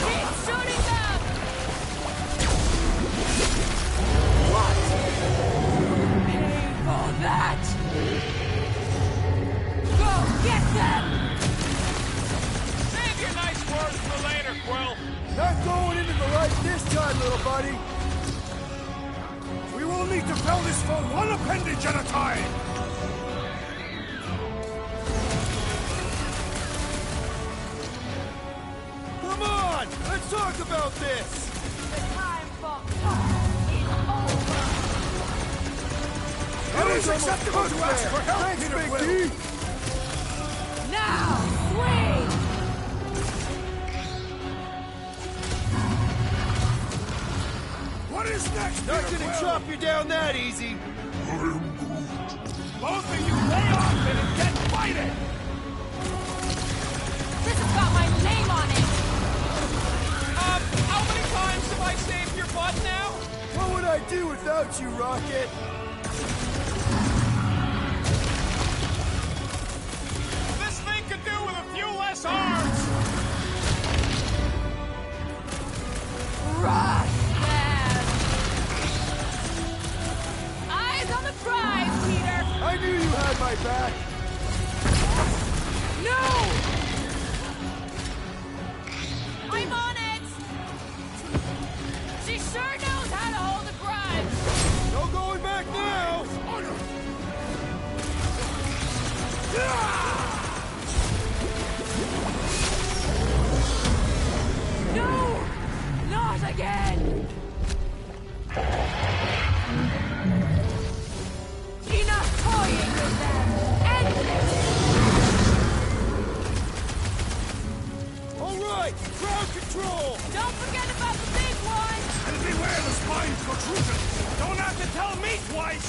Keep shooting them! What? Pay for that! Go get them! Save your nice words for later, Quill! Not going into the light this time, little buddy! We will need to fell this foe one appendage at a time! Come on! Let's talk about this! The time for is over! It is acceptable to ask for help, Thanks, Peter Big Quill! D. Now, swing! What is next, Not Peter gonna Quill? chop you down that easy. Both of you lay off it and get fighting! This has got my name on it! many times have I saved your butt now? What would I do without you, Rocket? This thing could do with a few less arms. Rush them! Eyes on the prize, Peter! I knew you had my back. No! I'm on it! She sure knows how to hold a grudge! No going back now! No! Not again! Enough toying with them! End this! All right, crowd control! Don't forget about the big one! And beware the spine protrusion! Don't have to tell me twice.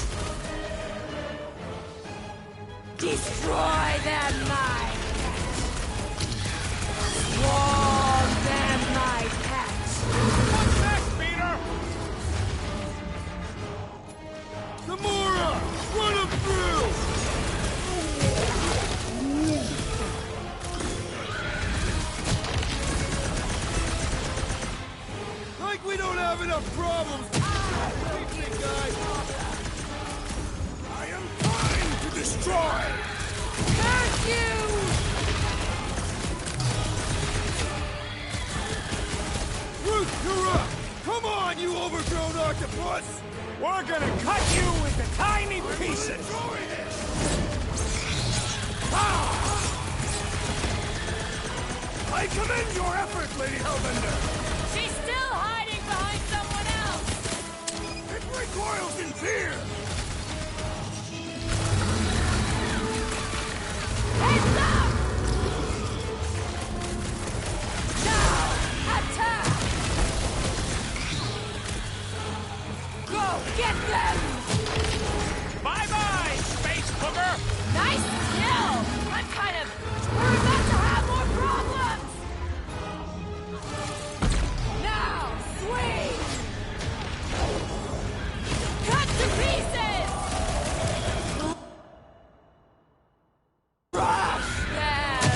Destroy them, my pet! Swarm them, my pet! What's next, Peter? Gamora! Run him through! Like we don't have enough problems! Big guy! I am trying to destroy! Curse you! Groot, you're up! Come on, you overgrown octopus! We're gonna cut you into tiny pieces. I commend your effort, Lady Hellbender! She's still hiding behind someone else! It recoils in fear! Heads up! Now, attack! Go get them! Bye-bye, space booger. Nice kill! I'm kind of... We're about to have more problems! Now, swing! Cut to pieces! Rush them!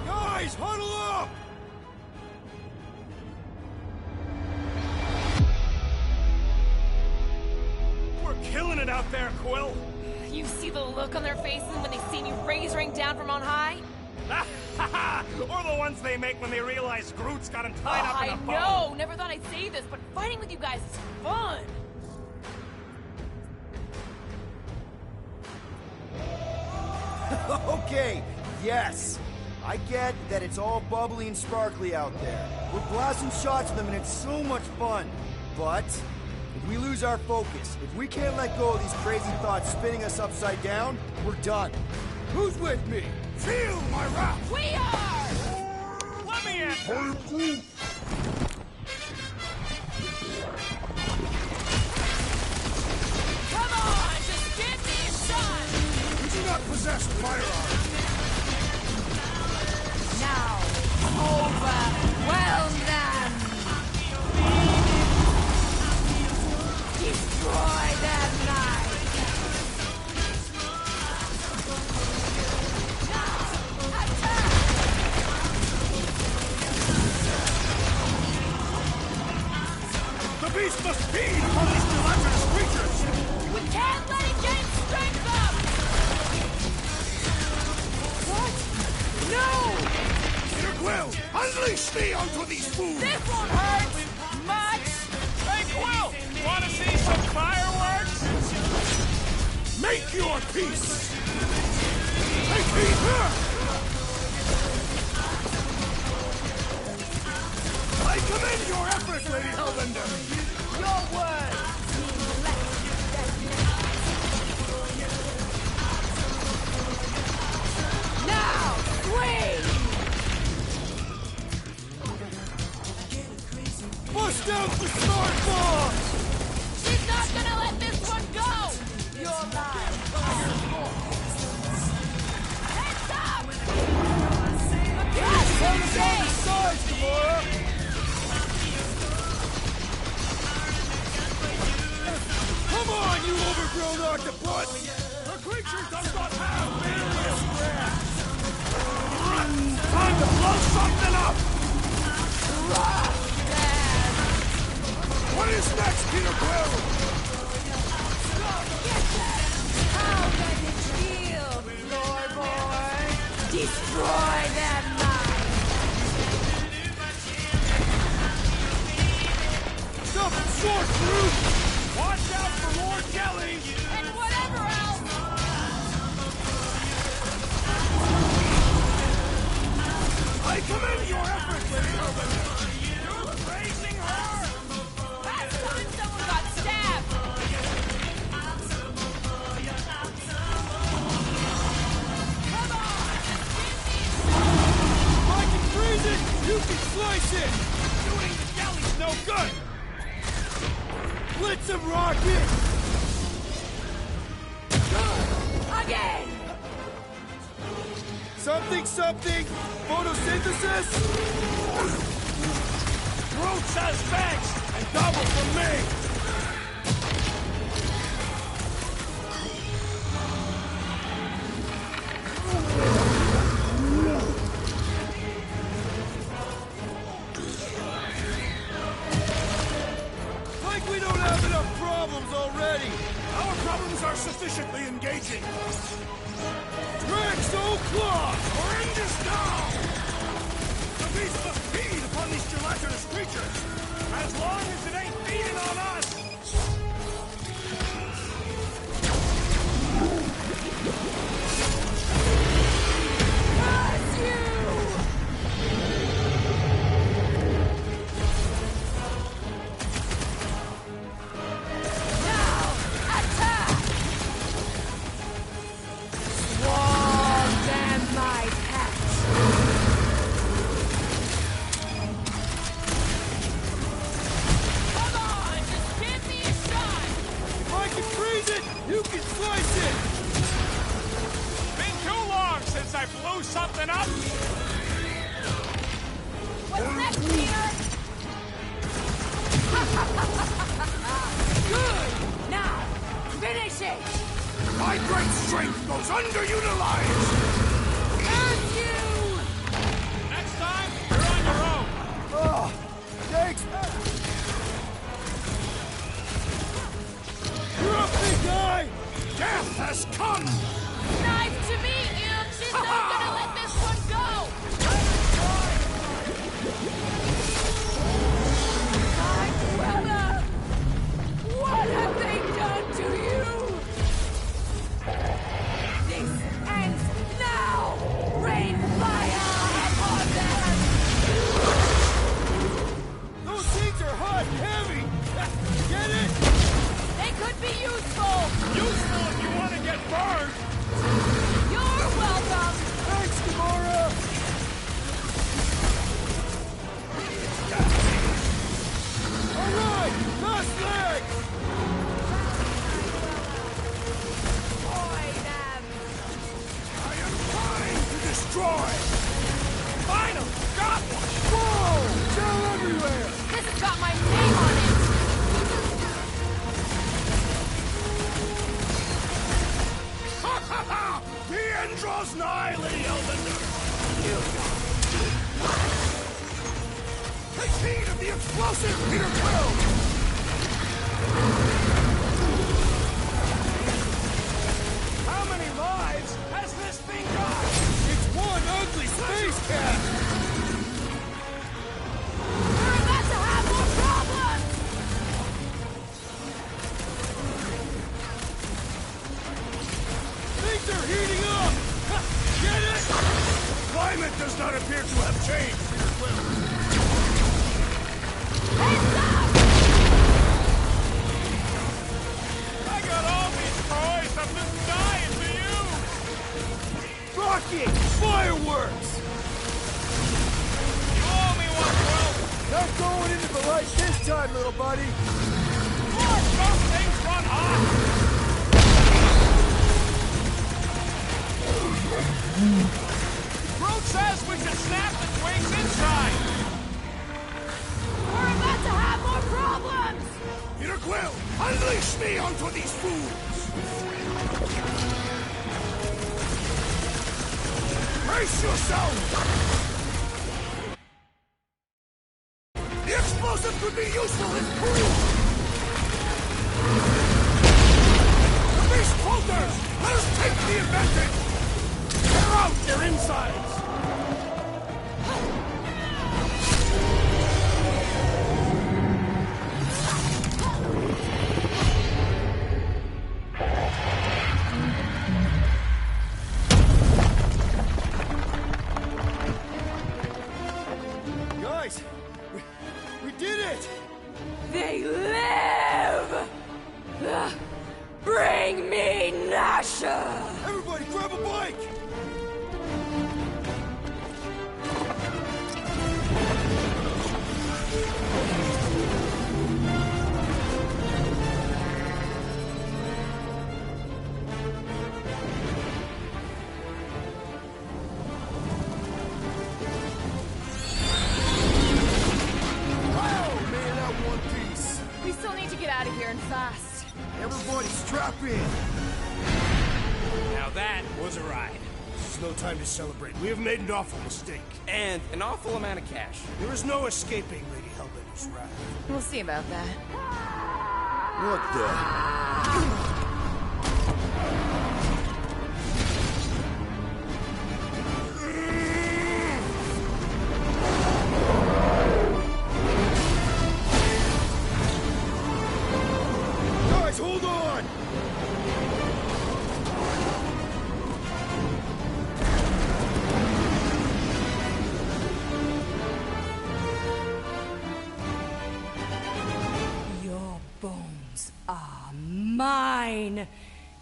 Guys, huddle up! We're killing it out there, Quill. You see the look on their faces when they see me razoring down from on high? Or the ones they make when they realize Groot's got him tied up in a bow. I know! Never thought I'd say this, but fighting with you guys is fun! Okay, yes. I get that it's all bubbly and sparkly out there. We're blasting shots at them and it's so much fun. But if we lose our focus, if we can't let go of these crazy thoughts spinning us upside down, we're done. Who's with me? Feel my wrath! We are! Let me in. Come on, just give me a shot! We do not possess firearms! Now, overwhelm them! Destroy them, knife! Now, attack! The beast must feed upon these gelatinous creatures! We can't let it gain strength up! What? No! Peter Quill, unleash me onto these fools! This won't hurt much! Hey, Quill, wanna see some fireworks? Make your peace! Take me here! I commend your effort, Lady Hellbender! Your words mean less than now, swing! grown octopus! The creature does not have various breaths! Time to blow something up! What is next, Peter Quill? How does it feel, floorboy? Destroy that mind! Nothing short, Groot! Watch out for more jelly! And whatever else! I commend your efforts, Lady Hellbender! You're praising her! Last time someone got stabbed! Come on! I can freeze it! You can slice it! Shooting the jelly's no good! Blitz of rocket! Again! Something! Photosynthesis? Groot says thanks! And double from me! Like we don't have enough problems already! Our problems are sufficiently engaging! Draxo Claw! Horrendous now! The beast must feed upon these gelatinous creatures! As long as it ain't feeding on us! Curse you! Now, attack! Swarm them, my pets! Come on, just give me a shot! If I can freeze it, you can slice it! Been too long since I blew something up. What's next, Peter? Good! Now, finish it! My great strength goes underutilized! Curse you! Next time, you're on your own. Oh, thanks! You're up, big guy! Death has come! Nice to meet you! She's not gonna let this one go! My brother! What have they done to you? This ends now! Rain fire upon them! Those things are hot and heavy! Get it? They could be useful! Useful if you want to get burned. You're welcome! Thanks, Gamora! Alright! Last leg! Destroy them! I am trying to destroy! Finally, got one. Whoa! Gel everywhere! This has got my name on it! Ha ha ha! The end draws nigh, Lady Hellbender! Take heed of the explosive Peter Quill! How many lives has this thing got? It's one ugly space cat! We're about to have more problems! Things are heating up! Ha, get it? Climate does not appear to have changed, Peter Quill. Heads up! I got all these toys. I'm just dying for you. Rocket! Fireworks! You owe me one, Quill. Not going into the light this time, little buddy! More those things run hot. Groot says we should snap the twigs inside. We're about to have more problems! Peter Quill, Unleash me onto these fools! Brace yourself! The explosive could be useful if proved! The beast falters! Let us take the advantage! Tear out their insides! Guys, we did it! They live! Bring me Nasha! Everybody grab a bike! We still need to get out of here and fast. Everybody strap in! Now that was a ride. This is no time to celebrate. We have made an awful mistake. And an awful amount of cash. There is no escaping Lady Hellbender's wrath. We'll see about that. What the? Guys, hold on! Your bones are mine,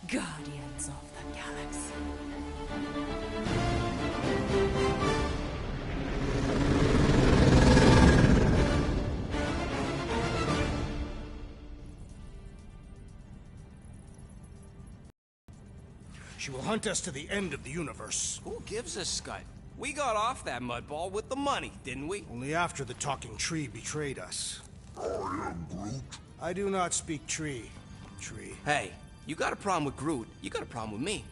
guardians of the galaxy. She will hunt us to the end of the universe. Who gives a scut? We got off that mudball with the money, didn't we? Only after the talking tree betrayed us. I am Groot. I do not speak tree. Tree. Hey, you got a problem with Groot, you got a problem with me.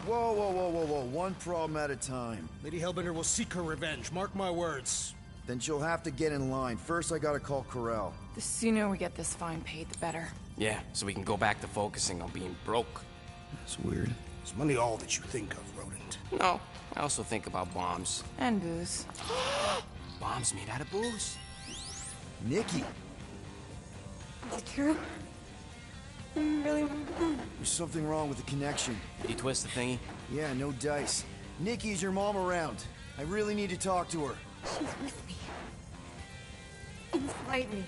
Whoa, whoa, whoa, whoa, whoa. One problem at a time. Lady Hellbender will seek her revenge. Mark my words. Then she'll have to get in line. First, I gotta call Corel. The sooner we get this fine paid, the better. Yeah, so we can go back to focusing on being broke. That's weird. Is money all that you think of, rodent? No, I also think about bombs. And booze. Bombs made out of booze. Nikki, Is it true? Really? there's something wrong with the connection. Did you twist the thingy? Yeah, no dice. Nikki, is your mom around? I really need to talk to her. She's with me. Inside me.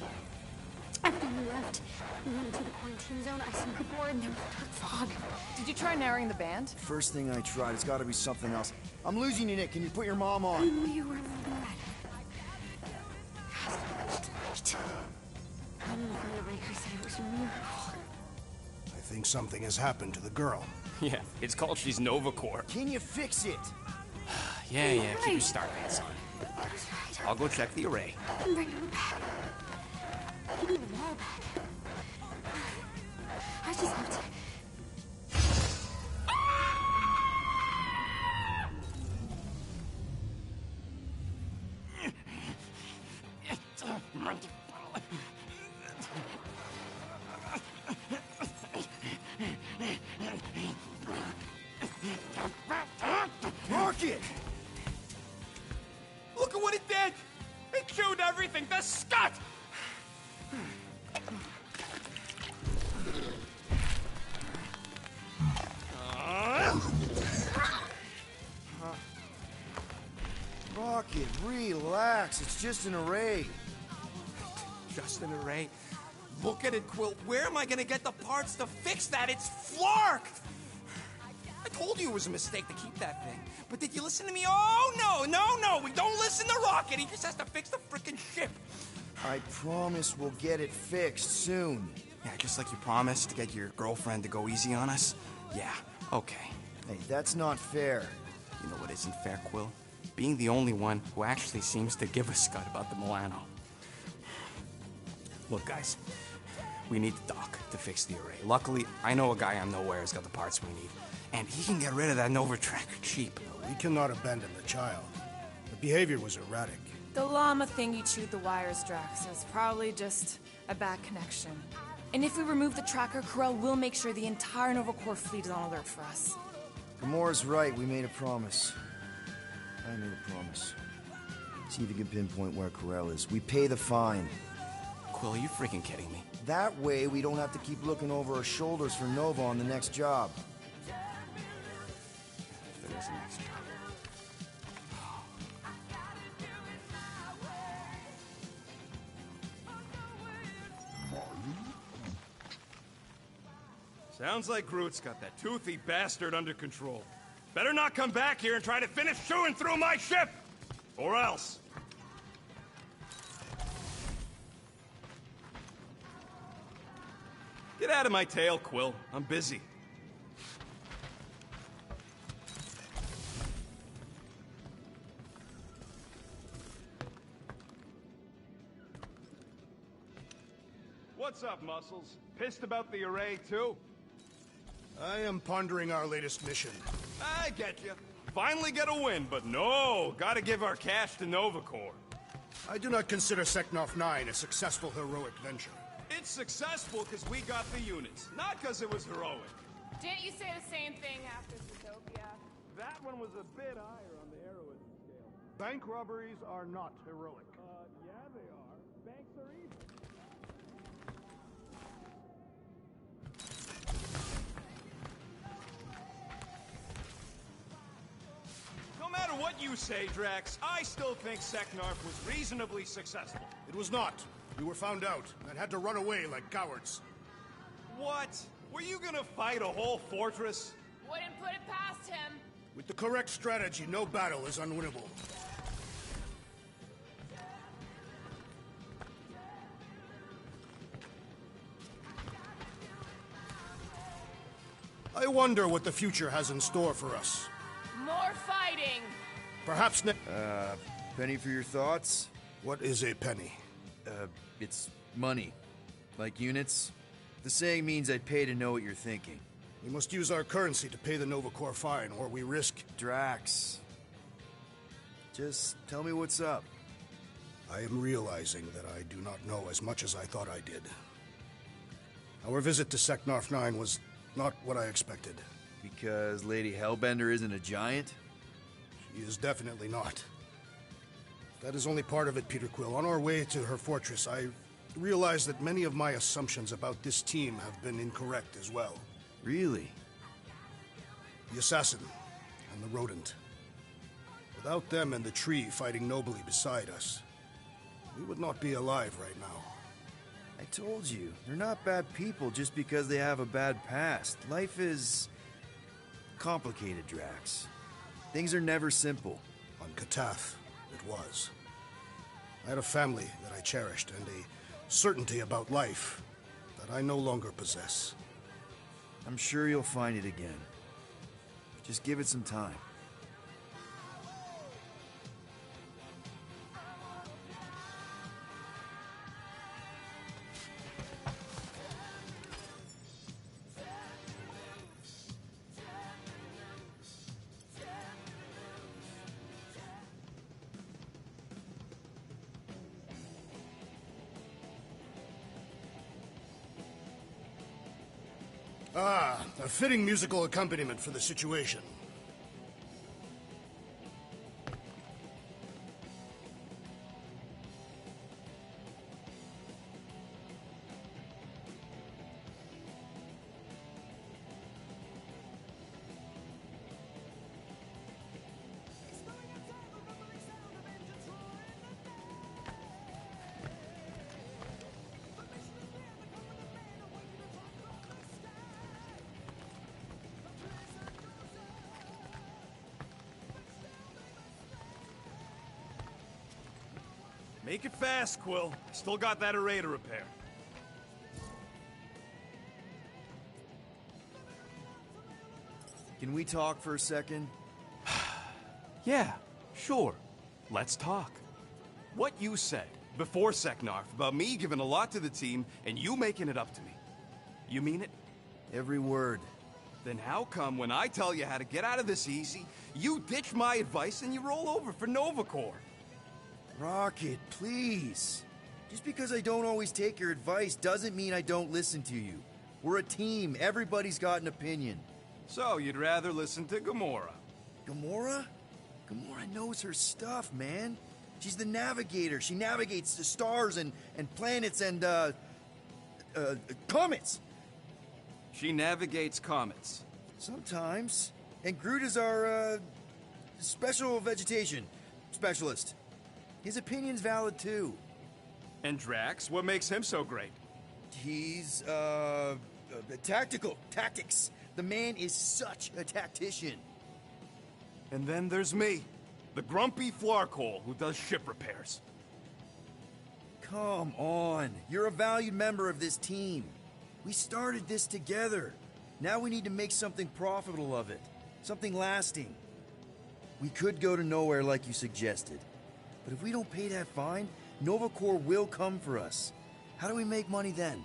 After you left, we went into the quarantine zone. I saw my board and there was dark fog. Did you try narrowing the band? First thing I tried, it's gotta be something else. I'm losing you, Nick. Can you put your mom on? You were bad. I don't know if the Raker said it was a miracle. I think something has happened to the girl. Yeah, it's called she's Nova Corps. Can you fix it? Yeah, keep your star pants on. I'll go check the array. Bring them back. Give me them all back. I just have to... Rocket! Look at what it did! It chewed everything to scut! Rocket, relax. It's just an array. Just an array. Look at it, Quill. Where am I gonna get the parts to fix that? It's flarked! I told you it was a mistake to keep that thing. But did you listen to me? Oh, no! We don't listen to Rocket. He just has to fix the frickin' ship. I promise we'll get it fixed soon. Yeah, just like you promised to get your girlfriend to go easy on us? Yeah, okay. Hey, that's not fair. You know what isn't fair, Quill? Being the only one who actually seems to give a scut about the Milano. Look, guys, We need the dock to fix the array. Luckily, I know a guy on Nowhere has got the parts we need. And he can get rid of that Nova tracker cheap. We cannot abandon the child. The behavior was erratic. The llama thing you chewed the wires, Drax, is probably just a bad connection. And if we remove the tracker, Corel will make sure the entire Nova Corps fleet is on alert for us. Gamora's right, we made a promise. I made a promise. See if you can pinpoint where Corel is. We pay the fine. Quill, are you freaking kidding me? That way, we don't have to keep looking over our shoulders for Nova on the next job. If there is a next job. Sounds like Groot's got that toothy bastard under control. Better not come back here and try to finish chewing through my ship! Or else. Get out of my tail, Quill. I'm busy. What's up, Muscles? Pissed about the array, too? I am pondering our latest mission. I get you. Finally get a win, but no, gotta give our cash to Nova Corps. I do not consider Seknarf 9 a successful heroic venture. It's successful because we got the units, not because it was heroic. Didn't you say the same thing after Zootopia? That one was a bit higher on the heroism scale. Bank robberies are not heroic. Yeah, they are. Banks are evil. No matter what you say, Drax, I still think Seknarf was reasonably successful. It was not. We were found out and had to run away like cowards. What? Were you gonna fight a whole fortress? Wouldn't put it past him. With the correct strategy, no battle is unwinnable. I wonder what the future has in store for us. More fighting! Perhaps Penny for your thoughts? What is a penny? It's money. Like units. The saying means I'd pay to know what you're thinking. We must use our currency to pay the Nova Corps fine, or we risk... Drax. Just tell me what's up. I am realizing that I do not know as much as I thought I did. Our visit to Seknarf 9 was not what I expected. Because Lady Hellbender isn't a giant? She is definitely not. That is only part of it, Peter Quill. On our way to her fortress, I realized that many of my assumptions about this team have been incorrect as well. Really? The assassin and the rodent. Without them and the tree fighting nobly beside us, we would not be alive right now. I told you, they're not bad people just because they have a bad past. Life is complicated, Drax. Things are never simple. On Katath, it was. I had a family that I cherished and a certainty about life that I no longer possess. I'm sure you'll find it again. Just give it some time. Ah, a fitting musical accompaniment for the situation. Make it fast, Quill. Still got that array to repair. Can we talk for a second? Yeah, sure. Let's talk. What you said, Before Seknarf, about me giving a lot to the team and you making it up to me. You mean it? Every word. Then how come when I tell you how to get out of this easy, you ditch my advice and you roll over for Nova Corps? Rocket, please. Just because I don't always take your advice doesn't mean I don't listen to you. We're a team. Everybody's got an opinion. So you'd rather listen to Gamora? Gamora? Gamora knows her stuff, man. She's the navigator. She navigates the stars and planets and, comets. She navigates comets. Sometimes. And Groot is our, special vegetation specialist. His opinion's valid, too. And Drax? What makes him so great? He's, tactical. Tactics. The man is such a tactician. And then there's me, the grumpy flarkhole who does ship repairs. Come on. You're a valued member of this team. We started this together. Now we need to make something profitable of it. Something lasting. We could go to nowhere like you suggested. But if we don't pay that fine, Nova Corps will come for us. How do we make money then?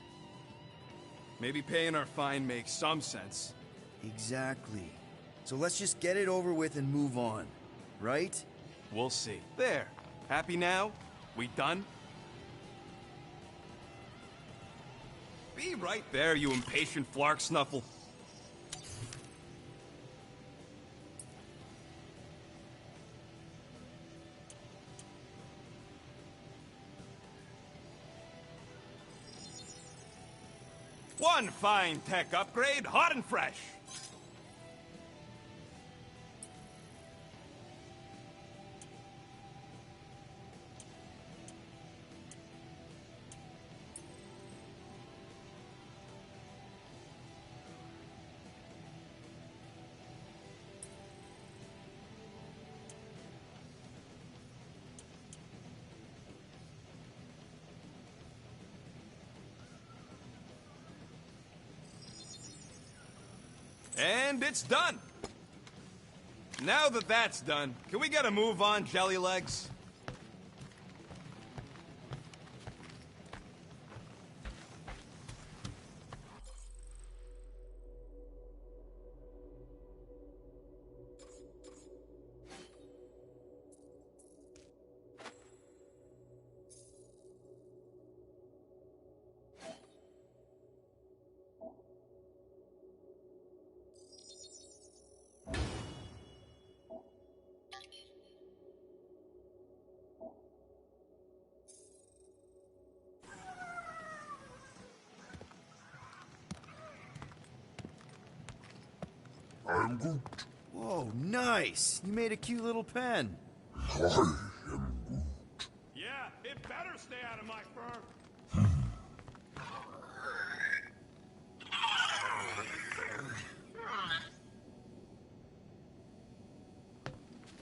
Maybe paying our fine makes some sense. Exactly. So let's just get it over with and move on. Right? We'll see. There. Happy now? We done? Be right there, you impatient flark snuffle. One fine tech upgrade, hot and fresh. And it's done. Now that that's done, can we get a move on, Jelly Legs? I'm Groot. Whoa, nice! You made a cute little pen. I am Groot. Yeah, it better stay out of my fur.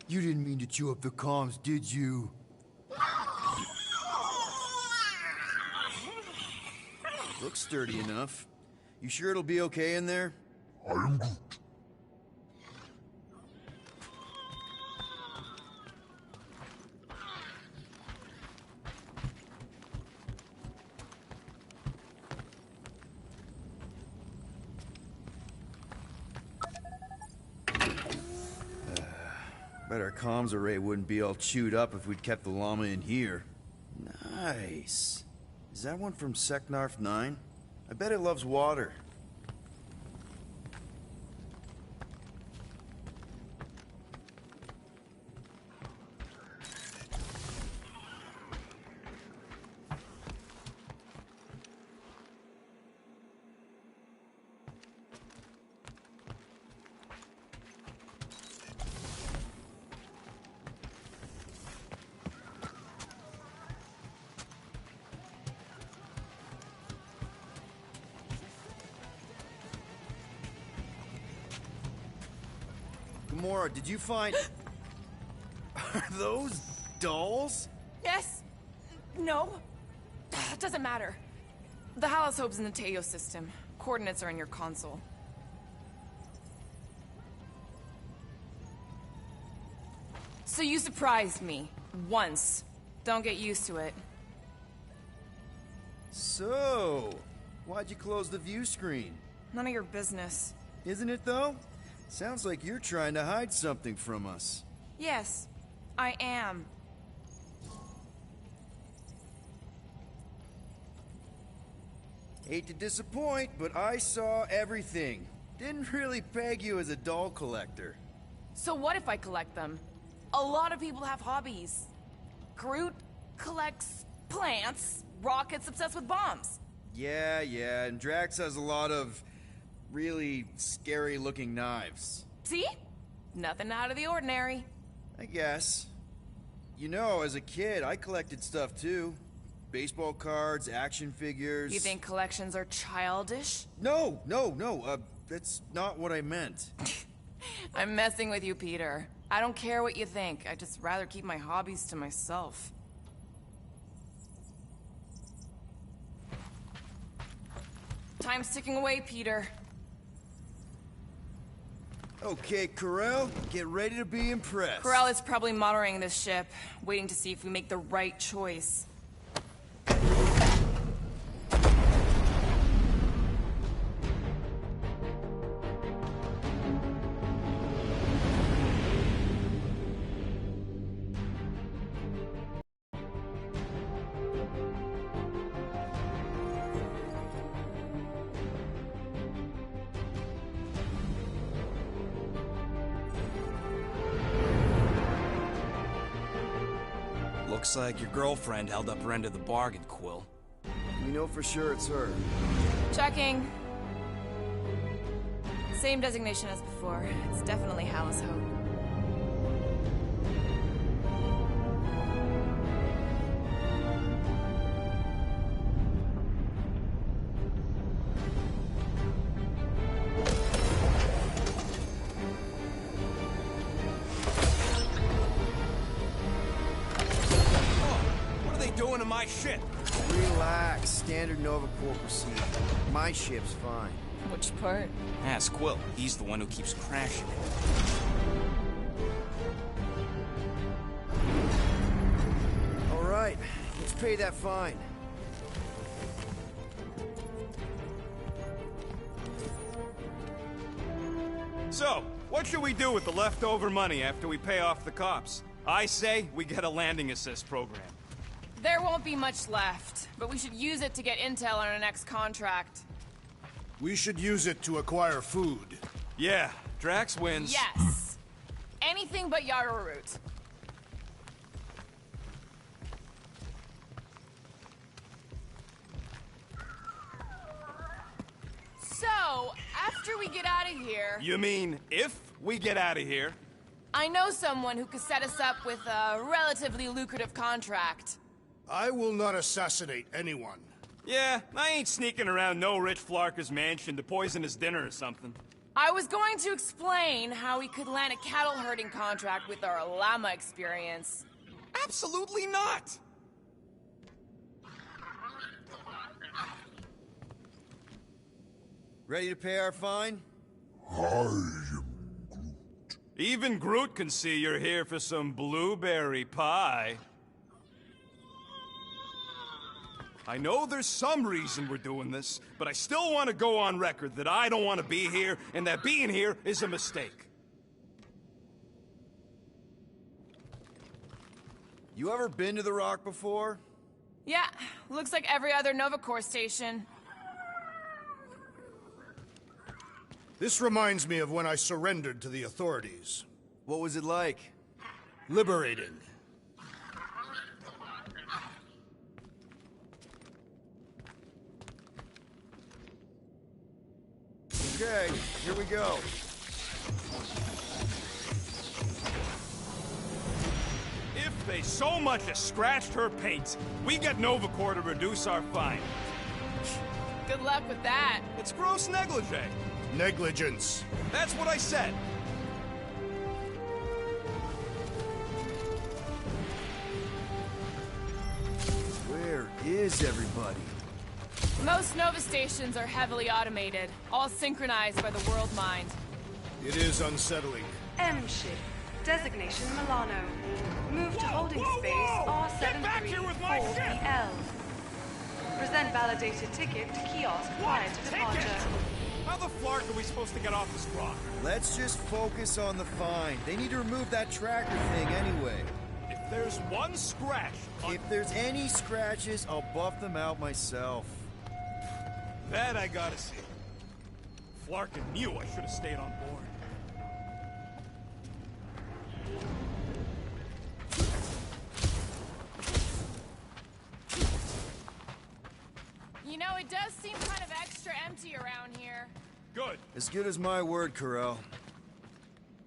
You didn't mean to chew up the comms, did you? Looks sturdy enough. You sure it'll be okay in there? I am Groot. Bet our comms array wouldn't be all chewed up if we'd kept the llama in here. Nice. Is that one from Seknarf 9? I bet it loves water. Gamora, did you find... Are those dolls? Yes. No. Doesn't matter. The Halosobe's in the Teo system. Coordinates are in your console. So you surprised me. Once. Don't get used to it. So, why'd you close the view screen? None of your business. Isn't it, though? Sounds like you're trying to hide something from us. Yes, I am. Hate to disappoint, but I saw everything. Didn't really peg you as a doll collector. So what if I collect them? A lot of people have hobbies. Groot collects plants, Rocket's obsessed with bombs. Yeah, and Drax has a lot of really scary-looking knives. See? Nothing out of the ordinary. I guess. You know, as a kid, I collected stuff too. Baseball cards, action figures... You think collections are childish? No, that's not what I meant. I'm messing with you, Peter. I don't care what you think. I'd just rather keep my hobbies to myself. Time's ticking away, Peter. Okay, Corel, get ready to be impressed. Corel is probably monitoring this ship, waiting to see if we make the right choice. Looks like your girlfriend held up her end of the bargain, Quill. We know for sure it's her. Checking. Same designation as before. It's definitely Hal's Hope. Doing to my ship? Relax. Standard Nova Corps procedure. My ship's fine. Which part? Ask Quill. He's the one who keeps crashing it. All right. Let's pay that fine. So, what should we do with the leftover money after we pay off the cops? I say we get a landing assist program. There won't be much left, but we should use it to get intel on our next contract. We should use it to acquire food. Yeah, Drax wins. Yes. Anything but Yarrow Root. So, after we get out of here... You mean if we get out of here? I know someone who could set us up with a relatively lucrative contract. I will not assassinate anyone. Yeah, I ain't sneaking around no rich flarker's mansion to poison his dinner or something. I was going to explain how we could land a cattle herding contract with our llama experience. Absolutely not! Ready to pay our fine? I am Groot. Even Groot can see you're here for some blueberry pie. I know there's some reason we're doing this, but I still want to go on record that I don't want to be here, and that being here is a mistake. You ever been to the Rock before? Yeah, looks like every other Nova Corps station. This reminds me of when I surrendered to the authorities. What was it like? Liberating. Okay, here we go. If they so much as scratched her paint, we get Nova Corps to reduce our fine. Good luck with that. It's gross negligee. Negligence. That's what I said. Where is everybody? Most Nova stations are heavily automated, all synchronized by the world mind. It is unsettling. M ship. Designation Milano. Move to holding space R73 4PL. Present validated ticket to kiosk prior to departure. How the flark are we supposed to get off this rock? Let's just focus on the find. They need to remove that tracker thing anyway. If there's one scratch... If there's any scratches, I'll buff them out myself. That I gotta see. Flarkin knew I should have stayed on board. You know, it does seem kind of extra empty around here. Good. As good as my word, Corel.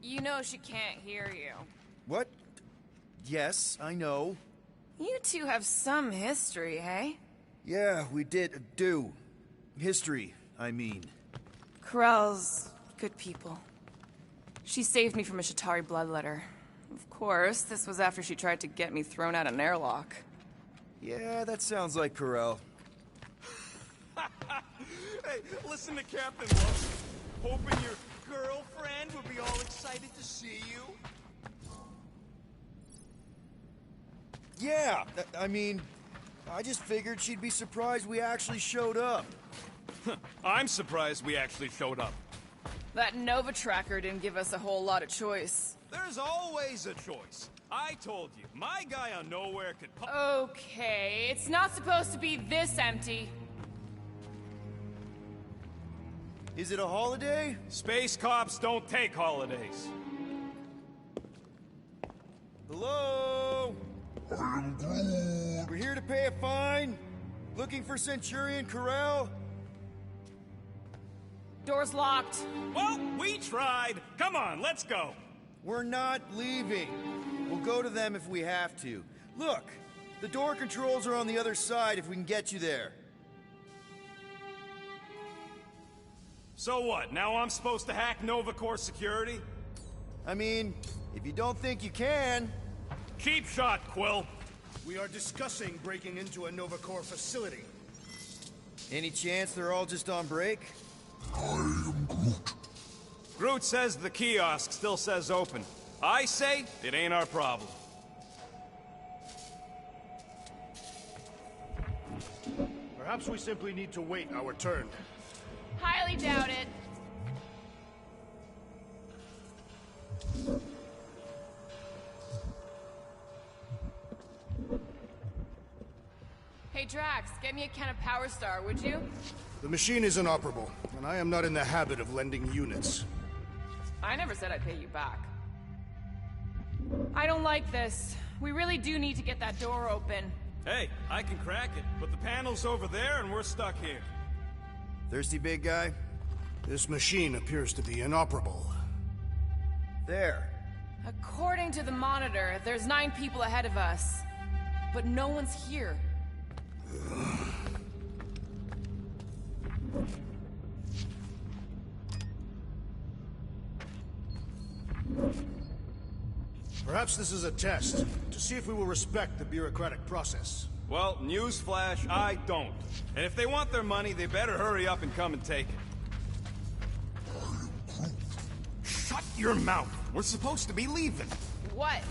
You know she can't hear you. What? Yes, I know. You two have some history, hey? Yeah, we do. History, I mean. Corel's good people. She saved me from a Shatari bloodletter. Of course, this was after she tried to get me thrown out an airlock. Yeah, that sounds like Corel. Hey, listen to Captain Love. Hoping your girlfriend will be all excited to see you. Yeah, I mean, I just figured she'd be surprised we actually showed up. I'm surprised we actually showed up. That Nova tracker didn't give us a whole lot of choice. There's always a choice. I told you, my guy on Nowhere could... Okay, it's not supposed to be this empty. Is it a holiday? Space cops don't take holidays. Hello? I am Groot. We're here to pay a fine. Looking for Centurion Corel? Door's locked. Well, we tried. Come on, let's go. We're not leaving. We'll go to them if we have to. Look, the door controls are on the other side if we can get you there. So what, now I'm supposed to hack Nova Corps security? I mean, if you don't think you can... Cheap shot, Quill. We are discussing breaking into a Nova Corps facility. Any chance they're all just on break? I am Groot. Groot says the kiosk still says open. I say it ain't our problem. Perhaps we simply need to wait our turn. Highly doubt it. Hey Drax, get me a can of Power Star, would you? The machine is inoperable, and I am not in the habit of lending units. I never said I'd pay you back. I don't like this. We really do need to get that door open. Hey, I can crack it, but the panel's over there and we're stuck here. Thirsty, big guy? This machine appears to be inoperable. There. According to the monitor, there's 9 people ahead of us. But no one's here. Perhaps this is a test, to see if we will respect the bureaucratic process. Well, newsflash, I don't. And if they want their money, they better hurry up and come and take it. Shut your mouth! We're supposed to be leaving. What?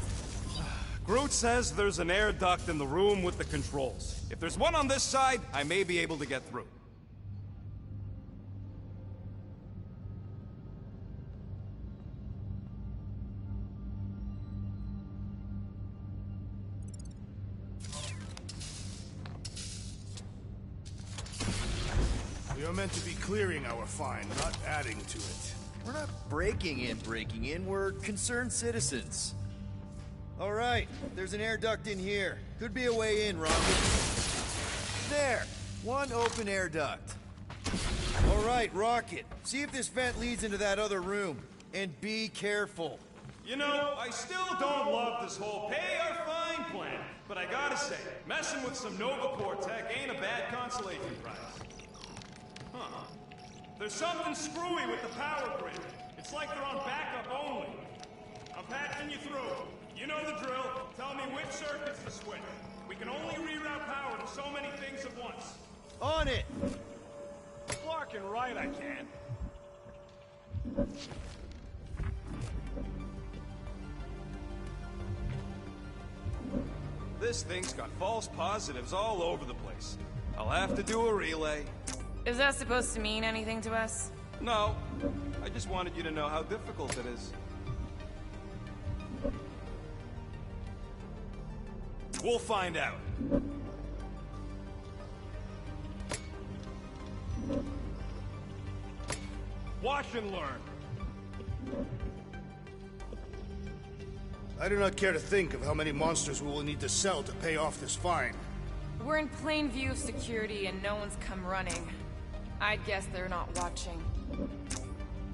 Groot says there's an air duct in the room with the controls. If there's one on this side, I may be able to get through. We are meant to be clearing our find, not adding to it. We're not breaking in, we're concerned citizens. All right, there's an air duct in here. Could be a way in, Rocket. There, one open air duct. All right, Rocket, see if this vent leads into that other room. And be careful. You know, I still don't love this whole pay or fine plan, but I gotta say, messing with some Nova Corps tech ain't a bad consolation prize. Huh. There's something screwy with the power grid. It's like they're on backup only. I'm patching you through. You know the drill. Tell me which circuits to switch. We can only reroute power to so many things at once. On it! Clark and right I can. This thing's got false positives all over the place. I'll have to do a relay. Is that supposed to mean anything to us? No. I just wanted you to know how difficult it is. We'll find out. Watch and learn. I do not care to think of how many monsters we will need to sell to pay off this fine. We're in plain view of security and no one's come running. I'd guess they're not watching.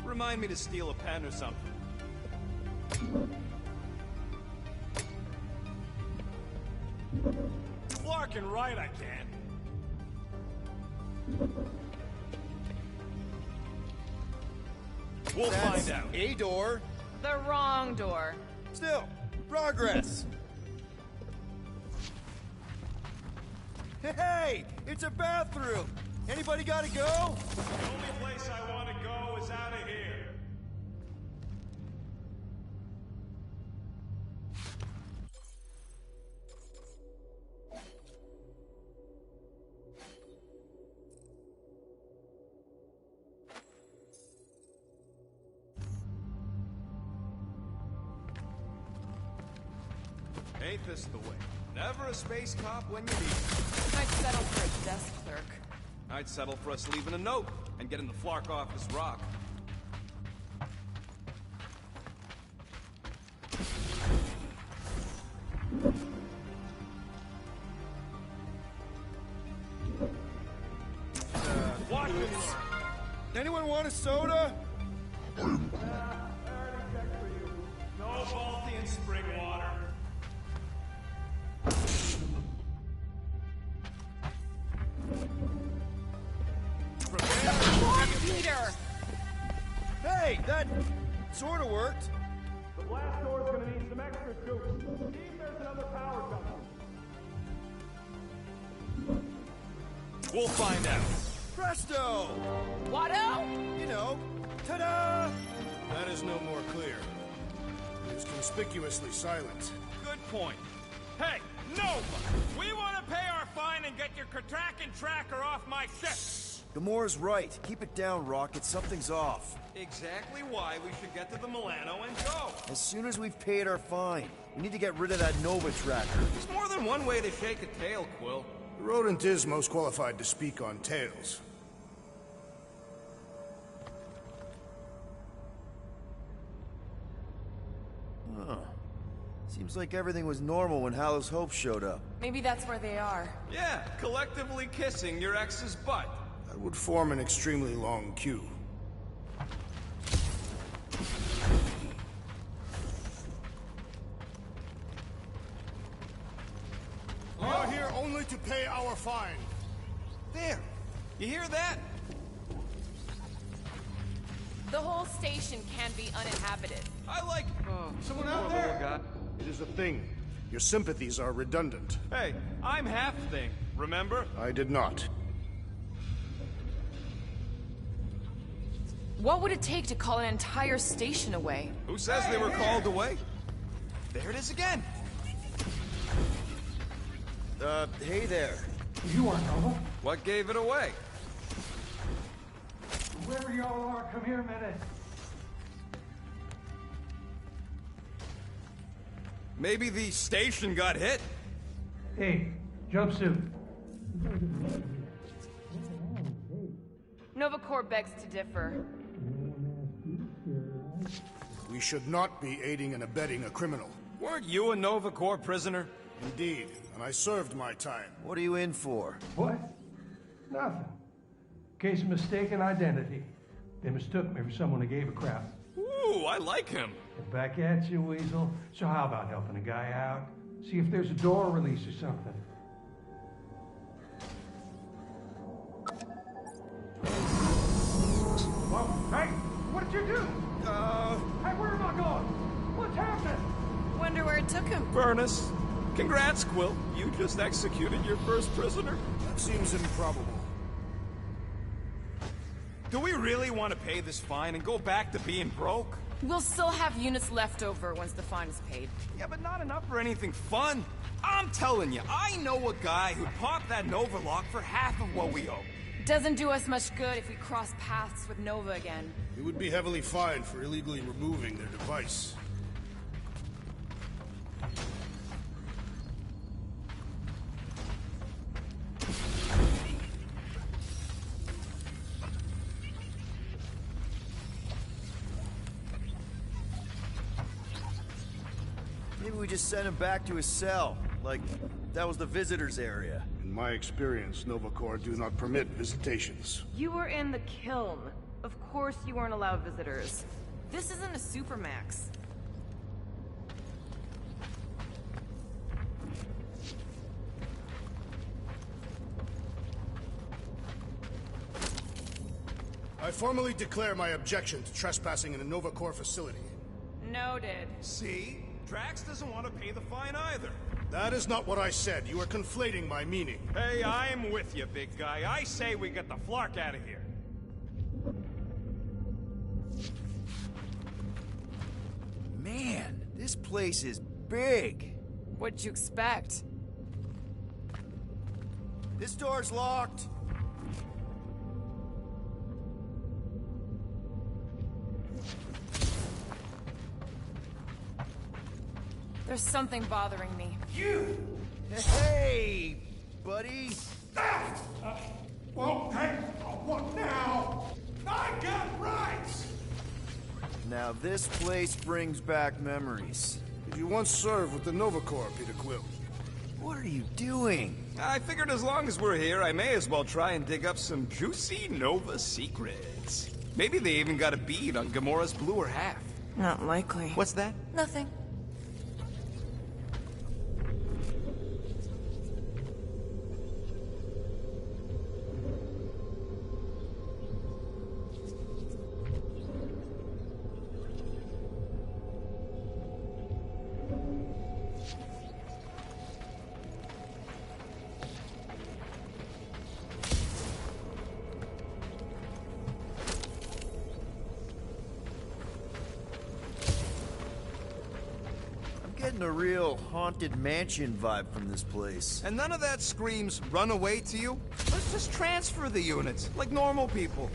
Remind me to steal a pen or something. Flarkin' right, I can. We'll That's find out. a door. The wrong door. Still, progress. Hey, it's a bathroom. Anybody gotta go? The only place I want to go is out of here. Ain't this the way? Never a space cop when you need it. I'd settle for a desk clerk. I'd settle for us leaving a note and getting the Flark off this rock. Watch and learn. Anyone want a soda? No faulty in spring water. Peter! Hey, that sort of worked. The blast door's gonna need some extra juice. See if there's another power gun. We'll find out. Presto! Watto? You know, ta-da! That is no more clear. It is conspicuously silent. Good point. Hey, Nova! We want to pay our fine and get your Kraken tracker off my ship! Gamora's right. Keep it down, Rocket. Something's off. Exactly why we should get to the Milano and go. As soon as we've paid our fine, we need to get rid of that Nova tracker. There's more than one way to shake a tail, Quill. The rodent is most qualified to speak on tails. Huh. Seems like everything was normal when Hallow's Hope showed up. Maybe that's where they are. Yeah, collectively kissing your ex's butt. That would form an extremely long queue. We are here only to pay our fine. There! You hear that? The whole station can be uninhabited. I like... Someone out there? It is a thing. Your sympathies are redundant. Hey, I'm half thing, remember? I did not. What would it take to call an entire station away? Who says they were called away? There it is again. Hey there. You aren't Nova. What gave it away? Whoever y'all are, come here a minute. Maybe the station got hit? Hey, jumpsuit. Nova Corps begs to differ. We should not be aiding and abetting a criminal. Weren't you a Nova Corps prisoner? Indeed, and I served my time. What are you in for? What? Nothing. Case of mistaken identity. They mistook me for someone who gave a crap. Ooh, I like him. And back at you, Weasel. So how about helping a guy out? See if there's a door release or something. Whoa, hey! What did you do? Hey, where am I going? What's happening? Wonder where it took him. Furnace. Congrats, Quill. You just executed your first prisoner. That seems improbable. Do we really want to pay this fine and go back to being broke? We'll still have units left over once the fine is paid. Yeah, but not enough for anything fun. I'm telling you, I know a guy who'd pop that Nova lock for half of what we owe. Doesn't do us much good if we cross paths with Nova again. He would be heavily fined for illegally removing their device. Maybe we just send him back to his cell. Like, that was the visitor's area. In my experience, Nova Corps do not permit visitations. You were in the kiln. Of course you weren't allowed visitors. This isn't a supermax. I formally declare my objection to trespassing in a Nova Corps facility. Noted. See? Drax doesn't want to pay the fine either. That is not what I said. You are conflating my meaning. Hey, I'm with you, big guy. I say we get the flark out of here. Man, this place is big. What'd you expect? This door's locked. There's something bothering me. You! Hey, buddy! Well, hey, what now? I got rights! Now this place brings back memories. Did you once serve with the Nova Corps, Peter Quill? What are you doing? I figured as long as we're here, I may as well try and dig up some juicy Nova secrets. Maybe they even got a bead on Gamora's bluer half. Not likely. What's that? Nothing. Getting a real haunted mansion vibe from this place. And none of that screams run away to you? Let's just transfer the units, like normal people.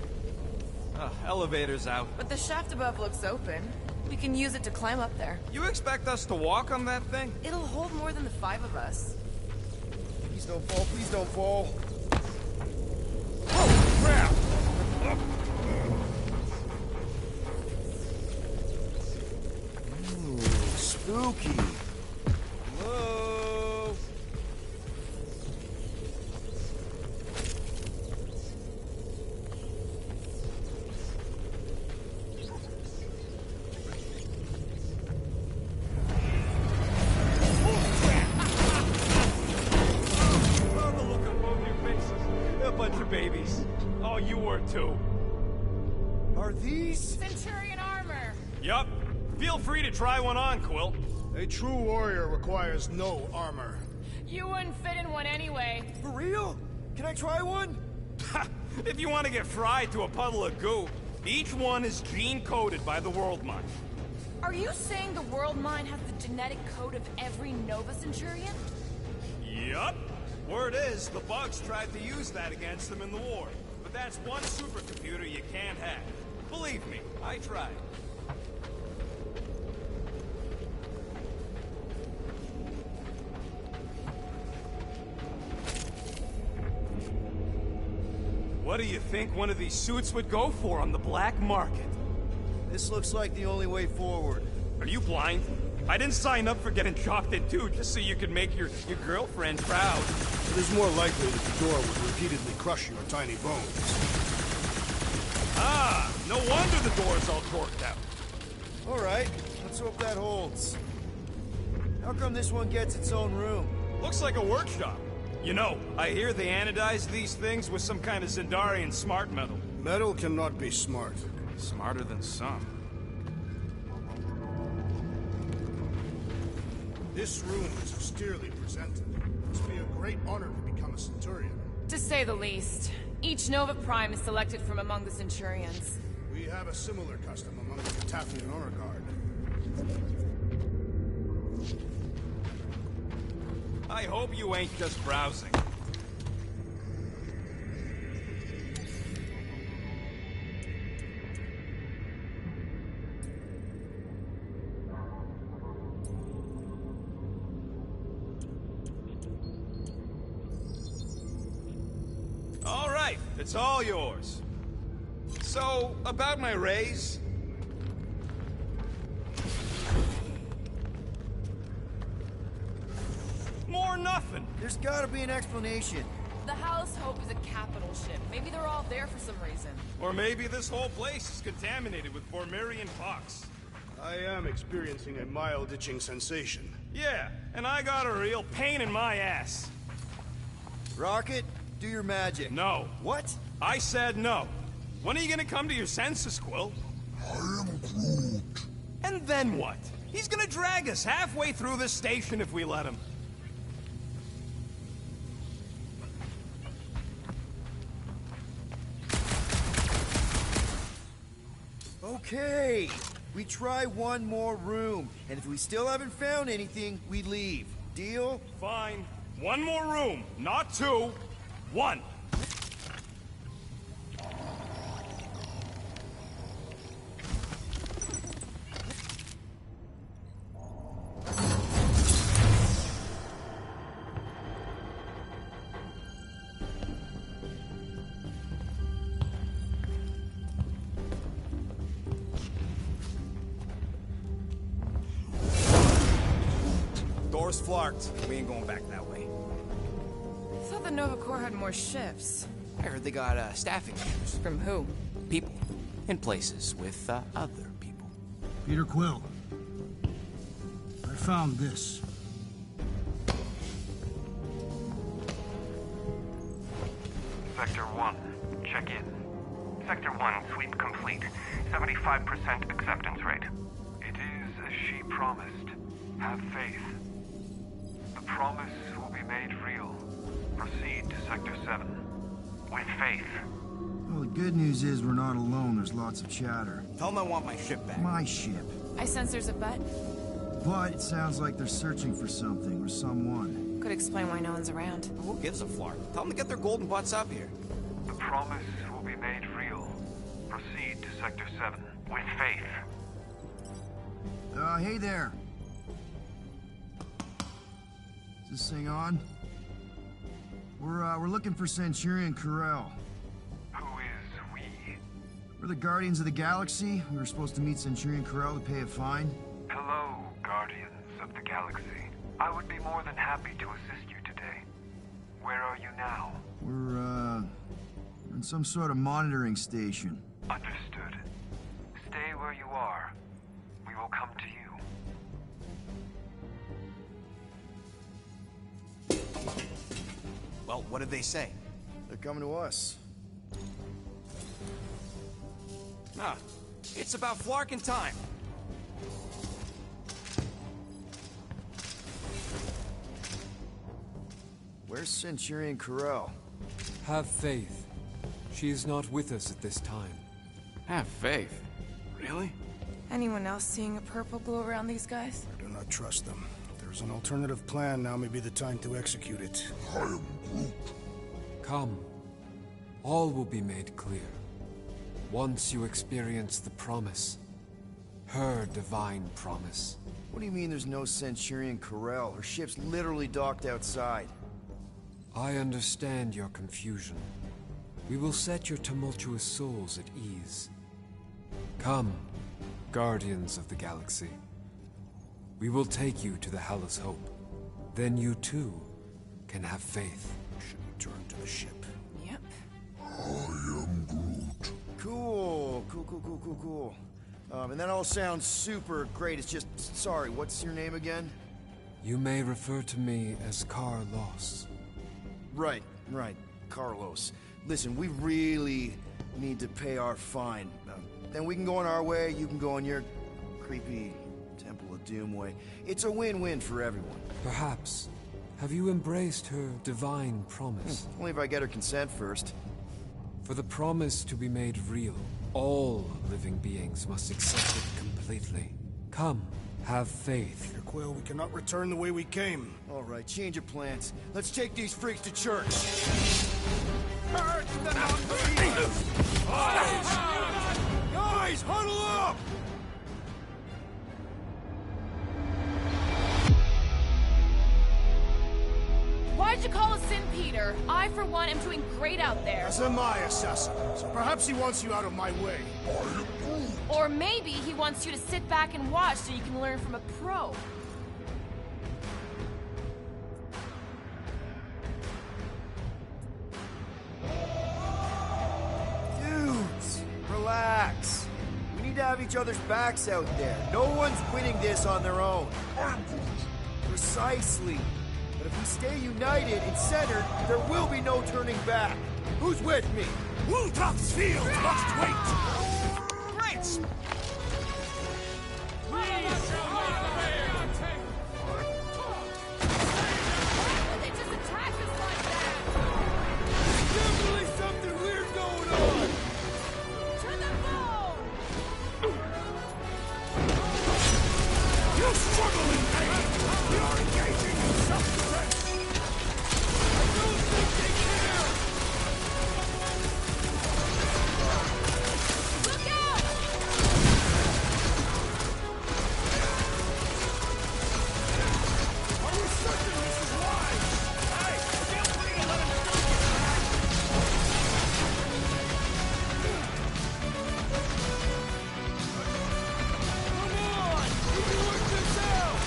Elevator's out. But the shaft above looks open. We can use it to climb up there. You expect us to walk on that thing? It'll hold more than the 5 of us. Please don't fall, please don't fall. Oh, crap! Spooky. Hello? Love the look on both your faces. A bunch of babies. Oh, you were too. Are these? Centurion armor! Yup. Feel free to try one on, Quill. A true warrior requires no armor. You wouldn't fit in one anyway. For real? Can I try one? If you want to get fried to a puddle of goo, each one is gene-coded by the World Mind. Are you saying the World Mind has the genetic code of every Nova Centurion? Yup. Word is, the bugs tried to use that against them in the war. But that's one supercomputer you can't hack. Believe me, I tried. What do you think one of these suits would go for on the black market? This looks like the only way forward. Are you blind? I didn't sign up for getting chopped in two just so you could make your girlfriend proud. It is more likely that the door would repeatedly crush your tiny bones. Ah, no wonder the door's all torqued out. Alright, let's hope that holds. How come this one gets its own room? Looks like a workshop. You know, I hear they anodize these things with some kind of Zendarian smart metal. Metal cannot be smart. Smarter than some. This room is austerely presented. It must be a great honor to become a Centurion. To say the least. Each Nova Prime is selected from among the Centurions. We have a similar custom among the Cataphian Honor Guard. I hope you ain't just browsing. All right, it's all yours. So, about my raise? More nothing. There's gotta be an explanation. The Hallis Hope is a capital ship. Maybe they're all there for some reason. Or maybe this whole place is contaminated with Formirian pox. I am experiencing a mild itching sensation. Yeah, and I got a real pain in my ass. Rocket, do your magic. No. What? I said no. When are you gonna come to your senses, Quill? I am Groot. And then what? He's gonna drag us halfway through this station if we let him. Okay, we try one more room, and if we still haven't found anything, we leave. Deal? Fine. One more room, not two. One. Door's flarked. We ain't going back that way. I thought the Nova Corps had more shifts. I heard they got staffing issues. From who? People. In places with other people. Peter Quill. I found this. Sector 1, check in. Sector 1, sweep complete. 75% acceptance rate. It is as she promised. Have faith. The promise will be made real. Proceed to Sector 7. With faith. Well, the good news is we're not alone. There's lots of chatter. Tell them I want my ship back. My ship. I sense there's a but. But it sounds like they're searching for something or someone. Could explain why no one's around. Who gives a flark? Tell them to get their golden butts up here. The promise will be made real. Proceed to Sector 7. With faith. Hey there. Is this thing on? We're looking for Centurion Corel. Who is we? We're the Guardians of the Galaxy. We were supposed to meet Centurion Corel to pay a fine. Hello, Guardians of the Galaxy. I would be more than happy to assist you today. Where are you now? We're in some sort of monitoring station. Understood. Stay where you are. We will come to you. Well, what did they say? They're coming to us. Ah, it's about flarking time. Where's Centurion Corel? Have faith. She is not with us at this time. Have faith. Really? Anyone else seeing a purple glow around these guys? I do not trust them. If there's an alternative plan, now may be the time to execute it. I am Groot. Come. All will be made clear. Once you experience the promise. Her divine promise. What do you mean there's no Centurion Corel? Her ship's literally docked outside. I understand your confusion. We will set your tumultuous souls at ease. Come, Guardians of the Galaxy. We will take you to the Hallis Hope. Then you too can have faith. Should return to the ship. Yep. I am Groot. Cool. And that all sounds super great. It's just, sorry, what's your name again? You may refer to me as Carlos. Right. Carlos. Listen, we really need to pay our fine. Then we can go on our way, you can go on your creepy Temple of Doom way. It's a win-win for everyone. Perhaps. Have you embraced her divine promise? Only if I get her consent first. For the promise to be made real, All living beings must accept it completely. Come, have faith. Peter Quill, we cannot return the way we came. All right, change of plans. Let's take these freaks to church. Purge the non-believers! Guys, huddle up! Why'd you call us in, Peter? I, for one, am doing great out there. As am I, Assassin. So perhaps he wants you out of my way. Or maybe he wants you to sit back and watch so you can learn from a pro. Dudes, relax. We need to have each other's backs out there. No one's winning this on their own. Precisely. But if we stay united and centered, there will be no turning back. Who's with me? Wultuf's field must wait! Great! Definitely something weird going on! You struggle in pain! We are engaging in self-defense! I don't think they care! Look out! Are we certain this is wise? Hey, feel free to let him Come on! We can work this out!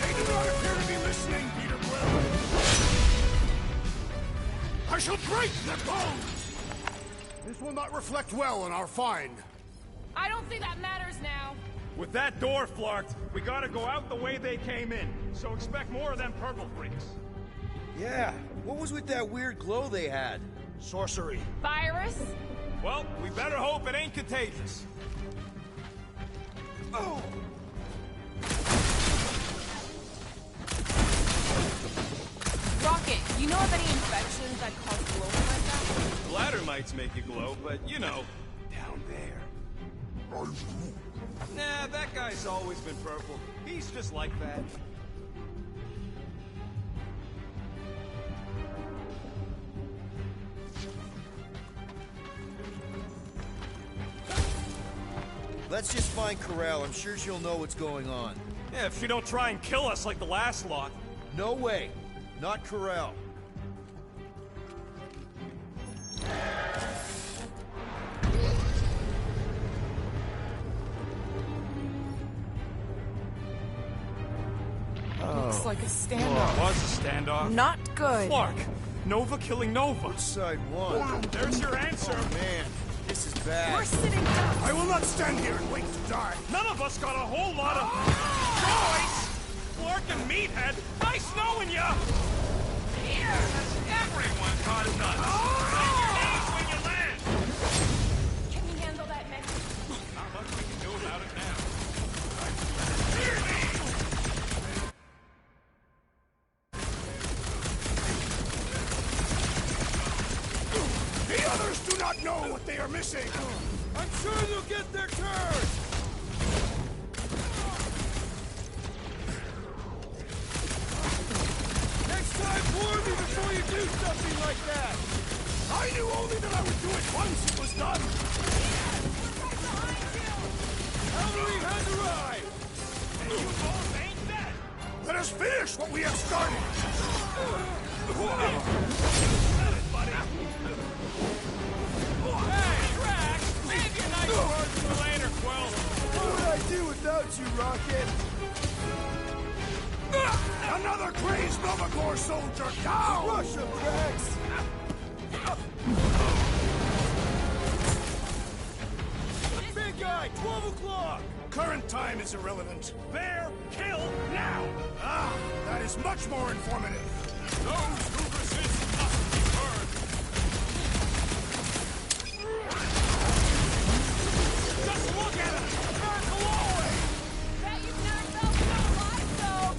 They do not appear to be listening, Peter Quill. I shall break their bones! This will not reflect well on our find. I don't think that matters now. With that door flarked, we gotta go out the way they came in. So expect more of them purple freaks. Yeah, what was with that weird glow they had? Sorcery. Virus? Well, we better hope it ain't contagious. Oh! Rocket, you know of any infections that cause glowing like that? Bladder mites make you glow, but you know, down there. Nah, that guy's always been purple. He's just like that. Let's just find Corral. I'm sure she'll know what's going on. Yeah, if she don't try and kill us like the last lot. No way. Not Corral. Looks like a standoff. Oh, it was a standoff. Not good. Clark, Nova killing Nova. Side one. There's your answer. Oh, man, this is bad. We're sitting down. I will not stand here and wait to die. None of us got a whole lot of choice. Clark and Meathead, nice knowing ya. Here, everyone got nuts. On your knees when you land. Can you handle that message? Not much we can do about it now. The others do not know what they are missing. I'm sure they'll get their turn. Next time, warn me before you do something like that. I knew only that I would do it once it was done. Cavalry has arrived. And you both ain't dead. Let us finish what we have started. Hey, Drax, save your nice words for later, Quill. What would I do without you, Rocket? Another crazed Nova Corps soldier down! Rush him, Drax! Big guy, 12 o'clock! Current time is irrelevant. Bear, kill, now! Ah, that is much more informative. Those who resist must be burned. Just look at him! They're glowing! Bet you've never felt so alive, though.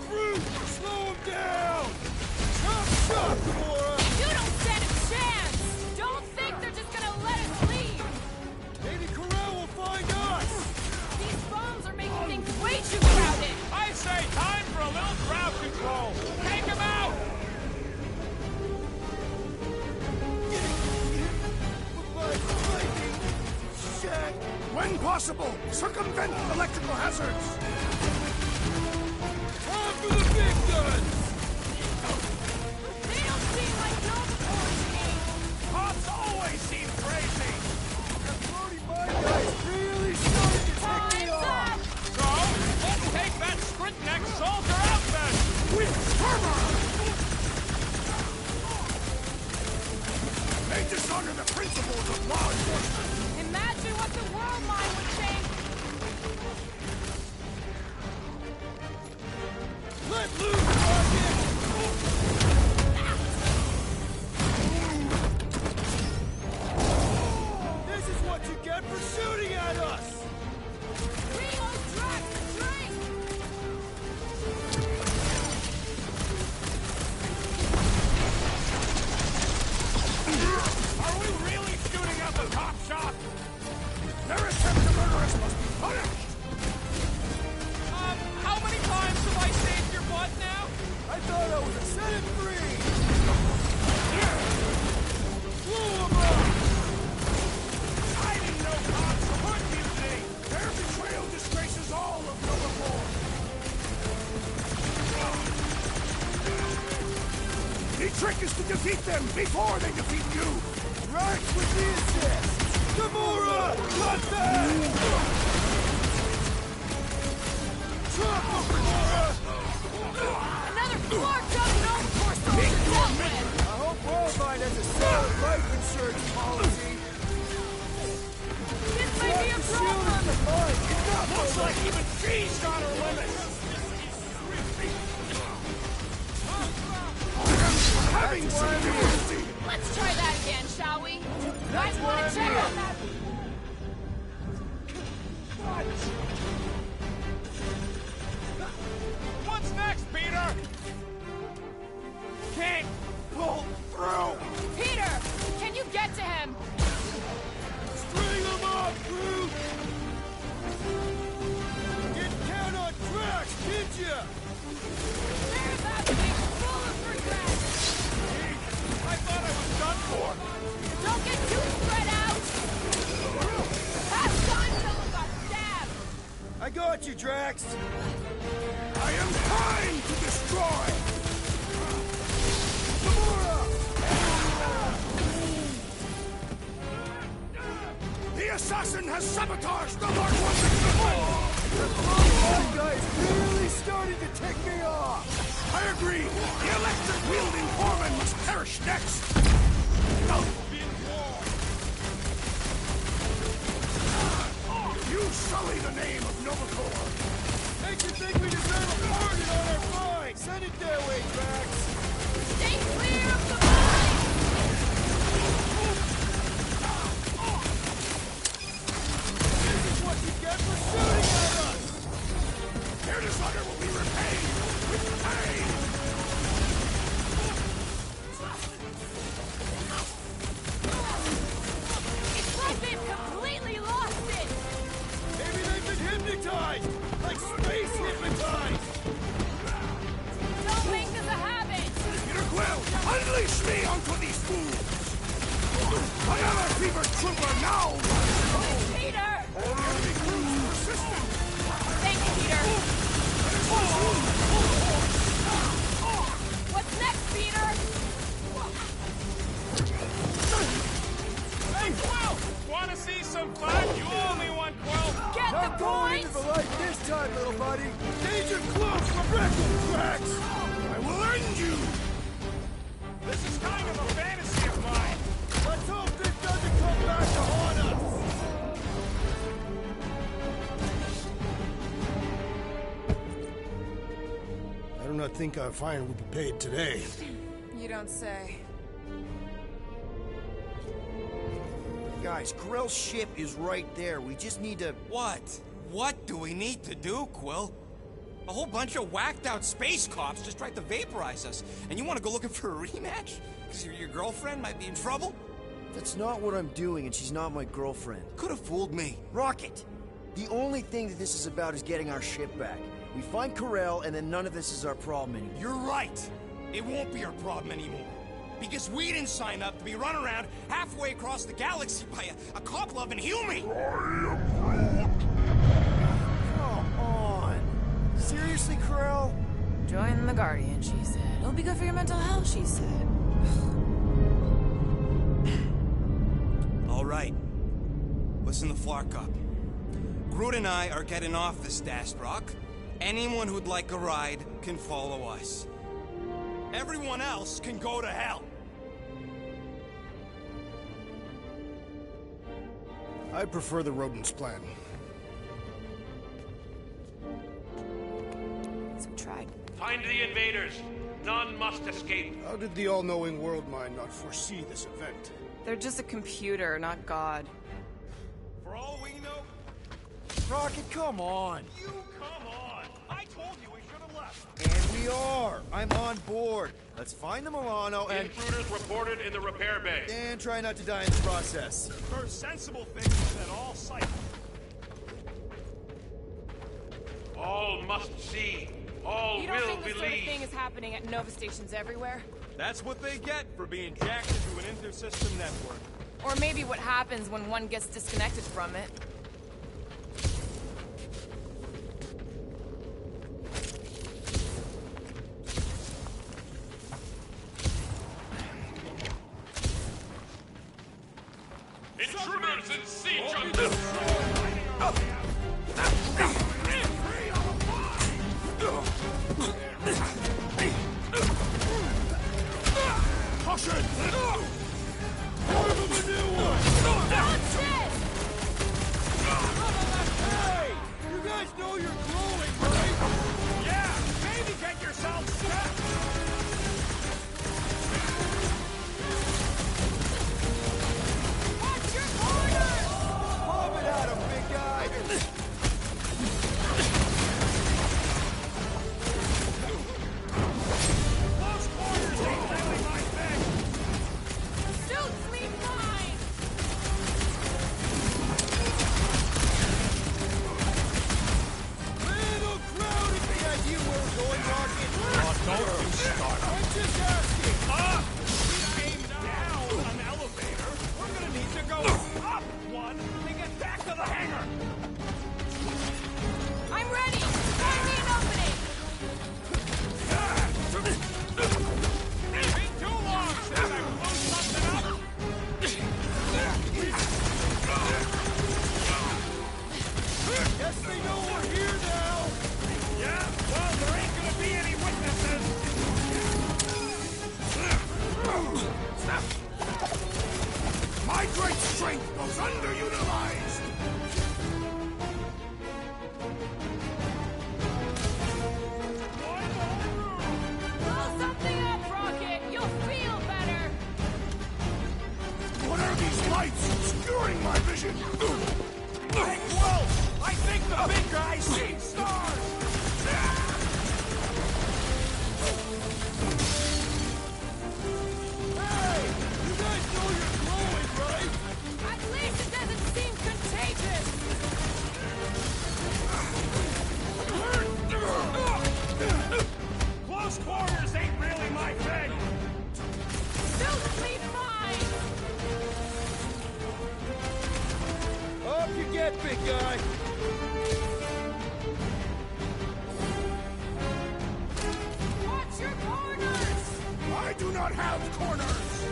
Groot, slow him down! Chop shot, Gamora! You don't stand a chance. Don't think they're just gonna let us leave. check! When possible, circumvent electrical hazards! Time for the big guns! They don't seem like Novacor's team! Cops always seem crazy! The floaty bad guys really started to take me off! So, let's take that script-neck soldier out then! With armor! They dishonor the principles of law enforcement! Imagine what the world mind would think! Let loose, Rocket! This is what you get for shooting at us! Reload Drax, drink! Are we really shooting at the top shop? Their attempt to murder us must be punished! How many times have I saved your butt now? I thought I was a set it free! Blow 'em up! I didn't know cops support mutiny! Their betrayal disgraces all of Novapol! The trick is to defeat them before they defeat you! Right with the assist! Gamora! Not that! Drop him, Gamora! Another flarked up Novacor soldier dealt with! I hope Worldline has a solid life insurance policy! This might be a problem! Looks like even she's got her limits! Having some difficulty! Let's try that again, shall we? Guys want to check out that... What's next, Peter? Can't pull through! Peter! Can you get to him? String him up, Groot! Didn't count on Drax, did ya? There's that thing full of regret! I thought I was done for! Don't get too spread out! Have fun, someone got stabbed! I got you, Drax! I am trying to destroy! Gamora! The assassin has sabotaged the Mark 161! The bad guy is really starting to take me off! I agree! The electric-wielding foreman must perish next! You sully the name of Novacor! Makes you think we deserve a pardon on our fine! Send it their way, Drax! Stay clear of the mine! This is what you get for shooting at us! Their dishonor will be repaid with pain! It's like they've completely lost it! Maybe they've been hypnotized! Like space hypnotized! Don't make this a habit! Peter Quill, unleash me onto these fools! Another fever trooper now! Peter! Enemy crews persistent! Thank you, Peter! What's next, Peter? Hey, Quill! Wanna see some fun? You owe me one, Quill! Get Not the going point? into the light this time, little buddy! Danger close for Reckon, Drax! I will end you! This is kind of a fantasy of mine! Let's hope this doesn't come back to haunt us! I do not think our fine will be paid today. You don't say. Guys, Grell's ship is right there. We just need to... What? What do we need to do, Quill? A whole bunch of whacked-out space cops just tried to vaporize us, and you want to go looking for a rematch? Because your girlfriend might be in trouble? That's not what I'm doing, and she's not my girlfriend. Could have fooled me. Rocket! The only thing that this is about is getting our ship back. We find Karel, and then none of this is our problem anymore. You're right. It won't be our problem anymore. Because we didn't sign up to be run around halfway across the galaxy by a cop-loving human! Come on! Seriously, Krell? Join the Guardian, she said. It'll be good for your mental health, she said. All right. Listen to Flark up. Groot and I are getting off this dashed rock. Anyone who'd like a ride can follow us. Everyone else can go to hell. I prefer the rodent's plan. So tried. Find the invaders. None must escape. How did the all-knowing world mind not foresee this event? They're just a computer, not God. For all we know... Rocket, come on! You come on! I told you we should have left. And we are! I'm on board. Let's find the Milano and... Intruders reported in the repair bay. And try not to die in the process. First sensible thing is that all sight. All must see. All You don't will think this believe. sort of thing is happening at Nova stations everywhere? That's what they get for being jacked into an inter-system network. Or maybe what happens when one gets disconnected from it. Intruders in siege! Caution! More of a new one! That's it! Hey! You guys know you're glowing, right? Yeah, maybe get yourself set. Watch your corner! Pop it at him, big guy! Close quarters ain't really my thing. Suits leave mine! Little crowded! Any idea where we're going, Rocket? Don't you start. I'm just asking! Up! We came down an elevator. We're gonna need to go up one to get back to the hangar. I'm ready! Find me an opening! Been too long since I blew something up. Guess they know we're here now! Yeah, well, there ain't gonna be any witnesses. My great strength was underutilized! Blow something up, Rocket! You'll feel better! What are these lights obscuring my vision? Hey, whoa! I think the big guy's seen stars. Hey! You guys know you're glowing, right? At least it doesn't seem contagious! Close quarters ain't really my thing. Suits leave mine! Up you get, big guy! Watch your corners! I do not have corners!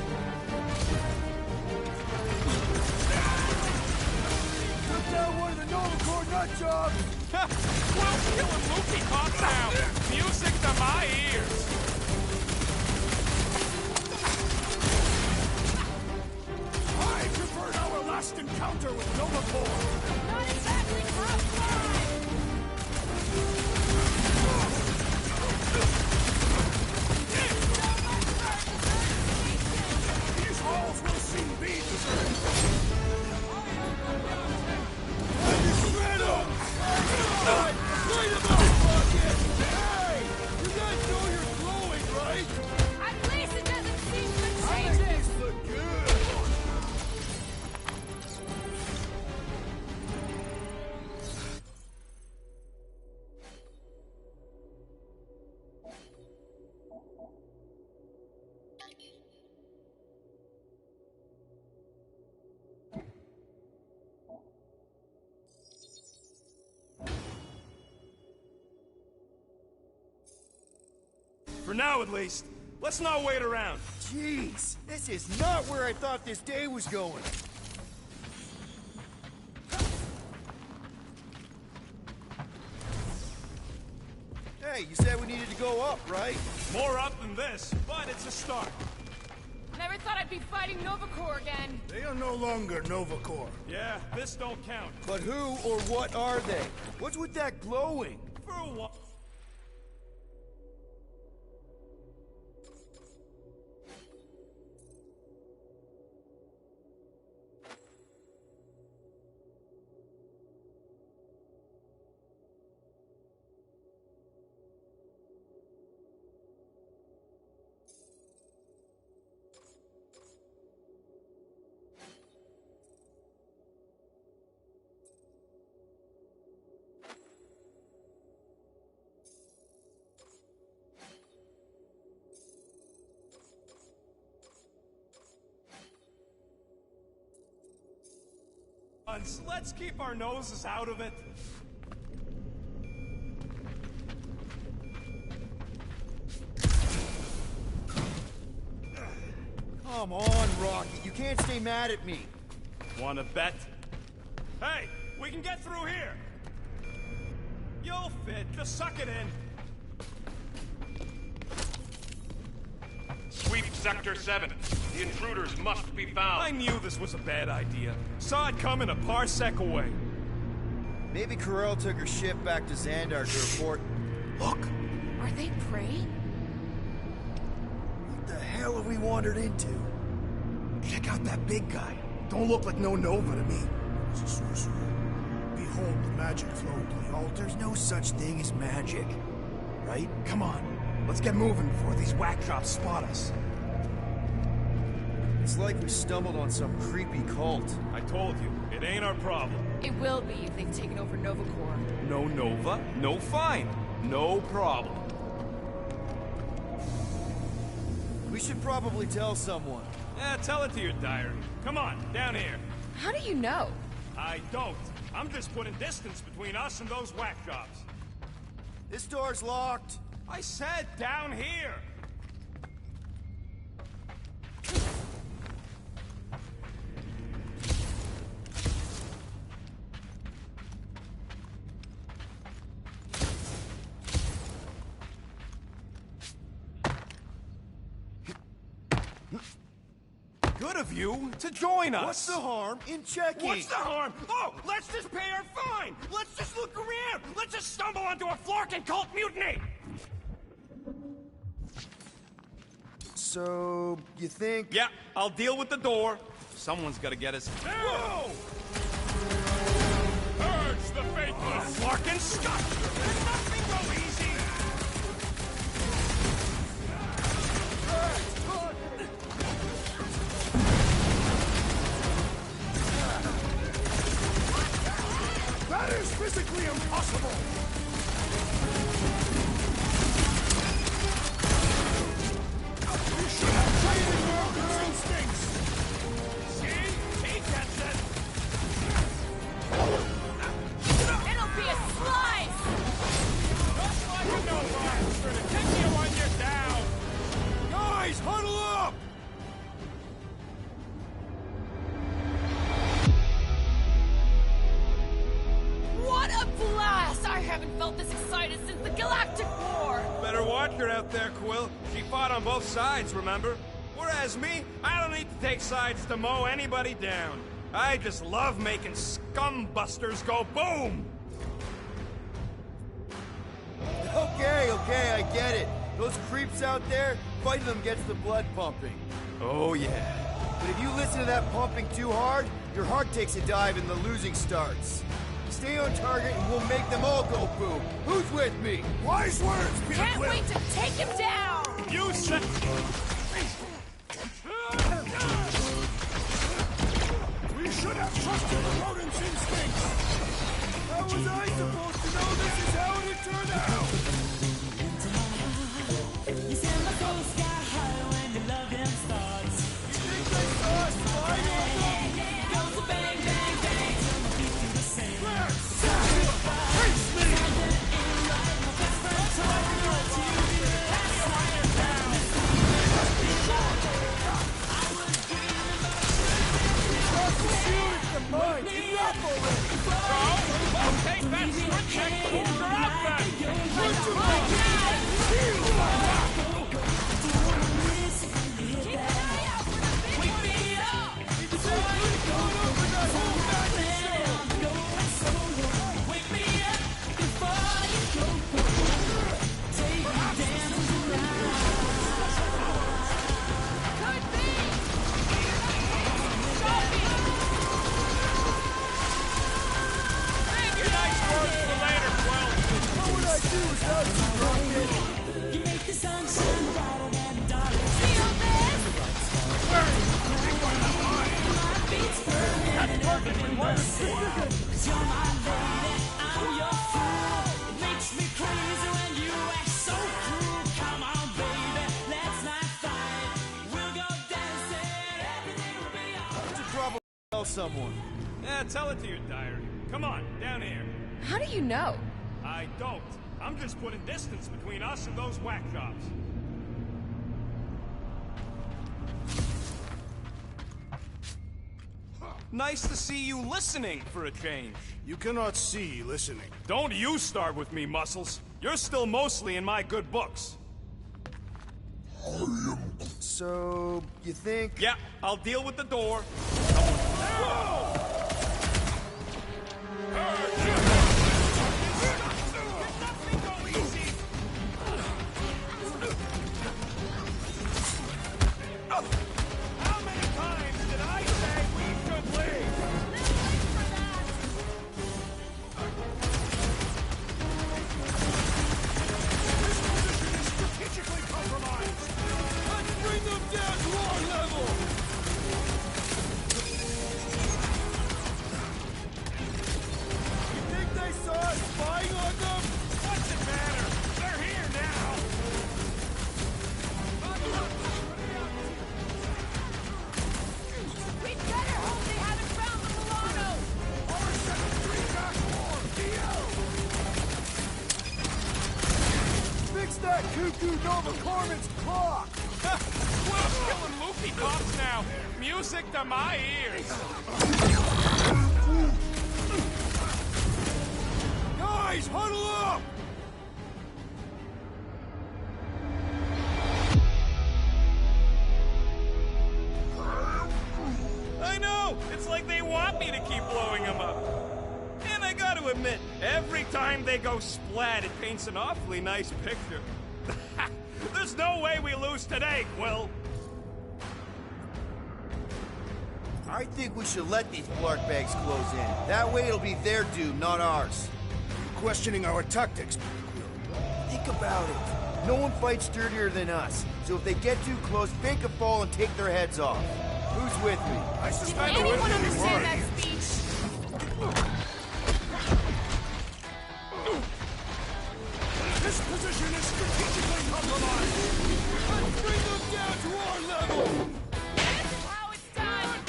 Took down one of the Novacore nut jobs! Well, killing Mookie Cops now. Music to my ears. I preferred our last encounter with Novacore! Not exactly top five! These halls will soon be deserted! Shred 'em! Light 'em up, Rocket! Hey! You guys know you're glowing, right? At least it doesn't seem I think contagious! these look good! For now, at least. Let's not wait around. Jeez, this is not where I thought this day was going. Hey, you said we needed to go up, right? More up than this, but it's a start. Never thought I'd be fighting Nova Corps again. They are no longer Nova Corps. Yeah, this don't count. But who or what are they? What's with that glowing? For a while. Let's keep our noses out of it. Come on, Rocky. You can't stay mad at me. Wanna bet? Hey, we can get through here. You'll fit. Just suck it in. Sweep Sector 7. The intruders must be found. I knew this was a bad idea. Saw it coming a parsec away. Maybe Corel took her ship back to Xandar to report. Look! Are they prey? What the hell have we wandered into? Check out that big guy. Don't look like no Nova to me. He's a sorcerer. Behold the magic flowing to the altar. There's no such thing as magic, right? Come on, let's get moving before these whack jobs spot us. It's like we stumbled on some creepy cult. I told you, it ain't our problem. It will be if they've taken over Nova Corps. No Nova, no fine. No problem. We should probably tell someone. Yeah, tell it to your diary. Come on, down here. How do you know? I don't. I'm just putting distance between us and those whack jobs. This door's locked. I said down here. Good of you to join us. What's the harm in checking? What's the harm? Oh, let's just pay our fine. Let's just look around. Let's just stumble onto a Flarkin cult mutiny. So, you think... Yeah, I'll deal with the door. Someone's gotta get us... Whoa! Purge the faithless! Flarkin Scott! There's nothing go easy! That is physically impossible! You should have trained in your instincts! See? He gets it! It'll be a slice! Just like a Nova! Gonna kick you when you're down! Guys, huddle up! What a blast! I haven't felt this excited since the Galactic War! Better watch her out there, Quill. She fought on both sides, remember? Whereas me, I don't need to take sides to mow anybody down. I just love making scumbusters go boom! Okay, I get it. Those creeps out there, fighting them gets the blood pumping. Oh, yeah. But if you listen to that pumping too hard, your heart takes a dive and the losing starts. Stay on target and we'll make them all go boom. Who's with me? Wise words, Peter Can't Quill. wait to take him down! You said... We should have trusted the rodent's instincts. How was I supposed to know this is how it turned out? You send my soul sky high when your loving starts. You think I saw a spider? Goes a bang, bang, bang till my feet do the same. Face me! Something ain't right, my best friend told me not to be the last one. Tell someone. Yeah, tell it to your diary. Come on, down here. How do you know? I don't. I'm just putting distance between us and those whack jobs. Nice to see you listening for a change. You cannot see listening. Don't you start with me, Muscles. You're still mostly in my good books. So, you think? Yeah, I'll deal with the door. How many times did I say we should leave? This position is strategically compromised. Let's bring them down to our level. You think they saw us spying on them? What's it matter? They're here now. We'd better hope they haven't found the Milano! Fix that cuckoo Nova Corman's clock. We're killing loopy cops now. Music to my ears. Guys, huddle up! I know! It's like they want me to keep blowing them up. And I gotta admit, every time they go splat, it paints an awfully nice picture. There's no way we lose today, Quill. I think we should let these blark bags close in. That way it'll be their doom, not ours. Questioning our tactics. Think about it. No one fights sturdier than us. So if they get too close, fake a fall and take their heads off. Who's with me? I Did suspect anyone we're understand that speech? This position is strategically compromised. Let's bring them down to our level. This is how it's done!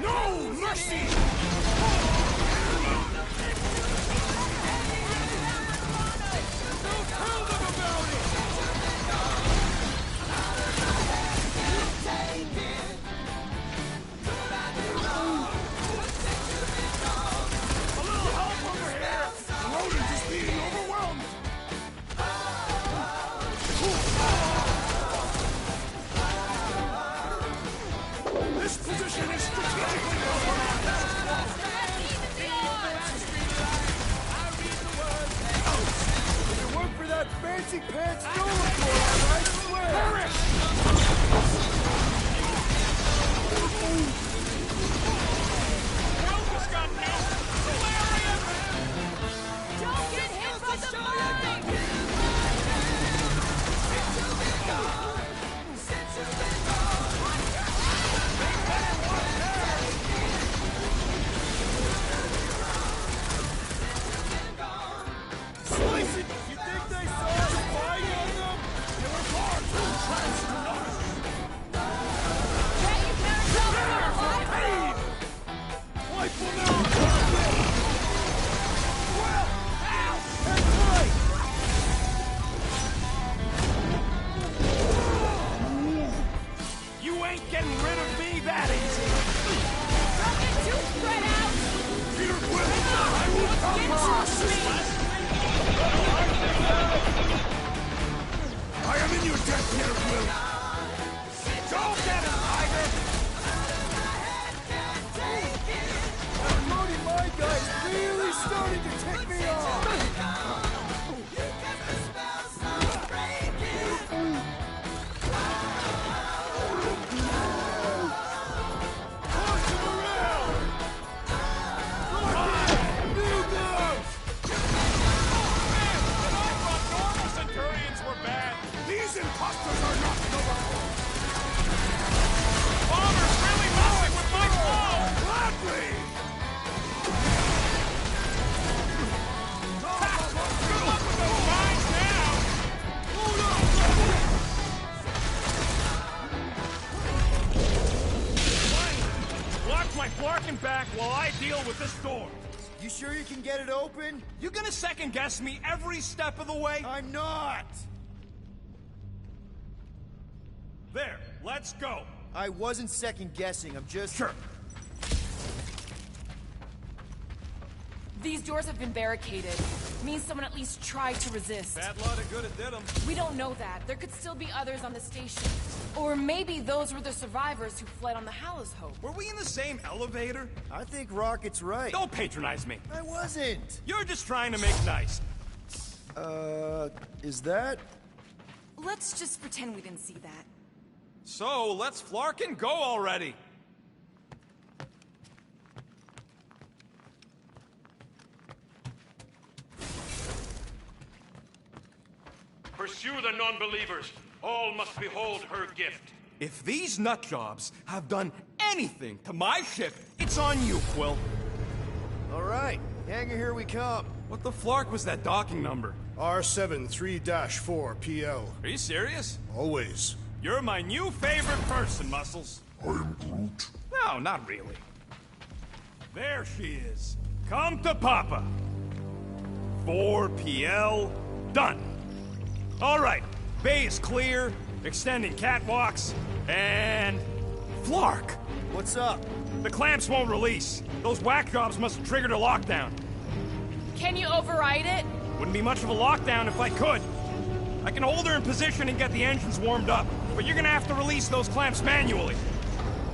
No mercy! Tell them about it! A little help over here! The rodent is being overwhelmed! This position is strategically compromised. If it weren't for that fancy pants stolen for I swear! Perish! Elvis got nuked! Don't get hit from the mine! Slice it! You think they saw us spying on them? They were far too tranced to notice. Can't you tell they're alive? Wipe them out! Well, ow! That's right! You ain't getting rid of me that easy! Don't get too spread out! Peter Quill, I will come Get for to us! me! I am in your debt, Peter Quill! Don't get it, Tiger! starting to tick me off! These imposters are not noble! Bomber's really messing with my flow! Gladly! Good luck with those mines now! Hold on! Block my Flarkin back while I deal with this door. You sure you can get it open? You gonna second guess me every step of the way? I'm not! There, let's go. I wasn't second guessing, I'm just... Sure. These doors have been barricaded. Means someone at least tried to resist. Bad lot of good it did them. We don't know that. There could still be others on the station. Or maybe those were the survivors who fled on the Hallows Hope. Were we in the same elevator? I think Rocket's right. Don't patronize me. I wasn't. You're just trying to make nice. Is that? Let's just pretend we didn't see that. So, let's Flarkin go already. Pursue the non-believers. All must behold her gift. If these nutjobs have done anything to my ship, it's on you, Quill. All right, hangar, here we come. What the flark was that docking number? R73-4 PL. Are you serious? Always. You're my new favorite person, Muscles. I'm Groot. No, not really. There she is. Come to Papa. 4 PL, done. All right, bay is clear, extending catwalks, and... Flark! What's up? The clamps won't release. Those whack jobs must have triggered a lockdown. Can you override it? Wouldn't be much of a lockdown if I could. I can hold her in position and get the engines warmed up, but you're gonna have to release those clamps manually.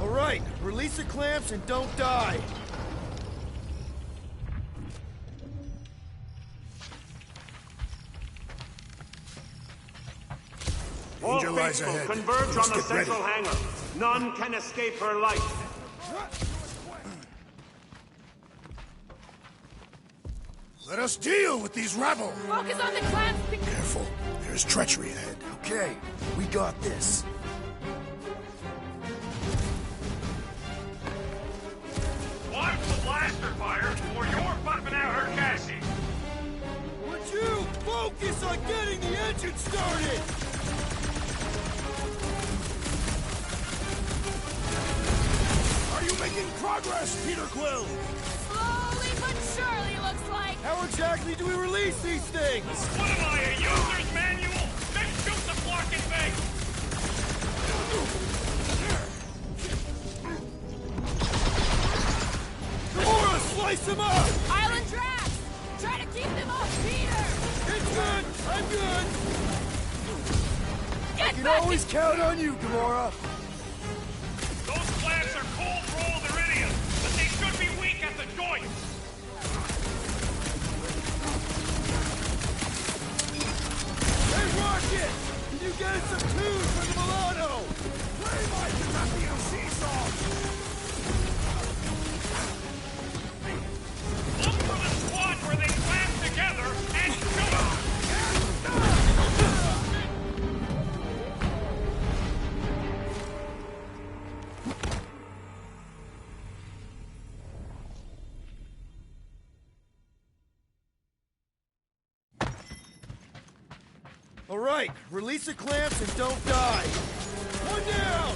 All right, release the clamps and don't die. All Danger lies faithful ahead. converge Let's on the get ready. central hangar. None can escape her light. Let us deal with these rabble. Focus on the clamps. Careful, there's treachery ahead. Okay, we got this. Watch the blaster fire, or you're bumping out her chassis. Would you focus on getting the engine started? Are you making progress, Peter Quill? Slowly but surely, looks like. How exactly do we release these things? What am I, a user's manual? Then shoot the blocking thing! Gamora, slice them up! Island Drax! Try to keep them off Peter! It's good! I'm good! Get I can back always count on you, Gamora! Those clamps are cold-rolled iridium, but they should be weak at the joints. Hey, Rocket! Can you get us some tunes for the Milano? Play my Canadian seesaw! Look for the squad where they clamp together and shoot 'em! All right, release the clamps and don't die. One down!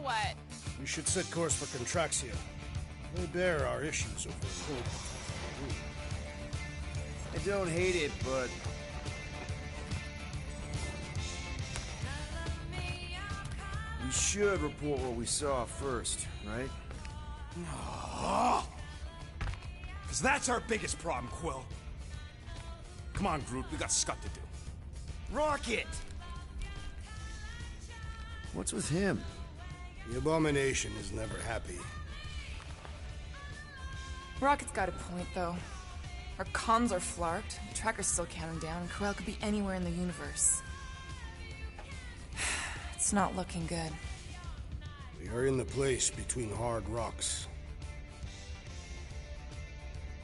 what? We should set course for Contraxia. They bear our issues over cold. I don't hate it, but we should report what we saw first, right? Because that's our biggest problem, Quill. Come on, Groot, we got scut to do. Rocket! What's with him? The Abomination is never happy. Rocket's got a point, though. Our cons are flarked, the tracker's still counting down, and Corel could be anywhere in the universe. It's not looking good. We are in the place between hard rocks.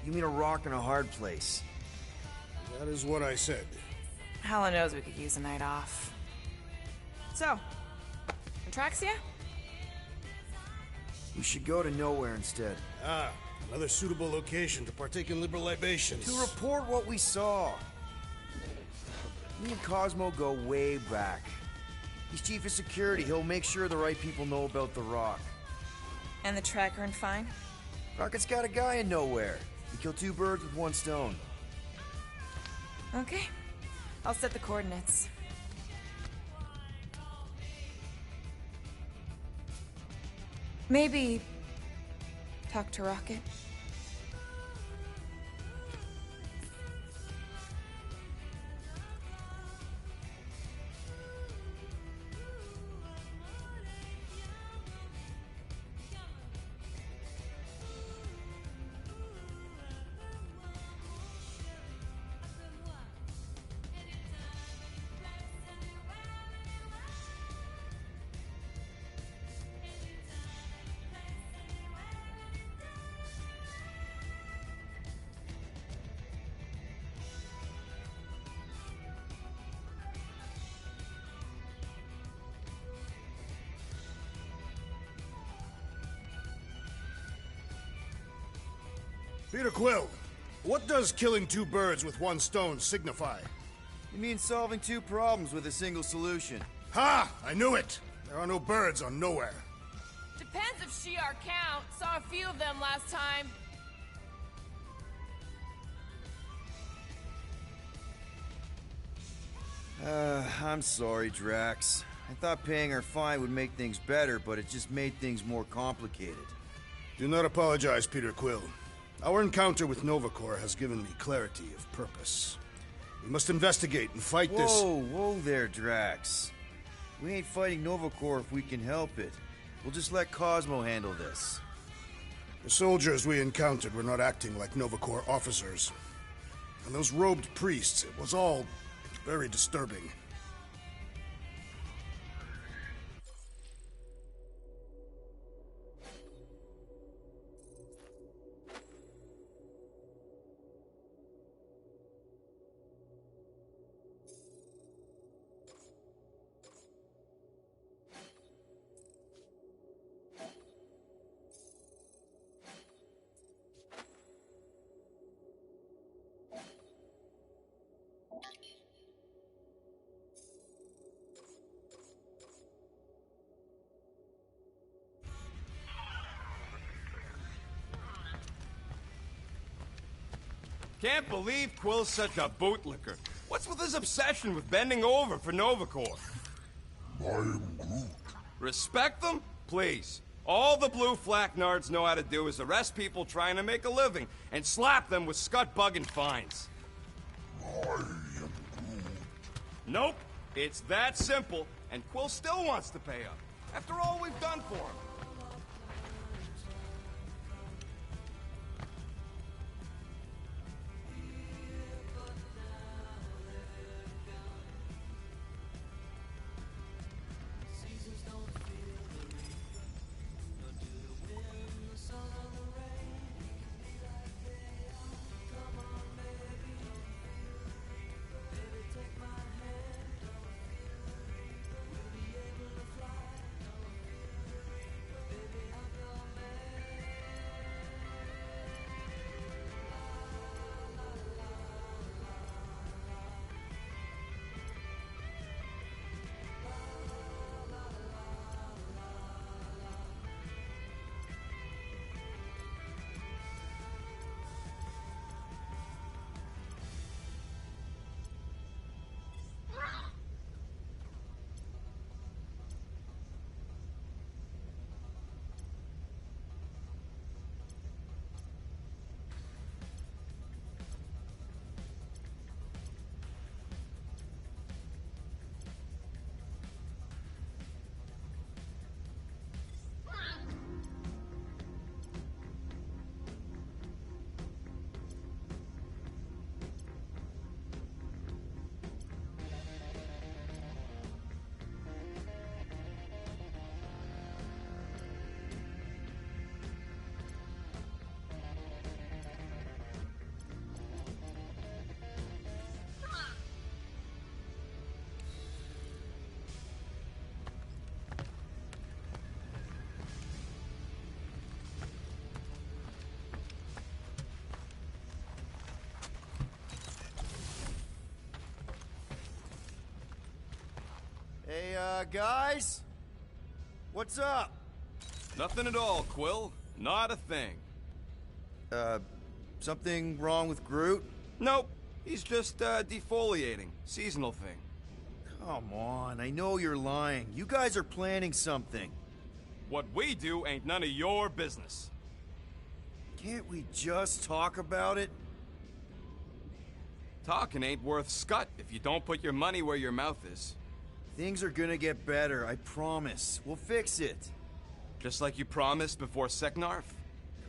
You mean a rock in a hard place? That is what I said. Helen knows we could use a night off. So, Atraxia? We should go to nowhere instead. Ah, another suitable location to partake in liberal libations. To report what we saw. Me and Cosmo go way back. He's chief of security. He'll make sure the right people know about the rock. And the tracker and fine? Rocket's got a guy in nowhere. We kill two birds with one stone. Okay. I'll set the coordinates. Maybe talk to Rocket. Peter Quill, what does killing two birds with one stone signify? You mean solving two problems with a single solution? Ha! I knew it! There are no birds on nowhere. Depends if she our count. Saw a few of them last time. I'm sorry, Drax. I thought paying her fine would make things better, but it just made things more complicated. Do not apologize, Peter Quill. Our encounter with Nova Corps has given me clarity of purpose. We must investigate and fight this. Whoa there, Drax. We ain't fighting Nova Corps if we can help it. We'll just let Cosmo handle this. The soldiers we encountered were not acting like Nova Corps officers. And those robed priests, it was all very disturbing. Can't believe Quill's such a bootlicker. What's with his obsession with bending over for Nova Corps? I am Groot. Respect them? Please. All the blue flak nards know how to do is arrest people trying to make a living and slap them with scut bug and fines. I am Groot. Nope. It's that simple, and Quill still wants to pay up. After all we've done for him. Hey, guys? What's up? Nothing at all, Quill. Not a thing. Something wrong with Groot? Nope. He's just, defoliating. Seasonal thing. Come on, I know you're lying. You guys are planning something. What we do ain't none of your business. Can't we just talk about it? Talking ain't worth scut if you don't put your money where your mouth is. Things are gonna get better, I promise. We'll fix it. Just like you promised before Seknarf?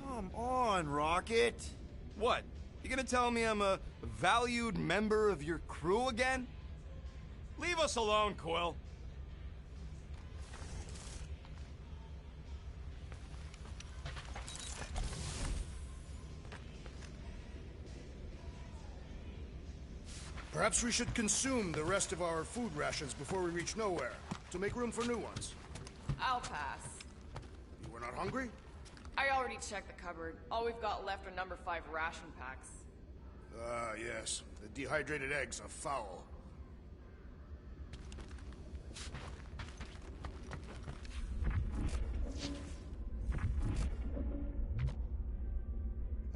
Come on, Rocket. What? You gonna tell me I'm a valued member of your crew again? Leave us alone, Quill. Perhaps we should consume the rest of our food rations before we reach nowhere, to make room for new ones. I'll pass. You were not hungry? I already checked the cupboard. All we've got left are number 5 ration packs. Ah, yes. The dehydrated eggs are foul.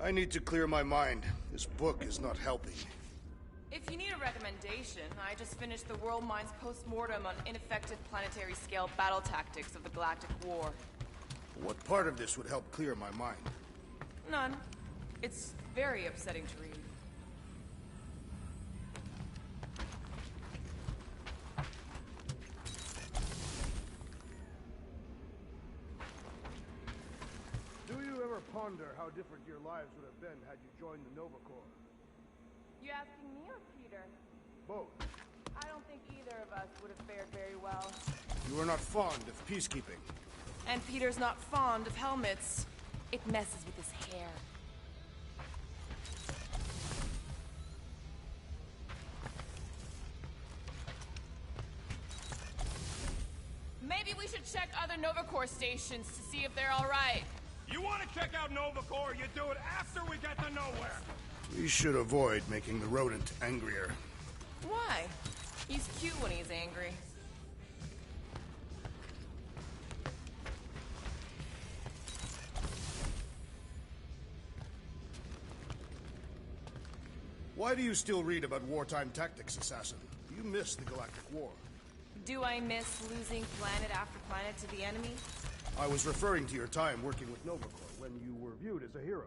I need to clear my mind. This book is not helping. If you need a recommendation, I just finished the World Mind's post-mortem on ineffective planetary scale battle tactics of the Galactic War. What part of this would help clear my mind? None. It's very upsetting to read. Do you ever ponder how different your lives would have been had you joined the Nova Corps? You asking me or Peter? Both. I don't think either of us would have fared very well. You are not fond of peacekeeping. And Peter's not fond of helmets. It messes with his hair. Maybe we should check other Nova Corps stations to see if they're all right. You want to check out Nova Corps, you do it after we get to nowhere. We should avoid making the rodent angrier. Why? He's cute when he's angry. Why do you still read about wartime tactics, Assassin? You missed the Galactic War. Do I miss losing planet after planet to the enemy? I was referring to your time working with Nova Corps when you were viewed as a hero.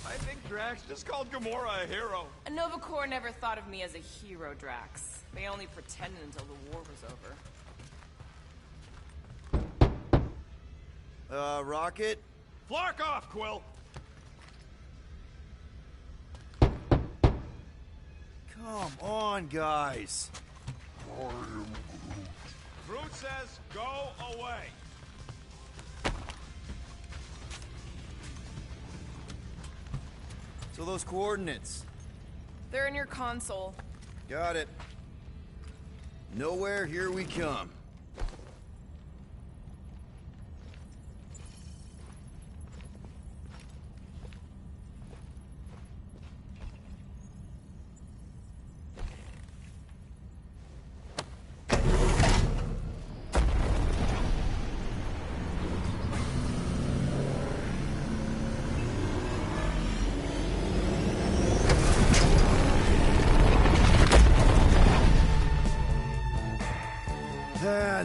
I think Drax just called Gamora a hero. A Nova Corps never thought of me as a hero, Drax. They only pretended until the war was over. Rocket? Flark off, Quill! Come on, guys. Groot says, go away. So those coordinates. They're in your console. Got it. Nowhere, here we come.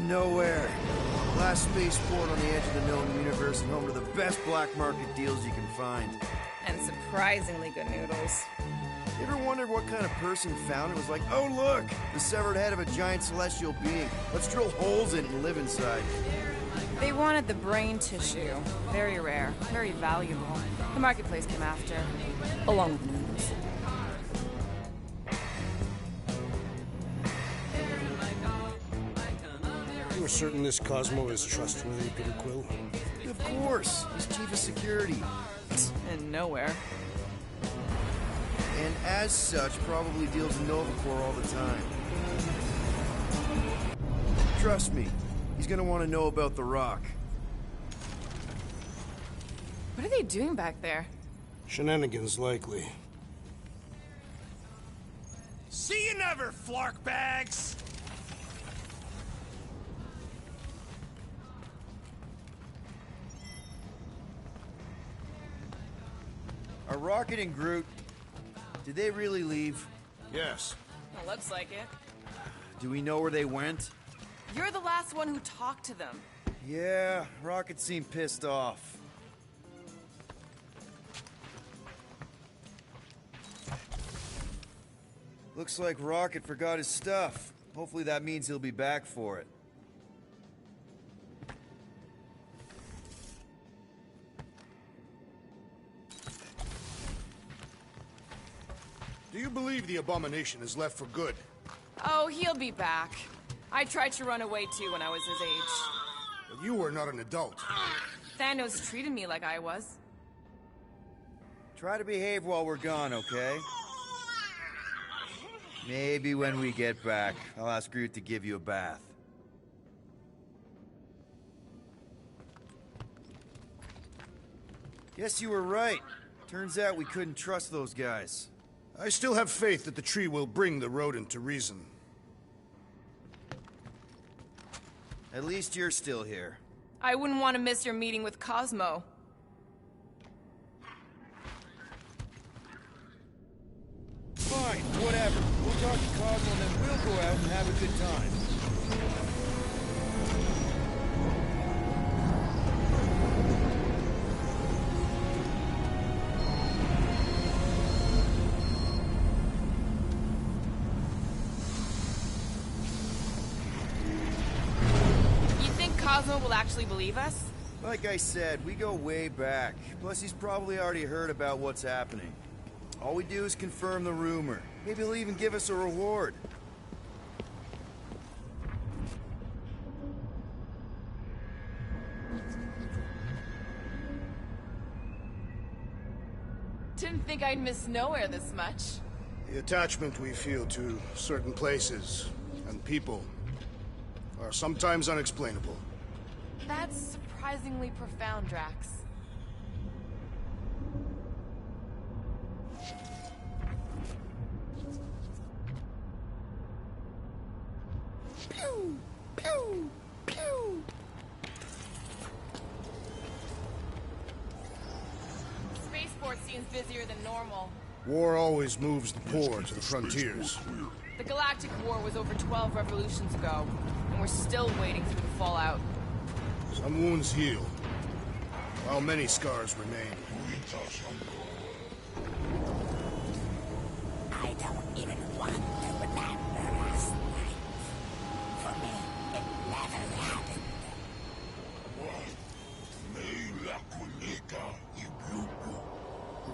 Nowhere. Last spaceport on the edge of the known universe and home to the best black market deals you can find. And surprisingly good noodles. You ever wondered what kind of person found it? Was like, oh look, the severed head of a giant celestial being. Let's drill holes in it and live inside. They wanted the brain tissue. Very rare, very valuable. The marketplace came after, along with noodles. You are certain this Cosmo is trustworthy, Peter Quill? Of course. He's chief of security. And nowhere. And as such, probably deals in Nova Corps all the time. Trust me, he's gonna want to know about the Rock. What are they doing back there? Shenanigans, likely. See you never, flark bags! Are Rocket and Groot... Did they really leave? Yes. Well, looks like it. Do we know where they went? You're the last one who talked to them. Yeah, Rocket seemed pissed off. Looks like Rocket forgot his stuff. Hopefully that means he'll be back for it. Do you believe the abomination is left for good? Oh, he'll be back. I tried to run away too when I was his age. But you were not an adult. Thanos treated me like I was. Try to behave while we're gone, okay? Maybe when we get back, I'll ask Groot to give you a bath. Guess you were right. Turns out we couldn't trust those guys. I still have faith that the tree will bring the rodent to reason. At least you're still here. I wouldn't want to miss your meeting with Cosmo. Fine, whatever. We'll talk to Cosmo and then we'll go out and have a good time. Cosmo will actually believe us? Like I said, we go way back. Plus, he's probably already heard about what's happening. All we do is confirm the rumor. Maybe he'll even give us a reward. Didn't think I'd miss nowhere this much. The attachment we feel to certain places and people are sometimes unexplainable. That's surprisingly profound, Drax. Pew! Pew! Pew! Spaceport seems busier than normal. War always moves the poor to the frontiers. The Galactic War was over 12 revolutions ago, and we're still waiting through the fallout. Some wounds heal, while many scars remain. I don't even want to remember last night. For me, it never happened.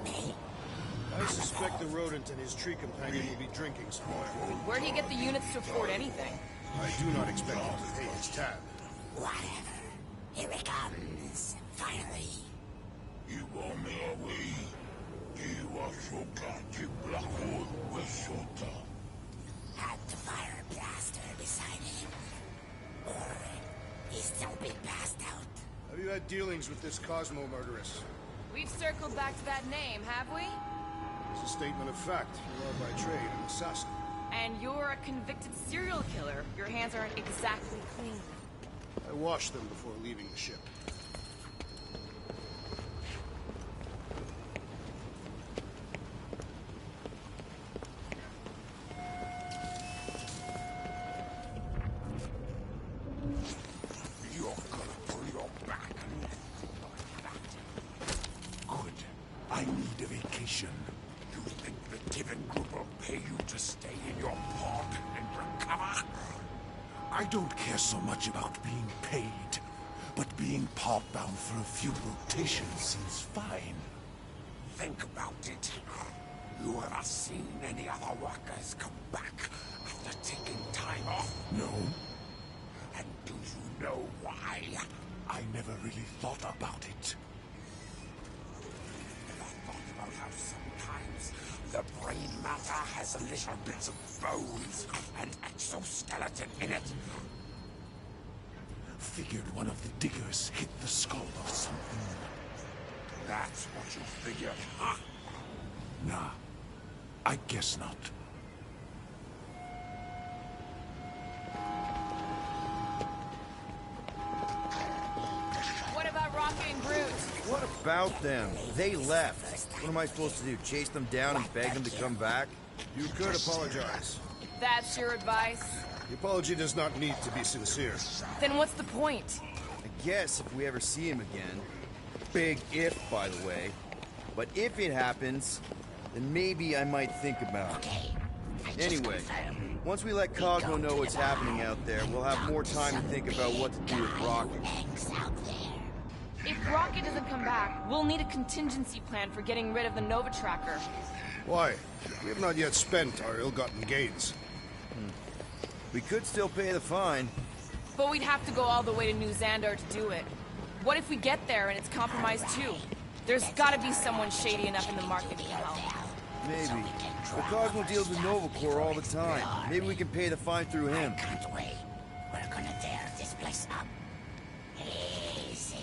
Me? I suspect the rodent and his tree companion will be drinking somewhere. Where'd he get the units to afford anything? I do not expect him to pay his tab. Whatever. Here it comes. Finally. You want me away? You are so goddamn black hole with shorter. Had to fire a blaster beside him. Or he's still been passed out. Have you had dealings with this Cosmo murderess? We've circled back to that name, have we? It's a statement of fact. You are by trade an assassin. And you're a convicted serial killer. Your hands aren't exactly clean. I washed them before leaving the ship. You're gonna pull your back and let me like that. Good. I need a vacation. You think the Tiven Group will pay you to stay in your pod and recover? I don't care so much about being paid, but being pod-bound for a few rotations seems fine. Think about it. You ever seen any other workers come back after taking time off? No. And do you know why? I never really thought about it. Never thought about how sometimes the brain matter has little bits of bones and exoskeleton in it. Figured one of the diggers hit the skull or something. That's what you figured, huh? Nah, I guess not. about them. They left. What am I supposed to do? Chase them down and beg them to come back? You could apologize. That's your advice? The apology does not need to be sincere. Then what's the point? I guess if we ever see him again. Big if, by the way. But if it happens, then maybe I might think about it. Anyway, once we let Cosmo know what's happening out there, we'll have more time to think about what to do with Rocket. If Rocket doesn't come back, we'll need a contingency plan for getting rid of the Nova Tracker. Why? We have not yet spent our ill-gotten gains. We could still pay the fine. But we'd have to go all the way to New Xandar to do it. What if we get there and it's compromised too? There's gotta be someone shady enough in the market to help. Maybe. But Cosmo deals with Nova Corps all the time. Maybe we can pay the fine through him. I can't wait. We're gonna tear this place up. Easy.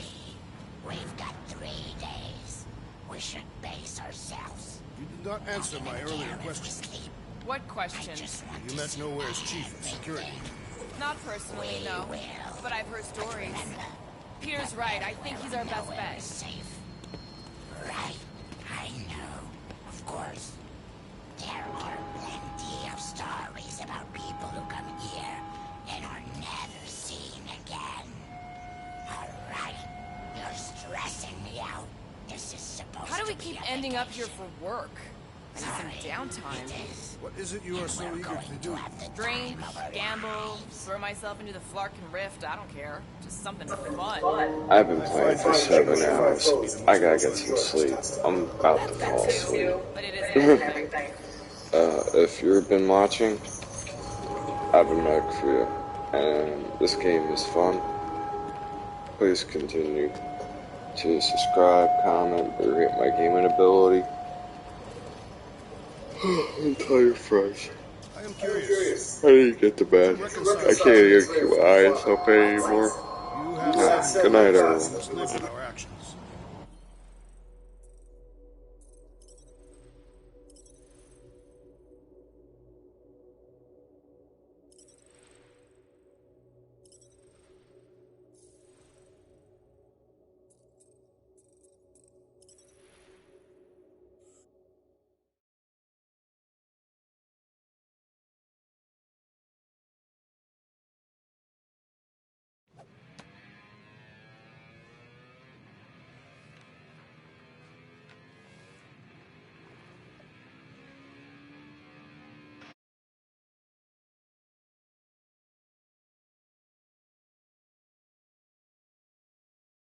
We've got 3 days. We should pace ourselves. You did not answer my earlier question. What question? You met Nowhere's chief of security. Not personally, no. But I've heard stories. Peter's right. I think he's our best bet. Right. I know. Of course. There are plenty of stories about people who come here and are never seen again. Alright. You're stressing me out. This is supposed to be. How do we keep ending up here for work? I need some downtime. What is it you are so eager to do? Drink, gamble, throw myself into the Flarkin Rift, I don't care. Just something fun. I've been playing for 7 hours. I gotta get some sleep. I'm about to fall asleep. If you've been watching, I've been back for you. And this game is fun. Please continue to subscribe, comment, or rate my gaming ability. And tell your friends. I am curious. I need to get to bed. I can't even keep my eyes open anymore. Good night, everyone. Live with our actions.